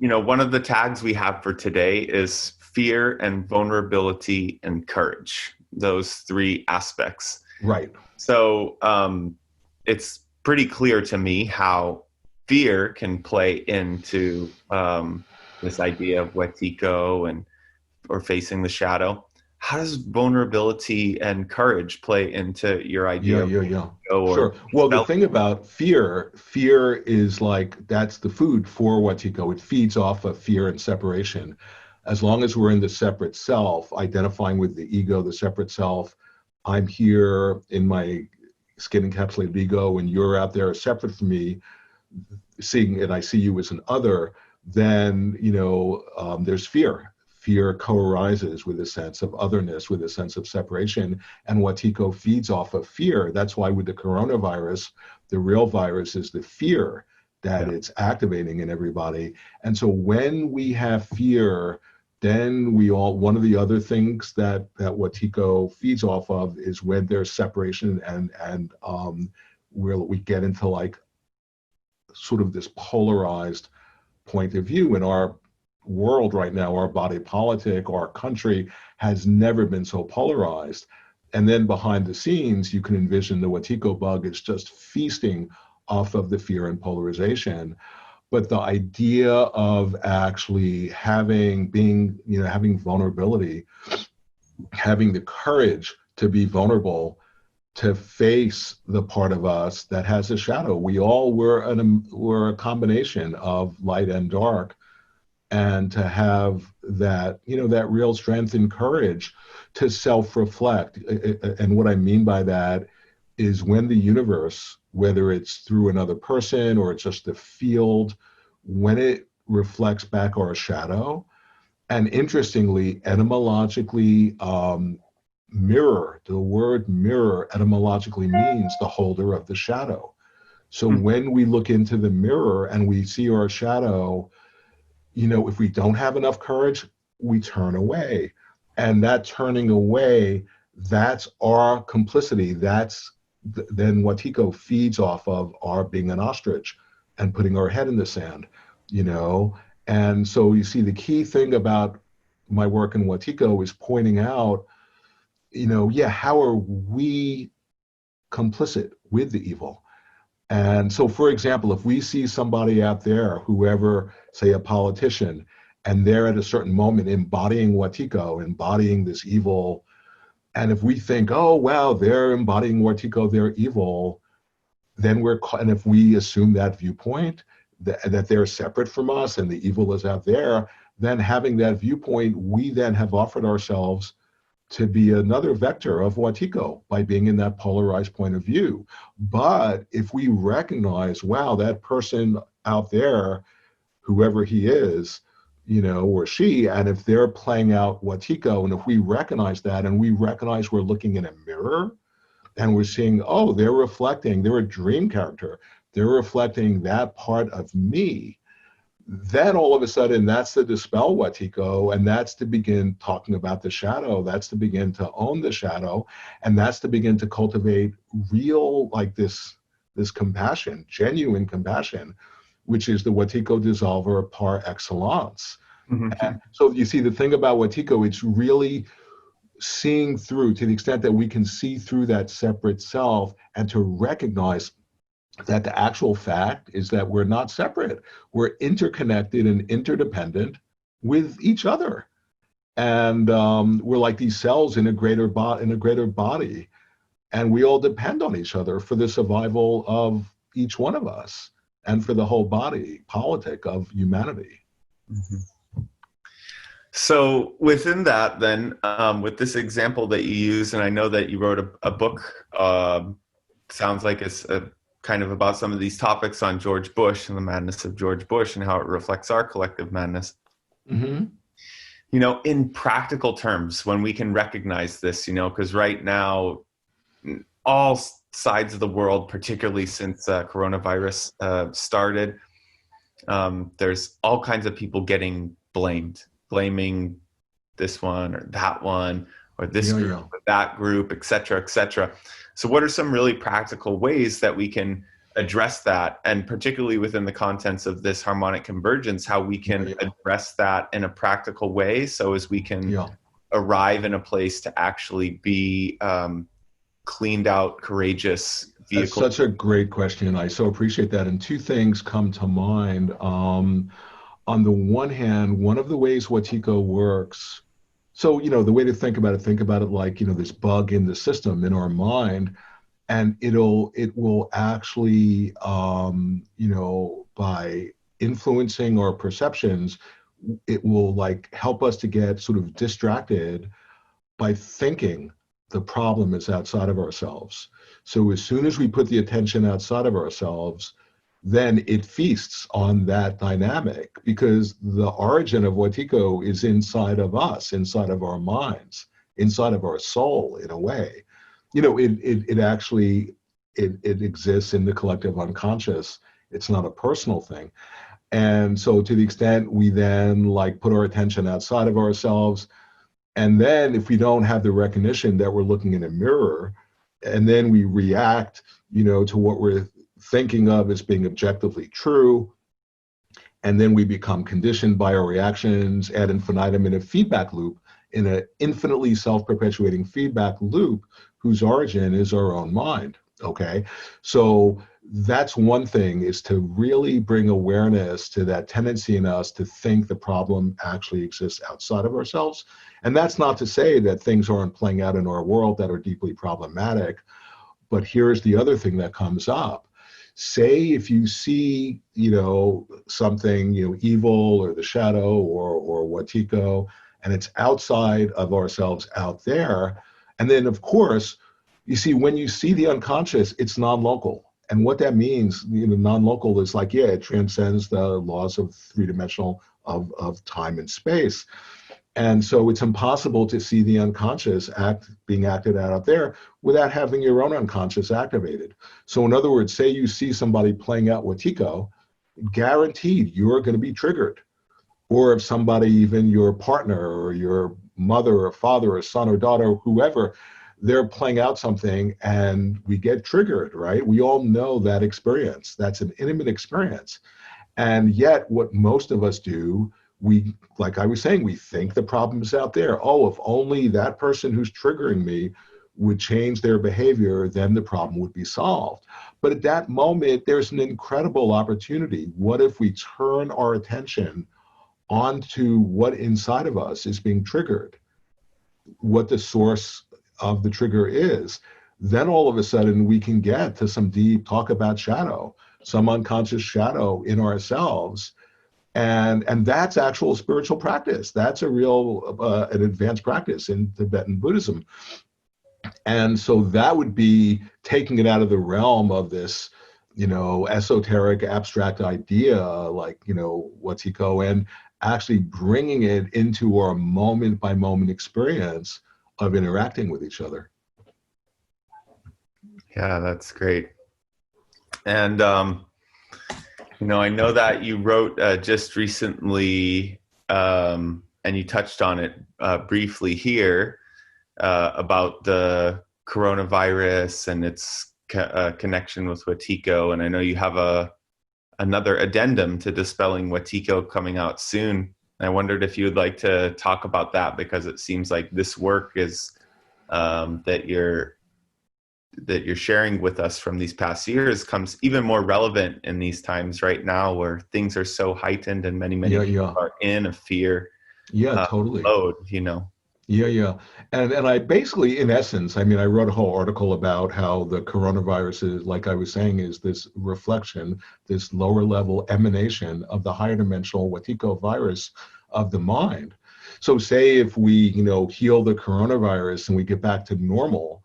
one of the tags we have for today is fear and vulnerability and courage, those three aspects. Right. So it's pretty clear to me how fear can play into this idea of Watiko or facing the shadow. How does vulnerability and courage play into your idea? Sure. Well, the thing about fear is like, that's the food for Watiko. It feeds off of fear and separation. As long as we're in the separate self, identifying with the ego, the separate self, I'm here in my skin encapsulated ego, and you're out there separate from me, seeing, and I see you as an other, then, there's fear. Fear co-arises with a sense of otherness, with a sense of separation, and Watiko feeds off of fear. That's why with the coronavirus, the real virus is the fear that it's activating in everybody. And so when we have fear, then one of the other things that Watiko feeds off of is when there's separation and where we get into like sort of this polarized point of view in our world right now. Our body politic, our country has never been so polarized. And then behind the scenes, you can envision the Watiko bug is just feasting off of the fear and polarization. But the idea of actually having vulnerability, having the courage to be vulnerable, to face the part of us that has a shadow. We all were a combination of light and dark, and to have that, that real strength and courage to self-reflect. And what I mean by that is when the universe, whether it's through another person or it's just the field, when it reflects back our shadow, and interestingly, etymologically, mirror, the word mirror etymologically means the holder of the shadow. So when we look into the mirror and we see our shadow, if we don't have enough courage, we turn away. And that turning away, that's our complicity. That's then Watiko feeds off of our being an ostrich and putting our head in the sand, And so you see, the key thing about my work in Watiko is pointing out, how are we complicit with the evil? And so, for example, if we see somebody out there, whoever, say a politician, and they're at a certain moment embodying Watiko, embodying this evil, and if we think, oh, wow, they're embodying Watiko, they're evil, then and if we assume that viewpoint, that they're separate from us and the evil is out there, then having that viewpoint, we then have offered ourselves to be another vector of Watiko by being in that polarized point of view. But if we recognize, wow, that person out there, whoever he is, or she, and if they're playing out Watiko, and if we recognize that, and we recognize we're looking in a mirror, and we're seeing, oh, they're a dream character, they're reflecting that part of me, then all of a sudden, that's to dispel Watiko, and that's to begin talking about the shadow. That's to begin to own the shadow, and that's to begin to cultivate real, like this compassion, genuine compassion, which is the Watiko dissolver par excellence. Mm-hmm. And so you see, the thing about Watiko, it's really seeing through, to the extent that we can see through that separate self and to recognize that the actual fact is that we're not separate. We're interconnected and interdependent with each other. And we're like these cells in a greater body, and we all depend on each other for the survival of each one of us and for the whole body politic of humanity. So within that, then, with this example that you use, and I know that you wrote a book, sounds like it's kind of about some of these topics on George Bush and the madness of George Bush and how it reflects our collective madness. Mm-hmm. You know, in practical terms, when we can recognize this, you know, because right now, all sides of the world, particularly since coronavirus started, there's all kinds of people getting blaming this one or that one, or this group or that group, et cetera, et cetera. So what are some really practical ways that we can address that, and particularly within the contents of this harmonic convergence, how we can address that in a practical way so as we can arrive in a place to actually be cleaned out, courageous vehicle? That's such a great question. I so appreciate that. And two things come to mind. On the one hand, one of the ways Watiko works, so, you know, the way to think about it like, you know, this bug in the system in our mind, and it will actually, you know, by influencing our perceptions, it will like help us to get sort of distracted by thinking the problem is outside of ourselves. So as soon as we put the attention outside of ourselves, then it feasts on that dynamic, because the origin of Watiko is inside of us, inside of our minds, inside of our soul, in a way. You know, it actually exists in the collective unconscious. It's not a personal thing. And so to the extent we then like put our attention outside of ourselves, and then if we don't have the recognition that we're looking in a mirror, and then we react, you know, to what we're thinking of as being objectively true, and then we become conditioned by our reactions ad infinitum in a feedback loop, in an infinitely self-perpetuating feedback loop whose origin is our own mind. Okay, so that's one thing, is to really bring awareness to that tendency in us to think the problem actually exists outside of ourselves. And that's not to say that things aren't playing out in our world that are deeply problematic, but here's the other thing that comes up. Say if you see, you know, something, you know, evil or the shadow or Watiko, and it's outside of ourselves out there, and then of course, you see, when you see the unconscious, it's non-local. And what that means, you know, non-local is like, yeah, it transcends the laws of three-dimensional of time and space. And so it's impossible to see the unconscious being acted out there without having your own unconscious activated. So in other words, say you see somebody playing out Watiko, guaranteed you're going to be triggered. Or if somebody, even your partner or your mother or father or son or daughter, whoever, they're playing out something and we get triggered, right? We all know that experience. That's an intimate experience. And yet what most of us do, we, like I was saying, we think the problem is out there. Oh, if only that person who's triggering me would change their behavior, then the problem would be solved. But at that moment, there's an incredible opportunity. What if we turn our attention onto what inside of us is being triggered, what the source of the trigger is? Then all of a sudden we can get to some deep talk about shadow, some unconscious shadow in ourselves. And that's actual spiritual practice. That's a real, an advanced practice in Tibetan Buddhism. And so that would be taking it out of the realm of this, you know, esoteric, abstract idea, like, you know, Watiko, and actually bringing it into our moment by moment experience of interacting with each other. Yeah, that's great. And, you know, I know that you wrote just recently, and you touched on it briefly here, about the coronavirus and its connection with Watiko. And I know you have another addendum to Dispelling Watiko coming out soon. I wondered if you would like to talk about that, because it seems like this work is that you're that you're sharing with us from these past years comes even more relevant in these times right now, where things are so heightened and many people are in a fear totally mode, you know. Yeah. And I basically, in essence, I mean, I wrote a whole article about how the coronavirus is, like I was saying, is this reflection, this lower level emanation of the higher dimensional Wetiko virus of the mind. So say if we, heal the coronavirus and we get back to normal,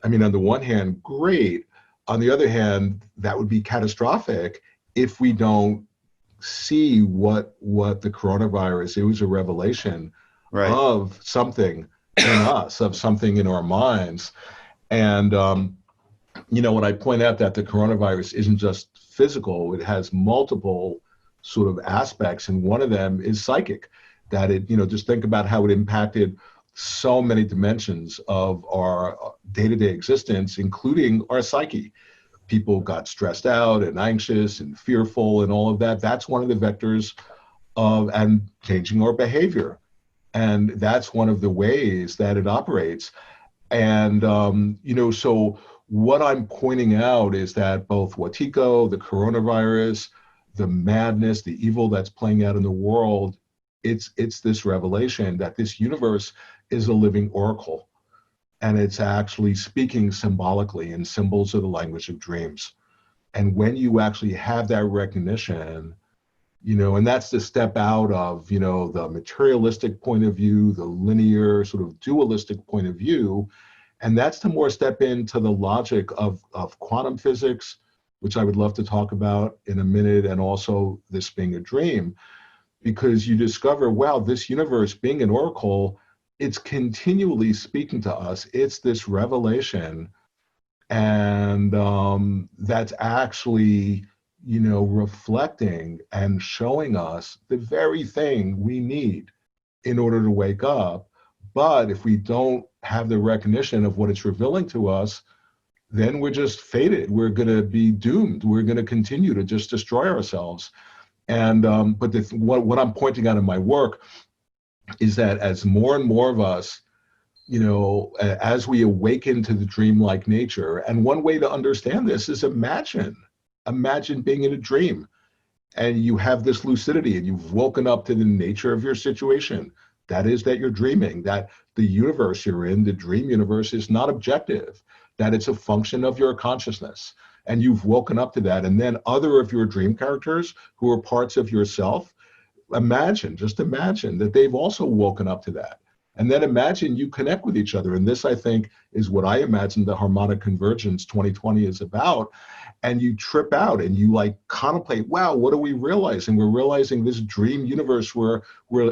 I mean, on the one hand, great. On the other hand, that would be catastrophic if we don't see what the coronavirus, it was a revelation of something in us, of something in our minds. And, when I point out that the coronavirus isn't just physical, it has multiple sort of aspects. And one of them is psychic, that it, just think about how it impacted so many dimensions of our day-to-day existence, including our psyche. People got stressed out and anxious and fearful and all of that. That's one of the vectors of and changing our behavior. And that's one of the ways that it operates. And, so what I'm pointing out is that both Wetiko, the coronavirus, the madness, the evil that's playing out in the world, it's this revelation that this universe is a living oracle. And it's actually speaking symbolically in symbols of the language of dreams. And when you actually have that recognition, and that's the step out of, the materialistic point of view, the linear sort of dualistic point of view. And that's to more step into the logic of quantum physics, which I would love to talk about in a minute, and also this being a dream, because you discover, wow, this universe being an oracle, it's continually speaking to us. It's this revelation. And that's actually, reflecting and showing us the very thing we need in order to wake up. But if we don't have the recognition of what it's revealing to us, then we're just fated. We're going to be doomed. We're going to continue to just destroy ourselves. And but what I'm pointing out in my work is that as more and more of us, as we awaken to the dreamlike nature, and one way to understand this is imagine being in a dream and you have this lucidity and you've woken up to the nature of your situation. That is that you're dreaming, that the universe you're in, the dream universe, is not objective, that it's a function of your consciousness. And you've woken up to that. And then other of your dream characters who are parts of yourself, just imagine that they've also woken up to that. And then imagine you connect with each other. And this, I think, is what I imagine the Harmonic Convergence 2020 is about. And you trip out and you contemplate, wow, what are we realizing? We're realizing this dream universe we're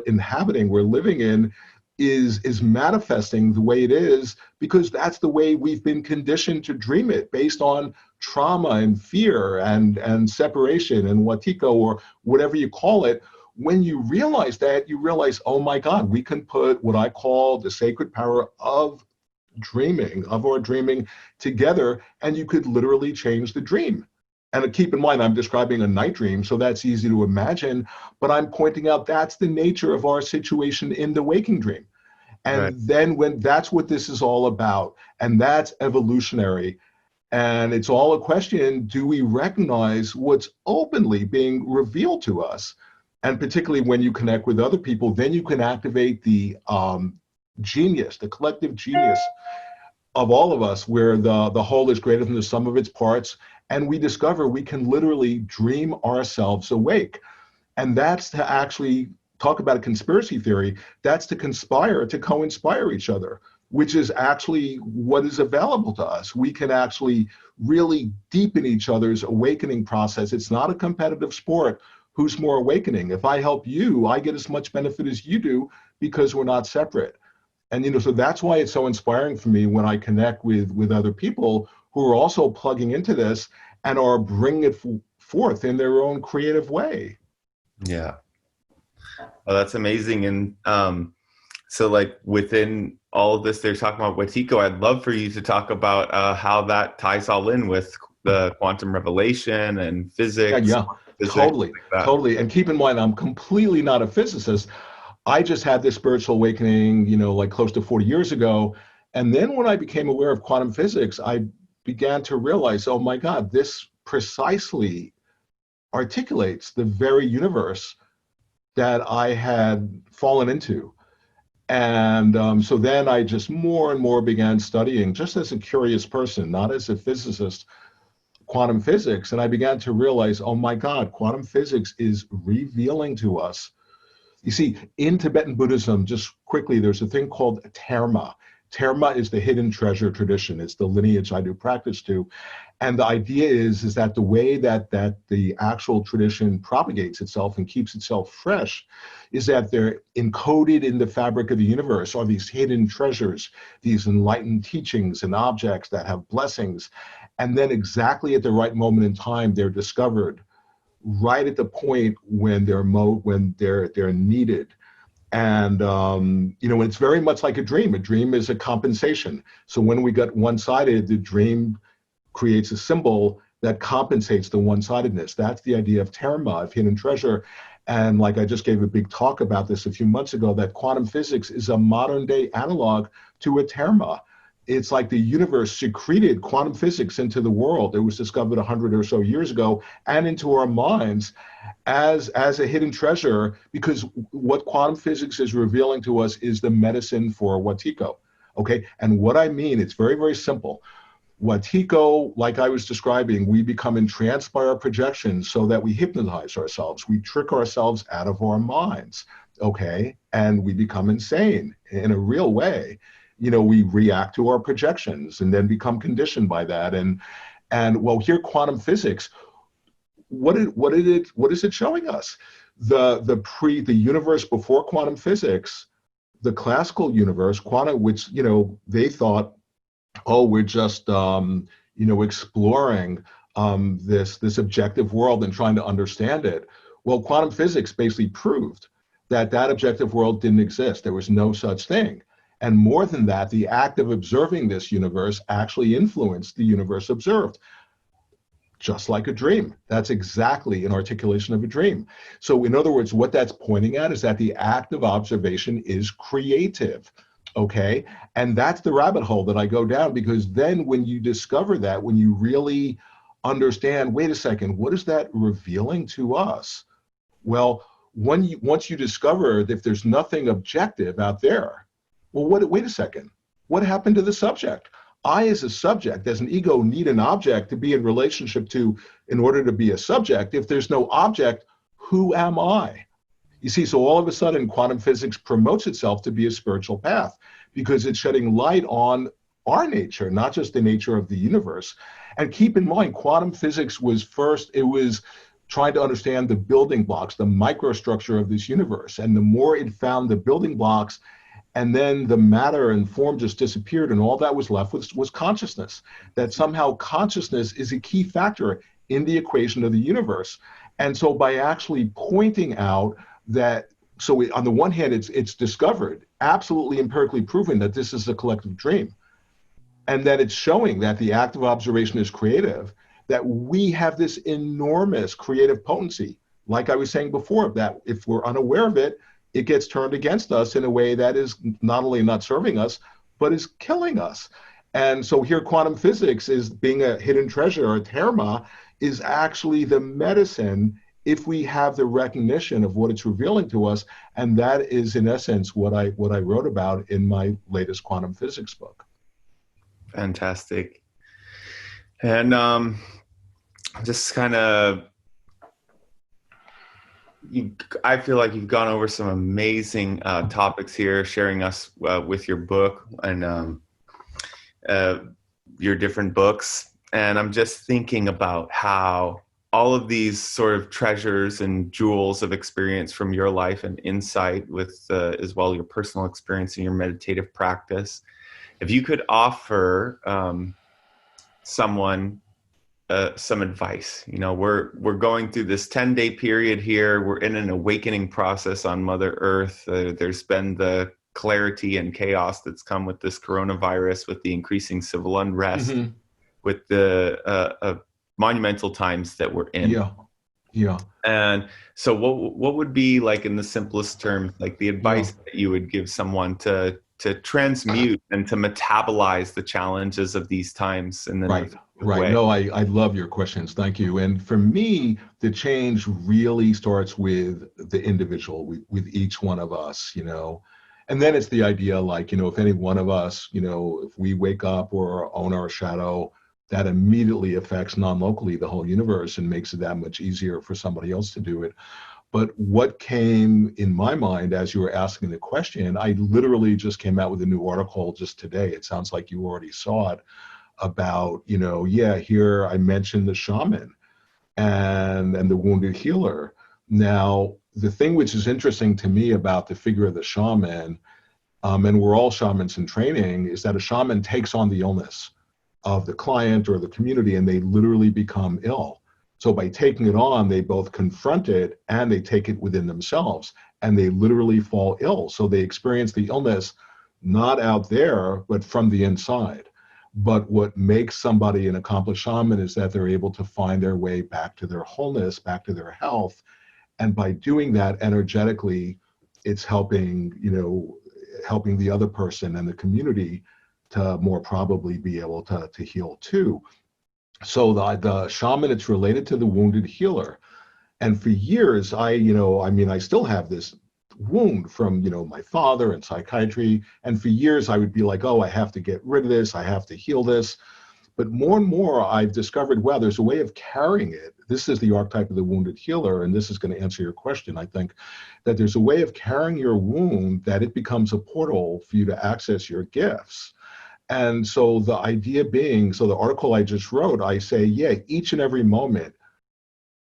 inhabiting, we're living in, is manifesting the way it is because that's the way we've been conditioned to dream it, based on trauma and fear and separation and Wetiko, or whatever you call it. When you realize that, you realize, oh my God, we can put what I call the sacred power of our dreaming together, and you could literally change the dream. And keep in mind, I'm describing a night dream, so that's easy to imagine, but I'm pointing out that's the nature of our situation in the waking dream. And then when that's what this is all about, and that's evolutionary, and it's all a question, do we recognize what's openly being revealed to us? And particularly when you connect with other people, then you can activate the genius, the collective genius of all of us, where the whole is greater than the sum of its parts. And we discover we can literally dream ourselves awake. And that's to actually talk about a conspiracy theory. That's to conspire, to co-inspire each other, which is actually what is available to us. We can actually really deepen each other's awakening process. It's not a competitive sport. Who's more awakening? If I help you, I get as much benefit as you do because we're not separate. And, so that's why it's so inspiring for me when I connect with other people who are also plugging into this and are bringing it forth in their own creative way. Yeah. Oh, that's amazing. And so within all of this, they're talking about Wetiko. I'd love for you to talk about how that ties all in with the quantum revelation and physics. Yeah. Totally. And keep in mind, I'm completely not a physicist. I just had this spiritual awakening, close to 40 years ago. And then when I became aware of quantum physics, I began to realize, oh my God, this precisely articulates the very universe that I had fallen into. And so then I just more and more began studying, just as a curious person, not as a physicist, quantum physics. And I began to realize, oh my God, quantum physics is revealing to us. You see, in Tibetan Buddhism, just quickly, there's a thing called terma. Terma is the hidden treasure tradition. It's the lineage I do practice to. And the idea is that the way that the actual tradition propagates itself and keeps itself fresh is that they're encoded in the fabric of the universe are these hidden treasures, these enlightened teachings and objects that have blessings. And then exactly at the right moment in time, they're discovered right at the point when they're needed. And, it's very much like a dream. A dream is a compensation. So when we got one-sided, the dream creates a symbol that compensates the one-sidedness. That's the idea of terma, of hidden treasure. And like I just gave a big talk about this a few months ago, that quantum physics is a modern day analog to a terma. It's like the universe secreted quantum physics into the world. It was discovered 100 or so years ago and into our minds as a hidden treasure, because what quantum physics is revealing to us is the medicine for Watiko. Okay, and what I mean, it's very, very simple. Watiko, like I was describing, we become entranced by our projections so that we hypnotize ourselves. We trick ourselves out of our minds, okay? And we become insane in a real way. We react to our projections and then become conditioned by that. And well, here quantum physics, what is it showing us? The universe before quantum physics, the classical universe, quantum, which they thought, oh, we're just exploring this objective world and trying to understand it. Well, quantum physics basically proved that objective world didn't exist. There was no such thing. And more than that, the act of observing this universe actually influenced the universe observed, just like a dream. That's exactly an articulation of a dream. So in other words, what that's pointing at is that the act of observation is creative. Okay, and that's the rabbit hole that I go down, because then when you discover that, when you really understand, wait a second, what is that revealing to us? Well, once you discover that if there's nothing objective out there, well, wait a second, what happened to the subject? I, as a subject, as an ego, need an object to be in relationship to in order to be a subject. If there's no object, who am I? You see, so all of a sudden, quantum physics promotes itself to be a spiritual path because it's shedding light on our nature, not just the nature of the universe. And keep in mind, quantum physics was trying to understand the building blocks, the microstructure of this universe. And the more it found the building blocks, and then the matter and form just disappeared, and all that was left was consciousness. That somehow consciousness is a key factor in the equation of the universe. And so by actually pointing out that, on the one hand, it's discovered, absolutely empirically proven that this is a collective dream, and that it's showing that the act of observation is creative, that we have this enormous creative potency. Like I was saying before, that if we're unaware of it, it gets turned against us in a way that is not only not serving us, but is killing us. And so here quantum physics is being a hidden treasure, or terma, is actually the medicine if we have the recognition of what it's revealing to us. And that is, in essence, what I wrote about in my latest quantum physics book. Fantastic. And just kind of, I feel like you've gone over some amazing topics here, sharing us with your book and your different books. And I'm just thinking about how all of these sort of treasures and jewels of experience from your life and insight with as well your personal experience and your meditative practice, if you could offer someone some advice. We're going through this 10-day period here. We're in an awakening process on Mother Earth. There's been the clarity and chaos that's come with this coronavirus, with the increasing civil unrest, with the monumental times that we're in. Yeah. And so what would be, like, in the simplest terms, like the advice that you would give someone to transmute and to metabolize the challenges of these times in the Right, way. right. No, I love your questions. Thank you. And for me, the change really starts with the individual, with each one of us, you know. And then it's the idea, like, you know, if any one of us, you know, if we wake up or own our shadow, that immediately affects non-locally the whole universe and makes it that much easier for somebody else to do it. But what came in my mind as you were asking the question, I literally just came out with a new article just today. It sounds like you already saw it, about, you know, yeah, here I mentioned the shaman and the wounded healer. Now, the thing which is interesting to me about the figure of the shaman, and we're all shamans in training, is that a shaman takes on the illness of the client or the community, and they literally become ill. So by taking it on, they both confront it and they take it within themselves, and they literally fall ill. So they experience the illness not out there, but from the inside. But what makes somebody an accomplished shaman is that they're able to find their way back to their wholeness, back to their health. And by doing that energetically, it's helping, you know, helping the other person and the community to more probably be able to heal too. So the shaman, it's related to the wounded healer. And for years, I still have this wound from, you know, my father and psychiatry. And for years, I would be like, oh, I have to get rid of this. I have to heal this. But more and more, I've discovered, well, there's a way of carrying it. This is the archetype of the wounded healer. And this is going to answer your question, I think, that there's a way of carrying your wound that it becomes a portal for you to access your gifts. And so the idea being, so the article I just wrote, I say, yeah, each and every moment,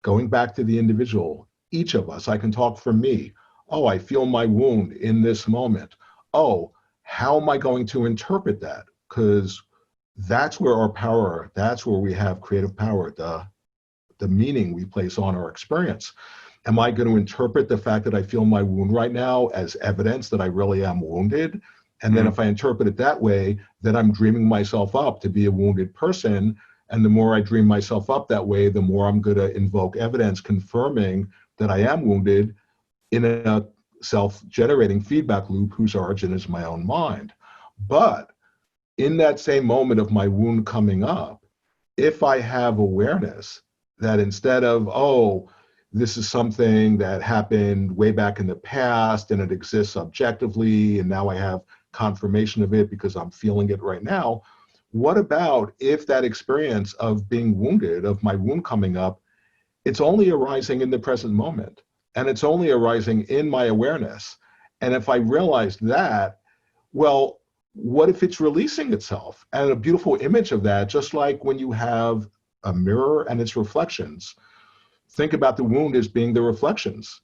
going back to the individual, each of us, I can talk for me. Oh, I feel my wound in this moment. Oh, how am I going to interpret that? Because that's where our power, that's where we have creative power, the meaning we place on our experience. Am I going to interpret the fact that I feel my wound right now as evidence that I really am wounded? And then if I interpret it that way, then I'm dreaming myself up to be a wounded person. And the more I dream myself up that way, the more I'm going to invoke evidence confirming that I am wounded in a self-generating feedback loop whose origin is my own mind. But in that same moment of my wound coming up, if I have awareness that instead of, oh, this is something that happened way back in the past and it exists objectively, and now I have confirmation of it because I'm feeling it right now, what about if that experience of being wounded, of my wound coming up, it's only arising in the present moment, and it's only arising in my awareness. And if I realize that, well, what if it's releasing itself? And a beautiful image of that, just like when you have a mirror and its reflections, think about the wound as being the reflections.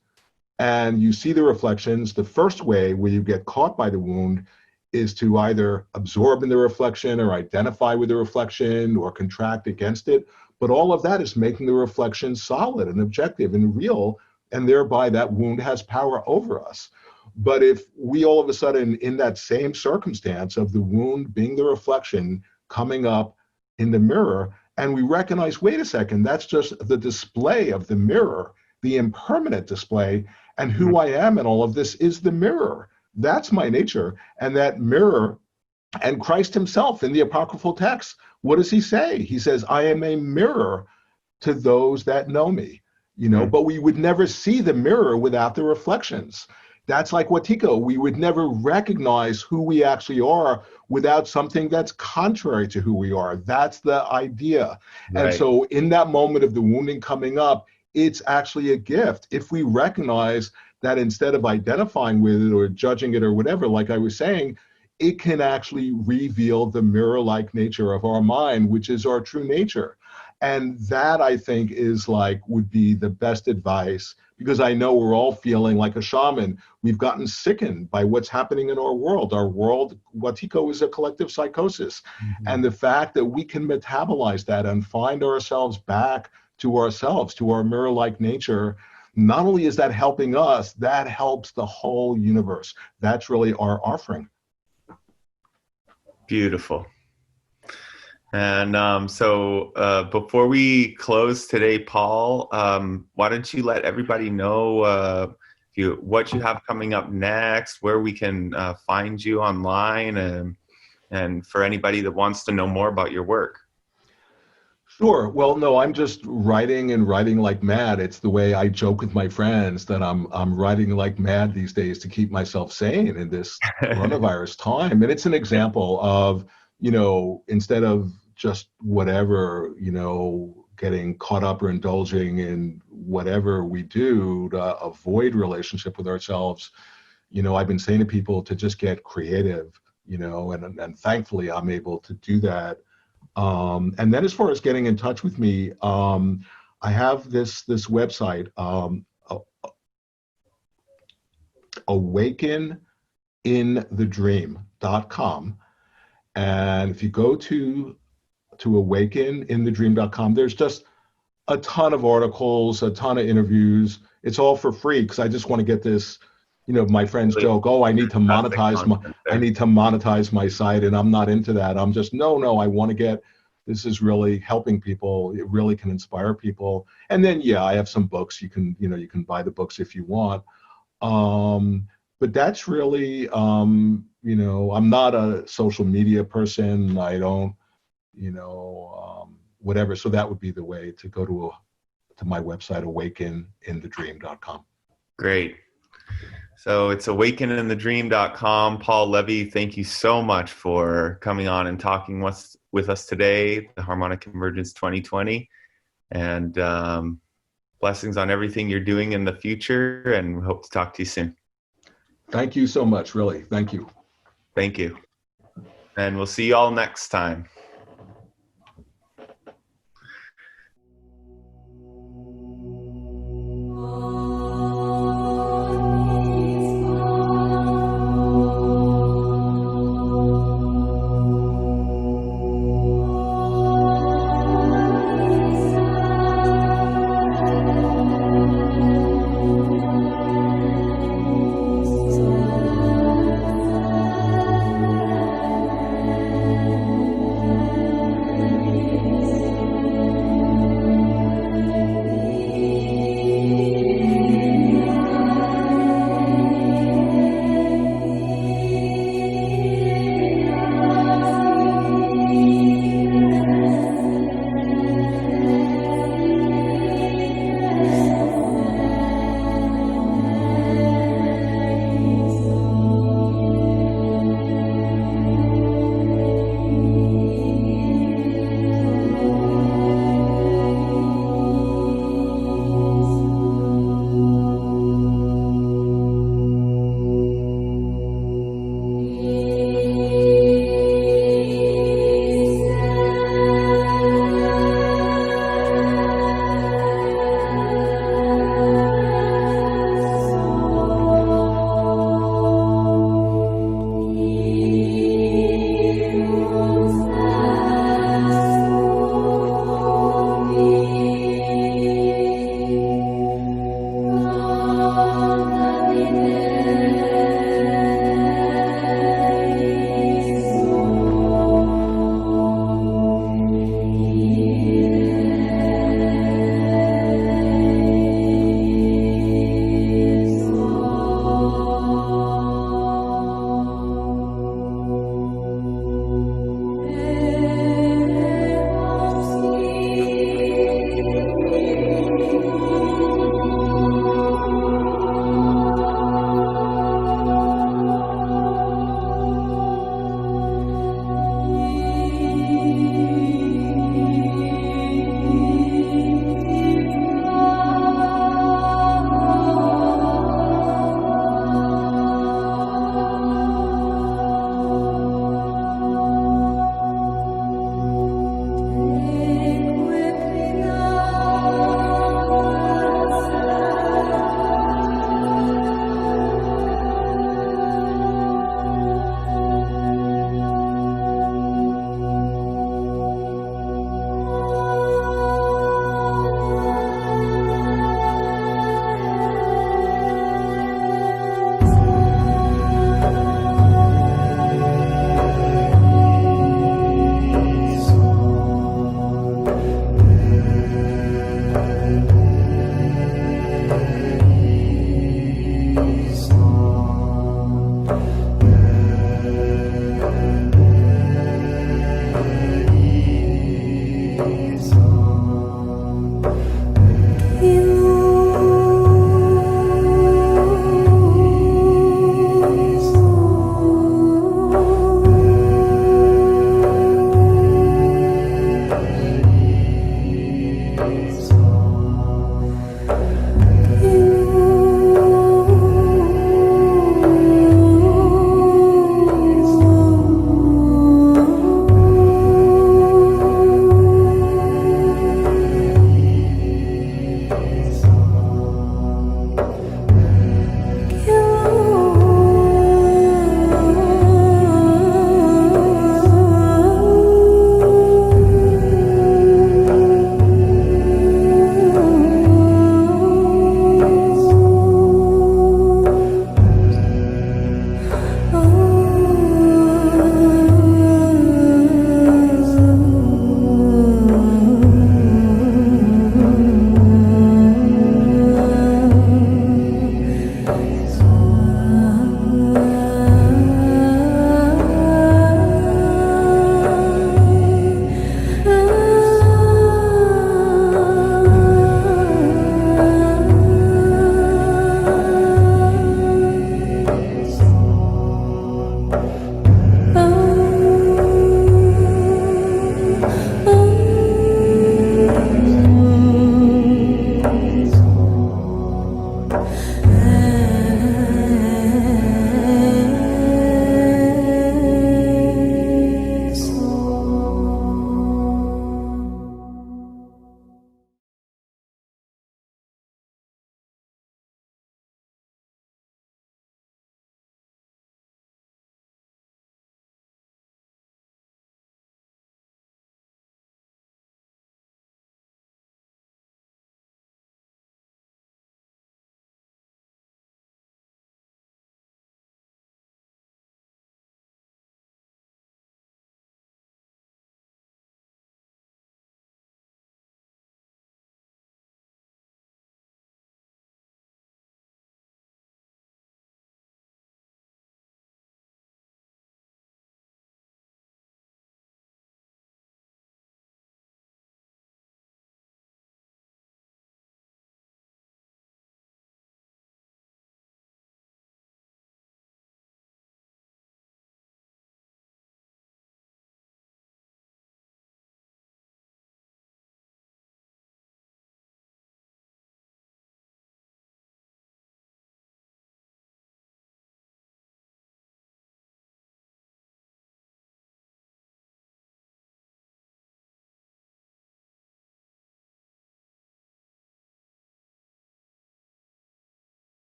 And you see the reflections. The first way where you get caught by the wound is to either absorb in the reflection or identify with the reflection or contract against it. But all of that is making the reflection solid and objective and real, and thereby that wound has power over us. But if we all of a sudden, in that same circumstance of the wound being the reflection coming up in the mirror, and we recognize, wait a second, that's just the display of the mirror, the impermanent display, and who I am in all of this is the mirror. That's my nature. And that mirror, and Christ himself in the apocryphal text, what does he say? He says, I am a mirror to those that know me, you know, but we would never see the mirror without the reflections. That's like Watiko. We would never recognize who we actually are without something that's contrary to who we are. That's the idea. Right. And so in that moment of the wounding coming up, it's actually a gift. If we recognize that instead of identifying with it or judging it or whatever, like I was saying, it can actually reveal the mirror-like nature of our mind, which is our true nature. And that, I think, is like, would be the best advice, because I know we're all feeling like a shaman. We've gotten sickened by what's happening in our world. Our world, Watiko, is a collective psychosis. And the fact that we can metabolize that and find ourselves back to ourselves, to our mirror-like nature, not only is that helping us, that helps the whole universe. That's really our offering. Beautiful. And so before we close today, Paul, why don't you let everybody know what you have coming up next, where we can find you online, and for anybody that wants to know more about your work. Sure. Well, no, I'm just writing and writing like mad. It's the way I joke with my friends that I'm writing like mad these days to keep myself sane in this coronavirus time. And it's an example of, instead of just whatever, getting caught up or indulging in whatever we do to avoid relationship with ourselves, I've been saying to people to just get creative, and thankfully I'm able to do that. And then as far as getting in touch with me, I have this website, awakeninthedream.com. And if you go to awakeninthedream.com, there's just a ton of articles, a ton of interviews. It's all for free because I just want to get this. My friends joke, I need to monetize my site, and I'm not into that. I'm just, no, I want to get, this is really helping people. It really can inspire people. And then, I have some books. You can buy the books if you want. But that's really, I'm not a social media person. I don't, whatever. So that would be the way to go to my website, awakeninthedream.com. Great. So it's awakeninthedream.com. Paul Levy, thank you so much for coming on and talking with us today, the Harmonic Convergence 2020. And blessings on everything you're doing in the future, and we hope to talk to you soon. Thank you so much, really. Thank you. Thank you. And we'll see you all next time.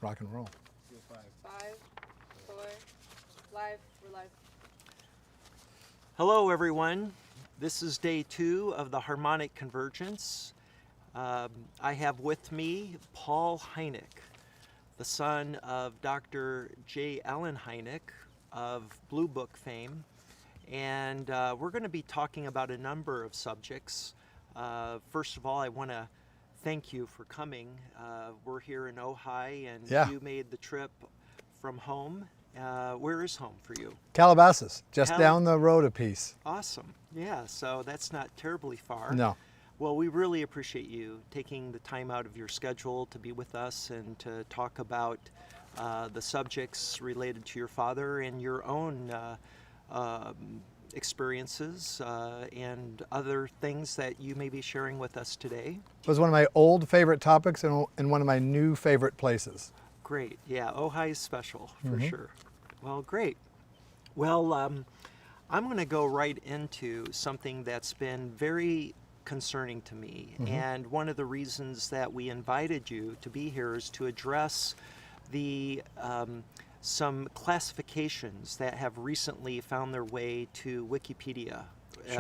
rock and roll. 5, 4, live, we're live. Hello, everyone. This is day 2 of the Harmonic Convergence. I have with me Paul Hynek, the son of Dr. J. Allen Hynek of Blue Book fame. And we're going to be talking about a number of subjects. First of all, I want to thank you for coming. We're here in Ojai, and you made the trip from home. Where is home for you? Calabasas, just down the road a piece. Awesome. Yeah, so that's not terribly far. No. Well, we really appreciate you taking the time out of your schedule to be with us and to talk about the subjects related to your father and your own experiences and other things that you may be sharing with us today. It was one of my old favorite topics and one of my new favorite places. Great. Yeah, Ojai is special for sure. Well, great. Well, I'm going to go right into something that's been very concerning to me. And one of the reasons that we invited you to be here is to address the some classifications that have recently found their way to Wikipedia,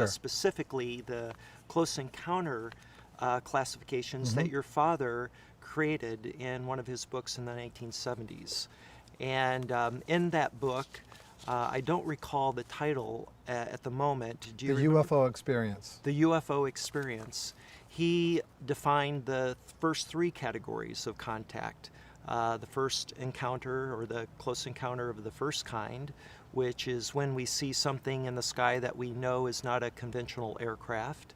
specifically the close encounter classifications that your father created in one of his books in the 1970s. And in that book, I don't recall the title at the moment. Do you remember? UFO Experience. The UFO Experience. He defined the first 3 categories of contact. The first encounter, or the close encounter of the first kind, which is when we see something in the sky that we know is not a conventional aircraft.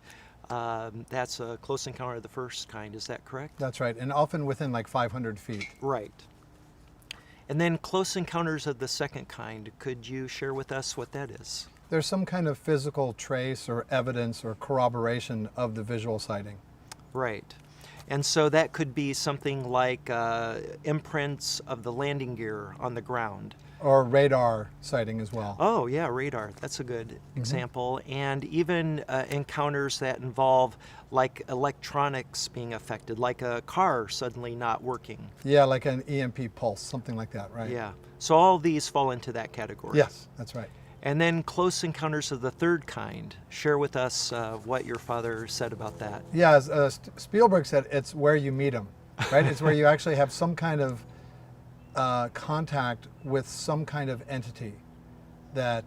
That's a close encounter of the first kind, is that correct? That's right, and often within like 500 feet. Right. And then close encounters of the second kind, could you share with us what that is? There's some kind of physical trace or evidence or corroboration of the visual sighting. Right. And so that could be something like imprints of the landing gear on the ground. Or radar sighting as well. Oh, yeah, radar. That's a good example. And even encounters that involve like electronics being affected, like a car suddenly not working. Yeah, like an EMP pulse, something like that, right? Yeah. So all these fall into that category. Yes, that's right. And then close encounters of the third kind. Share with us what your father said about that. Yeah, as Spielberg said, it's where you meet them, right? It's where you actually have some kind of contact with some kind of entity that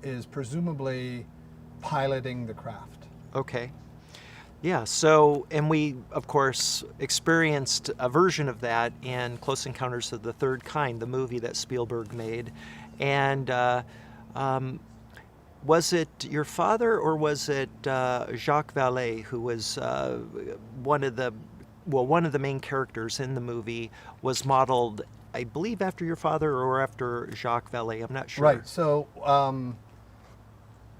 is presumably piloting the craft. Okay. Yeah, so, and we, of course, experienced a version of that in Close Encounters of the Third Kind, the movie that Spielberg made. And was it your father, or was it Jacques Vallée, who was one of the main characters in the movie, was modeled, I believe, after your father or after Jacques Vallée? I'm not sure. Right. So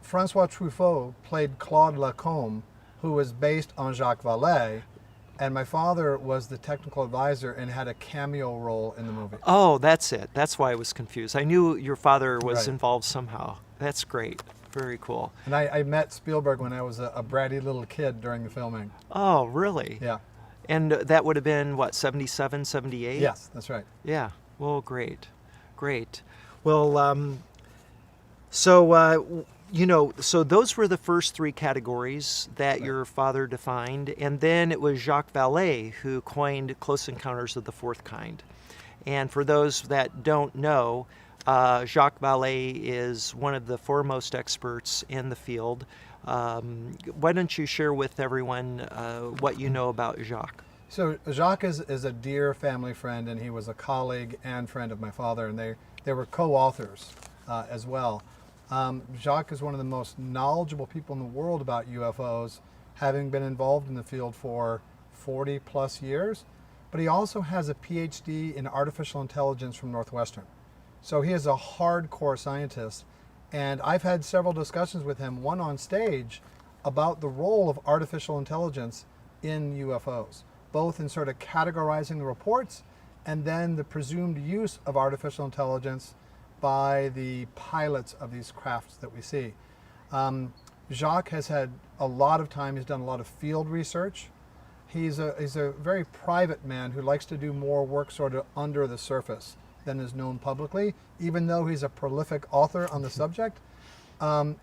Francois Truffaut played Claude Lacombe, who was based on Jacques Vallée, and my father was the technical advisor and had a cameo role in the movie. Oh, that's it. That's why I was confused. I knew your father was involved somehow. That's great. Very cool. And I met Spielberg when I was a bratty little kid during the filming. Oh, really? Yeah. And that would have been, what, 77, 78? Yes, that's right. Yeah. Well, great. Great. Well, so those were the first 3 categories that your father defined. And then it was Jacques Vallée who coined Close Encounters of the Fourth Kind. And for those that don't know, Jacques Vallée is one of the foremost experts in the field. Why don't you share with everyone what you know about Jacques? So Jacques is a dear family friend, and he was a colleague and friend of my father, and they were co-authors as well. Jacques is one of the most knowledgeable people in the world about UFOs, having been involved in the field for 40 plus years, but he also has a PhD in artificial intelligence from Northwestern. So he is a hardcore scientist, and I've had several discussions with him, one on stage, about the role of artificial intelligence in UFOs, both in sort of categorizing the reports and then the presumed use of artificial intelligence by the pilots of these crafts that we see. Jacques has had a lot of time, he's done a lot of field research. He's a very private man who likes to do more work sort of under the surface than is known publicly, even though he's a prolific author on the subject.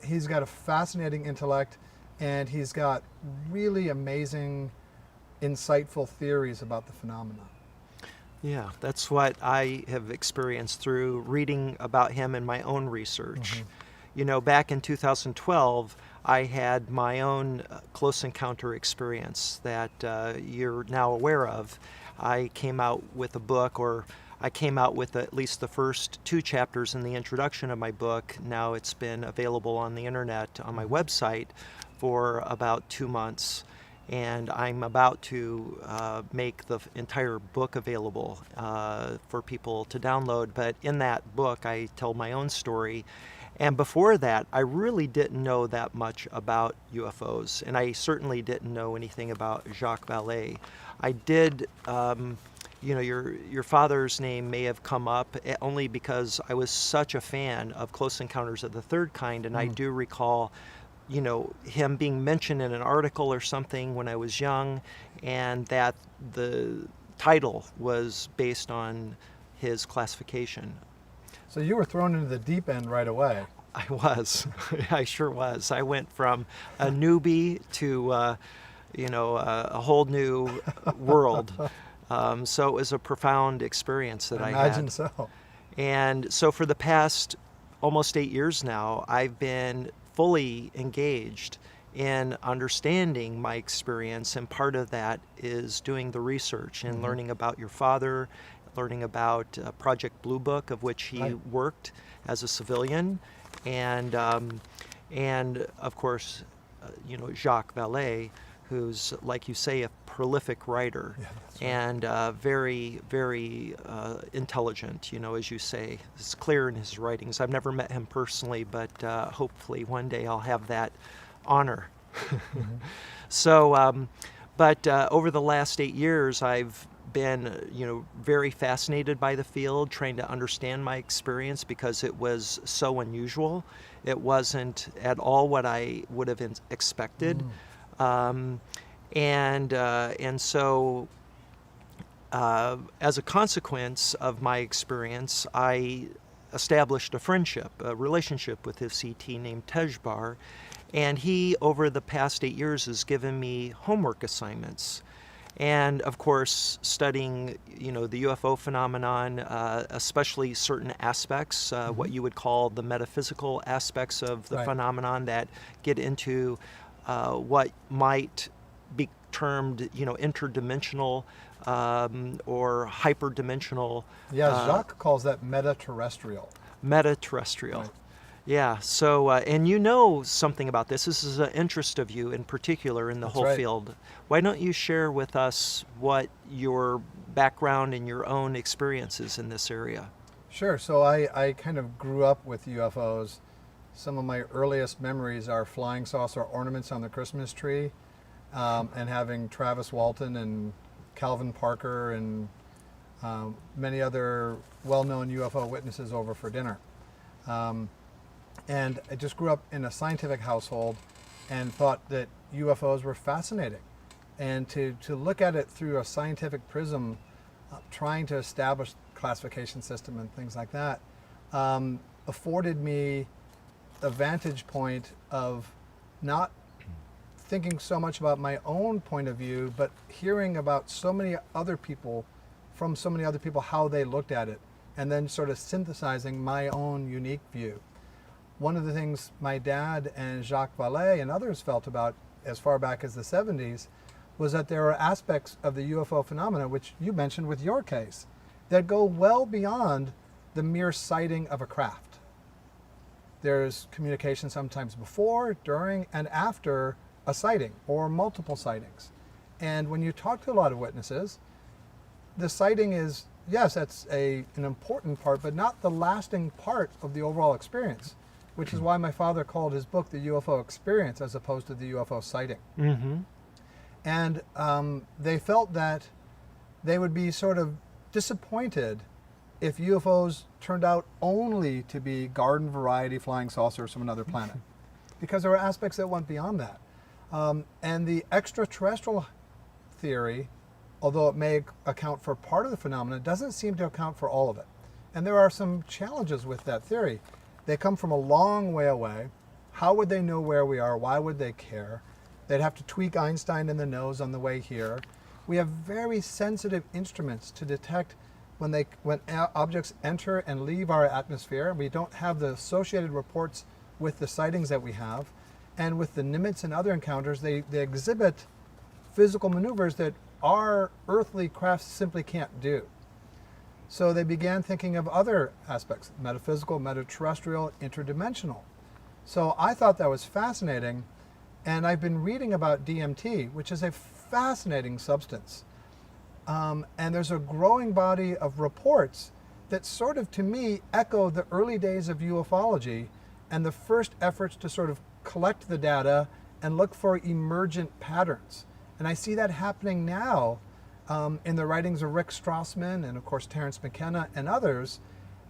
He's got a fascinating intellect, and he's got really amazing, insightful theories about the phenomena. Yeah, that's what I have experienced through reading about him in my own research. You know, back in 2012, I had my own close encounter experience that you're now aware of. I came out with a book, or I came out with at least the first 2 chapters in the introduction of my book. Now it's been available on the internet on my website for about 2 months. And I'm about to make the entire book available for people to download. But in that book, I tell my own story. And before that, I really didn't know that much about UFOs. And I certainly didn't know anything about Jacques Vallée. I did, you know, your father's name may have come up only because I was such a fan of Close Encounters of the Third Kind. And I do recall, you know, him being mentioned in an article or something when I was young, and that the title was based on his classification. So you were thrown into the deep end right away. I was. I sure was. I went from a newbie to, you know, a whole new world. So it was a profound experience that I had. Imagine so. And so for the past almost 8 years now, I've been fully engaged in understanding my experience, and part of that is doing the research and learning about your father, learning about Project Blue Book, of which he worked as a civilian, and of course, you know, Jacques Vallée, who's, like you say, a prolific writer, and very, very intelligent, you know, as you say. It's clear in his writings. I've never met him personally, but hopefully one day I'll have that honor. So, but over the last 8 years, I've been, you know, very fascinated by the field, trying to understand my experience because it was so unusual. It wasn't at all what I would have expected. And so as a consequence of my experience, I established a friendship, a relationship with this CT named Tejbar, and he, over the past 8 years, has given me homework assignments. And of course, studying, you know, the UFO phenomenon, especially certain aspects, what you would call the metaphysical aspects of the phenomenon that get into what might be termed, you know, interdimensional or hyperdimensional. Yeah, Jacques calls that meta-terrestrial. Meta-terrestrial. Right. Yeah, so, and you know something about this. This is an interest of you in particular in the whole field. Why don't you share with us what your background and your own experiences in this area? Sure. So I kind of grew up with UFOs. Some of my earliest memories are flying saucer ornaments on the Christmas tree, and having Travis Walton and Calvin Parker and many other well-known UFO witnesses over for dinner. And I just grew up in a scientific household and thought that UFOs were fascinating. And to look at it through a scientific prism, trying to establish classification system and things like that, afforded me a vantage point of not thinking so much about my own point of view, but hearing about so many other people, from so many other people, how they looked at it, and then sort of synthesizing my own unique view. One of the things my dad and Jacques Vallée and others felt about as far back as the 70s was that there are aspects of the UFO phenomena, which you mentioned with your case, that go well beyond the mere sighting of a craft. There's communication sometimes before, during, and after a sighting or multiple sightings. And when you talk to a lot of witnesses, the sighting is, yes, that's an important part, but not the lasting part of the overall experience, which is why my father called his book The UFO Experience as opposed to the UFO sighting. And they felt that they would be sort of disappointed if UFOs turned out only to be garden variety flying saucers from another planet, because there were aspects that went beyond that. And the extraterrestrial theory, although it may account for part of the phenomenon, doesn't seem to account for all of it. And there are some challenges with that theory. They come from a long way away. How would they know where we are? Why would they care? They'd have to tweak Einstein in the nose on the way here. We have very sensitive instruments to detect when objects enter and leave our atmosphere. We don't have the associated reports with the sightings that we have. And with the Nimitz and other encounters, they exhibit physical maneuvers that our earthly crafts simply can't do. So they began thinking of other aspects, metaphysical, metaterrestrial, interdimensional. So I thought that was fascinating, and I've been reading about DMT, which is a fascinating substance. And there's a growing body of reports that sort of, to me, echo the early days of ufology and the first efforts to sort of collect the data and look for emergent patterns. And I see that happening now in the writings of Rick Strassman and, of course, Terence McKenna and others.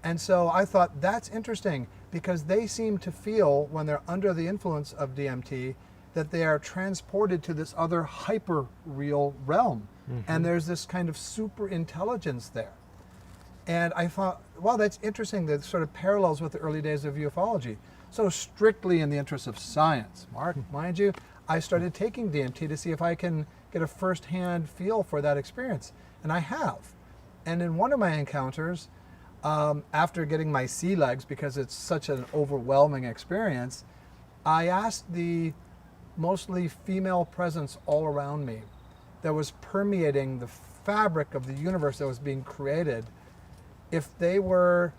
And so I thought that's interesting because they seem to feel, when they're under the influence of DMT, that they are transported to this other hyper-real realm. And there's this kind of super intelligence there. And I thought, well, that's interesting, that sort of parallels with the early days of ufology. So strictly in the interest of science, Mark, mind you, I started taking DMT to see if I can get a first-hand feel for that experience. And I have. And in one of my encounters, after getting my sea legs, because it's such an overwhelming experience, I asked the mostly female presence all around me that was permeating the fabric of the universe that was being created, if they were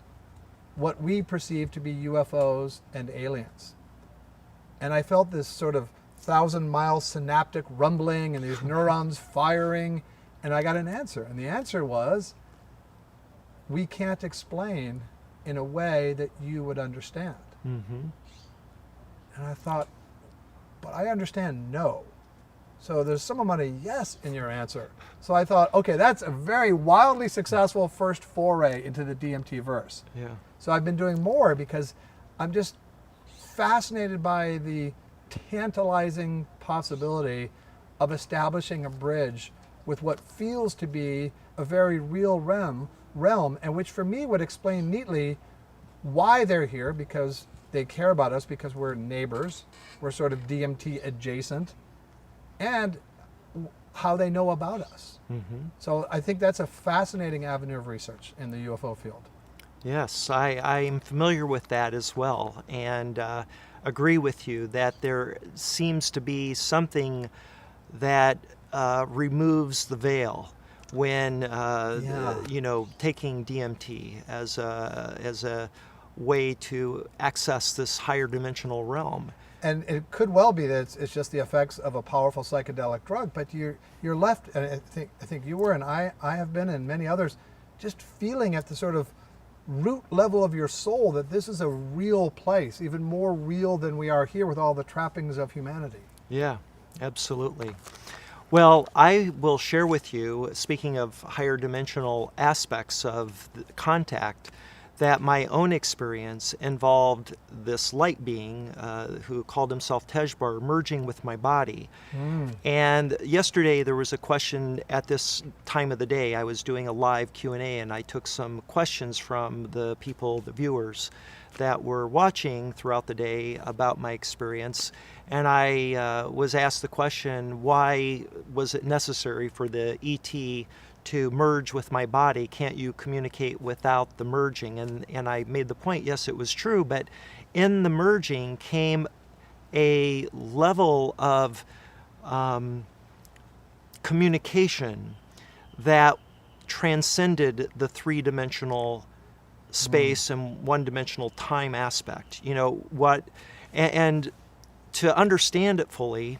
what we perceive to be UFOs and aliens. And I felt this sort of 1,000-mile synaptic rumbling and these neurons firing, and I got an answer. And the answer was, we can't explain in a way that you would understand. And I thought, but I understand no. So there's some amount of yes in your answer. So I thought, okay, that's a very wildly successful first foray into the DMT verse. Yeah. So I've been doing more because I'm just fascinated by the tantalizing possibility of establishing a bridge with what feels to be a very real realm, and which for me would explain neatly why they're here, because they care about us, because we're neighbors, we're sort of DMT adjacent, and how they know about us. So I think that's a fascinating avenue of research in the UFO field. Yes, I'm familiar with that as well, and agree with you that there seems to be something that removes the veil when you know, taking DMT as a way to access this higher dimensional realm. And it could well be that it's just the effects of a powerful psychedelic drug, but you're left, and I think you were, and I have been, and many others, just feeling at the sort of root level of your soul that this is a real place, even more real than we are here with all the trappings of humanity. Yeah, absolutely. Well, I will share with you, speaking of higher dimensional aspects of contact, that my own experience involved this light being who called himself Tejbar merging with my body. And yesterday there was a question at this time of the day. I was doing a live Q&A, and I took some questions from the people, the viewers that were watching throughout the day about my experience. And I was asked the question, why was it necessary for the ET to merge with my body? Can't you communicate without the merging? And I made the point, yes, it was true, but in the merging came a level of communication that transcended the three-dimensional space and one-dimensional time aspect. You know what? And to understand it fully,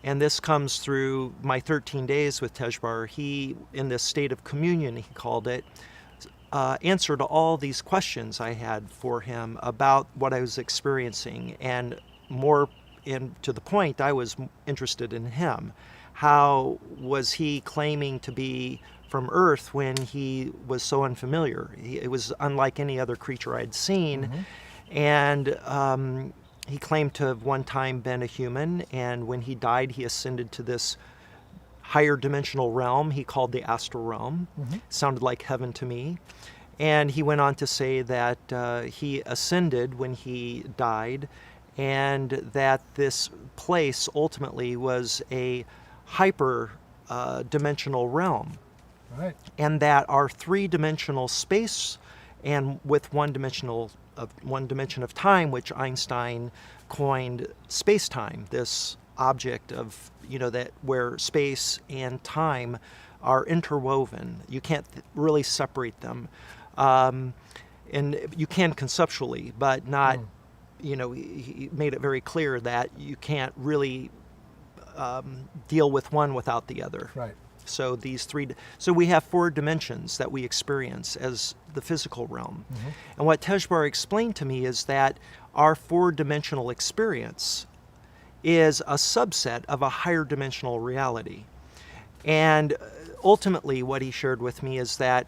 and this comes through my 13 days with Tejbar, he, in this state of communion, he called it, answered all these questions I had for him about what I was experiencing, and more to the point, I was interested in him. How was he claiming to be from Earth when he was so unfamiliar? It was unlike any other creature I'd seen, and he claimed to have one time been a human, and when he died, he ascended to this higher dimensional realm he called the astral realm. Sounded like heaven to me. And he went on to say that he ascended when he died, and that this place ultimately was a hyper dimensional realm. Right. And that our three-dimensional space, and with one dimension of time, which Einstein coined space-time, this object of, that where space and time are interwoven. You can't really separate them. And you can conceptually, but not, he made it very clear that you can't really deal with one without the other. Right. So so we have 4 dimensions that we experience as the physical realm. And what Tejbar explained to me is that our 4-dimensional experience is a subset of a higher dimensional reality. And ultimately what he shared with me is that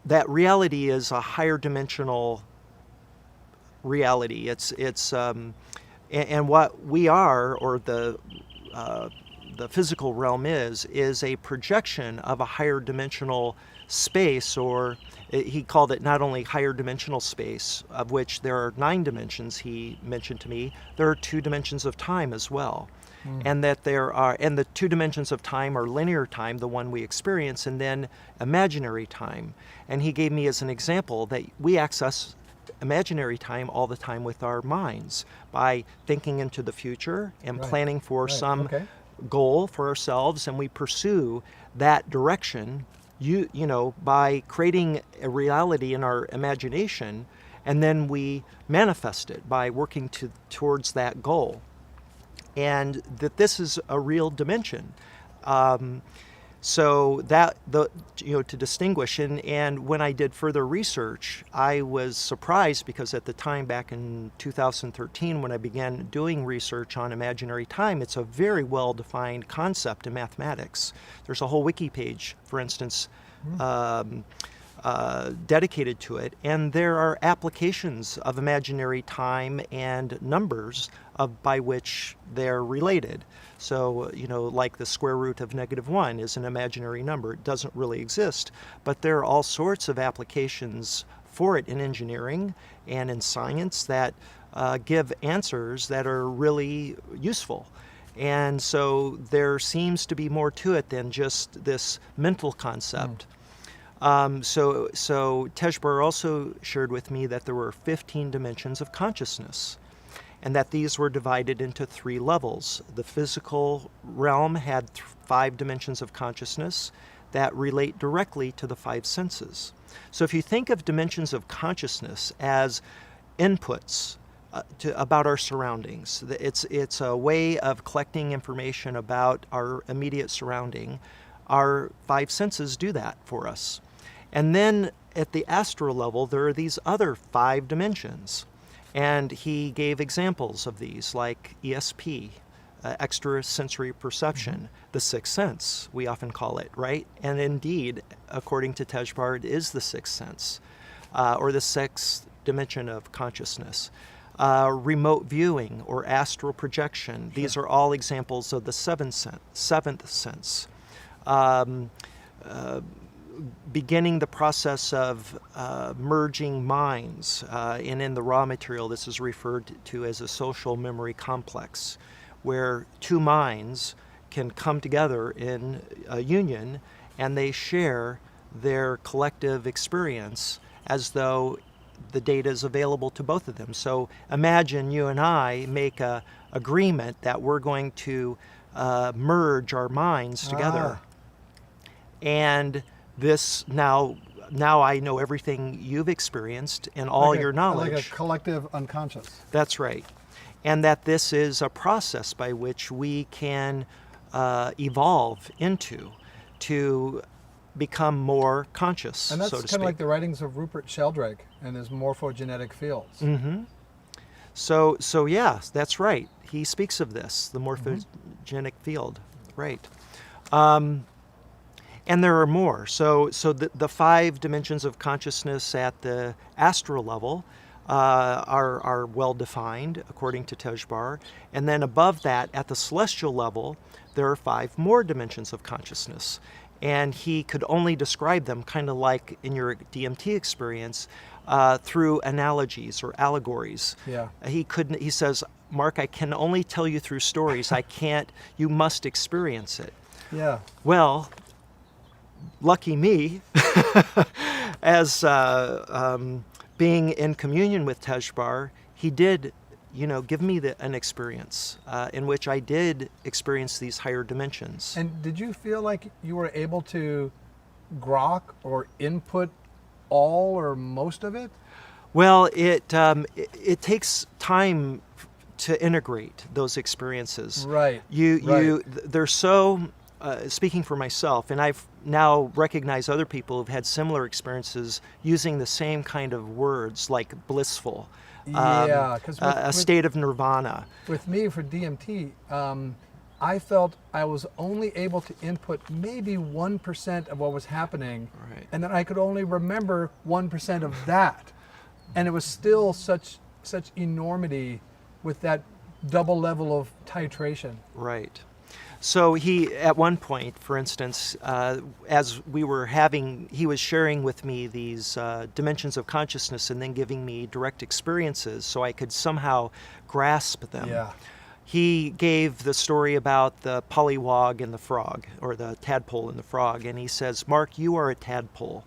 that reality is a higher dimensional reality. And what we are, or the physical realm is a projection of a higher dimensional space, or he called it not only higher dimensional space, of which there are 9 dimensions, he mentioned to me, there are 2 dimensions of time as well. And that and the 2 dimensions of time are linear time, the one we experience, and then imaginary time. And he gave me as an example that we access imaginary time all the time with our minds by thinking into the future and planning for some goal for ourselves, and we pursue that direction by creating a reality in our imagination, and then we manifest it by working towards that goal. And that this is a real dimension. So that to distinguish, and when I did further research, I was surprised because at the time back in 2013 when I began doing research on imaginary time, it's a very well-defined concept in mathematics. There's a whole wiki page, for instance, dedicated to it, and there are applications of imaginary time and numbers by which they're related. So, like the square root of -1 is an imaginary number. It doesn't really exist, but there are all sorts of applications for it in engineering and in science that give answers that are really useful. And so there seems to be more to it than just this mental concept. So Tejbar also shared with me that there were 15 dimensions of consciousness, and that these were divided into 3 levels. The physical realm had 5 dimensions of consciousness that relate directly to the 5 senses. So if you think of dimensions of consciousness as inputs about our surroundings, it's a way of collecting information about our immediate surrounding. Our 5 senses do that for us. And then at the astral level, there are these other 5 dimensions. And he gave examples of these, like ESP, extrasensory perception, the 6th sense, we often call it, right? And indeed, according to Tejbar, it is the 6th sense, or the 6th dimension of consciousness. Remote viewing or astral projection, these are all examples of the 7th sense. Beginning the process of merging minds, and in the raw material this is referred to as a social memory complex, where 2 minds can come together in a union and they share their collective experience as though the data is available to both of them. So imagine you and I make a agreement that we're going to merge our minds together. And this now I know everything you've experienced and all your knowledge. Like a collective unconscious. That's right. And that this is a process by which we can evolve into to become more conscious, and that's so to kind speak. of like the writings of Rupert Sheldrake and his morphogenetic fields. So yeah, that's right. He speaks of this, the morphogenic field, right? And there are more. So the 5 dimensions of consciousness at the astral level are well defined according to Tejbar. And then above that, at the celestial level, there are 5 more dimensions of consciousness. And he could only describe them, kind of like in your DMT experience, through analogies or allegories. Yeah. He couldn't. He says, "Mark, I can only tell you through stories. I can't. You must experience it." Yeah. Well, lucky me, as being in communion with Tejbar, he did, give me an experience in which I did experience these higher dimensions. And did you feel like you were able to grok or input all or most of it? Well, it takes time to integrate those experiences. Right. They're so. Speaking for myself, and I've now recognized other people who've had similar experiences using the same kind of words like blissful, Yeah, because a state of nirvana. With me for DMT, I felt I was only able to input maybe 1% of what was happening, Right. and then I could only remember 1% of that, and it was still such enormity with that double level of titration. Right. So he, at one point, for instance, as we were he was sharing with me these dimensions of consciousness and then giving me direct experiences so I could somehow grasp them. Yeah. He gave the story about the pollywog and the frog, or the tadpole and the frog, and he says, "Mark, you are a tadpole,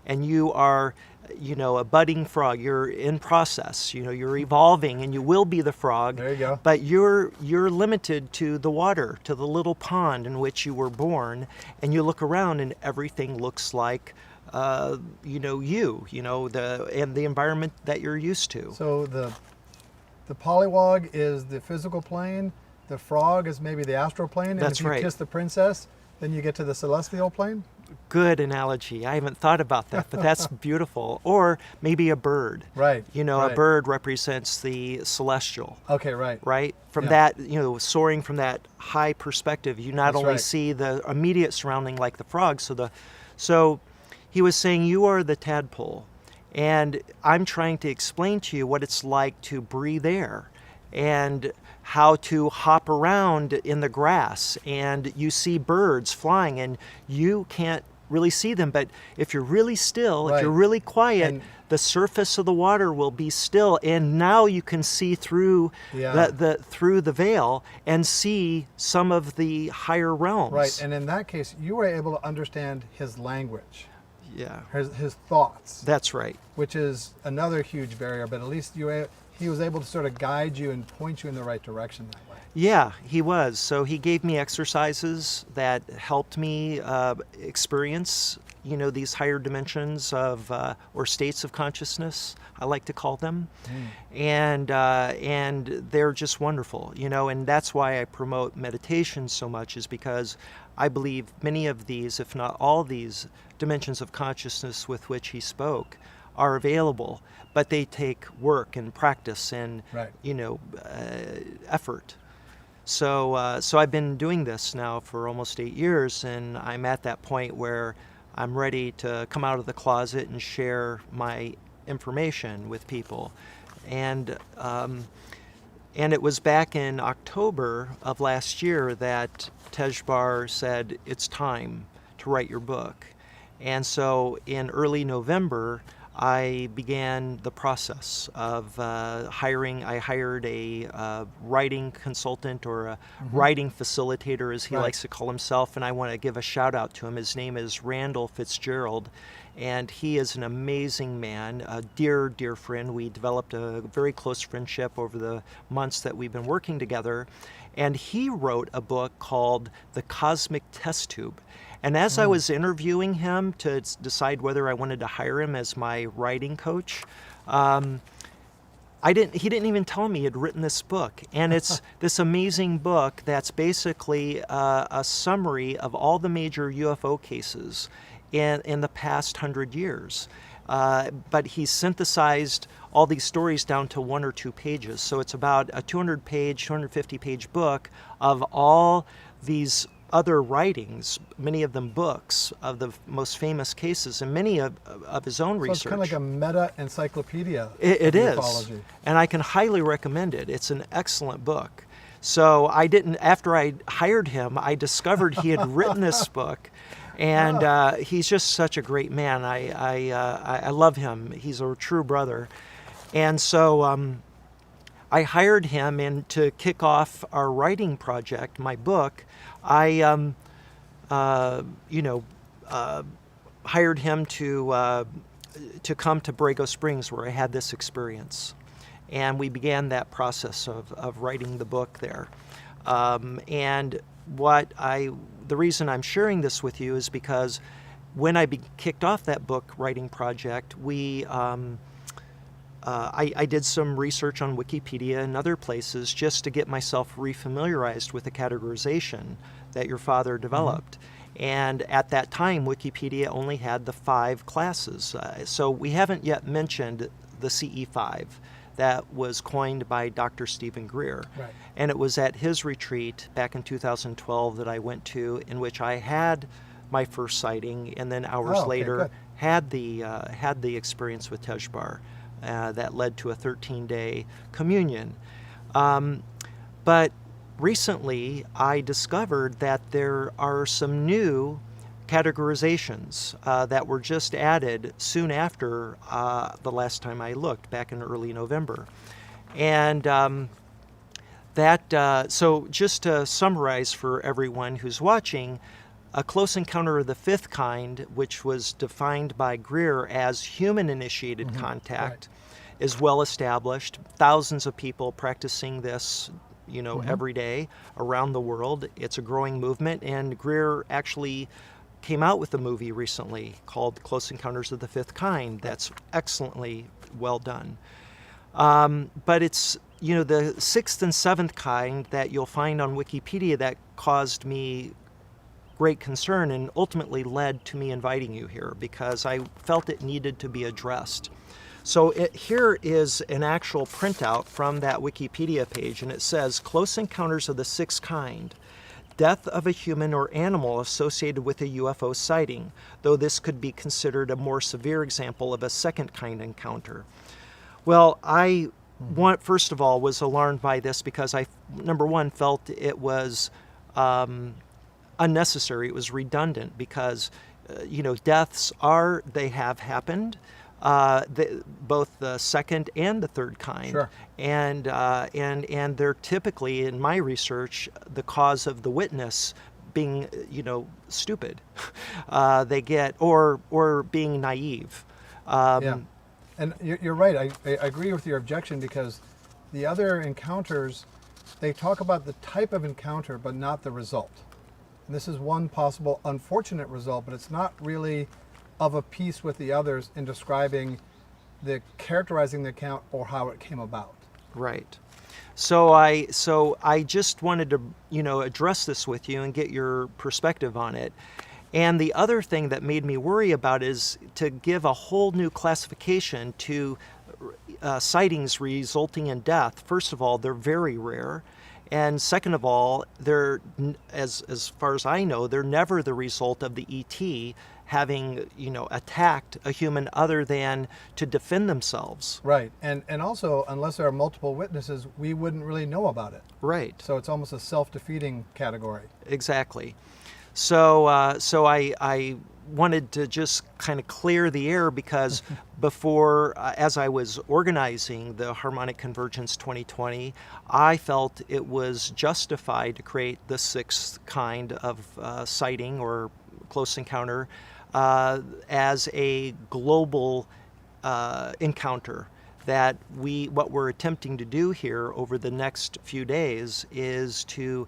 and you are, a budding frog. You're in process. You're evolving, and you will be the frog. There you go. But you're limited to the water, to the little pond in which you were born, and you look around, and everything looks like, and the environment that you're used to." So the pollywog is the physical plane, the frog is maybe the astral plane, and That's if you right. kiss the princess, then you get to the celestial plane? Good analogy. I haven't thought about that, but that's beautiful. Or maybe a bird. Right. A right. bird represents the celestial. Okay, right. Right? From Yeah. that, soaring from that high perspective, you not That's only right. see the immediate surrounding like the frog, so he was saying, you are the tadpole, and I'm trying to explain to you what it's like to breathe air and how to hop around in the grass, and you see birds flying and you can't really see them, but if you're really still, if Right. you're really quiet, And- the surface of the water will be still, and now you can see through Yeah. through the veil and see some of the higher realms. Right, and in that case, you were able to understand his language, Yeah, his thoughts, that's right. which is another huge barrier, but at least he was able to sort of guide you and point you in the right direction that way. Yeah, he was. So he gave me exercises that helped me experience, these higher dimensions of or states of consciousness, I like to call them, and they're just wonderful, and that's why I promote meditation so much, is because I believe many of these, if not all these dimensions of consciousness with which he spoke, are available, but they take work and practice and Right. effort. So I've been doing this now for almost 8 years, and I'm at that point where I'm ready to come out of the closet and share my information with people. And it was back in October of last year that Tejbar said, it's time to write your book. And so in early November, I began the process of hiring. I hired a writing consultant, or a writing facilitator, as he Right. likes to call himself, and I want to give a shout out to him. His name is Randall Fitzgerald, and he is an amazing man, a dear, dear friend. We developed a very close friendship over the months that we've been working together, and he wrote a book called The Cosmic Test Tube. And as I was interviewing him to decide whether I wanted to hire him as my writing coach, he didn't even tell me he had written this book. And it's this amazing book that's basically a summary of all the major UFO cases in the past 100 years. But he synthesized all these stories down to 1 or 2 pages. So it's about a 250-page book of all these other writings, many of them books, of the most famous cases, and many of his own So research. it's kind of like a meta encyclopedia. It of is, ufology. and I can highly recommend it. It's an excellent book. So I didn't, after I hired him, I discovered he had written this book, and he's just such a great man. I love him. He's a true brother. And so I hired him, and to kick off our writing project, my book, I hired him to come to Borrego Springs, where I had this experience. And we began that process of writing the book there. And the reason I'm sharing this with you is because when I kicked off that book writing project, I did some research on Wikipedia and other places just to get myself refamiliarized with the categorization that your father developed. And at that time, Wikipedia only had the 5 classes. So we haven't yet mentioned the CE5 that was coined by Dr. Stephen Greer. Right. And it was at his retreat back in 2012 that I went to, in which I had my first sighting, and then hours okay, later good. had the experience with Tejbar that led to a 13-day communion. But recently, I discovered that there are some new categorizations that were just added soon after the last time I looked, back in early November. And so just to summarize for everyone who's watching, a close encounter of the 5th kind, which was defined by Greer as human-initiated contact, is well established. Thousands of people practicing this, every day around the world. It's a growing movement, and Greer actually came out with a movie recently called Close Encounters of the 5th Kind that's excellently well done. But it's, the 6th and 7th kind that you'll find on Wikipedia that caused me great concern and ultimately led to me inviting you here, because I felt it needed to be addressed. So here is an actual printout from that Wikipedia page, and it says, Close Encounters of the 6th Kind, death of a human or animal associated with a UFO sighting, though this could be considered a more severe example of a 2nd kind encounter. Well, I first of all was alarmed by this because I, number one, felt it was unnecessary. It was redundant because, deaths they have happened. Both the 2nd and the 3rd kind, Sure. and they're typically, in my research, the cause of the witness being, stupid. They get or being naive. Yeah, and you're right. I agree with your objection, because the other encounters, they talk about the type of encounter, but not the result. And this is one possible unfortunate result, but it's not really of a piece with the others in describing characterizing the account or how it came about. Right. So I just wanted to, address this with you and get your perspective on it. And the other thing that made me worry about is to give a whole new classification to sightings resulting in death. First of all, they're very rare. And second of all, they're, as far as I know, they're never the result of the ET having, attacked a human other than to defend themselves. Right. And also, unless there are multiple witnesses, we wouldn't really know about it. Right. So it's almost a self-defeating category. Exactly. So I wanted to just kind of clear the air, because before, as I was organizing the Harmonic Convergence 2020, I felt it was justified to create the 6th kind of sighting or close encounter as a global encounter. That what we're attempting to do here over the next few days is to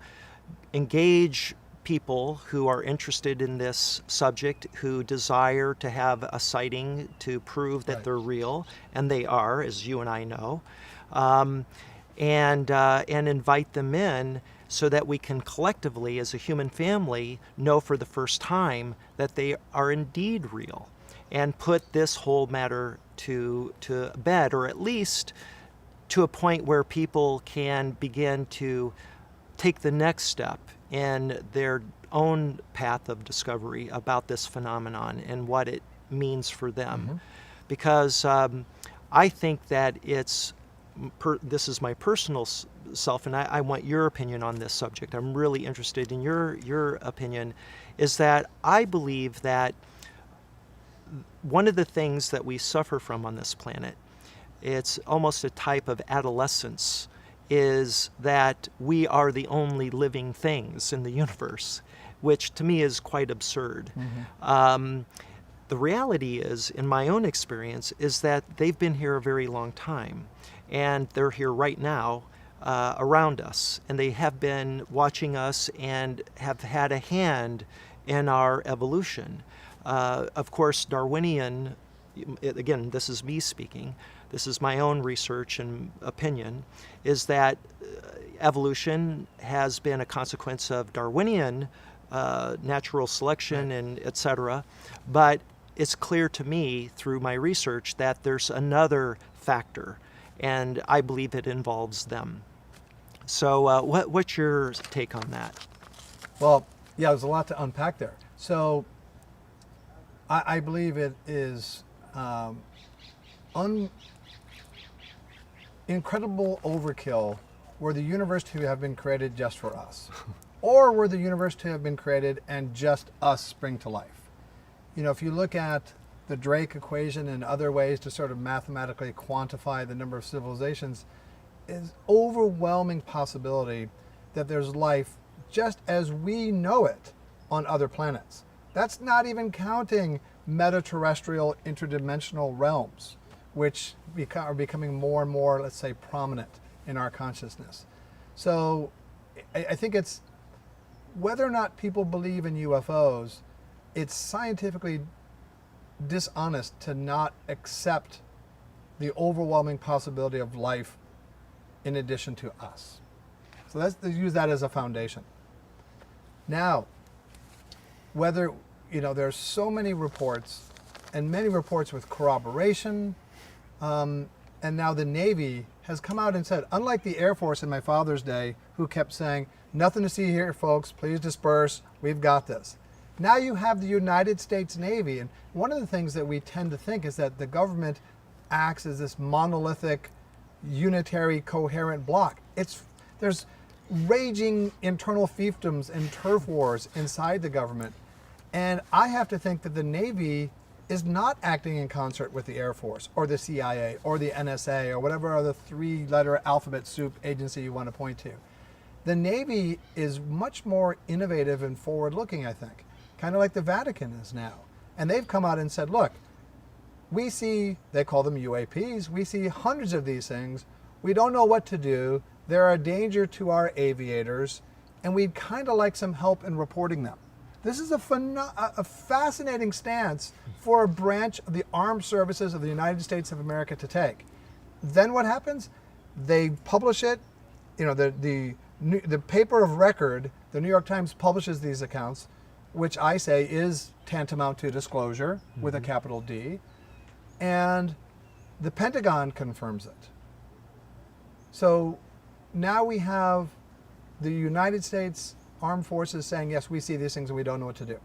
engage people who are interested in this subject, who desire to have a sighting to prove that they're real, and they are, as you and I know, and invite them in so that we can collectively, as a human family, know for the first time that they are indeed real, and put this whole matter to bed, or at least to a point where people can begin to take the next step in their own path of discovery about this phenomenon and what it means for them. Because I think that this is my personal self, and I want your opinion on this subject. I'm really interested in your opinion, is that I believe that one of the things that we suffer from on this planet, it's almost a type of adolescence, is that we are the only living things in the universe, which to me is quite absurd. The reality is, in my own experience, is that they've been here a very long time, and they're here right now around us, and they have been watching us and have had a hand in our evolution. Of course, Darwinian, again, this is me speaking, this is my own research and opinion, is that evolution has been a consequence of Darwinian natural selection and etc. But it's clear to me through my research that there's another factor, and I believe it involves them. So what's your take on that? Well, yeah, there's a lot to unpack there. So I believe it is incredible overkill were the universe to have been created just for us, or were the universe to have been created and just us spring to life. You know, if you look at the Drake equation and other ways to sort of mathematically quantify the number of civilizations, is overwhelming possibility that there's life just as we know it on other planets. That's not even counting meta-terrestrial interdimensional realms, which are becoming more and more, let's say, prominent in our consciousness. So I think it's, whether or not people believe in UFOs, it's scientifically dishonest to not accept the overwhelming possibility of life in addition to us. So let's use that as a foundation. Now, whether, you know, there's so many reports, and many reports with corroboration, and now the Navy has come out and said, unlike the Air Force in my father's day, who kept saying, nothing to see here, folks, please disperse, we've got this. Now you have the United States Navy, and one of the things that we tend to think is that the government acts as this monolithic, unitary, coherent block. There's raging internal fiefdoms and turf wars inside the government, and I have to think that the Navy is not acting in concert with the Air Force or the CIA or the NSA or whatever other three-letter alphabet soup agency you want to point to. The Navy is much more innovative and forward-looking, I think, kind of like the Vatican is now. And they've come out and said, look, we see, they call them UAPs, we see hundreds of these things, we don't know what to do, they're a danger to our aviators, and we'd kind of like some help in reporting them. This is a fascinating stance for a branch of the armed services of the United States of America to take. Then what happens? They publish it, you know, the paper of record, the New York Times publishes these accounts, which I say is tantamount to disclosure with a capital D, and the Pentagon confirms it. So now we have the United States Armed Forces saying, yes, we see these things and we don't know what to do.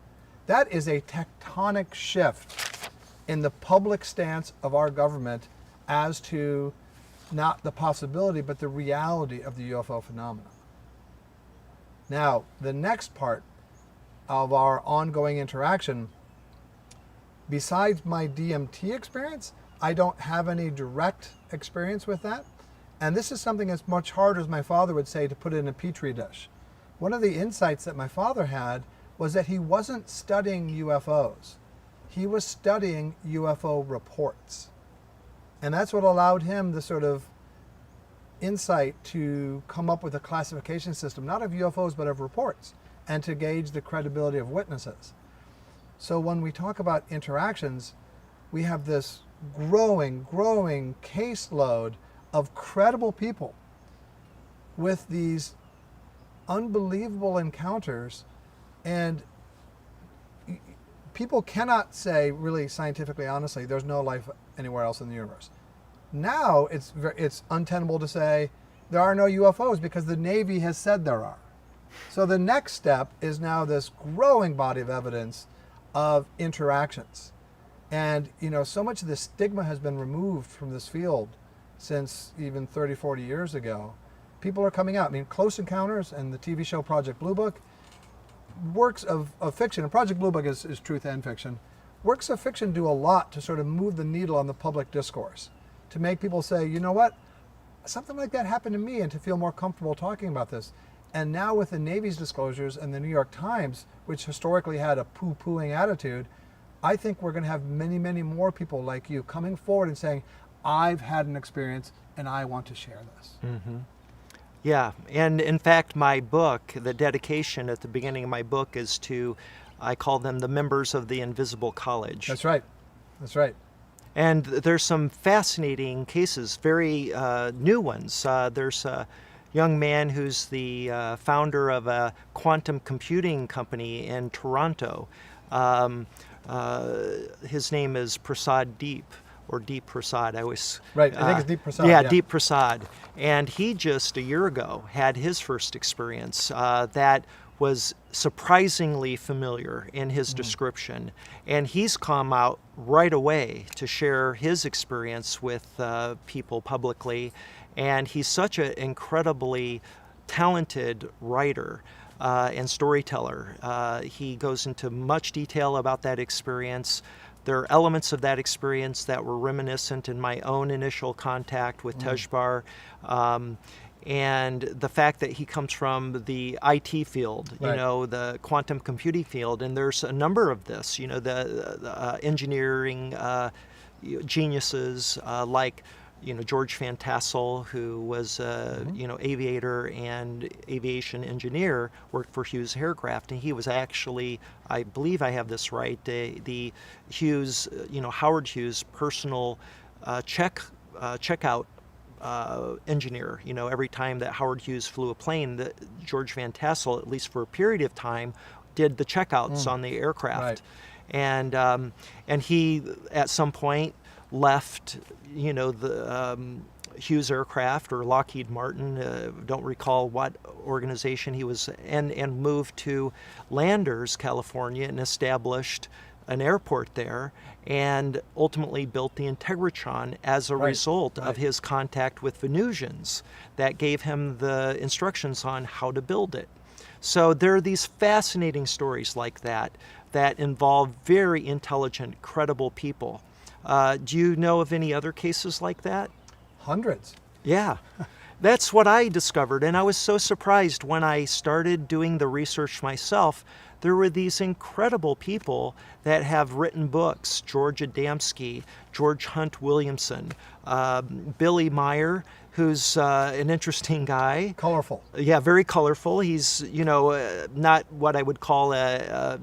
That is a tectonic shift in the public stance of our government as to not the possibility, but the reality of the UFO phenomenon. Now, the next part of our ongoing interaction, besides my DMT experience, I don't have any direct experience with that. And this is something that's much harder, as my father would say, to put in a petri dish. One of the insights that my father had was that he wasn't studying UFOs. He was studying UFO reports. And that's what allowed him the sort of insight to come up with a classification system, not of UFOs, but of reports, and to gauge the credibility of witnesses. So when we talk about interactions, we have this growing caseload of credible people with these unbelievable encounters, and people cannot say really scientifically honestly there's no life anywhere else in the universe. Now it's untenable to say there are no UFOs because the Navy has said there are. So the next step is now this growing body of evidence of interactions. And, so much of the stigma has been removed from this field since even 30, 40 years ago. People are coming out. I mean, Close Encounters and the TV show Project Blue Book, works of fiction, and Project Blue Book is truth and fiction, works of fiction do a lot to sort of move the needle on the public discourse, to make people say, you know what, something like that happened to me, and to feel more comfortable talking about this. And now with the Navy's disclosures and the New York Times, which historically had a poo-pooing attitude, I think we're going to have many, many more people like you coming forward and saying, I've had an experience and I want to share this. Mm-hmm. Yeah, and in fact, my book, the dedication at the beginning of my book is to, I call them the members of the Invisible College. That's right. That's right. And there's some fascinating cases, very new ones. There's a young man who's the founder of a quantum computing company in Toronto. His name is Prasad Deep, or Deep Prasad. I always right. I think it's Deep Prasad. Yeah, Deep Prasad. And he just a year ago had his first experience that was surprisingly familiar in his description, and he's come out right away to share his experience with people publicly. And he's such an incredibly talented writer and storyteller. He goes into much detail about that experience. There are elements of that experience that were reminiscent in my own initial contact with Tejbar. And the fact that he comes from the IT field, Right. The quantum computing field, and there's a number of this, the engineering geniuses like George Van Tassel, who was aviator and aviation engineer, worked for Hughes Aircraft, and he was actually, I believe I have this right, the Hughes, Howard Hughes personal checkout engineer. Every time that Howard Hughes flew a plane, that George Van Tassel, at least for a period of time, did the checkouts on the aircraft. Right. And he, at some point, left, the Hughes Aircraft or Lockheed Martin, don't recall what organization he was, and moved to Landers, California, and established an airport there, and ultimately built the Integratron as a result of his contact with Venusians that gave him the instructions on how to build it. So there are these fascinating stories like that that involve very intelligent, credible people. Do you know of any other cases like that? Hundreds. Yeah. That's what I discovered, and I was so surprised when I started doing the research myself. There were these incredible people that have written books: George Adamski, George Hunt Williamson, Billy Meyer, who's an interesting guy. Colorful. Yeah, very colorful. He's, not what I would call a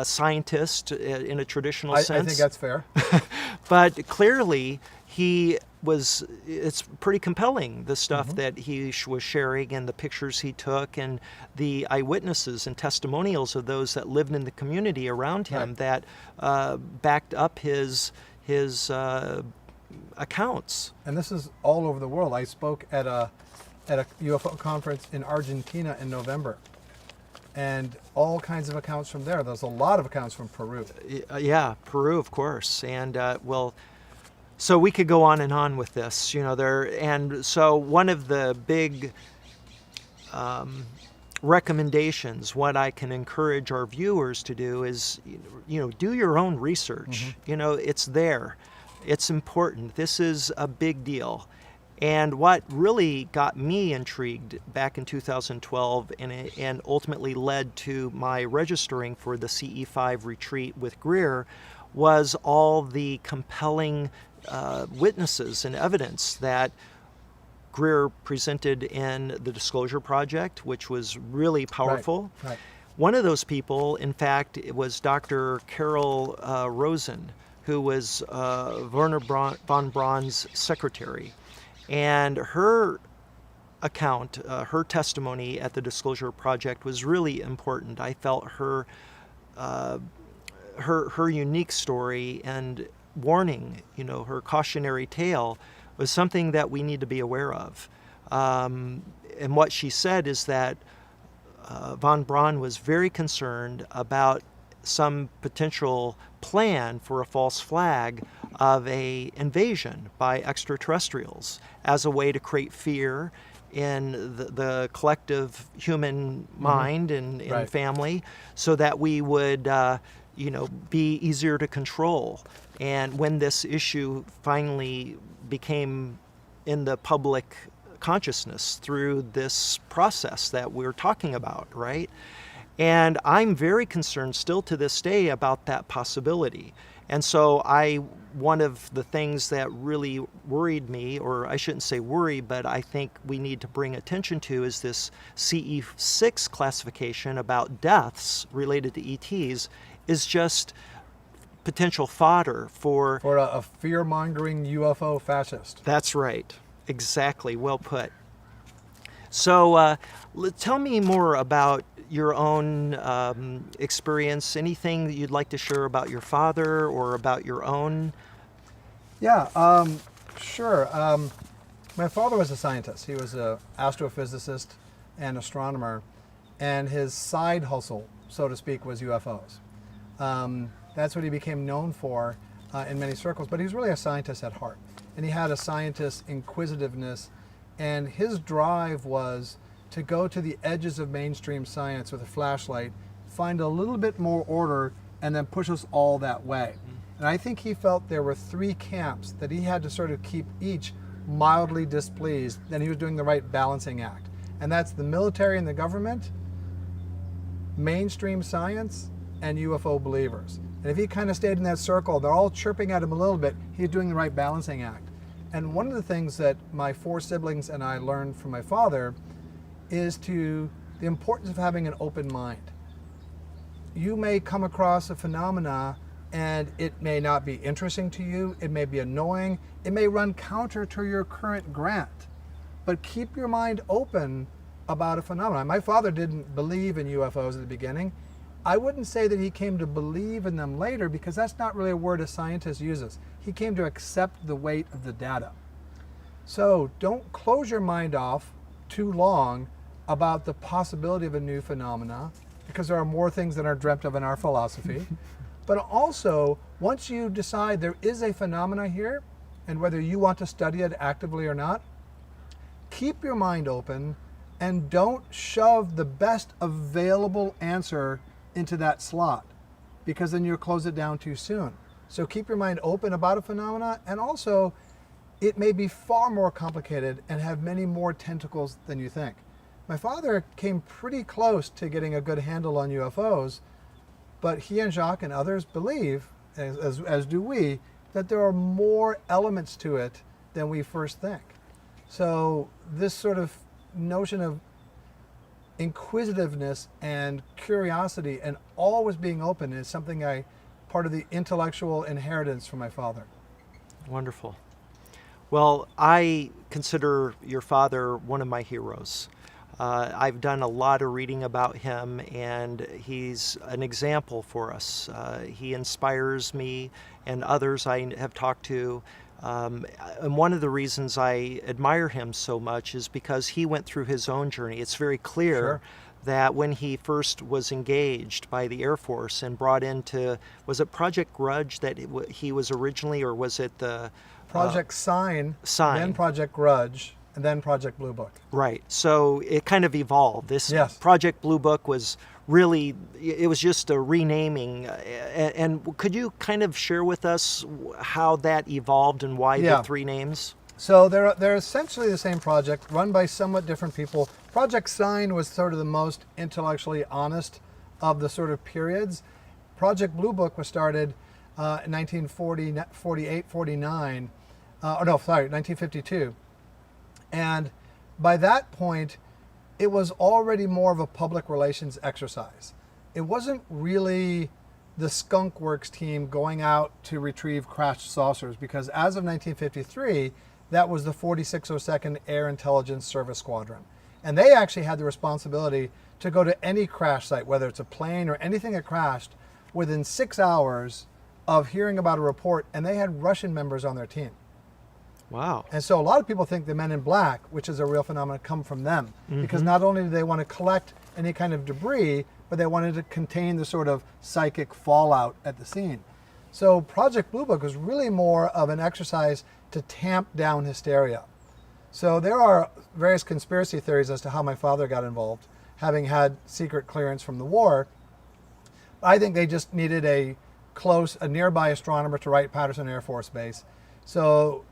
scientist in a traditional sense. I think that's fair. But clearly, it's pretty compelling, the stuff that he was sharing and the pictures he took and the eyewitnesses and testimonials of those that lived in the community around him that backed up his accounts. And this is all over the world. I spoke at a UFO conference in Argentina in November, and all kinds of accounts from there. There's a lot of accounts from Peru. Yeah, Peru, of course. And so we could go on with this, and so one of the big recommendations, what I can encourage our viewers to do is, do your own research. It's there. It's important. This is a big deal. And what really got me intrigued back in 2012 and ultimately led to my registering for the CE5 retreat with Greer was all the compelling witnesses and evidence that Greer presented in the Disclosure Project, which was really powerful. Right. One of those people, in fact, was Dr. Carol Rosen, who was Werner von Braun's secretary. And her account, her testimony at the Disclosure Project was really important. I felt her unique story and warning, her cautionary tale was something that we need to be aware of. And what she said is that von Braun was very concerned about some potential plan for a false flag of a invasion by extraterrestrials as a way to create fear in the collective human mind and Right. family, so that we would be easier to control. And when this issue finally became in the public consciousness through this process that we're talking about, right? And I'm very concerned still to this day about that possibility. And so one of the things that really worried me, or I shouldn't say worry, but I think we need to bring attention to, is this CE6 classification about deaths related to ETs is just potential fodder for a fear-mongering UFO fascist. That's right. Exactly. Well put. So tell me more about your own experience. Anything that you'd like to share about your father or about your own? Yeah, sure. My father was a scientist. He was an astrophysicist and astronomer, and his side hustle, so to speak, was UFOs. That's what he became known for in many circles, but he was really a scientist at heart. And he had a scientist's inquisitiveness, and his drive was to go to the edges of mainstream science with a flashlight, find a little bit more order, and then push us all that way. And I think he felt there were three camps that he had to sort of keep each mildly displeased, then he was doing the right balancing act. And that's the military and the government, mainstream science, and UFO believers. And if he kind of stayed in that circle, they're all chirping at him a little bit, he's doing the right balancing act. And one of the things that my four siblings and I learned from my father is the importance of having an open mind. You may come across a phenomena and it may not be interesting to you, it may be annoying, it may run counter to your current grant, but keep your mind open about a phenomenon. My father didn't believe in UFOs at the beginning. I wouldn't say that he came to believe in them later, because that's not really a word a scientist uses. He came to accept the weight of the data. So don't close your mind off too long about the possibility of a new phenomena, because there are more things than are dreamt of in our philosophy. But also, once you decide there is a phenomena here, and whether you want to study it actively or not, keep your mind open and don't shove the best available answer into that slot, because then you'll close it down too soon. So keep your mind open about a phenomena, and also it may be far more complicated and have many more tentacles than you think. My father came pretty close to getting a good handle on UFOs, but he and Jacques and others believe, as do we, that there are more elements to it than we first think. So this sort of notion of inquisitiveness and curiosity and always being open is something part of the intellectual inheritance from my father. Wonderful. Well, I consider your father one of my heroes. I've done a lot of reading about him, and he's an example for us. He inspires me and others I have talked to. And one of the reasons I admire him so much is because he went through his own journey. It's very clear Sure. that when he first was engaged by the Air Force and brought into, was it Project Grudge that he was originally, or was it the Project Sign, Sign, then Project Grudge, and then Project Blue Book. Right. So it kind of evolved. This Yes. Project Blue Book was really, it was just a renaming. And could you kind of share with us how that evolved and why Yeah. the three names? So they're essentially the same project, run by somewhat different people. Project Sign was sort of the most intellectually honest of the sort of periods. Project Blue Book was started in 1948, 49. 1952. And by that point, it was already more of a public relations exercise. It wasn't really the Skunk Works team going out to retrieve crashed saucers, because as of 1953, that was the 4602nd Air Intelligence Service Squadron. And they actually had the responsibility to go to any crash site, whether it's a plane or anything that crashed, within 6 hours of hearing about a report, and they had Russian members on their team. Wow. And so a lot of people think the Men in Black, which is a real phenomenon, come from them. Because Mhm. not only do they want to collect any kind of debris, but they wanted to contain the sort of psychic fallout at the scene. So Project Blue Book was really more of an exercise to tamp down hysteria. So there are various conspiracy theories as to how my father got involved, having had secret clearance from the war. I think they just needed a nearby astronomer to Wright Patterson Air Force Base. So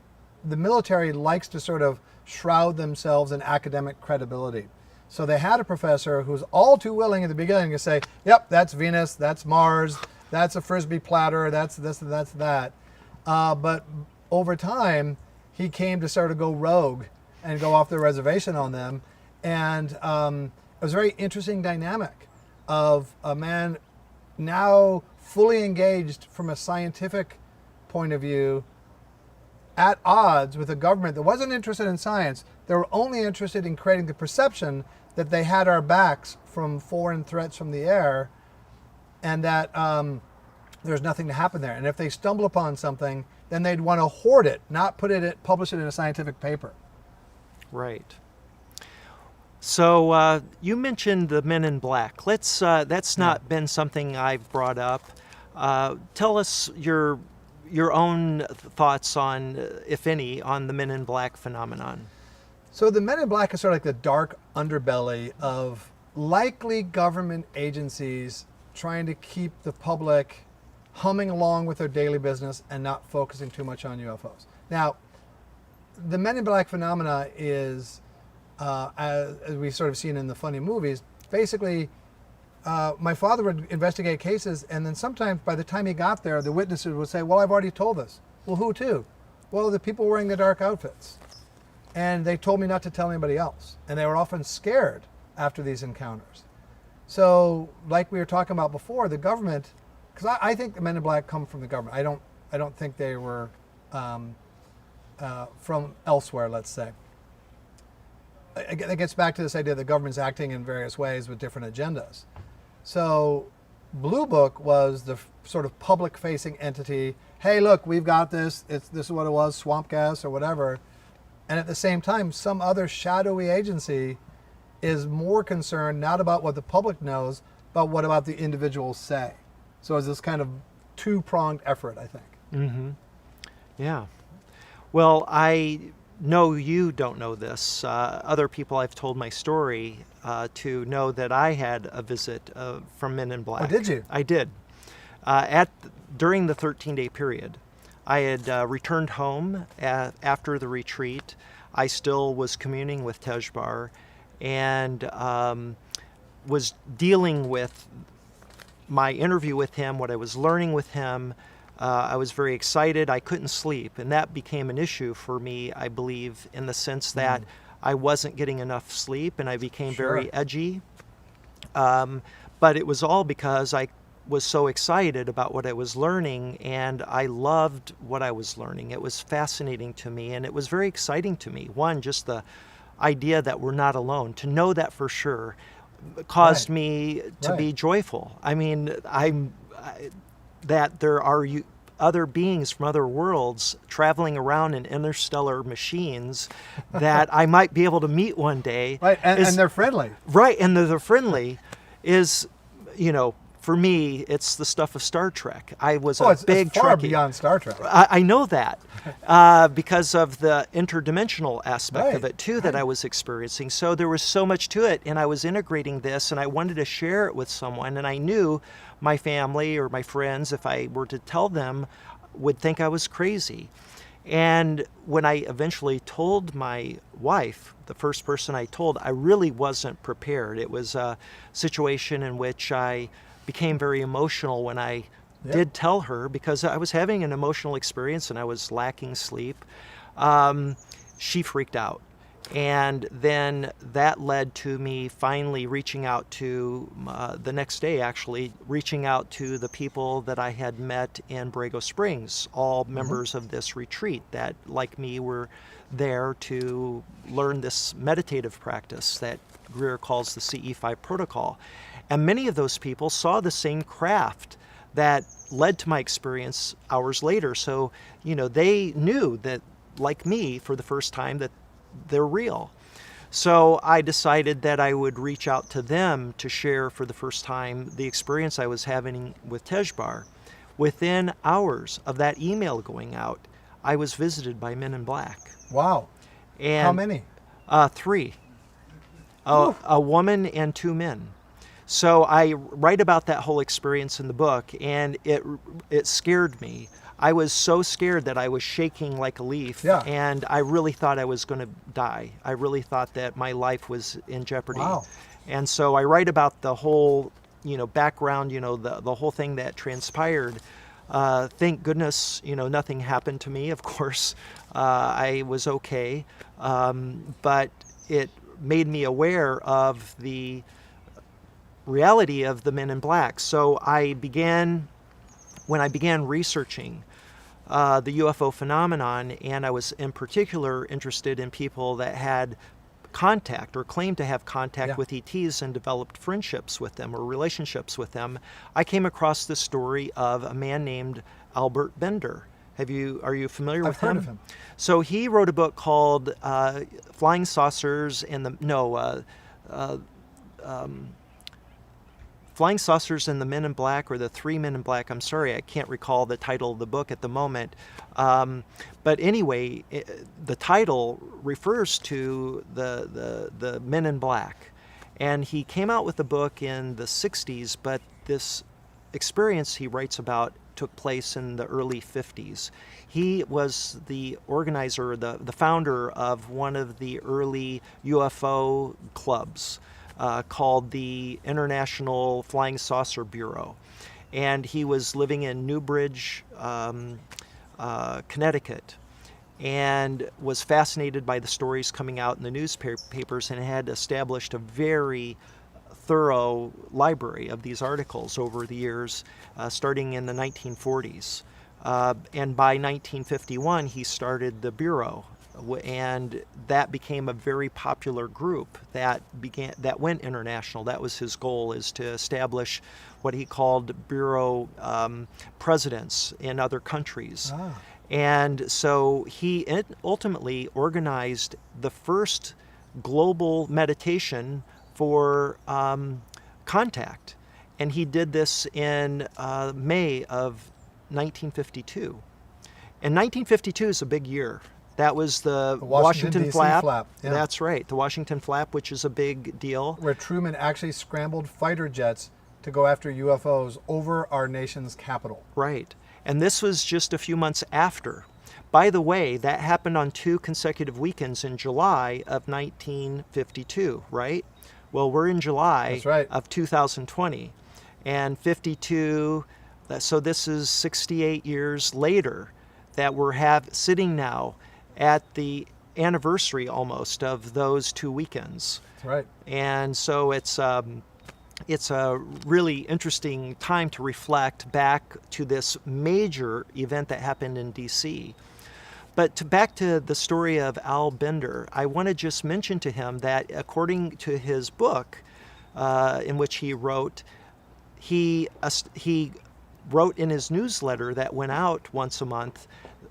the military likes to sort of shroud themselves in academic credibility. So they had a professor who's all too willing at the beginning to say, yep, that's Venus, that's Mars, that's a Frisbee platter, that's this, and that's that. But over time, he came to sort of go rogue and go off the reservation on them. And it was a very interesting dynamic of a man now fully engaged from a scientific point of view at odds with a government that wasn't interested in science. They were only interested in creating the perception that they had our backs from foreign threats from the air, and that there's nothing to happen there. And if they stumble upon something, then they'd want to hoard it, not publish it in a scientific paper. Right. So you mentioned the Men in Black. That's not been something I've brought up. Tell us your own thoughts on, if any, on the Men in Black phenomenon. So the Men in Black is sort of like the dark underbelly of likely government agencies trying to keep the public humming along with their daily business and not focusing too much on UFOs. Now, the Men in Black phenomena is, as we've sort of seen in the funny movies, basically my father would investigate cases, and then sometimes by the time he got there, the witnesses would say, well, I've already told this. Well, who to? Well, the people wearing the dark outfits. And they told me not to tell anybody else. And they were often scared after these encounters. So, like we were talking about before, the government, because I think the Men in Black come from the government. I don't think they were from elsewhere, let's say. It gets back to this idea that the government's acting in various ways with different agendas. So Blue Book was the sort of public-facing entity. Hey, look, we've got this. This is what it was, swamp gas or whatever. And at the same time, some other shadowy agency is more concerned not about what the public knows, but what about the individuals say. So it's this kind of two-pronged effort, I think. Mm-hmm. Yeah. Well, I know you don't know this. Other people I've told my story to know that I had a visit from Men in Black. Oh, did you? I did. During the 13-day period, I had returned home after the retreat. I still was communing with Tejbar and was dealing with my interview with him, what I was learning with him. I was very excited. I couldn't sleep, and that became an issue for me, I believe, in the sense that I wasn't getting enough sleep, and I became very edgy. But it was all because I was so excited about what I was learning, and I loved what I was learning. It was fascinating to me, and it was very exciting to me. One, just the idea that we're not alone, to know that for sure, caused me to be joyful. I mean, that there are other beings from other worlds traveling around in interstellar machines that I might be able to meet one day. Right, and they're friendly. Right, and they're friendly is, for me, it's the stuff of Star Trek. I was a big it's far Trekkie. beyond Star Trek. I know that because of the interdimensional aspect of it too that I was experiencing. So there was so much to it, and I was integrating this, and I wanted to share it with someone, and I knew my family or my friends, if I were to tell them, would think I was crazy. And when I eventually told my wife, the first person I told, I really wasn't prepared. It was a situation in which I became very emotional when I did tell her, because I was having an emotional experience and I was lacking sleep. She freaked out. And then that led to me finally reaching out to, the next day actually, reaching out to the people that I had met in Borrego Springs, all members of this retreat that, like me, were there to learn this meditative practice that Greer calls the CE5 protocol. And many of those people saw the same craft that led to my experience hours later. So, they knew that like me for the first time that they're real. So I decided that I would reach out to them to share for the first time the experience I was having with Tejbar. Within hours of that email going out, I was visited by men in black. Wow. And How many? 3. A woman and 2 men. So I write about that whole experience in the book, and it scared me. I was so scared that I was shaking like a leaf, and I really thought I was going to die. I really thought that my life was in jeopardy. Wow. And so I write about the whole, background, the whole thing that transpired. Thank goodness, nothing happened to me, of course. I was okay. But it made me aware of the reality of the men in black. So when I began researching the UFO phenomenon, and I was in particular interested in people that had contact or claimed to have contact with ETs and developed friendships with them or relationships with them, I came across the story of a man named Albert Bender. Are you familiar with him? I've heard of him. So he wrote a book called Flying Saucers and Flying Saucers and the Men in Black, or the 3 Men in Black. I'm sorry, I can't recall the title of the book at the moment. But anyway, the title refers to the Men in Black. And he came out with the book in the 60s, but this experience he writes about took place in the early 50s. He was the organizer, the founder of one of the early UFO clubs called the International Flying Saucer Bureau. And he was living in Newbridge, Connecticut, and was fascinated by the stories coming out in the newspapers, and had established a very thorough library of these articles over the years, starting in the 1940s. And by 1951, he started the Bureau, and that became a very popular group that went international. That was his goal, is to establish what he called Bureau presidents in other countries. And so he ultimately organized the first global meditation for contact. And he did this in May of 1952. And 1952 is a big year. That was the Washington DC Flap. Yeah. That's right, the Washington Flap, which is a big deal. Where Truman actually scrambled fighter jets to go after UFOs over our nation's capital. Right. And this was just a few months after. By the way, that happened on 2 consecutive weekends in July of 1952, right? Well, we're in July of 2020, and 52, so this is 68 years later that we're sitting now at the anniversary almost of those 2 weekends. That's right. And so it's a really interesting time to reflect back to this major event that happened in DC. But back to the story of Al Bender, I want to just mention to him that according to his book, in which he wrote, he wrote in his newsletter that went out once a month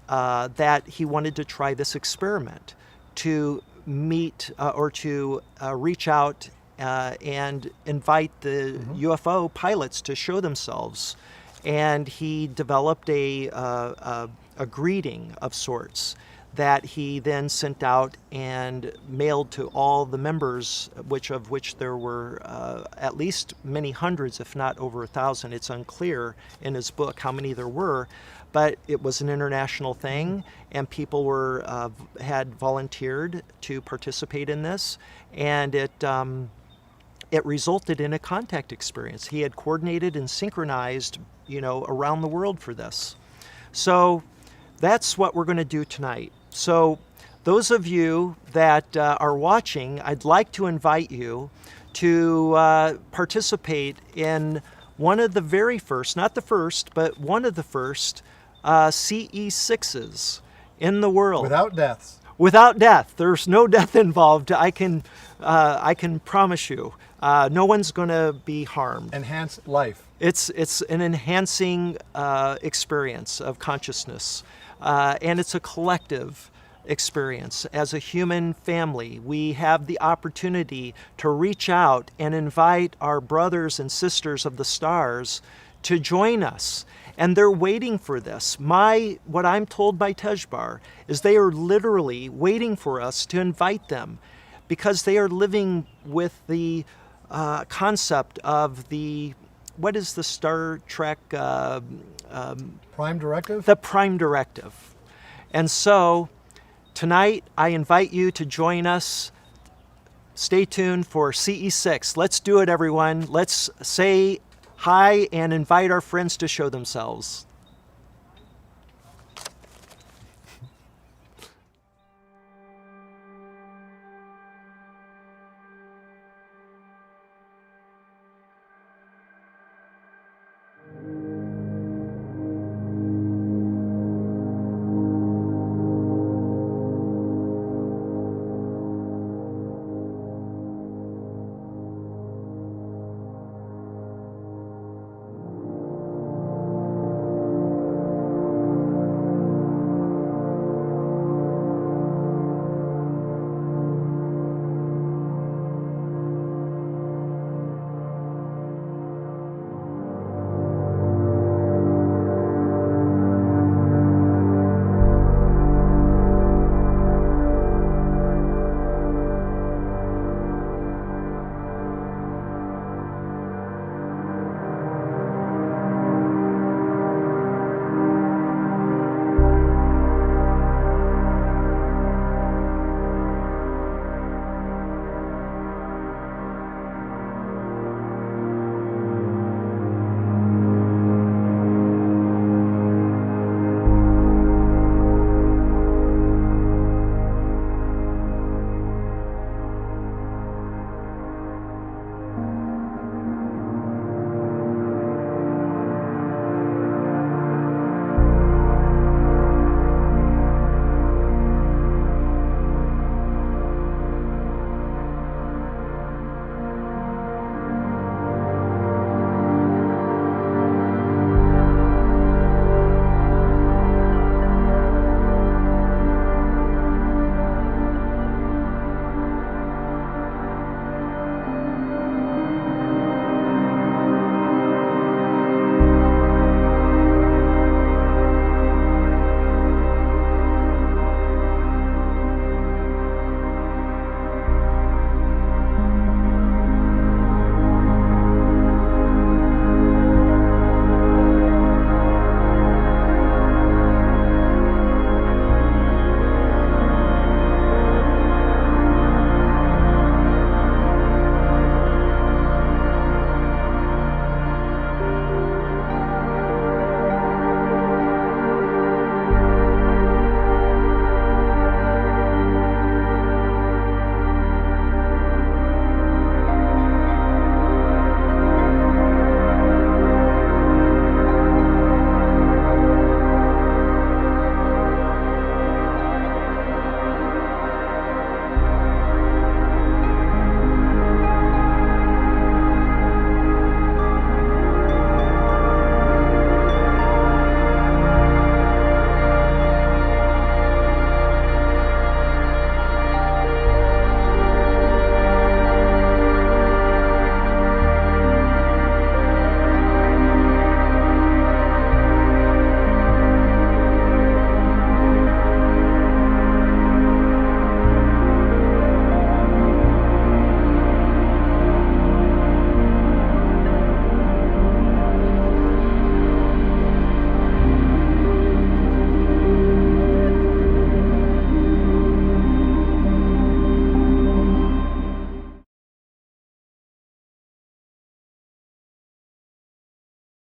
that he wanted to try this experiment to meet or to reach out and invite the UFO pilots to show themselves. And he developed a greeting of sorts that he then sent out and mailed to all the members, of which there were at least many hundreds, if not over 1,000. It's unclear in his book how many there were, but it was an international thing, and people had volunteered to participate in this, and it resulted in a contact experience. He had coordinated and synchronized, around the world for this. So that's what we're going to do tonight. So those of you that are watching, I'd like to invite you to participate in one of the very first, not the first, but one of the first CE6s in the world. Without deaths. Without death. There's no death involved. I can promise you. No one's going to be harmed. Enhanced life. It's an enhancing experience of consciousness, and it's a collective experience. As a human family, we have the opportunity to reach out and invite our brothers and sisters of the stars to join us. And they're waiting for this. What I'm told by Tejbar is they are literally waiting for us to invite them, because they are living with the concept of what is the Star Trek? Prime Directive? The Prime Directive. And so tonight I invite you to join us. Stay tuned for CE6. Let's do it, everyone. Let's say hi and invite our friends to show themselves.